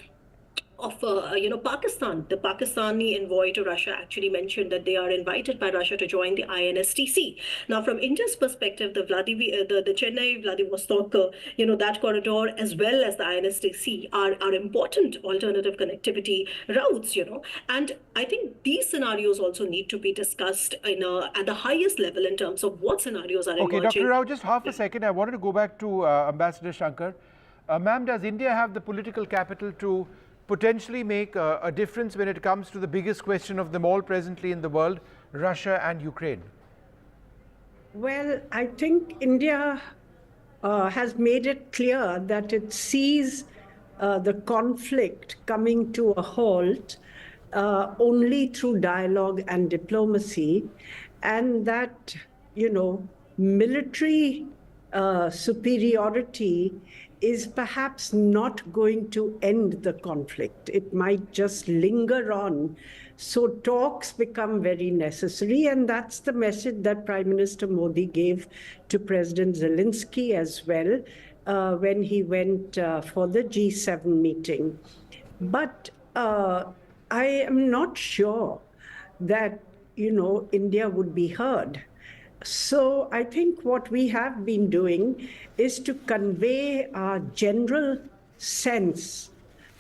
of Pakistan. The Pakistani envoy to Russia actually mentioned that they are invited by Russia to join the INSTC. Now, from India's perspective, the Chennai Vladivostok, that corridor, as well as the INSTC, are important alternative connectivity routes. And I think these scenarios also need to be discussed at the highest level in terms of what scenarios are emerging. Okay, Dr. Rao, just half a second. I wanted to go back to Ambassador Shankar. Ma'am, does India have the political capital to potentially make a difference when it comes to the biggest question of them all presently in the world, Russia and Ukraine? Well, I think India has made it clear that it sees the conflict coming to a halt only through dialogue and diplomacy, and that, military superiority is perhaps not going to end the conflict. It might just linger on. So talks become very necessary, and that's the message that Prime Minister Modi gave to President Zelensky as well when he went for the G7 meeting. But I am not sure that, India would be heard. So I think what we have been doing is to convey our general sense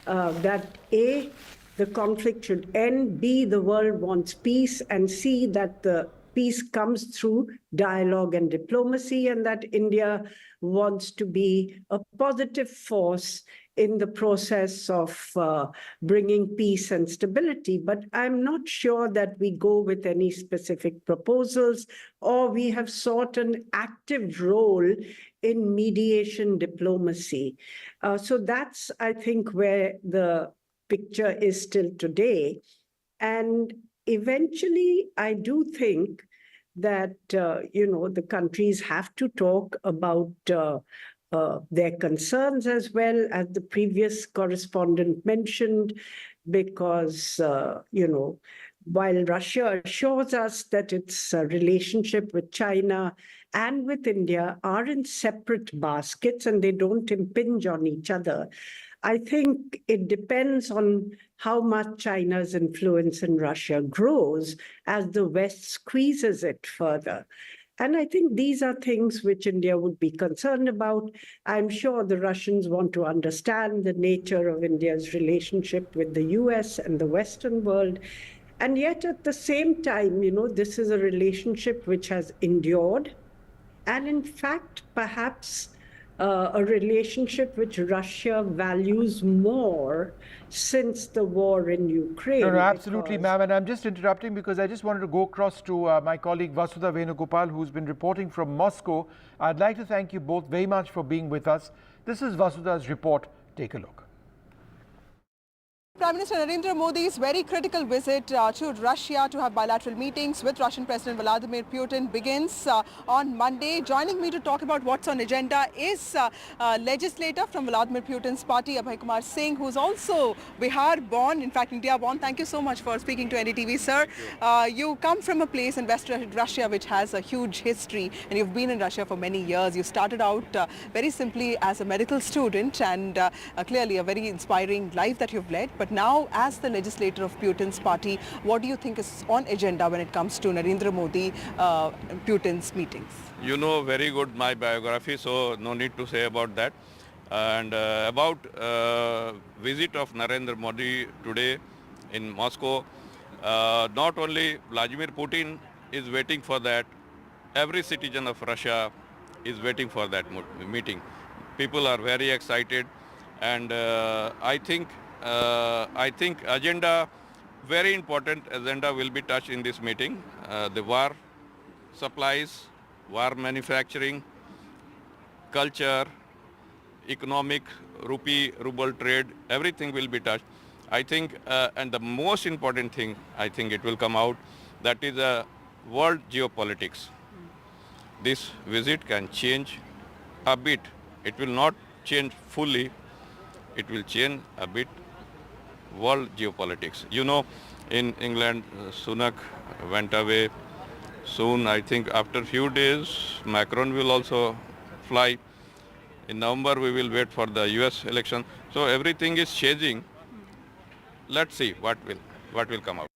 that A, the conflict should end, B, the world wants peace, and C, that the peace comes through dialogue and diplomacy, and that India wants to be a positive force in the process of bringing peace and stability. But I'm not sure that we go with any specific proposals, or we have sought an active role in mediation diplomacy. So that's, I think, where the picture is still today. And eventually, I do think that, the countries have to talk about their concerns, as well as the previous correspondent mentioned, because, while Russia assures us that its relationship with China and with India are in separate baskets and they don't impinge on each other, I think it depends on how much China's influence in Russia grows as the West squeezes it further. And I think these are things which India would be concerned about. I'm sure the Russians want to understand the nature of India's relationship with the US and the Western world. And yet at the same time, this is a relationship which has endured. And in fact, perhaps a relationship which Russia values more since the war in Ukraine. No, absolutely, ma'am. And I'm just interrupting because I just wanted to go across to my colleague Vasudha Venugopal, who's been reporting from Moscow. I'd like to thank you both very much for being with us. This is Vasudha's report. Take a look. Prime Minister Narendra Modi's very critical visit to Russia to have bilateral meetings with Russian President Vladimir Putin begins on Monday. Joining me to talk about what's on agenda is legislator from Vladimir Putin's party, Abhay Kumar Singh, who's also Bihar born, in fact India born. Thank you so much for speaking to NDTV, sir. You come from a place in West Russia which has a huge history, and you've been in Russia for many years. You started out very simply as a medical student, and clearly a very inspiring life that you've led. But now, as the legislator of Putin's party, what do you think is on agenda when it comes to Narendra Modi, Putin's meetings? You know very good my biography, so no need to say about that. And about visit of Narendra Modi today in Moscow, not only Vladimir Putin is waiting for that, every citizen of Russia is waiting for that meeting. People are very excited, and I think agenda, very important agenda will be touched in this meeting. The war supplies, war manufacturing, culture, economic, ruble trade, everything will be touched. I think, and the most important thing, I think it will come out, that is world geopolitics. This visit can change a bit. It will not change fully. It will change a bit world geopolitics. You know, in England, Sunak went away. Soon, I think after few days, Macron will also fly. In November, we will wait for the US election. So everything is changing. Let's see what will come out.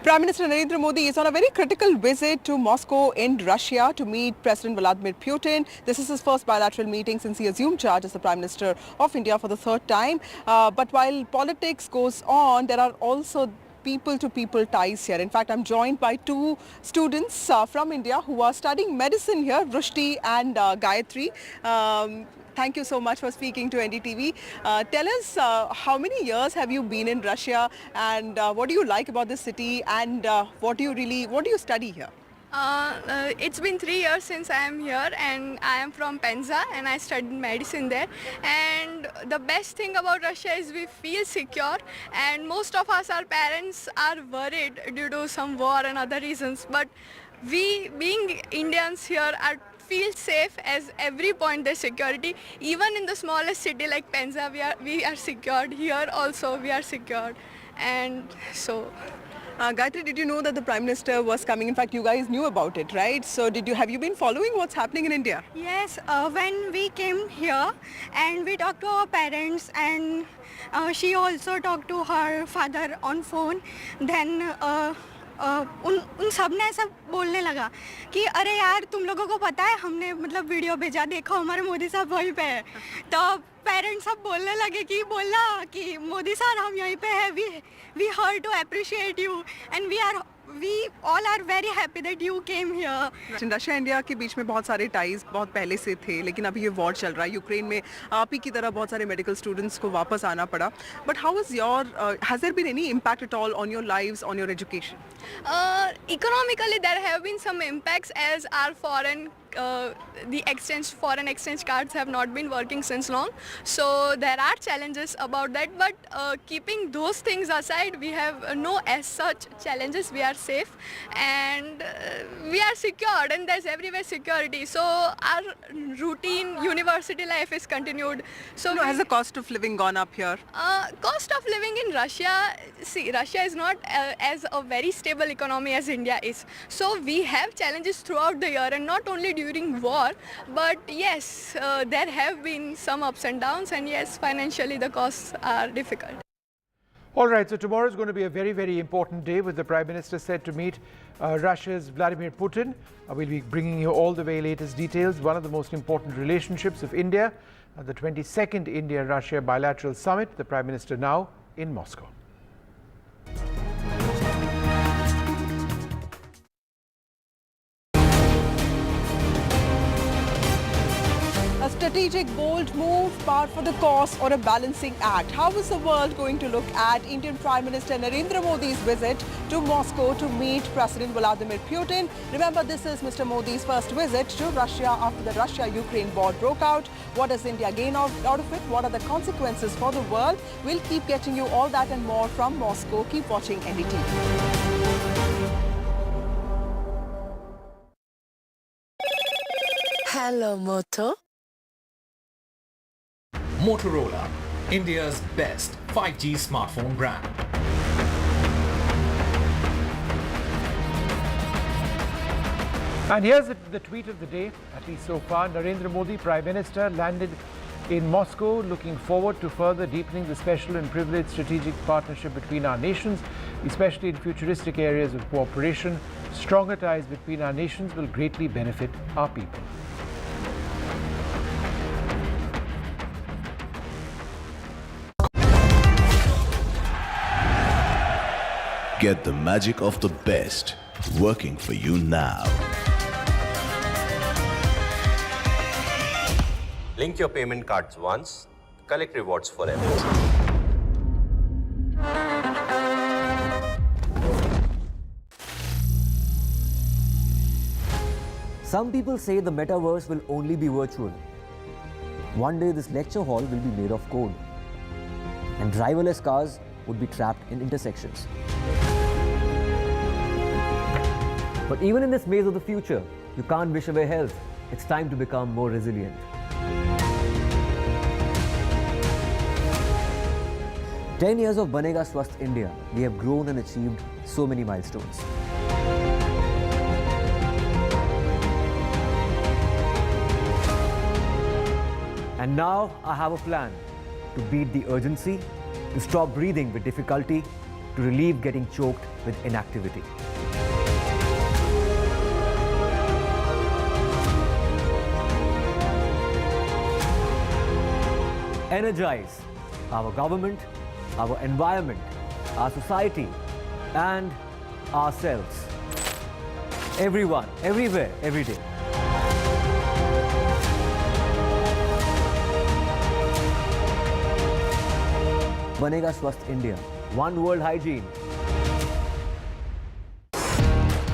Prime Minister Narendra Modi is on a very critical visit to Moscow in Russia to meet President Vladimir Putin. This is his first bilateral meeting since he assumed charge as the Prime Minister of India for the third time. But while politics goes on, there are also people-to-people ties here. In fact, I'm joined by two students from India who are studying medicine here, Rushti and Gayatri. Thank you so much for speaking to NDTV. Tell us, how many years have you been in Russia, and what do you like about this city, and what do you study here? It's been 3 years since I am here, and I am from Penza, and I studied medicine there. And the best thing about Russia is we feel secure, and most of us, our parents, are worried due to some war and other reasons. But we, being Indians here, feel safe as every point there's security. Even in the smallest city like Penza, we are secured. Here also we are secured, and so. Gayatri, did you know that the Prime Minister was coming? In fact, you guys knew about it, right? So have you been following what's happening in India? Yes, when we came here and we talked to our parents, and she also talked to her father on phone, then उन सब ने ऐसा बोलने लगा कि अरे यार तुम लोगों को पता है हमने मतलब वीडियो भेजा, देखो हमारे मोदी साहब वहीं पे है. तो पेरेंट्स सब बोलने लगे कि बोला कि मोदी सर हम यहीं पे हैं, we heard to appreciate you, and we all are very happy that you came here. Russia India के बीच में बहुत सारे टाइज बहुत पहले से थे, लेकिन अभी ये वॉर चल रहा है यूक्रेन में. आप ही की तरह बहुत सारे मेडिकल स्टूडेंट्स को वापस आना पड़ा. But how is has there been any impact at all on your lives, on your education? Economically, there have been some impacts as our foreign exchange cards have not been working since long, so there are challenges about that. But keeping those things aside, we have no as such challenges. We are safe, and we are secured, and there's everywhere security, so our routine university life is continued. So has the cost of living gone up here? Cost of living in Russia, see, Russia is not as a very stable economy as India is, so we have challenges throughout the year, and not only during war, but yes, there have been some ups and downs, and yes, financially the costs are difficult. All right, so tomorrow is going to be a very, very important day with the Prime Minister set to meet Russia's Vladimir Putin. We'll be bringing you all the very latest details. One of the most important relationships of India, the 22nd India-Russia bilateral summit, the Prime Minister now in Moscow. strategic, bold move, par for the course, or a balancing act? How is the world going to look at Indian Prime Minister Narendra Modi's visit to Moscow to meet President Vladimir Putin? Remember, this is Mr. Modi's first visit to Russia after the Russia-Ukraine war broke out. What does India gain out of it? What are the consequences for the world? We'll keep getting you all that and more from Moscow. Keep watching NDTV. Hello, Moto. Motorola, India's best 5G smartphone brand. And here's the tweet of the day, at least so far. Narendra Modi, Prime Minister, landed in Moscow, looking forward to further deepening the special and privileged strategic partnership between our nations, especially in futuristic areas of cooperation. Stronger ties between our nations will greatly benefit our people. Get the magic of the best working for you now. Link your payment cards once, collect rewards forever. Some people say the metaverse will only be virtual. One day this lecture hall will be made of code, and driverless cars would be trapped in intersections. But even in this maze of the future, you can't wish away health. It's time to become more resilient. "10 years of Banega Swasth India, we have grown and achieved so many milestones. And now I have a plan to beat the urgency, to stop breathing with difficulty, to relieve getting choked with inactivity. Energize our government, our environment, our society, and ourselves. Everyone, everywhere, every day. Banega Swasth India. One world hygiene.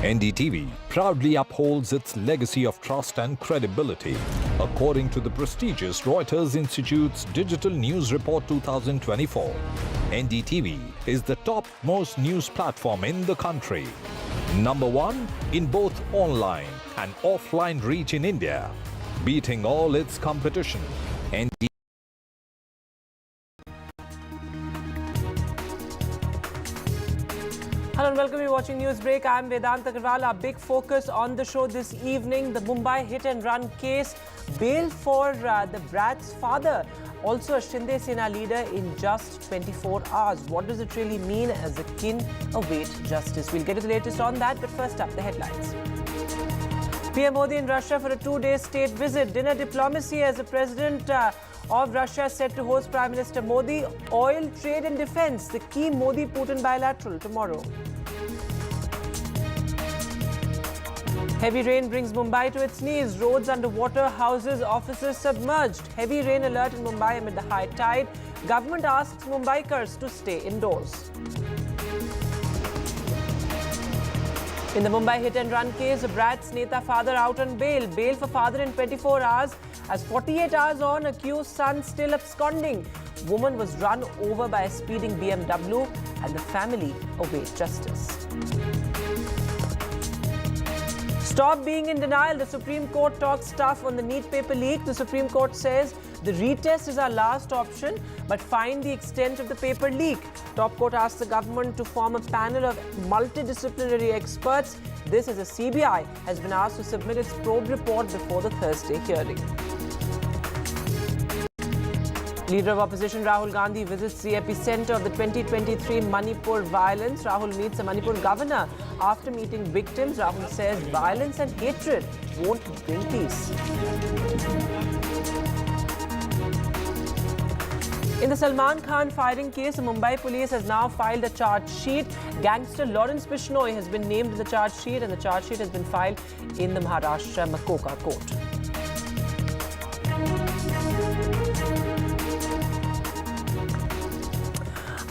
NDTV proudly upholds its legacy of trust and credibility. According to the prestigious Reuters Institute's Digital News Report 2024, NDTV is the top-most news platform in the country. Number one in both online and offline reach in India, beating all its competition. Hello and welcome. You're watching Newsbreak. I'm Vedant Agarwal. Our big focus on the show this evening, the Mumbai hit-and-run case, bail for the brat's father, also a Shinde Sena leader in just 24 hours. What does it really mean as the kin await justice? We'll get to the latest on that, but first up, the headlines. PM Modi in Russia for a 2-day state visit. Dinner diplomacy as the president of Russia set to host Prime Minister Modi. Oil, trade and defense, the key Modi-Putin bilateral tomorrow. Heavy rain brings Mumbai to its knees. Roads underwater, houses, offices submerged. Heavy rain alert in Mumbai amid the high tide. Government asks Mumbaikars to stay indoors. In the Mumbai hit-and-run case, a brat's Neta father out on bail. Bail for father in 24 hours. As 48 hours on, accused son still absconding. Woman was run over by a speeding BMW and the family awaits justice. Stop being in denial. The Supreme Court talks tough on the NEET paper leak. The Supreme Court says the retest is our last option, but find the extent of the paper leak. Top court asked the government to form a panel of multidisciplinary experts. This as the CBI has been asked to submit its probe report before the Thursday hearing. Leader of opposition Rahul Gandhi visits the epicenter of the 2023 Manipur violence. Rahul meets the Manipur governor. After meeting victims, Rahul says violence and hatred won't bring peace. In the Salman Khan firing case, the Mumbai police has now filed a charge sheet. Gangster Lawrence Bishnoi has been named in the charge sheet, and the charge sheet has been filed in the Maharashtra Makoka court.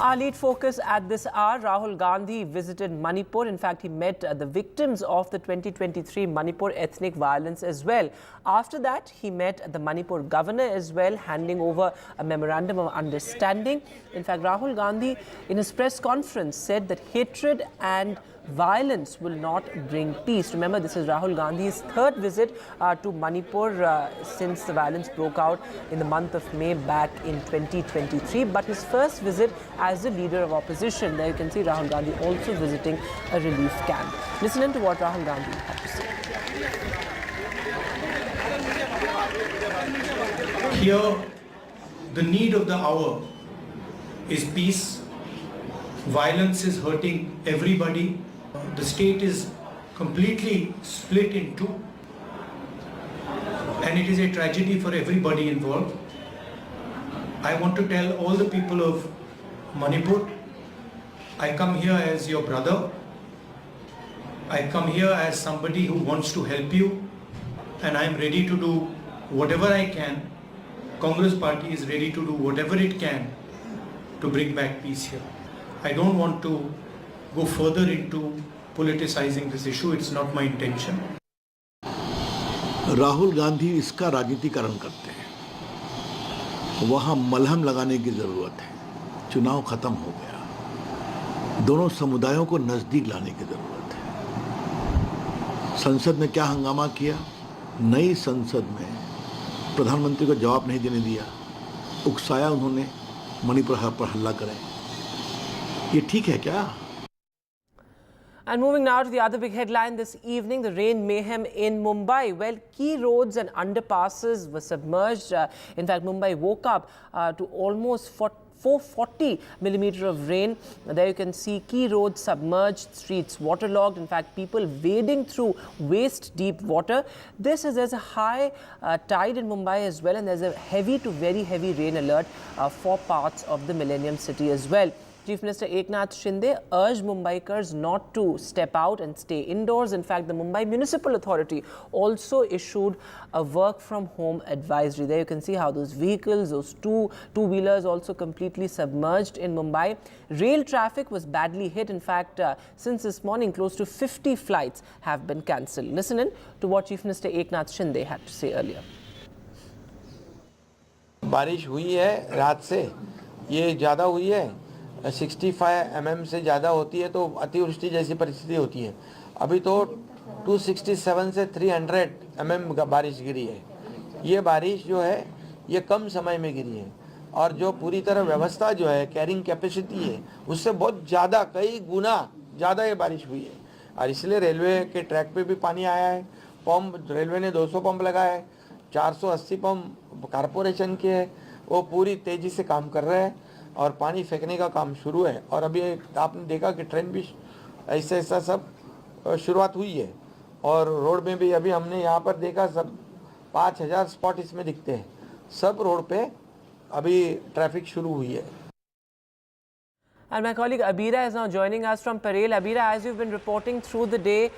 Our lead focus at this hour, Rahul Gandhi visited Manipur. In fact, he met the victims of the 2023 Manipur ethnic violence as well. After that, he met the Manipur governor as well, handing over a memorandum of understanding. In fact, Rahul Gandhi, in his press conference, said that hatred and violence will not bring peace. Remember, this is Rahul Gandhi's third visit to Manipur since the violence broke out in the month of May back in 2023. But his first visit as a leader of opposition. There you can see Rahul Gandhi also visiting a relief camp. Listen in to what Rahul Gandhi had to say. Here, the need of the hour is peace. Violence is hurting everybody. The state is completely split in two, and it is a tragedy for everybody involved. I want to tell all the people of Manipur, I come here as your brother. I come here as somebody who wants to help you, and I am ready to do whatever I can. Congress party is ready to do whatever it can to bring back peace here. I don't want to go further into politicizing this issue. It's not my intention. Rahul Gandhi इसका राजनीतिकरण करते हैं। वहाँ मलहम लगाने की ज़रूरत है। चुनाव खत्म हो गया। दोनों समुदायों को नज़दीक लाने की ज़रूरत है। संसद में क्या हंगामा किया? नई संसद में प्रधानमंत्री को जवाब नहीं देने दिया। उकसाया उन्होंने मणिपुर पर हमला करें। ये ठीक है क्या? And moving now to the other big headline this evening, the rain mayhem in Mumbai. Well, key roads and underpasses were submerged. In fact, Mumbai woke up to almost 440 millimeter of rain. There you can see key roads submerged, streets waterlogged. In fact, people wading through waist-deep water. There's a high tide in Mumbai as well, and there's a heavy to very heavy rain alert for parts of the Millennium City as well. Chief Minister Eknath Shinde urged Mumbaikars not to step out and stay indoors. In fact, the Mumbai Municipal Authority also issued a work-from-home advisory. There you can see how those vehicles, those two-wheelers also completely submerged in Mumbai. Rail traffic was badly hit. In fact, since this morning, close to 50 flights have been cancelled. Listen in to what Chief Minister Eknath Shinde had to say earlier. बारिश हुई है रात से, ये ज़्यादा हुई है, 65 mm से ज़्यादा होती है तो अतिवृष्टि जैसी परिस्थिति होती है। अभी तो 267 से 300 mm बारिश गिरी है। ये बारिश जो है ये कम समय में गिरी है और जो पूरी तरह व्यवस्था जो है कैरिंग कैपेसिटी है उससे बहुत ज़्यादा, कई गुना ज़्यादा ये बारिश हुई है और इसलिए रेलवे के ट्रैक पे भी पानी आया है। पंप, रेलवे ने 200 पंप लगाया है, 480 पंप कारपोरेशन के है, वो पूरी तेज़ी से काम कर रहे हैं और पानी फेंकने का काम शुरू है। और अभी आपने देखा कि ट्रेन भी ऐसा सब शुरुआत हुई है और रोड में भी अभी हमने यहाँ पर देखा सब 5000 स्पॉट इसमें दिखते हैं। सब रोड पे अभी ट्रैफिक शुरू हुई है। And my colleague Abira is now joining us from Parel. Abira, as you've been reporting through the day,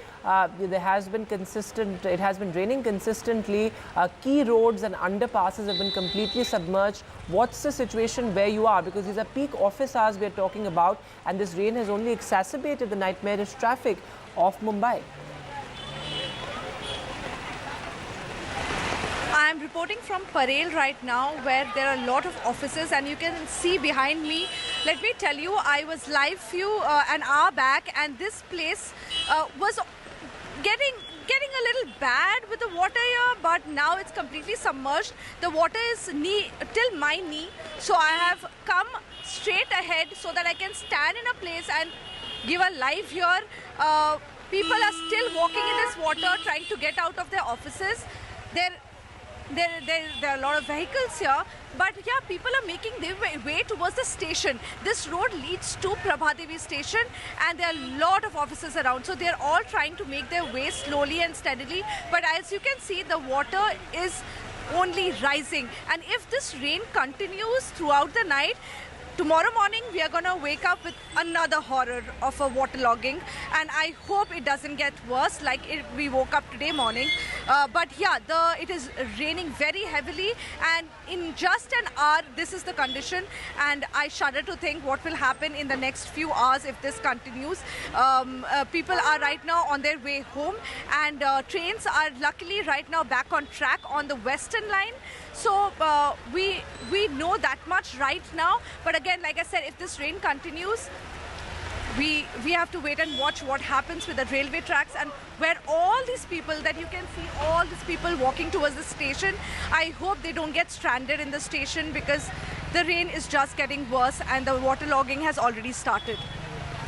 there has been it has been raining consistently. Key roads and underpasses have been completely submerged. What's the situation where you are? Because these are peak office hours we're talking about, and this rain has only exacerbated the nightmarish traffic of Mumbai. I'm reporting from Parel right now, where there are a lot of offices, and you can see behind me. Let me tell you, I was live an hour back, and this place was getting a little bad with the water here, but now it's completely submerged. The water is till my knee, so I have come straight ahead so that I can stand in a place and give a live here. People are still walking in this water, trying to get out of their offices. There are a lot of vehicles here, but yeah, people are making their way towards the station. This road leads to Prabhadevi station, and there are a lot of offices around, so they're all trying to make their way slowly and steadily. But as you can see, the water is only rising, and if this rain continues throughout the night, tomorrow morning we are going to wake up with another horror of a waterlogging, and I hope it doesn't get worse like we woke up today morning. But yeah, it is raining very heavily, and in just an hour this is the condition, and I shudder to think what will happen in the next few hours if this continues. People are right now on their way home, and trains are luckily right now back on track on the Western line. So we know that much right now, but again, like I said, if this rain continues, we have to wait and watch what happens with the railway tracks, and where all these people that you can see, all these people walking towards the station, I hope they don't get stranded in the station, because the rain is just getting worse and the waterlogging has already started.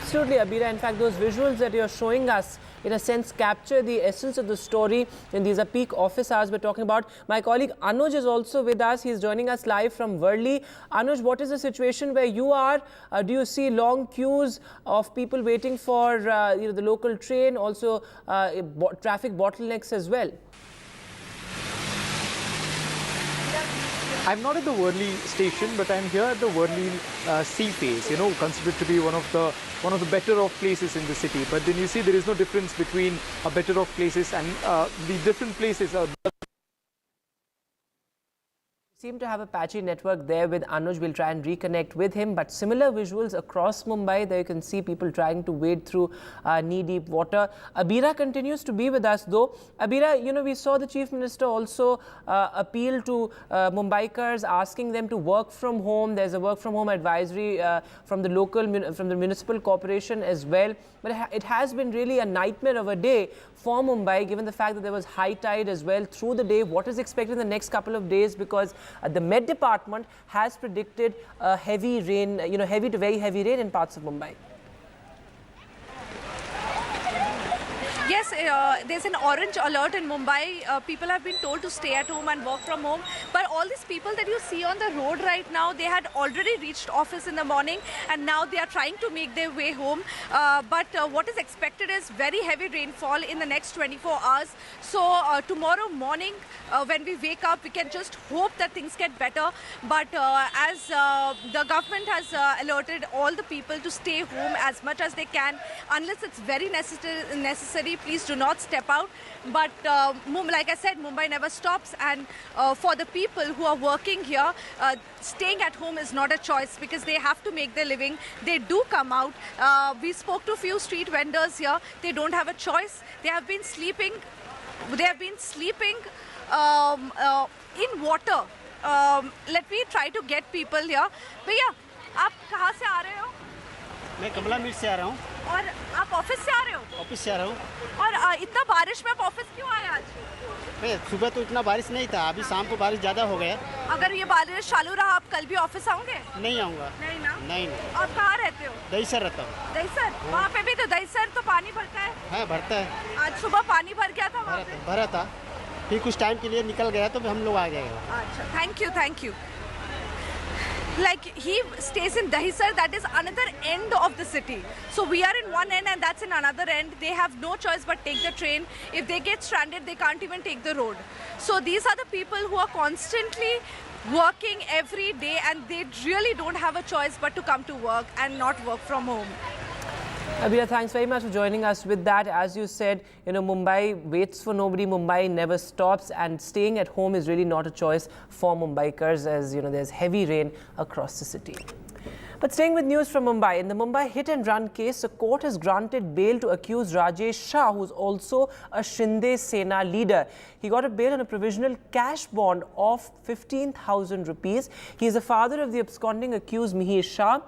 Absolutely, Abira. In fact, those visuals that you're showing us, in a sense, capture the essence of the story. And these are peak office hours we're talking about. My colleague Anuj is also with us. He's joining us live from Worli. Anuj, what is the situation where you are? Do you see long queues of people waiting for the local train? Also, traffic bottlenecks as well? I'm not at the Worli station, but I'm here at the Worli sea face, considered to be one of the better off places in the city. But then you see there is no difference between a better off places and the different places are. Seem to have a patchy network there with Anuj. We'll try and reconnect with him, but similar visuals across Mumbai. There you can see people trying to wade through knee-deep water. Abira continues to be with us though. Abira, we saw the Chief Minister also appeal to Mumbaikars, asking them to work from home. There's a work from home advisory from the municipal corporation as well. But it has been really a nightmare of a day for Mumbai, given the fact that there was high tide as well through the day. What is expected in the next couple of days? Because the Met Department has predicted heavy rain, heavy to very heavy rain in parts of Mumbai. Yes, there's an orange alert in Mumbai. People have been told to stay at home and work from home. But all these people that you see on the road right now, they had already reached office in the morning, and now they are trying to make their way home. But what is expected is very heavy rainfall in the next 24 hours. So tomorrow morning, when we wake up, we can just hope that things get better. But as the government has alerted all the people to stay home as much as they can, unless it's very necessary, please do not step out. But like I said, Mumbai never stops, and for the people who are working here, staying at home is not a choice, because they have to make their living. They do come out. We spoke to a few street vendors here. They don't have a choice. They have been sleeping. In water. Let me try to get people here. भैया, आप कहाँ से आ रहे हो? मैं कमला meet से आ रहा हूँ। और आप ऑफिस से आ रहे हो? ऑफिस से आ रहा हूँ। और इतना बारिश में आप ऑफिस क्यों आए आज? भैया, सुबह तो इतना बारिश नहीं था, अभी शाम को बारिश ज़्यादा हो गया। अगर ये बारिश चालू रहा, आप कल भी ऑफिस आओगे? नहीं आऊँगा। नहीं ना? नहीं। आप कहाँ रहते हो? दहीसर रहता हूँ। दहीसर? वहाँ पे भी तो दहीसर तो पानी भरता है? हाँ, भरता है। आज सुबह पानी भर गया था वहाँ पे? भरा था, फिर कुछ टाइम के लिए निकल गया तो हम लोग आ गए। अच्छा, thank you. Like, he stays in Dahisar, that is another end of the city. So we are in one end and that's in another end. They have no choice but take the train. If they get stranded, they can't even take the road. So these are the people who are constantly working every day, and they really don't have a choice but to come to work and not work from home. Abira, thanks very much for joining us with that. As you said, Mumbai waits for nobody. Mumbai never stops, and staying at home is really not a choice for Mumbaikars, as there's heavy rain across the city. But staying with news from Mumbai, in the Mumbai hit-and-run case, the court has granted bail to accused Rajesh Shah, who's also a Shinde Sena leader. He got a bail on a provisional cash bond of 15,000 rupees. He is the father of the absconding accused Mihir Shah.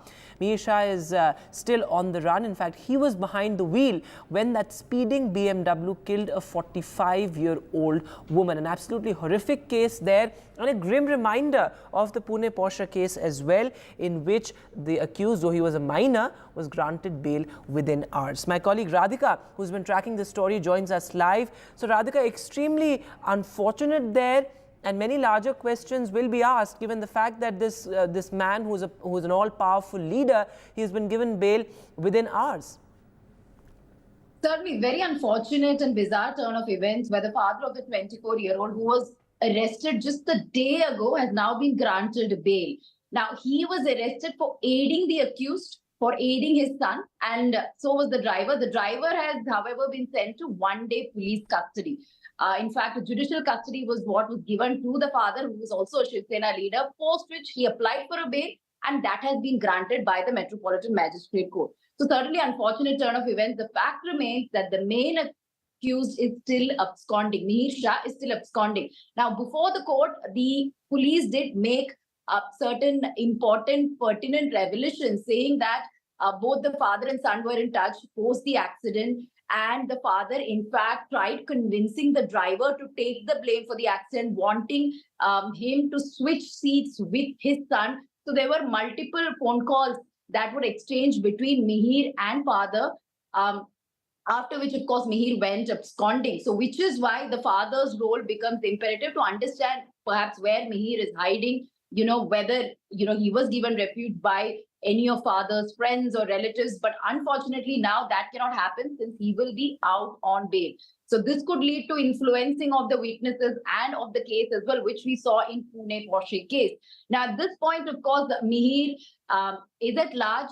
Mihir Shah is still on the run. In fact, he was behind the wheel when that speeding BMW killed a 45-year-old woman. An absolutely horrific case there, and a grim reminder of the Pune Porsche case as well, in which the accused, though he was a minor, was granted bail within hours. My colleague Radhika, who's been tracking this story, joins us live. So Radhika, extremely unfortunate there, and many larger questions will be asked, given the fact that this man who's an all-powerful leader, he's been given bail within hours. Certainly, very unfortunate and bizarre turn of events where the father of the 24-year-old who was arrested just the day ago has now been granted bail. Now, he was arrested for aiding the accused, for aiding his son, and so was the driver. The driver has, however, been sent to one-day police custody. In fact, judicial custody was what was given to the father, who was also a Shiv Sena leader, post which he applied for a bail, and that has been granted by the Metropolitan Magistrate Court. So certainly unfortunate turn of events. The fact remains that the main accused is still absconding. Mihir Shah is still absconding. Now, before the court, the police did make certain important, pertinent revelations saying that both the father and son were in touch post the accident, and the father, in fact, tried convincing the driver to take the blame for the accident, wanting him to switch seats with his son. So there were multiple phone calls that were exchanged between Mihir and father, after which, of course, Mihir went absconding. So which is why the father's role becomes imperative to understand perhaps where Mihir is hiding, whether, he was given refuge by any of father's friends or relatives. But unfortunately, now that cannot happen since he will be out on bail. So this could lead to influencing of the witnesses and of the case as well, which we saw in Pune Porsche case. Now, at this point, of course, Mihir is at large,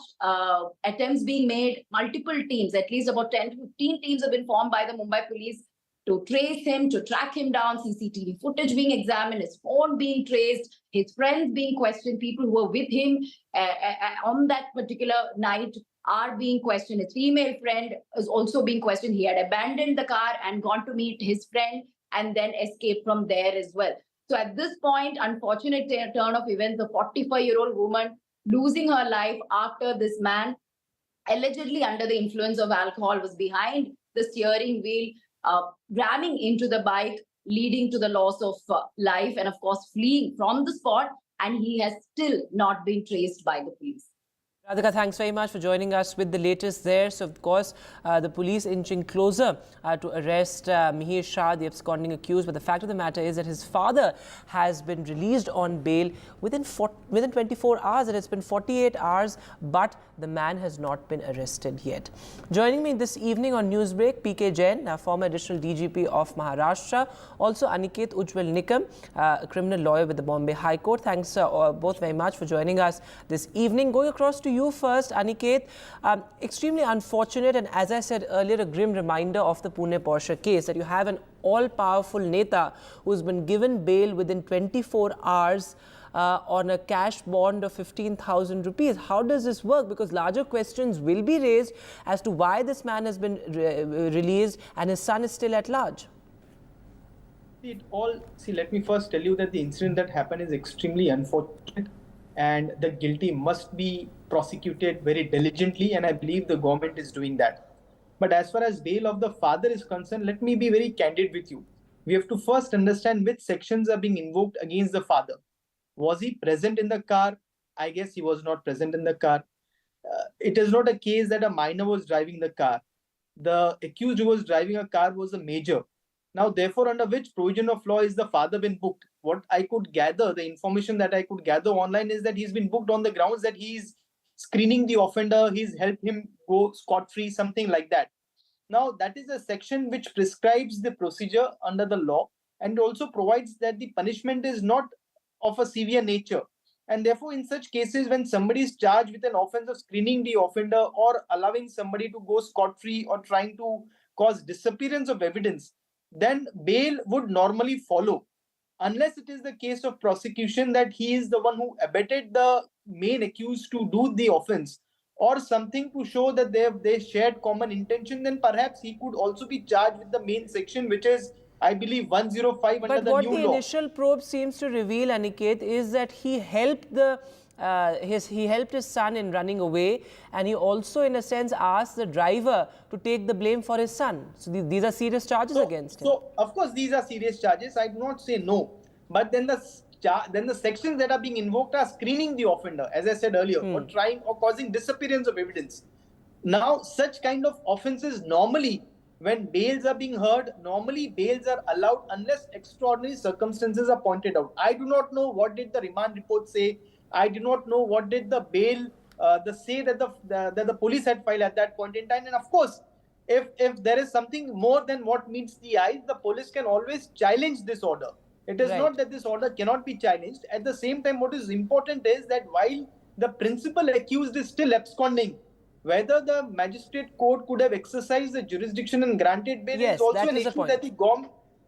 attempts being made, multiple teams, at least about 10 to 15 teams have been formed by the Mumbai police to trace him, to track him down, CCTV footage being examined, his phone being traced, his friends being questioned, people who were with him on that particular night are being questioned. His female friend is also being questioned. He had abandoned the car and gone to meet his friend and then escaped from there as well. So at this point, unfortunate turn of events, the 45-year-old woman losing her life after this man, allegedly under the influence of alcohol, was behind the steering wheel, ramming into the bike, leading to the loss of life and, of course, fleeing from the spot. And he has still not been traced by the police. Radhika, thanks very much for joining us with the latest there. So, of course, the police inching closer to arrest Mihir Shah, the absconding accused. But the fact of the matter is that his father has been released on bail within 24 hours. And it's been 48 hours, but the man has not been arrested yet. Joining me this evening on Newsbreak, PK Jain, former additional DGP of Maharashtra. Also, Aniket Ujjwal Nikam, a criminal lawyer with the Bombay High Court. Thanks both very much for joining us this evening. Going across to you first, Aniket. Extremely unfortunate, and as I said earlier, a grim reminder of the Pune Porsche case, that you have an all-powerful Neta who's been given bail within 24 hours on a cash bond of 15,000 rupees. How does this work? Because larger questions will be raised as to why this man has been released and his son is still at large. Let me first tell you that the incident that happened is extremely unfortunate, and the guilty must be prosecuted very diligently, and I believe the government is doing that. But as far as bail of the father is concerned, let me be very candid with you. We have to first understand which sections are being invoked against the father. Was he present in the car? I guess he was not present in the car. It is not a case that a minor was driving the car. The accused who was driving a car was a major. Now, therefore, under which provision of law is the father been booked? What I could gather, the information that I could gather online is that he's been booked on the grounds that he's screening the offender, he's helped him go scot-free, something like that. Now, that is a section which prescribes the procedure under the law and also provides that the punishment is not of a severe nature. And therefore, in such cases, when somebody is charged with an offense of screening the offender or allowing somebody to go scot-free or trying to cause disappearance of evidence, then bail would normally follow, unless it is the case of prosecution that he is the one who abetted the main accused to do the offense or something to show that they shared common intention. Then perhaps he could also be charged with the main section, which is, I believe, 105 under the new law. But what the initial probe seems to reveal, Aniket, is that he helped his son in running away, and he also, in a sense, asked the driver to take the blame for his son. So these are serious charges against him. So, of course, these are serious charges. I do not say no. But then the sections that are being invoked are screening the offender, as I said earlier, or trying or causing disappearance of evidence. Now, such kind of offences normally, when bails are being heard, normally bails are allowed unless extraordinary circumstances are pointed out. I do not know what did the remand report say. I do not know what did the bail say that the police had filed at that point in time. And of course, if there is something more than what meets the eye, the police can always challenge this order. It is not that this order cannot be challenged. At the same time, what is important is that while the principal accused is still absconding, whether the magistrate court could have exercised the jurisdiction and granted bail is also an issue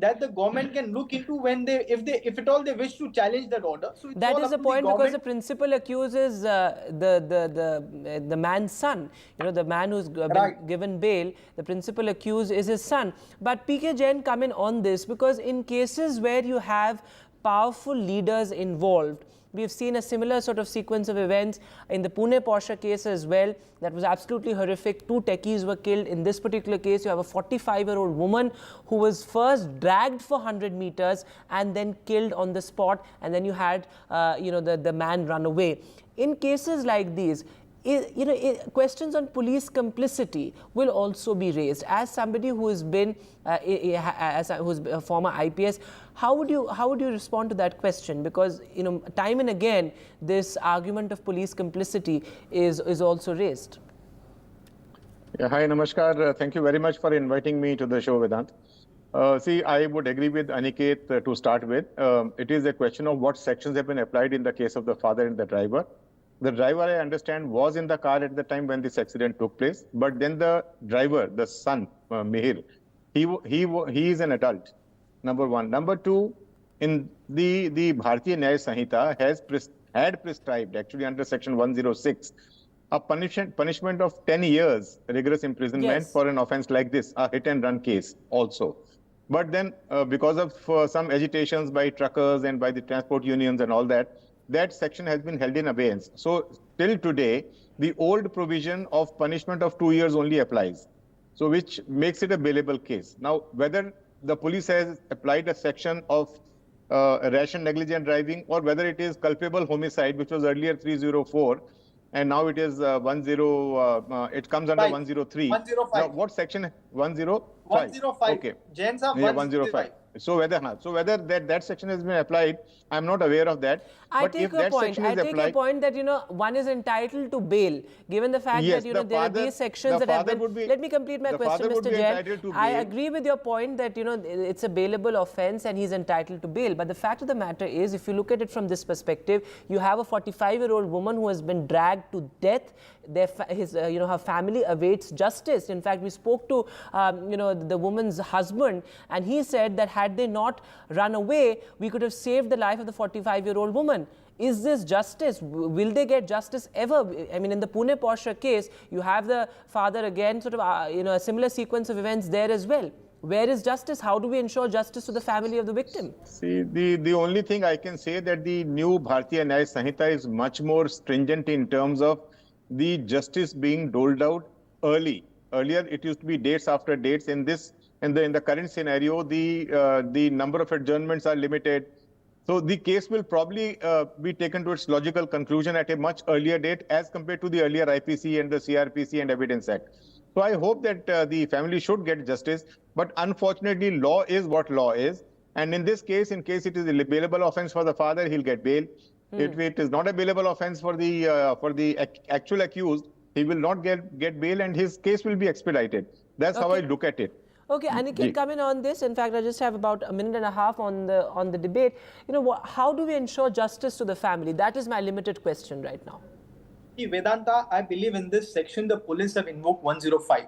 that the government can look into when if at all they wish to challenge that order. So that is the point, because the principal accuses the man's son. The man who's been given bail, the principal accused is his son. But PK Jain come in on this, because in cases where you have powerful leaders involved, we've seen a similar sort of sequence of events in the Pune Porsche case as well. That was absolutely horrific. 2 techies were killed. In this particular case, you have a 45-year-old woman who was first dragged for 100 meters and then killed on the spot. And then you had, the man run away. In cases like these, questions on police complicity will also be raised. As somebody who has been, who's a former IPS, how would you respond to that question? Because time and again this argument of police complicity is also raised. Yeah, hi, namaskar. Thank you very much for inviting me to the show, Vedant. See, I would agree with Aniket to start with. It is a question of what sections have been applied in the case of the father and the driver. The driver, I understand, was in the car at the time when this accident took place, but then the driver, the son, Mihir, he is an adult, number one. Number two, in the Bharatiya Nyaya Sanhita had prescribed, actually under section 106, a punishment of 10 years rigorous imprisonment for an offense like this, a hit and run case also. But then because of some agitations by truckers and by the transport unions and all that, that section has been held in abeyance. So till today, the old provision of punishment of 2 years only applies. So which makes it a bailable case. Now, whether the police has applied a section of rash and negligent driving, or whether it is culpable homicide, which was earlier 304, and now it is it comes under 103. 105. Now, what section? 105. 105. Okay. Jains are 105. So whether that section has been applied, I'm not aware of that. I take your point that one is entitled to bail, given the fact that there are these sections that have been. Let me complete my question, Mr. Jain. I agree with your point that it's a bailable offence and he's entitled to bail. But the fact of the matter is, if you look at it from this perspective, you have a 45-year-old woman who has been dragged to death. Her family awaits justice. In fact, we spoke to the woman's husband, and he said that had they not run away, we could have saved the life of the 45-year-old woman. Is this justice? Will they get justice ever? I mean, in the Pune Porsche case, you have the father again, sort of, a similar sequence of events there as well. Where is justice? How do we ensure justice to the family of the victim? See, the only thing I can say that the new Bharatiya Nyaya Sanhita is much more stringent in terms of the justice being doled out early. Earlier, it used to be dates after dates. In the current scenario, the number of adjournments are limited. So the case will probably be taken to its logical conclusion at a much earlier date as compared to the earlier IPC and the CRPC and Evidence Act. So I hope that the family should get justice. But unfortunately, law is what law is. And in this case, in case it is a bailable offense for the father, he'll get bail. If it is not a bailable offense for the actual accused, he will not get bail and his case will be expedited. That's how I look at it. Okay, Aniket, come in on this. In fact, I just have about a minute and a half on the debate. How do we ensure justice to the family? That is my limited question right now. Vedanta, I believe in this section, the police have invoked 105.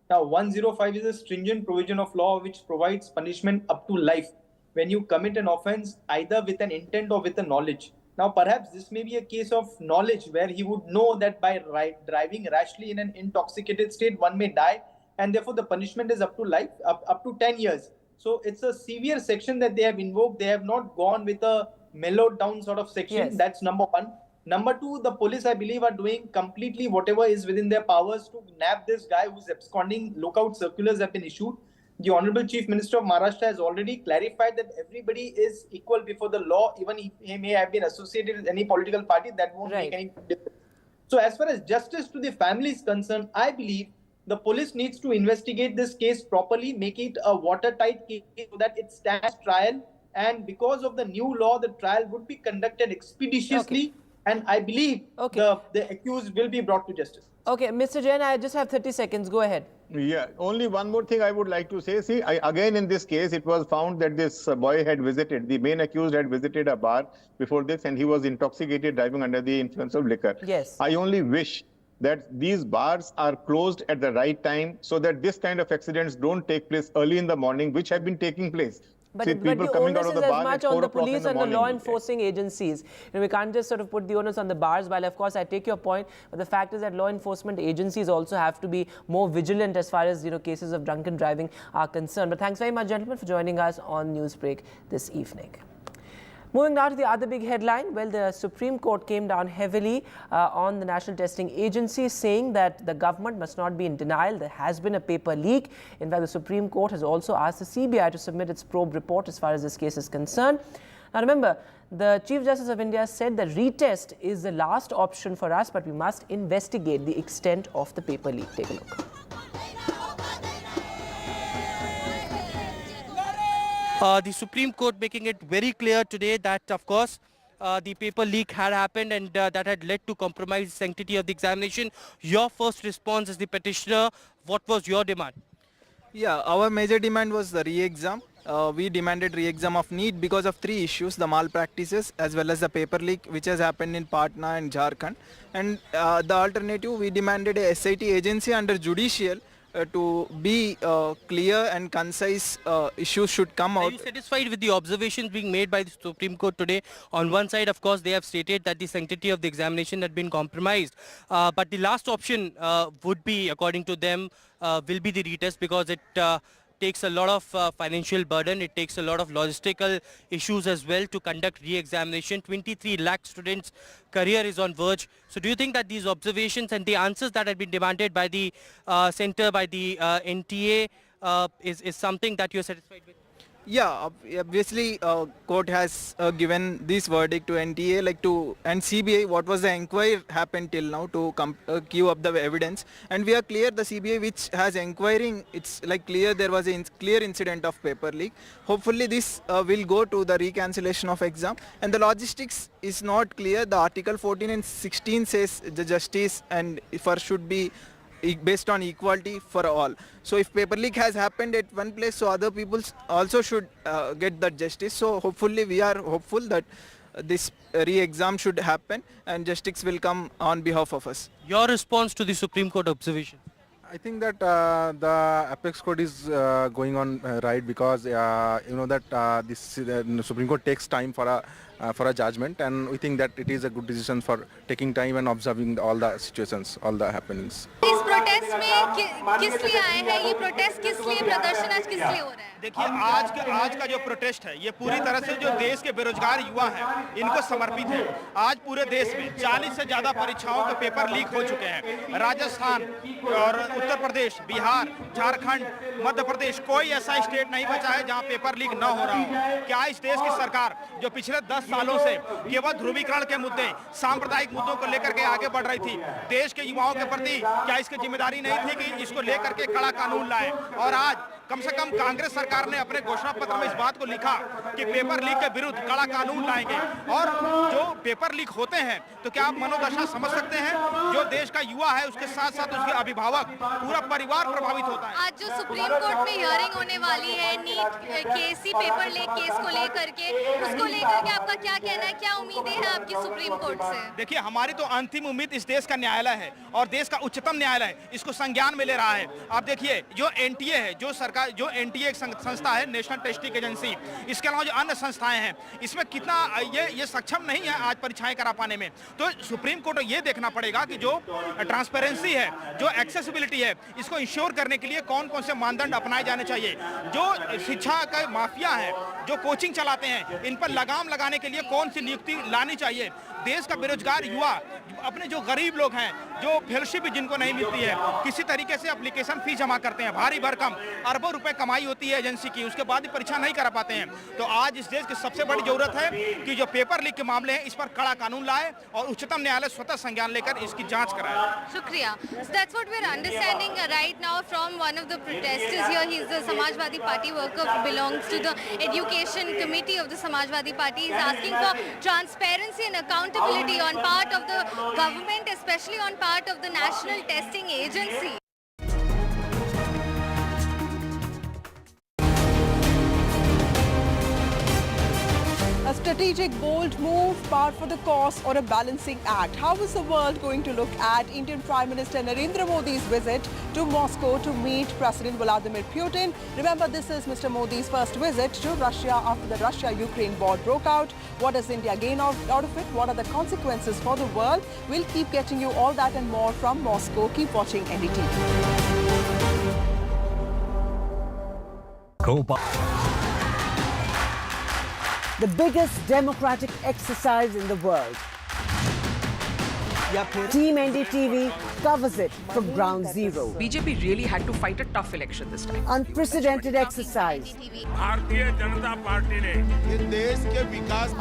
Now, 105 is a stringent provision of law which provides punishment up to life when you commit an offense either with an intent or with a knowledge. Now, perhaps this may be a case of knowledge where he would know that by driving rashly in an intoxicated state, one may die, and therefore the punishment is up to life, up to 10 years. So it's a severe section that they have invoked. They have not gone with a mellowed down sort of section. Yes. That's number one. Number two, the police, I believe, are doing completely whatever is within their powers to nab this guy who's absconding. Lookout circulars have been issued. The Honorable Chief Minister of Maharashtra has already clarified that everybody is equal before the law, even if he may have been associated with any political party, that won't make any difference. So as far as justice to the family is concerned, I believe the police needs to investigate this case properly, make it a watertight case so that it stands trial. And because of the new law, the trial would be conducted expeditiously. And I believe the accused will be brought to justice. Okay, Mr. Jain, I just have 30 seconds. Go ahead. Yeah, only one more thing I would like to say. See, again in this case, it was found that this boy had visited, the main accused had visited a bar before this, and he was intoxicated, driving under the influence of liquor. Yes. I only wish that these bars are closed at the right time so that this kind of accidents don't take place early in the morning, which have been taking place. But, See, but the onus is as much on the police and the law enforcing agencies. We can't just sort of put the onus on the bars, while of course I take your point, but the fact is that law enforcement agencies also have to be more vigilant as far as cases of drunken driving are concerned. But thanks very much, gentlemen, for joining us on Newsbreak this evening. Moving now to the other big headline. Well, the Supreme Court came down heavily on the National Testing Agency, saying that the government must not be in denial. There has been a paper leak. In fact, the Supreme Court has also asked the CBI to submit its probe report as far as this case is concerned. Now, remember, the Chief Justice of India said that retest is the last option for us, but we must investigate the extent of the paper leak. Take a look. The Supreme Court making it very clear today that, of course, the paper leak had happened and that had led to compromised sanctity of the examination. Your first response as the petitioner, what was your demand? Yeah, our major demand was the re-exam. We demanded re-exam of NEET because of three issues: the malpractices as well as the paper leak which has happened in Patna and Jharkhand. And the alternative, we demanded a SIT agency under judicial to be clear and concise issues should come out. Are you satisfied with the observations being made by the Supreme Court today? On one side, of course, they have stated that the sanctity of the examination had been compromised. But the last option would be, according to them, will be the retest, because it takes a lot of financial burden. It takes a lot of logistical issues as well to conduct re-examination. 23 lakh students' career is on verge. So do you think that these observations and the answers that have been demanded by the center, by the NTA, is something that you're satisfied with? Yeah, obviously court has given this verdict to NTA and CBI what was the inquiry happened till now to queue up the evidence, and we are clear the CBI which has inquiring, it's clear there was a clear incident of paper leak. Hopefully this will go to the recancellation of exam, and the logistics is not clear. The article 14 and 16 says the justice and first should be based on equality for all. So if paper leak has happened at one place, so other people also should get that justice. So hopefully we are hopeful that this re-exam should happen and justice will come on behalf of us. Your response to the Supreme Court observation? I think that the apex court is going on right, because you know that this Supreme Court takes time for a judgment, and we think that it is a good decision for taking time and observing all the situations, all the happenings. इस protest में किस लिए आए हैं? ये protest किस लिए, प्रदर्शन आज किस लिए हो रहा है? देखिए, आज का जो प्रोटेस्ट है ये पूरी तरह से जो देश के बेरोजगार युवा हैं इनको समर्पित है। आज पूरे देश में 40 से ज्यादा परीक्षाओं के पेपर लीक हो चुके हैं। राजस्थान और उत्तर प्रदेश, बिहार, झारखंड, मध्य प्रदेश, कोई ऐसा स्टेट नहीं बचा है जहां पेपर लीक न हो रहा हो। क्या इस देश की सरकार जो पिछले 10 सालों से केवल ध्रुवीकरण के मुद्दे, सांप्रदायिक मुद्दों को लेकर के आगे बढ़ रही थी, देश के युवाओं के प्रति क्या इसकी जिम्मेदारी नहीं थी कि इसको लेकर के कड़ा कानून लाए? और आज कम से कम कांग्रेस सरकार ने अपने घोषणा पत्र में इस बात को लिखा कि पेपर लीक के विरुद्ध कड़ा कानून लाएंगे। और जो पेपर लीक होते हैं तो क्या आप मनोदशा समझ सकते हैं? जो देश का युवा है उसके साथ साथ उसके अभिभावक, पूरा परिवार प्रभावित होता है। आज जो सुप्रीम कोर्ट में हियरिंग होने वाली है नीट केसी पेपर लीक केस को लेकर के, उसको लेकर के आपका क्या कहना है? क्या उम्मीदें हैं आपकी सुप्रीम कोर्ट से? देखिए, हमारी तो अंतिम उम्मीद इस देश का न्यायालय है और देश का उच्चतम न्यायालय इसको संज्ञान में ले रहा है। आप देखिए, जो एनटीए है, जो एनटीए एक संस्था है, नेशनल टेस्टिंग एजेंसी, इसके अलावा जो अन्य संस्थाएं हैं, इसमें कितना ये सक्षम नहीं है आज परीक्षाएं करा पाने में। तो सुप्रीम कोर्ट को ये देखना पड़ेगा कि जो ट्रांसपेरेंसी है, जो एक्सेसिबिलिटी है, इसको इंश्योर करने के लिए कौन कौन से मानदंड अपनाए जाने चाहिए। जो शिक्षा का माफिया है, जो कोचिंग चलाते हैं, इन पर लगाम लगाने के लिए कौन सी नियुक्ति लानी चाहिए। देश का बेरोजगार युवा, अपने जो गरीब लोग हैं, जो फेलोशिप जिनको नहीं मिलती है, किसी तरीके से एप्लीकेशन फीस जमा करते हैं, भारी भरकम अरबों रुपए कमाई होती है एजेंसी की, उसके बाद भी परीक्षा नहीं करा पाते हैं। तो आज इस देश की सबसे बड़ी जरूरत है कि जो पेपर लीक के मामले हैं इस पर कड़ा कानून लाए और उच्चतम न्यायालय स्वतः संज्ञान लेकर इसकी जांच कराए। शुक्रिया। So that's what we're understanding right now from one of the protesters here. He's the Samajwadi Party worker, belongs to the education committee of the Samajwadi Party. He's asking for transparency and accountability on part of the government, especially on part of the National Testing Agency. strategic, bold move, par for the course, or a balancing act? How is the world going to look at Indian Prime Minister Narendra Modi's visit to Moscow to meet President Vladimir Putin? Remember, this is Mr. Modi's first visit to Russia after the Russia-Ukraine war broke out. What does India gain out of it? What are the consequences for the world? We'll keep getting you all that and more from Moscow. Keep watching NDTV. The biggest democratic exercise in the world. Team NDTV covers it from ground zero. BJP really had to fight a tough election this time. Unprecedented exercise.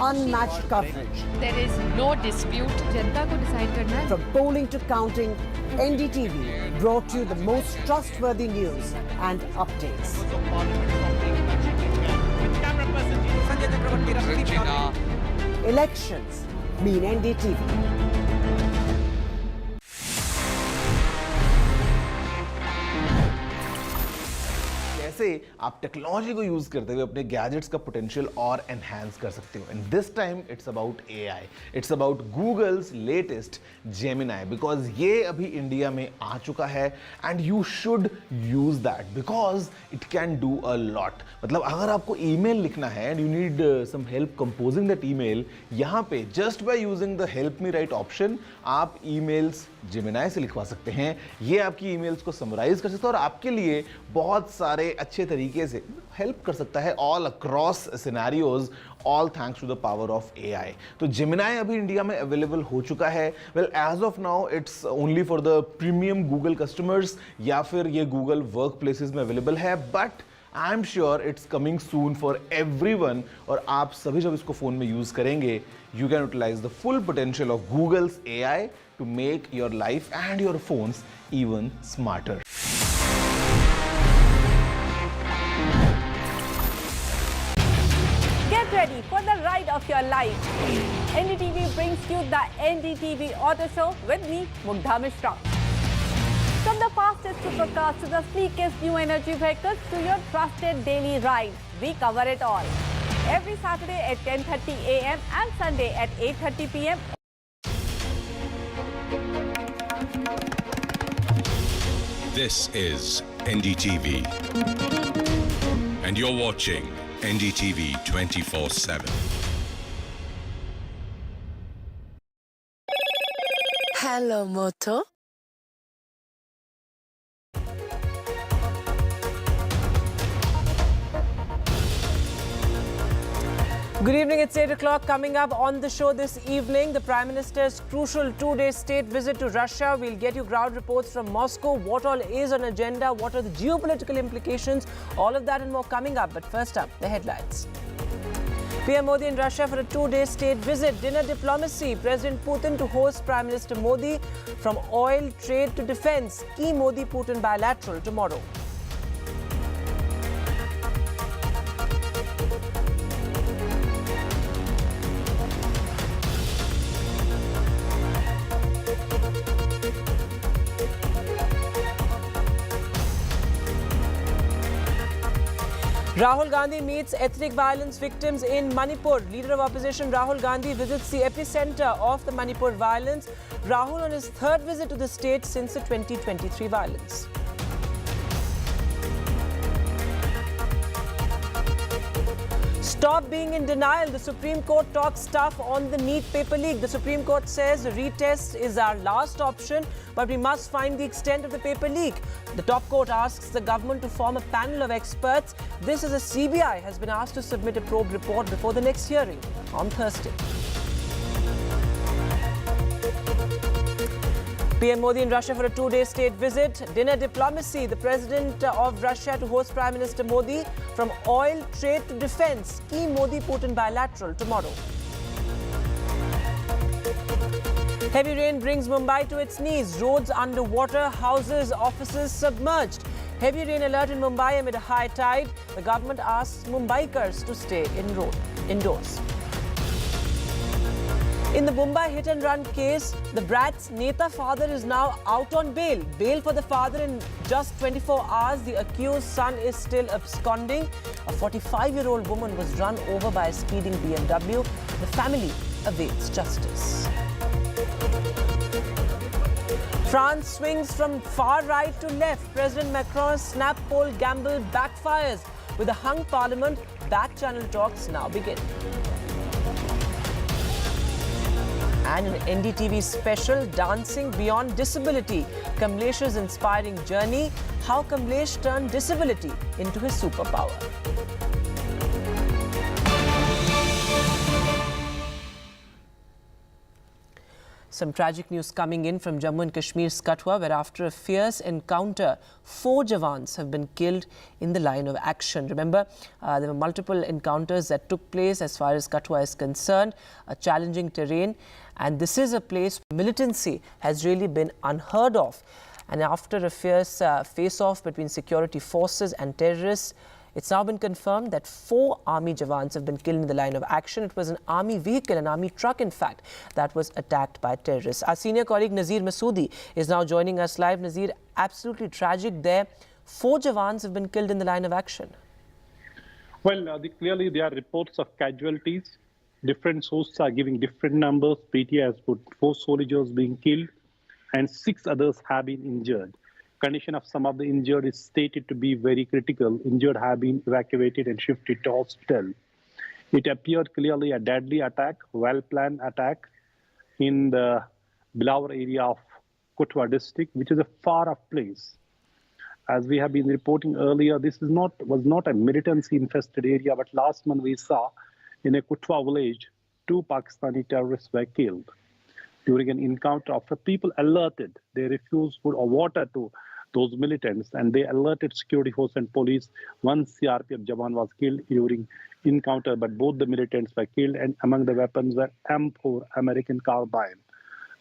Unmatched coverage. There is no dispute. जनता को decide करना है. From polling to counting, NDTV brought you the most trustworthy news and updates. Elections mean NDTV. कैसे आप technology को use करते हुए अपने gadgets का पोटेंशियल और एनहांस कर सकते हो. And this time it's about AI. It's about Google's latest Gemini, because ये अभी इंडिया में आ चुका है and you should use that because it can do a lot. मतलब अगर आपको ईमेल लिखना है and you need some help composing that email, यहाँ पे just by using the help me write option आप ईमेल्स जेमिनाई से लिखवा सकते हैं. ये आपकी ईमेल्स को समराइज कर सकता है और आपके लिए बहुत सारे अच्छे तरीके से हेल्प कर सकता है all across scenarios, all thanks to the power of AI. तो जेमिनाई अभी इंडिया में अवेलेबल हो चुका है. Well, as of now it's only for the premium Google customers या फिर ये गूगल वर्क प्लेसेस में अवेलेबल है, but I am sure it's coming soon for everyone. और आप सभी जब इसको फोन में यूज करेंगे, you can utilize the full potential of Google's AI to make your life and your phones even smarter. Get ready for the ride of your life. NDTV brings you the NDTV Auto Show with me, Mugdha Mishra. From the fastest supercars to the sleekest new energy vehicles to your trusted daily ride, we cover it all. Every Saturday at 10:30 a.m. and Sunday at 8:30 p.m. This is NDTV, and you're watching NDTV 24/7. Hello, Moto. Good evening, it's 8 o'clock. Coming up on the show this evening, the Prime Minister's crucial two-day state visit to Russia. We'll get you ground reports from Moscow. What all is on agenda? What are the geopolitical implications? All of that and more coming up. But first up, the headlines. PM Modi in Russia for a two-day state visit. Dinner diplomacy. President Putin to host Prime Minister Modi. From oil, trade to defense. Key Modi-Putin bilateral tomorrow. Rahul Gandhi meets ethnic violence victims in Manipur. Leader of opposition Rahul Gandhi visits the epicenter of the Manipur violence. Rahul on his third visit to the state since the 2023 violence. Stop being in denial. The Supreme Court talks tough on the NEET paper leak. The Supreme Court says retest is our last option, but we must find the extent of the paper leak. The top court asks the government to form a panel of experts. This as the CBI has been asked to submit a probe report before the next hearing on Thursday. PM Modi in Russia for a two-day state visit. Dinner diplomacy. The president of Russia to host Prime Minister Modi. From oil, trade to defense. Key Modi-Putin bilateral tomorrow. Heavy rain brings Mumbai to its knees. Roads underwater, houses, offices submerged. Heavy rain alert in Mumbai amid a high tide. The government asks Mumbaikars to stay indoors. In the Mumbai hit-and-run case, the brat's Neta father is now out on bail. Bail for the father in just 24 hours. The accused son is still absconding. A 45-year-old woman was run over by a speeding BMW. The family awaits justice. France swings from far right to left. President Macron's snap poll gamble backfires. With a hung parliament, back-channel talks now begin. And an NDTV special, Dancing Beyond Disability. Kamlesh's inspiring journey, how Kamlesh turned disability into his superpower. Some tragic news coming in from Jammu and Kashmir's Katwa, where after a fierce encounter, 4 Jawans have been killed in the line of action. Remember, there were multiple encounters that took place as far as Katwa is concerned, a challenging terrain. And this is a place where militancy has really been unheard of. And after a fierce face-off between security forces and terrorists, it's now been confirmed that 4 army Jawans have been killed in the line of action. It was an army vehicle, an army truck, in fact, that was attacked by terrorists. Our senior colleague Nazir Masoodi is now joining us live. Nazir, absolutely tragic there. 4 Jawans have been killed in the line of action. Well, clearly there are reports of casualties. Different sources are giving different numbers. PTI has put 4 soldiers being killed and 6 others have been injured. Condition of some of the injured is stated to be very critical. Injured have been evacuated and shifted to hospital. It appeared clearly a deadly attack, well-planned attack in the Bilawar area of Katwa district, which is a far-off place. As we have been reporting earlier, this was not a militancy-infested area, but last month we saw in a Katwa village, 2 Pakistani terrorists were killed. During an encounter, after people alerted, they refused food or water to those militants, and they alerted security force and police. 1 CRPF Jawan was killed during encounter, but both the militants were killed, and among the weapons were M4 American carbine.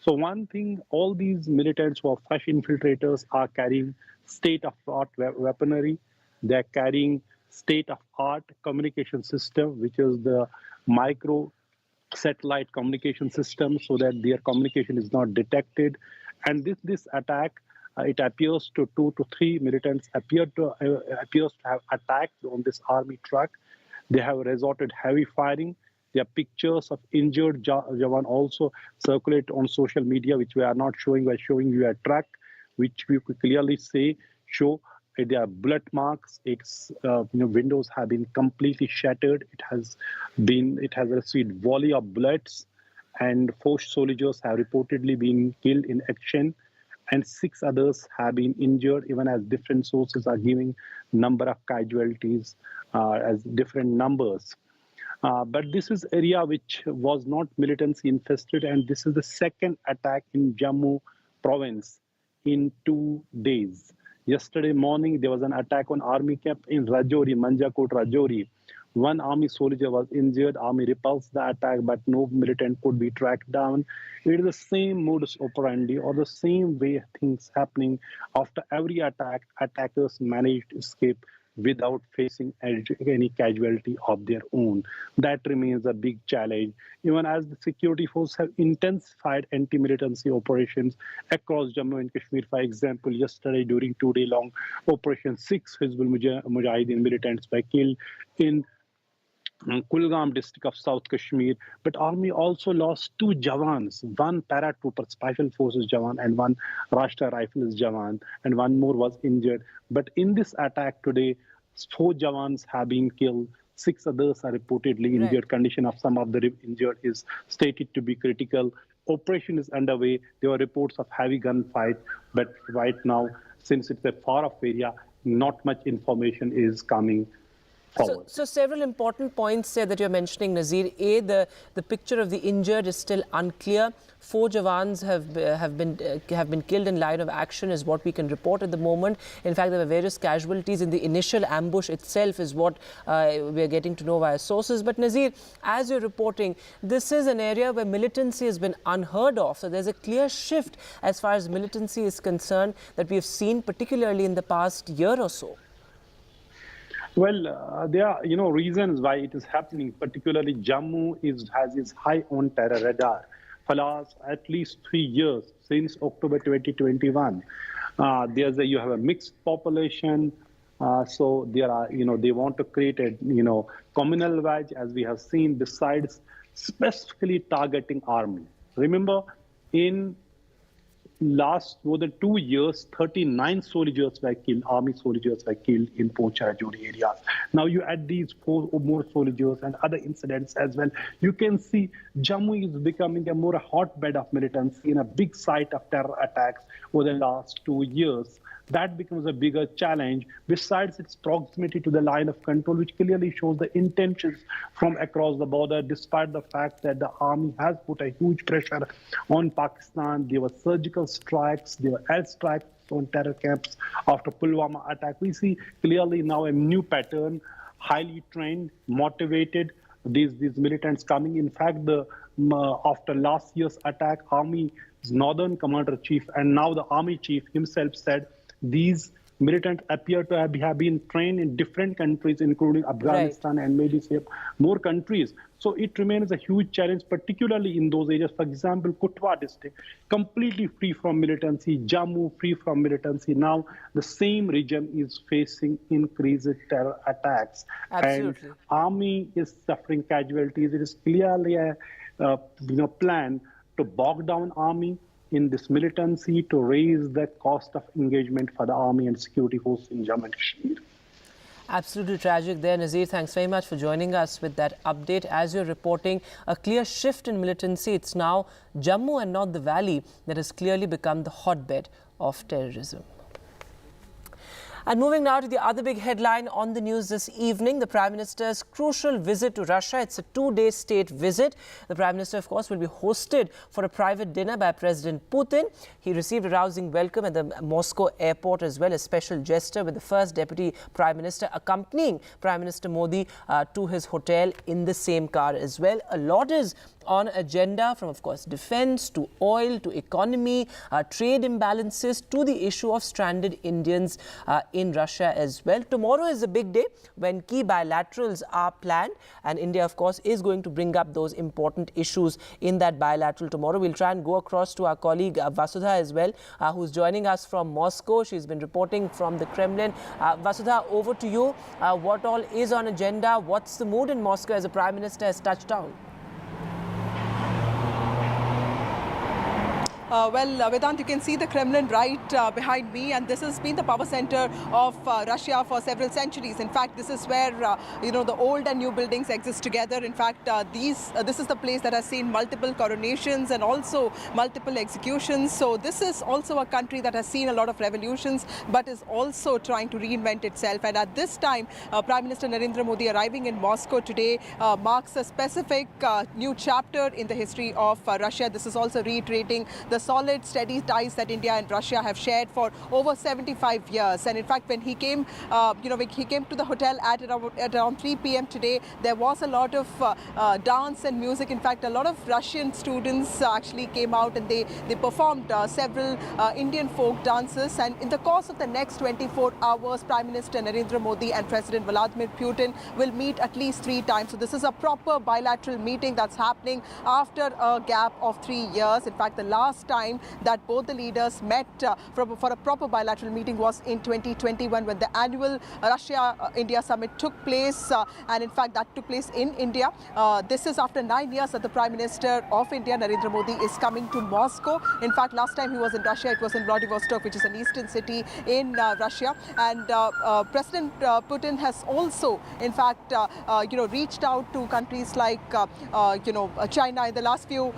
So one thing, all these militants who are fresh infiltrators are carrying state-of-the-art weaponry. They're carrying state-of-art communication system, which is the micro satellite communication system, so that their communication is not detected. And this attack, it appears to 2 to 3 militants appears to have attacked on this army truck. They have resorted heavy firing. There are pictures of injured Jawan also circulate on social media, which we are not showing. We're showing you a truck, which we could clearly show there are bullet marks. Its windows have been completely shattered. It has received volley of bullets, and 4 soldiers have reportedly been killed in action, and 6 others have been injured, even as different sources are giving number of casualties as different numbers. But this is area which was not militancy infested, and this is the second attack in Jammu province in 2 days. Yesterday morning, there was an attack on army camp in Rajouri, Manjakot, Rajouri. 1 army soldier was injured. Army repulsed the attack, but no militant could be tracked down. It is the same modus operandi, or the same way things happening. After every attack, attackers managed to escape without facing any casualty of their own. That remains a big challenge. Even as the security forces have intensified anti-militancy operations across Jammu and Kashmir. For example, yesterday during 2-day-long operation, 6 Hizbul Mujahideen militants were killed in Kulgam district of South Kashmir. But army also lost 2 Jawans, 1 paratrooper special forces Jawan and 1 Rashtra Rifles Jawan, and 1 more was injured. But in this attack today, 4 Jawans have been killed. 6 others are reportedly injured. Right. Condition of some of the injured is stated to be critical. Operation is underway. There were reports of heavy gunfight, but right now, since it's a far-off area, not much information is coming forward. So several important points there that you're mentioning, Nazir. A, the picture of the injured is still unclear. 4 Jawans have been killed in line of action is what we can report at the moment. In fact, there were various casualties in the initial ambush itself is what we're getting to know via sources. But Nazir, as you're reporting, this is an area where militancy has been unheard of. So there's a clear shift as far as militancy is concerned that we have seen particularly in the past year or so. Well, there are reasons why it is happening. Particularly, Jammu has its high on terror radar for last at least 3 years since October 2021. You have a mixed population, so there are they want to create a communal wedge, as we have seen. Besides specifically targeting army, remember in last more than 2 years, 39 soldiers were killed, army soldiers were killed in Poonch Rajouri areas. Now you add these 4 or more soldiers and other incidents as well. You can see Jammu is becoming a more hotbed of militancy and a big site of terror attacks over the last 2 years. That becomes a bigger challenge, besides its proximity to the line of control, which clearly shows the intentions from across the border, despite the fact that the army has put a huge pressure on Pakistan. There were surgical strikes, there were air strikes on terror camps after Pulwama attack. We see clearly now a new pattern, highly trained, motivated, these militants coming. In fact, after last year's attack, Army's Northern Commander-Chief and now the Army Chief himself said these militants appear to have been trained in different countries, including Afghanistan and maybe more countries. So it remains a huge challenge, particularly in those areas. For example, Kutwa district, completely free from militancy, Jammu free from militancy. Now the same region is facing increased terror attacks. Absolutely. And army is suffering casualties. It is clearly a plan to bog down army in this militancy, to raise the cost of engagement for the army and security forces in Jammu and Kashmir. Absolutely tragic there, Nazir. Thanks very much for joining us with that update. As you're reporting, a clear shift in militancy. It's now Jammu and not the valley that has clearly become the hotbed of terrorism. And moving now to the other big headline on the news this evening, the Prime Minister's crucial visit to Russia. It's a 2-day state visit. The Prime Minister, of course, will be hosted for a private dinner by President Putin. He received a rousing welcome at the Moscow airport as well, a special gesture with the first Deputy Prime Minister accompanying Prime Minister Modi to his hotel in the same car as well. A lot is on agenda, from, of course, defense to oil to economy, trade imbalances to the issue of stranded Indians in Russia as well. Tomorrow is a big day when key bilaterals are planned, and India, of course, is going to bring up those important issues in that bilateral tomorrow. We'll try and go across to our colleague Vasudha as well, who's joining us from Moscow. She's been reporting from the Kremlin. Vasudha, over to you. What all is on agenda? What's the mood in Moscow as the Prime Minister has touched down? Vedant, you can see the Kremlin right behind me, and this has been the power center of Russia for several centuries. In fact, this is where the old and new buildings exist together. In fact, this is the place that has seen multiple coronations and also multiple executions. So this is also a country that has seen a lot of revolutions, but is also trying to reinvent itself. And at this time, Prime Minister Narendra Modi arriving in Moscow today marks a specific new chapter in the history of Russia. This is also reiterating the solid, steady ties that India and Russia have shared for over 75 years. And in fact, when he came, he came to the hotel at around 3 p.m. today, there was a lot of dance and music. In fact, a lot of Russian students actually came out and they performed several Indian folk dances. And in the course of the next 24 hours, Prime Minister Narendra Modi and President Vladimir Putin will meet at least 3 times. So this is a proper bilateral meeting that's happening after a gap of 3 years. In fact, the last time that both the leaders met for a proper bilateral meeting was in 2021 when the annual Russia-India summit took place, and in fact that took place in India. This is after 9 years that the Prime Minister of India, Narendra Modi, is coming to Moscow. In fact, last time he was in Russia, it was in Vladivostok, which is an eastern city in Russia. And President Putin has also, in fact, reached out to countries like, China in the last few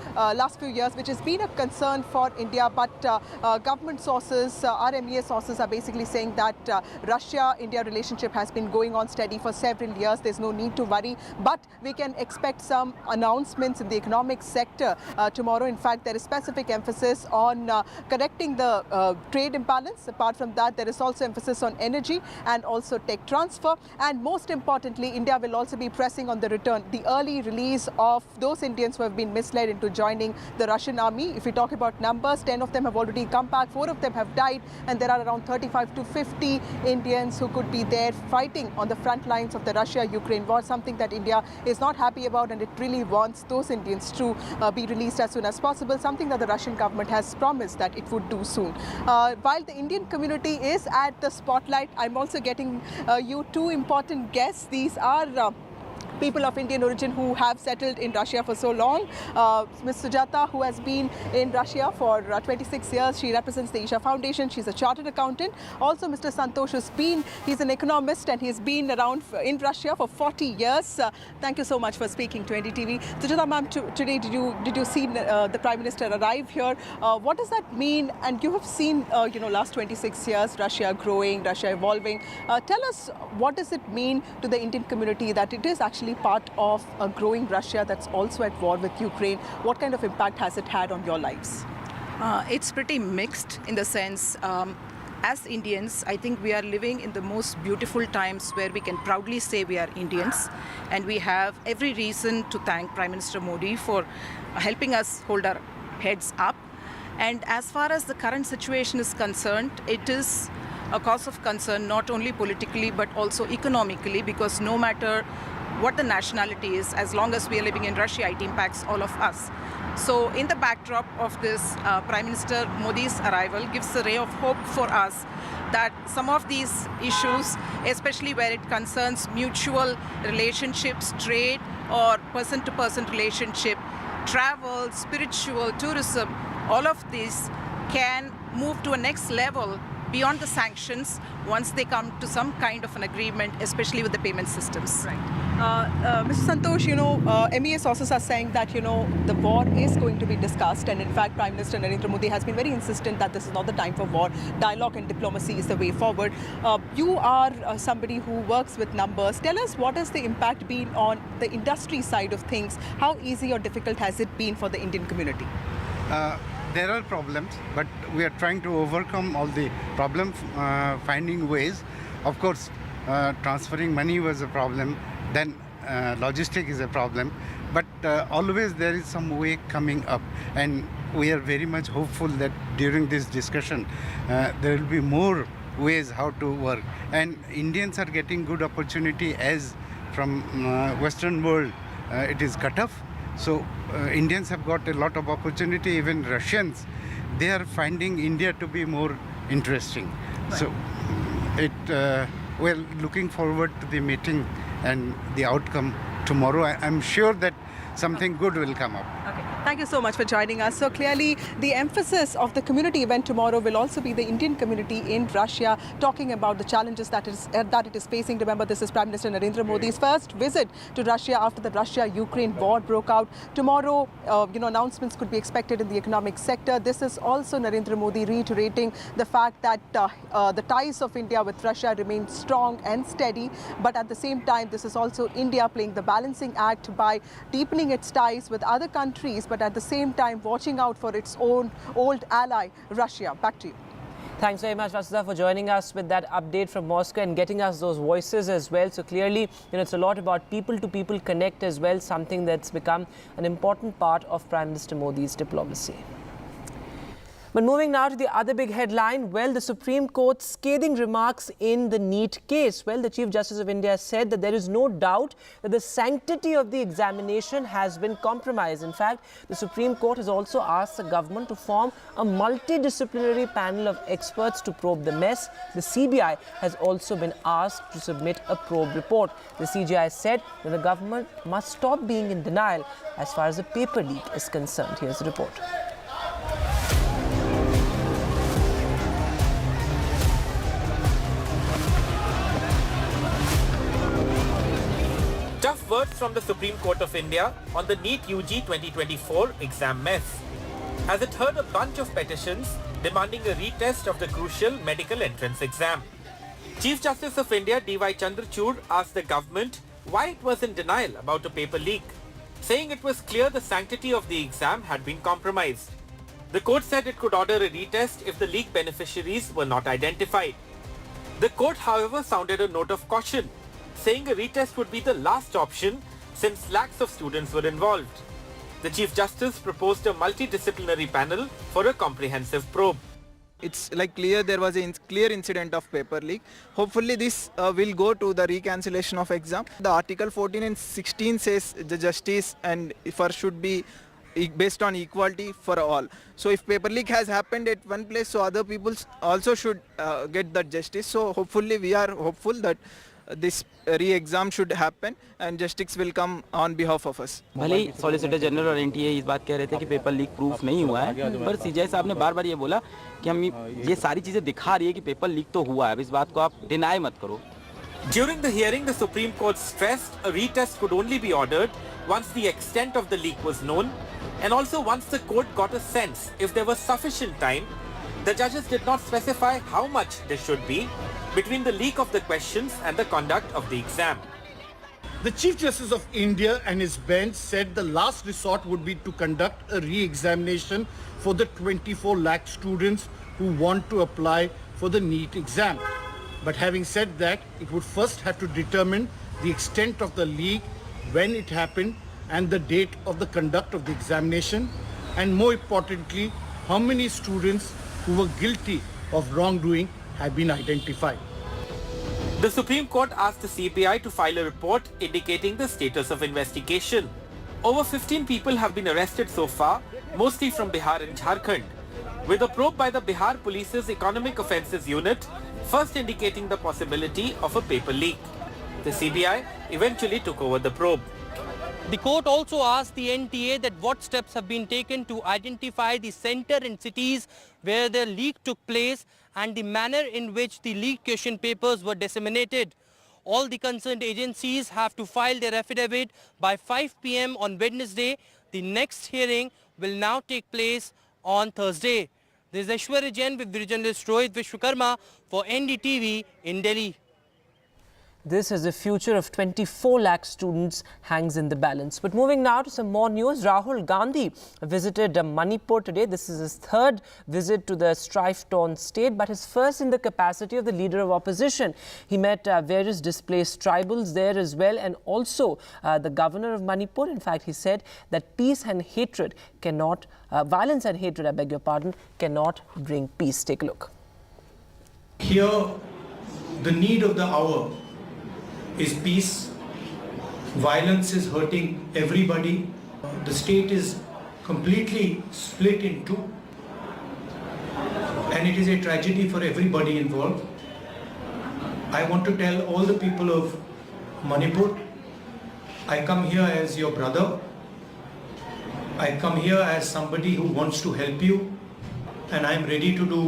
years, which has been a concern for India. But government sources, RMEA sources, are basically saying that Russia-India relationship has been going on steady for several years. There's no need to worry, but we can expect some announcements in the economic sector tomorrow. In fact, there is specific emphasis on correcting the trade imbalance. Apart from that, there is also emphasis on energy and also tech transfer. And most importantly, India will also be pressing on the early release of those Indians who have been misled into joining the Russian army. If we talk about about numbers. 10 of them have already come back, 4 of them have died, and there are around 35 to 50 Indians who could be there fighting on the front lines of the Russia-Ukraine war, something that India is not happy about, and it really wants those Indians to be released as soon as possible, something that the Russian government has promised that it would do soon. While the Indian community is at the spotlight, I'm also getting you two important guests. These are people of Indian origin who have settled in Russia for so long. Ms. Sujata, who has been in Russia for 26 years, she represents the Isha Foundation. She's a chartered accountant. Also, Mr. Santosh he's an economist and he's been around in Russia for 40 years. Thank you so much for speaking to NDTV. Sujata ma'am, today did you see the Prime Minister arrive here? What does that mean? And you have seen, last 26 years, Russia growing, Russia evolving. Tell us, what does it mean to the Indian community that it is actually part of a growing Russia that's also at war with Ukraine? What kind of impact has it had on your lives? It's pretty mixed in the sense, as Indians, I think we are living in the most beautiful times where we can proudly say we are Indians, and we have every reason to thank Prime Minister Modi for helping us hold our heads up. And as far as the current situation is concerned, it is a cause of concern not only politically but also economically, because no matter what the nationality is, as long as we are living in Russia, it impacts all of us. So in the backdrop of this, Prime Minister Modi's arrival gives a ray of hope for us that some of these issues, especially where it concerns mutual relationships, trade or person-to-person relationship, travel, spiritual, tourism, all of these can move to a next level beyond the sanctions once they come to some kind of an agreement, especially with the payment systems. Right. Mr. Santosh, MEA sources are saying that, the war is going to be discussed, and in fact, Prime Minister Narendra Modi has been very insistent that this is not the time for war. Dialogue and diplomacy is the way forward. You are somebody who works with numbers. Tell us, what has the impact been on the industry side of things? How easy or difficult has it been for the Indian community? There are problems, but we are trying to overcome all the problems, finding ways. Of course, transferring money was a problem, then logistic is a problem, but always there is some way coming up, and we are very much hopeful that during this discussion there will be more ways how to work, and Indians are getting good opportunity as from Western world it is cut off. So Indians have got a lot of opportunity. Even Russians, they are finding India to be more interesting. Right. So we're looking forward to the meeting and the outcome tomorrow. I'm sure that something good will come up. Okay. Thank you so much for joining us. So clearly, the emphasis of the community event tomorrow will also be the Indian community in Russia, talking about the challenges that it is facing. Remember, this is Prime Minister Narendra Modi's first visit to Russia after the Russia-Ukraine war broke out. Tomorrow, announcements could be expected in the economic sector. This is also Narendra Modi reiterating the fact that the ties of India with Russia remain strong and steady. But at the same time, this is also India playing the balancing act by deepening its ties with other countries, but at the same time watching out for its own old ally, Russia. Back to you. Thanks very much, Vasudha, for joining us with that update from Moscow and getting us those voices as well. So clearly, it's a lot about people-to-people connect as well, something that's become an important part of Prime Minister Modi's diplomacy. But moving now to the other big headline, well, the Supreme Court's scathing remarks in the NEET case. Well, the Chief Justice of India said that there is no doubt that the sanctity of the examination has been compromised. In fact, the Supreme Court has also asked the government to form a multidisciplinary panel of experts to probe the mess. The CBI has also been asked to submit a probe report. The CJI said that the government must stop being in denial as far as the paper leak is concerned. Here's the report. Tough words from the Supreme Court of India on the NEET-UG 2024 exam mess, as it heard a bunch of petitions demanding a retest of the crucial medical entrance exam. Chief Justice of India D.Y. Chandrachud asked the government why it was in denial about a paper leak, saying it was clear the sanctity of the exam had been compromised. The court said it could order a retest if the leak beneficiaries were not identified. The court, however, sounded a note of caution, saying a retest would be the last option since lakhs of students were involved. The Chief Justice proposed a multidisciplinary panel for a comprehensive probe. It's like clear there was a clear incident of paper leak. Hopefully this will go to the recancellation of exam. The Article 14 and 16 says the justice and first should be based on equality for all. So if paper leak has happened at one place, so other people also should get that justice. So hopefully we are hopeful that this re-exam should happen and justice will come on behalf of us. भले ही solicitor general और NTA इस बात कह रहे थे कि paper leak proof नहीं हुआ है, पर सीजेआई साहब ने बार-बार ये बोला कि हम ये सारी चीजें दिखा रही है कि पेपर लीक तो हुआ है, अब इस बात को आप डिनाई मत करो. During the hearing, the Supreme Court stressed a retest could only be ordered once the extent of the leak was known and also once the court got a sense if there was sufficient time. The judges did not specify how much there should be between the leak of the questions and the conduct of the exam. The Chief Justice of India and his bench said the last resort would be to conduct a re-examination for the 24 lakh students who want to apply for the NEET exam. But having said that, it would first have to determine the extent of the leak, when it happened, and the date of the conduct of the examination, and more importantly, how many students who were guilty of wrongdoing have been identified. The Supreme Court asked the CBI to file a report indicating the status of investigation. Over 15 people have been arrested so far, mostly from Bihar and Jharkhand, with a probe by the Bihar Police's Economic Offences Unit first indicating the possibility of a paper leak. The CBI eventually took over the probe. The court also asked the NTA that what steps have been taken to identify the center and cities where the leak took place and the manner in which the leaked question papers were disseminated. All the concerned agencies have to file their affidavit by 5 p.m. on Wednesday. The next hearing will now take place on Thursday. This is Aishwarya Jain with video journalist Rohit Vishwakarma for NDTV in Delhi. This is the future of 24 lakh students hangs in the balance. But moving now to some more news, Rahul Gandhi visited Manipur today. This is his third visit to the strife-torn state, but his first in the capacity of the leader of opposition. He met various displaced tribals there as well, and also the governor of Manipur. In fact, he said that peace and hatred cannot, violence and hatred, I beg your pardon, cannot bring peace. Take a look. Here, the need of the hour is peace. Violence is hurting everybody. The state is completely split in two, and it is a tragedy for everybody involved. I want to tell all the people of Manipur, I come here as your brother. I come here as somebody who wants to help you, and I am ready to do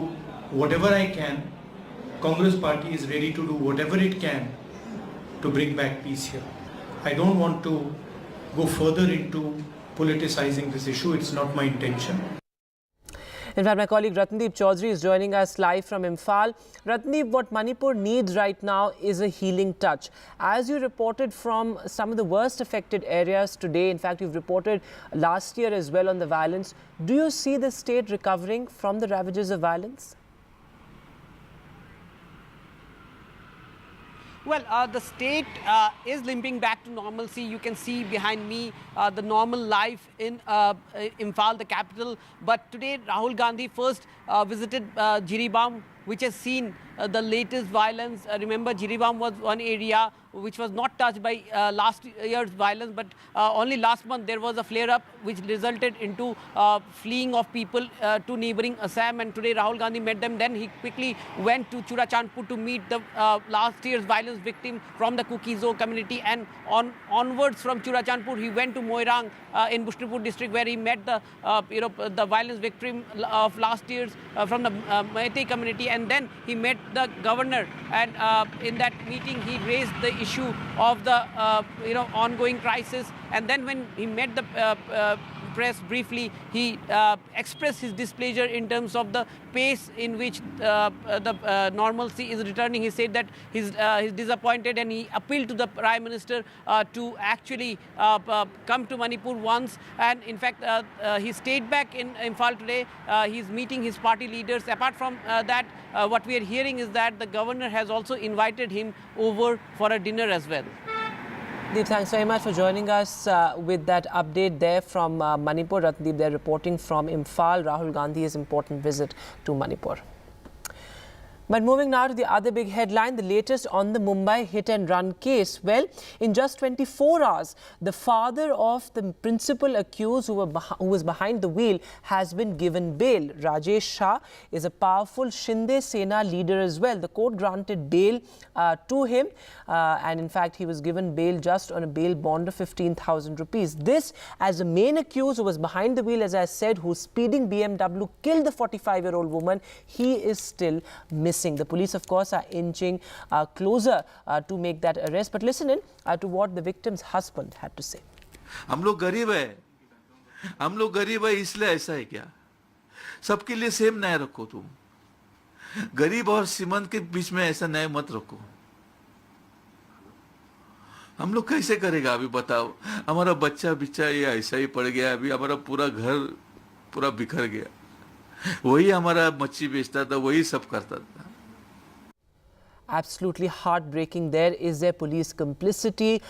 whatever I can. Congress party is ready to do whatever it can to bring back peace here. I don't want to go further into politicizing this issue. It's not my intention. In fact, my colleague Ratndeep Chaudhary is joining us live from Imphal. Ratndeep, what Manipur needs right now is a healing touch. As you reported from some of the worst affected areas today, in fact, you've reported last year as well on the violence. Do you see the state recovering from the ravages of violence? Well, the state is limping back to normalcy. You can see behind me the normal life in Imphal, the capital. But today, Rahul Gandhi first visited Jiribam, which has seen the latest violence. Remember, Jiribam was one area which was not touched by last year's violence, but only last month there was a flare-up which resulted into fleeing of people to neighboring Assam, and today Rahul Gandhi met them. Then he quickly went to Churachandpur to meet the last year's violence victim from the Kukizo community, and onwards from Churachandpur he went to Moirang in Bishnupur district, where he met the the violence victim of last year's from the Meitei community, and then he met the governor, and in that meeting he raised the issue of the ongoing crisis. And then when he met the press briefly, he expressed his displeasure in terms of the pace in which the normalcy is returning. He said that he's disappointed, and he appealed to the Prime Minister to actually come to Manipur once. And in fact, he stayed back in Imphal today. He's meeting his party leaders. Apart from that, what we are hearing is that the governor has also invited him over for a dinner as well. Deep, thanks very much for joining us with that update there from Manipur. Ratndeep, they're reporting from Imphal. Rahul Gandhi's important visit to Manipur. But moving now to the other big headline, the latest on the Mumbai hit-and-run case. Well, in just 24 hours, the father of the principal accused who was behind the wheel has been given bail. Rajesh Shah is a powerful Shinde Sena leader as well. The court granted bail to him and in fact he was given bail just on a bail bond of 15,000 rupees. This as the main accused who was behind the wheel, as I said, whose speeding BMW killed the 45-year-old woman, he is still missing. The police, of course, are inching closer to make that arrest. But listen in to what the victim's husband had to say. हम लोग गरीब है इसलिए ऐसा है क्या? सबके लिए सेम न्याय रखो तुम. गरीब और श्रीमंत के बीच में ऐसा न्याय मत रखो. हम लोग कैसे करेगा अभी बताओ? हमारा बच्चा ये ऐसा ही पड़ गया, अभी हमारा पूरा घर पूरा बिखर गया. वही हमारा मच्छी बेचता था, वही सब करता था. Absolutely heartbreaking there. Is there police complicity?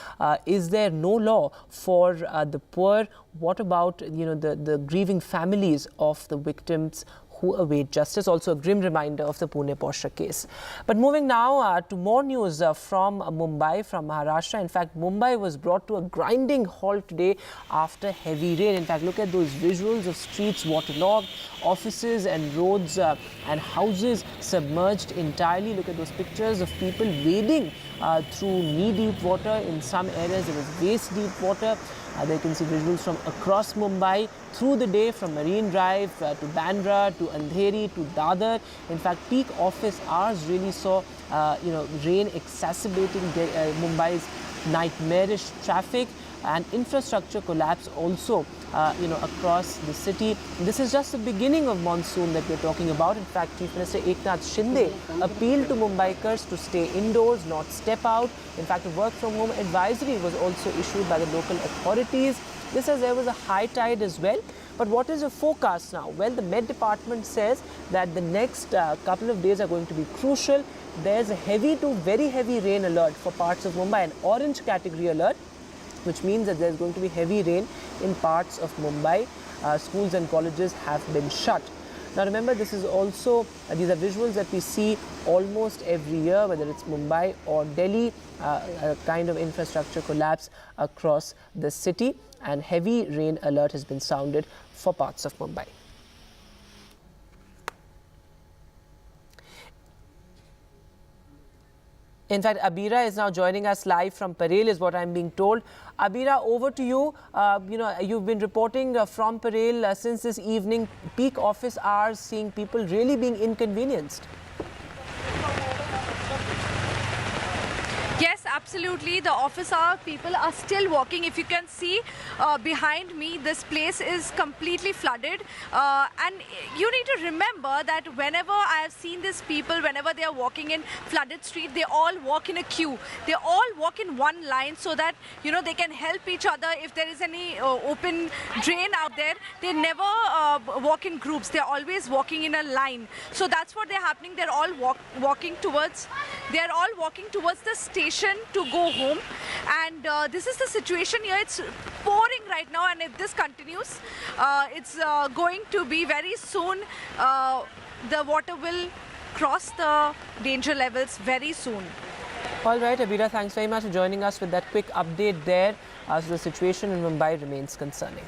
Is there no law for the poor? What about, you know, the grieving families of the victims who await justice? Also a grim reminder of the Pune Porsche case. But moving now to more news from Mumbai, from Maharashtra. In fact, Mumbai was brought to a grinding halt today after heavy rain. In fact, look at those visuals of streets waterlogged, offices and roads and houses submerged entirely. Look at those pictures of people wading through knee-deep water. In some areas, there was waist-deep water. There you can see visuals from across Mumbai through the day, from Marine Drive to Bandra to Andheri to Dadar. In fact, peak office hours really saw rain exacerbating Mumbai's nightmarish traffic, and infrastructure collapse also across the city. This is just the beginning of monsoon that we're talking about. In fact, Chief Minister Eknath Shinde appealed to Mumbaikars to stay indoors, not step out. In fact, a work from home advisory was also issued by the local authorities. This as there was a high tide as well. But what is the forecast now? Well, the Met Department says that the next couple of days are going to be crucial. There's a heavy to very heavy rain alert for parts of Mumbai, an orange category alert, which means that there's going to be heavy rain in parts of Mumbai. Schools and colleges have been shut. Now remember, this is also, these are visuals that we see almost every year, whether it's Mumbai or Delhi, a kind of infrastructure collapse across the city, and heavy rain alert has been sounded for parts of Mumbai. In fact, Abira is now joining us live from Parel, is what I'm being told. Abira, over to you. You've been reporting from Parel since this evening, peak office hours, seeing people really being inconvenienced. Yes, absolutely. The office hour people are still walking. If you can see behind me, this place is completely flooded. And you need to remember that whenever I have seen these people, whenever they are walking in flooded street, they all walk in a queue. They all walk in one line so that, they can help each other. If there is any open drain out there, they never walk in groups. They're always walking in a line. So that's what they're happening. They're all walking towards the station to go home, and this is the situation here. It's pouring right now, and if this continues, it's going to be very soon. The water will cross the danger levels very soon. All right, Abira, thanks very much for joining us with that quick update there. So the situation in Mumbai remains concerning.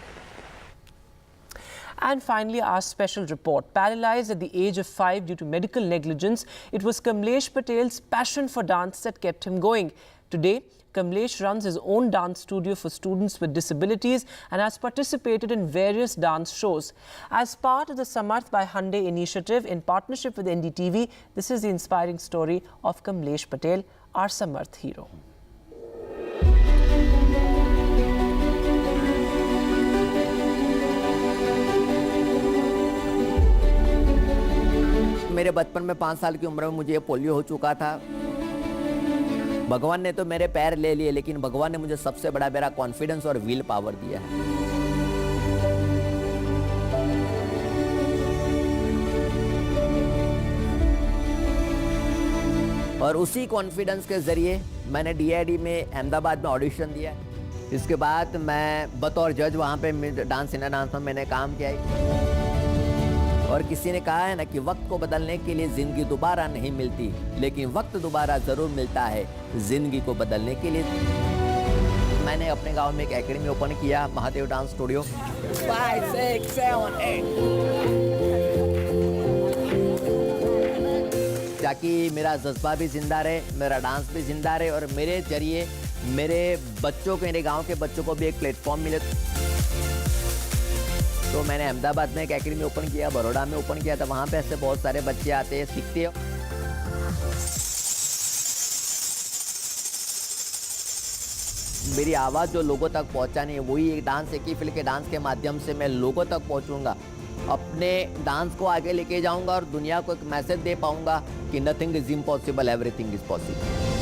And finally, our special report. Paralyzed at the age of 5 due to medical negligence, it was Kamlesh Patel's passion for dance that kept him going. Today, Kamlesh runs his own dance studio for students with disabilities and has participated in various dance shows. As part of the Samarth by Hyundai initiative in partnership with NDTV, this is the inspiring story of Kamlesh Patel, our Samarth hero. मेरे बचपन में 5 साल की उम्र में मुझे polio हो चुका था। भगवान ने तो मेरे पैर ले लिए, लेकिन भगवान ने मुझे सबसे बड़ा मेरा कॉन्फिडेंस और विल पावर दिया है। और उसी कॉन्फिडेंस के जरिए मैंने DID में अहमदाबाद में ऑडिशन दिया। इसके बाद मैं बतौर जज वहाँ पे डांस इंडिया डांस में मैंने काम किया है। और किसी ने कहा है ना कि वक्त को बदलने के लिए ज़िंदगी दोबारा नहीं मिलती, लेकिन वक्त दोबारा ज़रूर मिलता है ज़िंदगी को बदलने के लिए। मैंने अपने गांव में एक एकेडमी ओपन किया, महादेव डांस स्टूडियो। 5, 6, 7, 8 ताकि मेरा जज्बा भी जिंदा रहे, मेरा डांस भी जिंदा रहे और मेरे जरिए मेरे बच्चों को, मेरे गांव के बच्चों को भी एक प्लेटफॉर्म मिले। तो मैंने अहमदाबाद में एक एकेडमी ओपन किया, बड़ौदा में ओपन किया था। वहाँ पे ऐसे बहुत सारे बच्चे आते हैं, सीखते हैं। मेरी आवाज़ जो लोगों तक पहुँचानी है, वही एक डांस, एक ही फील्ड के डांस के माध्यम से मैं लोगों तक पहुँचूँगा, अपने डांस को आगे लेके जाऊँगा और दुनिया को एक मैसेज दे पाऊँगा कि nothing is impossible, everything is possible.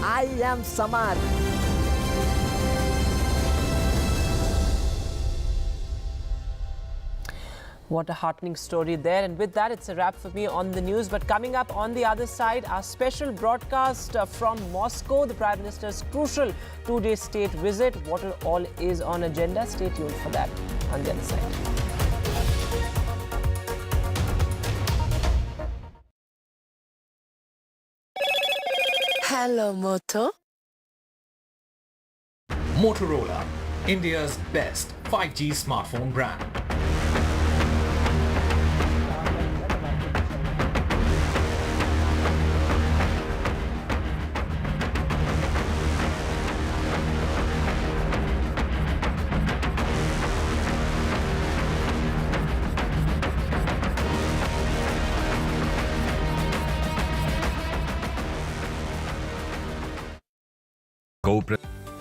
I am Samar. What a heartening story there. And with that, it's a wrap for me on the news. But coming up on the other side, our special broadcast from Moscow, the Prime Minister's crucial 2-day state visit. What all is on agenda? Stay tuned for that on the other side. Hello, Moto. Motorola, India's best 5G smartphone brand.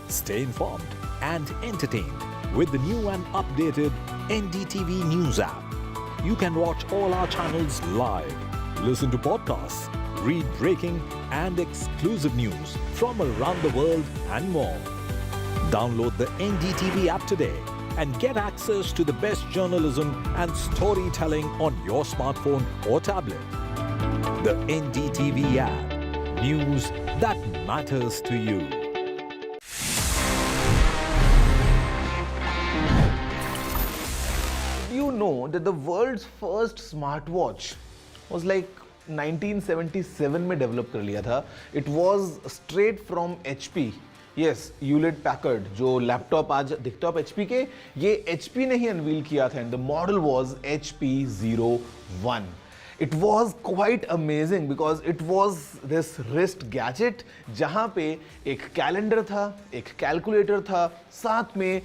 Stay informed and entertained with the new and updated NDTV News app. You can watch all our channels live, listen to podcasts, read breaking and exclusive news from around the world and more. Download the NDTV app today and get access to the best journalism and storytelling on your smartphone or tablet. The NDTV app. News that matters to you. You know that the world's first smartwatch was like 1977 में develop कर लिया था. It was straight from HP. Yes, Hewlett Packard जो laptop आज दिखता है HP के, ये HP ने ही अनवील किया था and the model was HP01. It was quite amazing because it was this wrist gadget जहाँ पे एक कैलेंडर था, एक कैलकुलेटर था, साथ में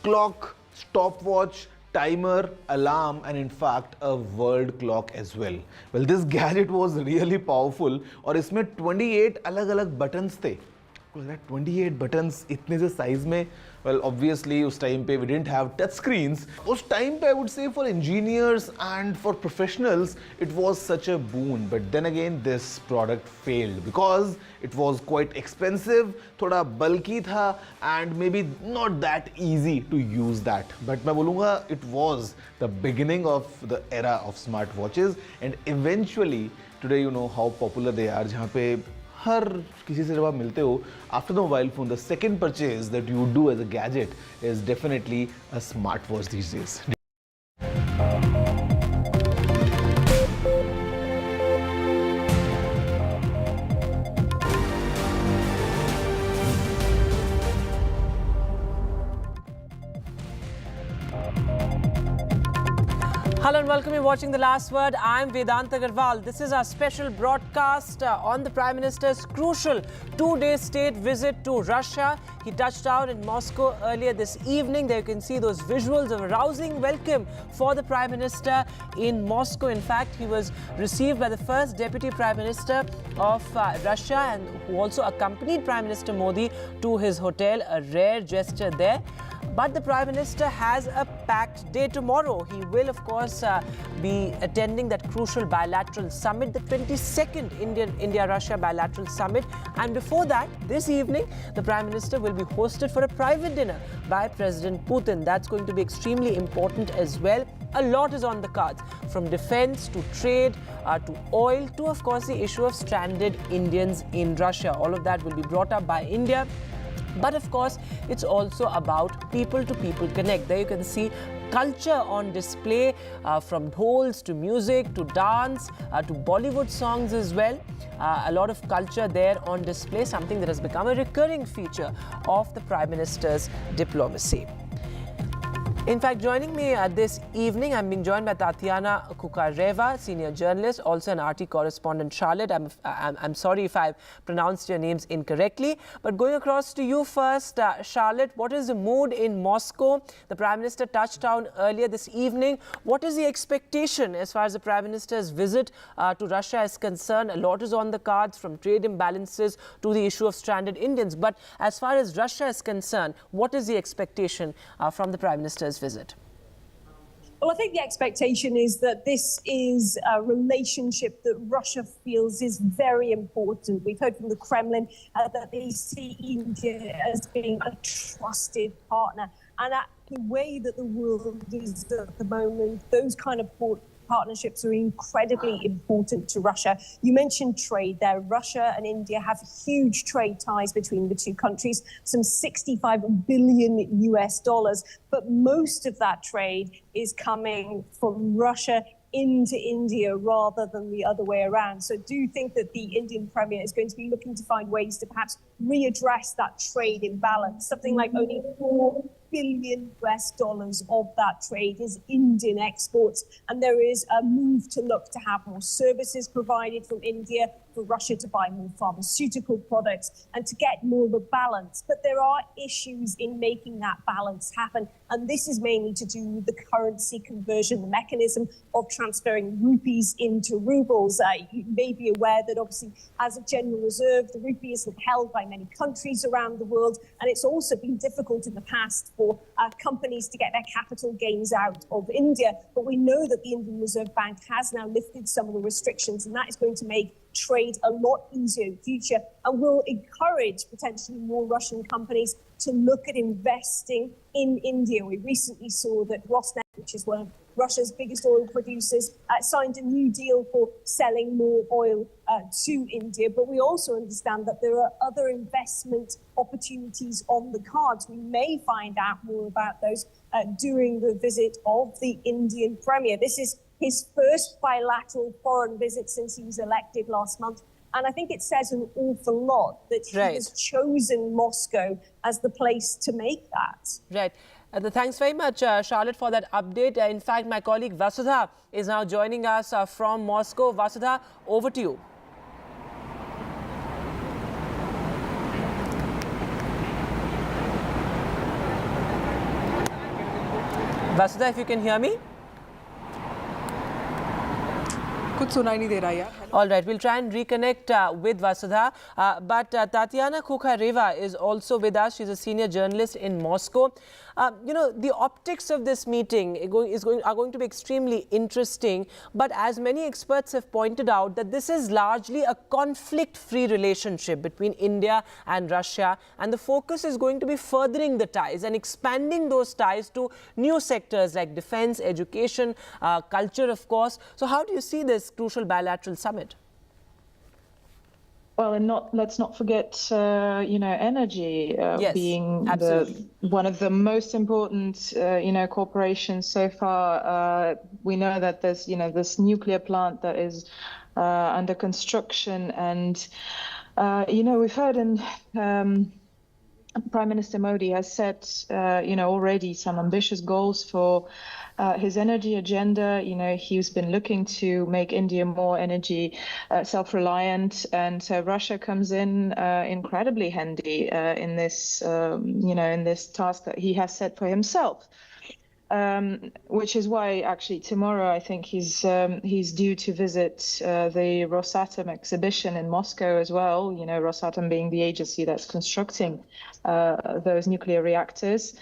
clock, stopwatch, timer, alarm and in fact a world clock as well. Well, this gadget was really powerful और इसमें 28 अलग-अलग buttons थे. 28 buttons इतने से size में, well obviously उस time पे we didn't have touch screens. उस time पे I would say for engineers and for professionals it was such a boon. But then again this product failed because it was quite expensive, थोड़ा bulky था and maybe not that easy to use that. But मैं बोलूँगा it was the beginning of the era of smartwatches and eventually today you know how popular they are जहाँ पे हर किसी से जब आप मिलते हो after the mobile phone the second purchase that you do as a gadget is definitely a smartwatch these days. Hello and welcome. You're watching The Last Word. I'm Vedanta Agarwal. This is our special broadcast on the Prime Minister's crucial 2-day state visit to Russia. He touched down in Moscow earlier this evening. There you can see those visuals of a rousing welcome for the Prime Minister in Moscow. In fact, he was received by the first Deputy Prime Minister of Russia and who also accompanied Prime Minister Modi to his hotel, a rare gesture there. But the Prime Minister has a packed day tomorrow. He will, of course, be attending that crucial bilateral summit, the 22nd India-Russia bilateral summit. And before that, this evening, the Prime Minister will be hosted for a private dinner by President Putin. That's going to be extremely important as well. A lot is on the cards, from defense to trade to oil to, of course, the issue of stranded Indians in Russia. All of that will be brought up by India. But of course, it's also about people-to-people connect. There you can see culture on display, from bowls to music to dance to Bollywood songs as well. A lot of culture there on display, something that has become a recurring feature of the Prime Minister's diplomacy. In fact, joining me this evening, I'm being joined by Tatiana Kukareva, senior journalist, also an RT correspondent. Charlotte, I'm sorry if I've pronounced your names incorrectly, but going across to you first, Charlotte, what is the mood in Moscow? The Prime Minister touched down earlier this evening. What is the expectation as far as the Prime Minister's visit to Russia is concerned? A lot is on the cards, from trade imbalances to the issue of stranded Indians. But as far as Russia is concerned, what is the expectation from the Prime Minister's visit? Well, I think the expectation is that this is a relationship that Russia feels is very important. We've heard from the Kremlin that they see India as being a trusted partner. And the way that the world is at the moment, those kind of partnerships are incredibly important to Russia. You mentioned trade there. Russia and India have huge trade ties between the two countries, some $65 billion US, but most of that trade is coming from Russia into India rather than the other way around. So do you think that the Indian Premier is going to be looking to find ways to perhaps readdress that trade imbalance? Something like only $4 billion US of that trade is Indian exports. And there is a move to look to have more services provided from India, for Russia to buy more pharmaceutical products and to get more of a balance. But there are issues in making that balance happen. And this is mainly to do with the currency conversion, the mechanism of transferring rupees into rubles. You may be aware that obviously as a general reserve, the rupee isn't held by many countries around the world. And it's also been difficult in the past for companies to get their capital gains out of India. But we know that the Indian Reserve Bank has now lifted some of the restrictions, and that is going to make trade a lot easier in the future and will encourage potentially more Russian companies to look at investing in India. We recently saw that Rosneft, which is one of Russia's biggest oil producers, signed a new deal for selling more oil to India. But we also understand that there are other investment opportunities on the cards. We may find out more about those during the visit of the Indian Premier. This is his first bilateral foreign visit since he was elected last month. And I think it says an awful lot that he has chosen Moscow as the place to make that. Right. Thanks very much, Charlotte, for that update. In fact, my colleague Vasudha is now joining us from Moscow. Vasudha, over to you. Vasudha, if you can hear me? All right, we'll try and reconnect with Vasudha. But Tatiana Kukareva is also with us. She's a senior journalist in Moscow. You know, the optics of this meeting are going to be extremely interesting. But as many experts have pointed out, that this is largely a conflict-free relationship between India and Russia. And the focus is going to be furthering the ties and expanding those ties to new sectors like defense, education, culture, of course. So how do you see this crucial bilateral summit? Well, and let's not forget, you know, energy being one of the most important, you know, corporations so far. We know that there's, you know, this nuclear plant that is under construction, and you know, we've heard in Prime Minister Modi has set, you know, already some ambitious goals for his energy agenda. You know, he's been looking to make India more energy self-reliant, and so Russia comes in incredibly handy in this, you know, in this task that he has set for himself. Which is why actually tomorrow I think he's due to visit the Rosatom exhibition in Moscow as well. You know, Rosatom being the agency that's constructing those nuclear reactors.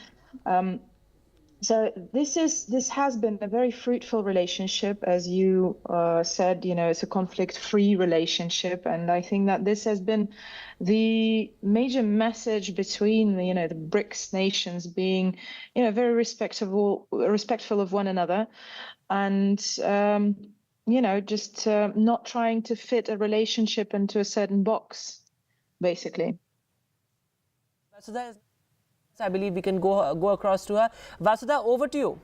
So this has been a very fruitful relationship, as you said. It's a conflict-free relationship, and I think that this has been the major message between the BRICS nations, being very respectful of one another, and just not trying to fit a relationship into a certain box, basically. So that is, I believe we can go across to her. Vasudha, over to you.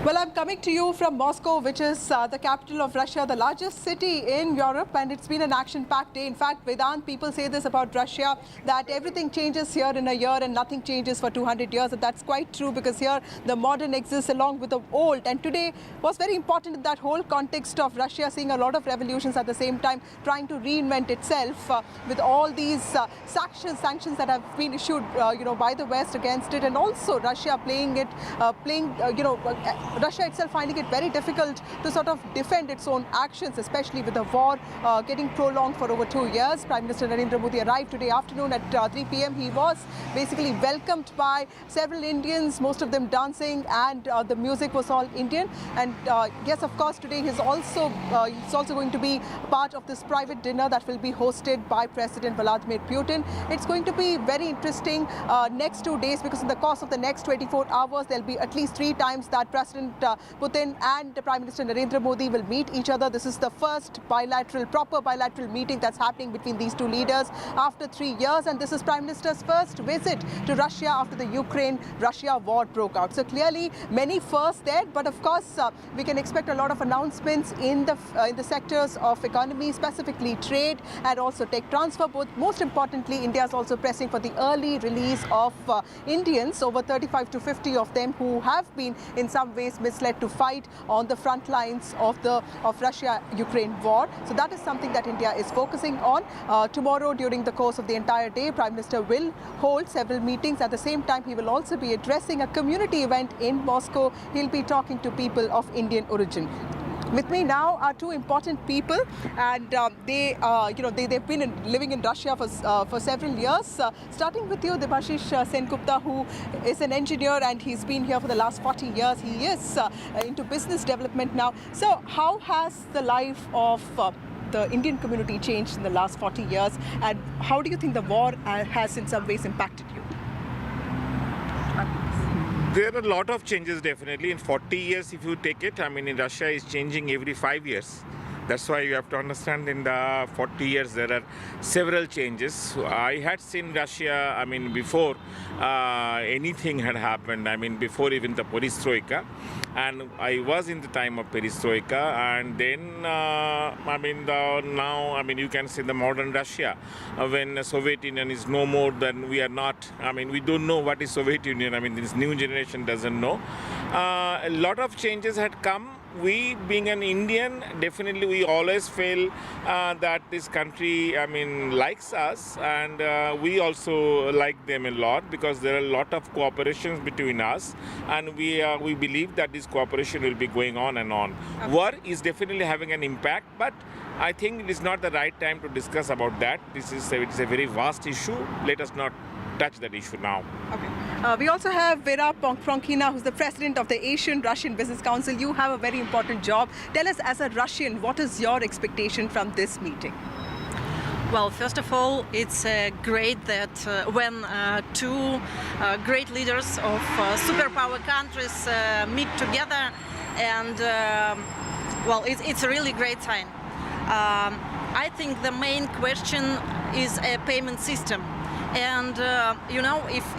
Well, I'm coming to you from Moscow, which is the capital of Russia, the largest city in Europe, and it's been an action-packed day. In fact, Vedant, people say this about Russia, that everything changes here in a year and nothing changes for 200 years. And that's quite true, because here the modern exists along with the old. And today was very important in that whole context of Russia seeing a lot of revolutions at the same time, trying to reinvent itself with all these sanctions that have been issued, by the West against it, and also Russia Russia itself finding it very difficult to sort of defend its own actions, especially with the war getting prolonged for over 2 years. Prime Minister Narendra Modi arrived today afternoon at 3 p.m. He was basically welcomed by several Indians, most of them dancing, and the music was all Indian. And yes, of course, today he's also going to be part of this private dinner that will be hosted by President Vladimir Putin. It's going to be very interesting next 2 days, because in the course of the next 24 hours, there'll be at least 3 times that President Putin and Prime Minister Narendra Modi will meet each other. This is the first proper bilateral meeting that's happening between these two leaders after 3 years, and this is Prime Minister's first visit to Russia after the Ukraine-Russia war broke out. So clearly many firsts there, but of course we can expect a lot of announcements in the sectors of economy, specifically trade and also tech transfer. Most importantly, India is also pressing for the early release of Indians, over 35 to 50 of them, who have been in some ways misled to fight on the front lines of Russia-Ukraine war. So that is something that India is focusing on. Tomorrow, during the course of the entire day, Prime Minister will hold several meetings. At the same time, he will also be addressing a community event in Moscow. He'll be talking to people of Indian origin. With me now are 2 important people, and they've been living in Russia for several years. Starting with you, Debashish Sengupta, who is an engineer, and he's been here for the last 40 years. He is into business development now. So how has the life of the Indian community changed in the last 40 years, and how do you think the war has in some ways impacted you? There are a lot of changes, definitely. In 40 years, if you take it, in Russia is changing every 5 years. That's why you have to understand in the 40 years there are several changes. I had seen Russia, before anything had happened, before even the perestroika. And I was in the time of perestroika, and then now you can say the modern Russia, when the Soviet Union is no more, then we are not, we don't know what is Soviet Union. This new generation doesn't know. A lot of changes had come. We, being an Indian, definitely we always feel that this country, likes us, and we also like them a lot, because there are a lot of cooperations between us, and we believe that this cooperation will be going on and on. Okay. War is definitely having an impact, but I think it is not the right time to discuss about that. It's a very vast issue. Let us not touch that issue now. Okay. We also have Vera Pronkina, who's the president of the Asian Russian Business Council. You have a very important job. Tell us, as a Russian, what is your expectation from this meeting? Well, first of all, it's great that when 2 great leaders of superpower countries meet together, and it's a really great sign. I think the main question is a payment system. And,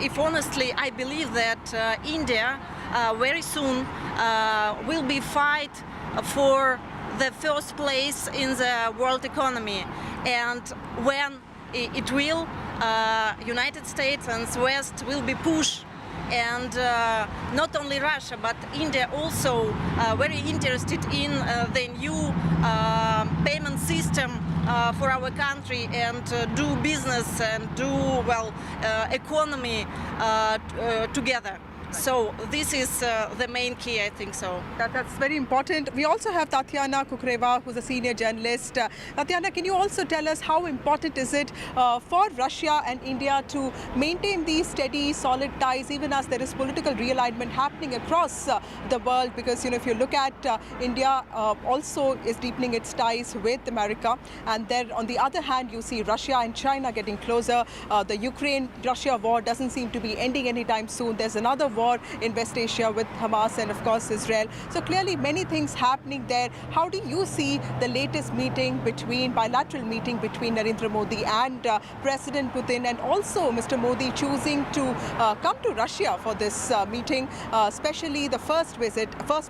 if honestly, I believe that India very soon will be fight for the first place in the world economy. And when it will, United States and West will be pushed. And not only Russia, but India also very interested in the new payment system for our country, and do business and do economy together. So this is the main key, I think so. That's very important. We also have Tatiana Kukreva, who's a senior journalist. Tatiana, can you also tell us how important is it for Russia and India to maintain these steady, solid ties, even as there is political realignment happening across the world? Because, if you look at India also is deepening its ties with America. And then on the other hand, you see Russia and China getting closer. The Ukraine-Russia war doesn't seem to be ending anytime soon. There's another war in West Asia with Hamas and, of course, Israel. So clearly many things happening there. How do you see the latest bilateral meeting between Narendra Modi and President Putin, and also Mr. Modi choosing to come to Russia for this meeting, especially the first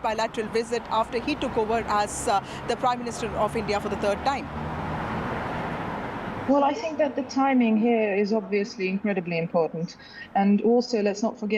bilateral visit after he took over as the Prime Minister of India for the third time? Well, I think that the timing here is obviously incredibly important. And also, let's not forget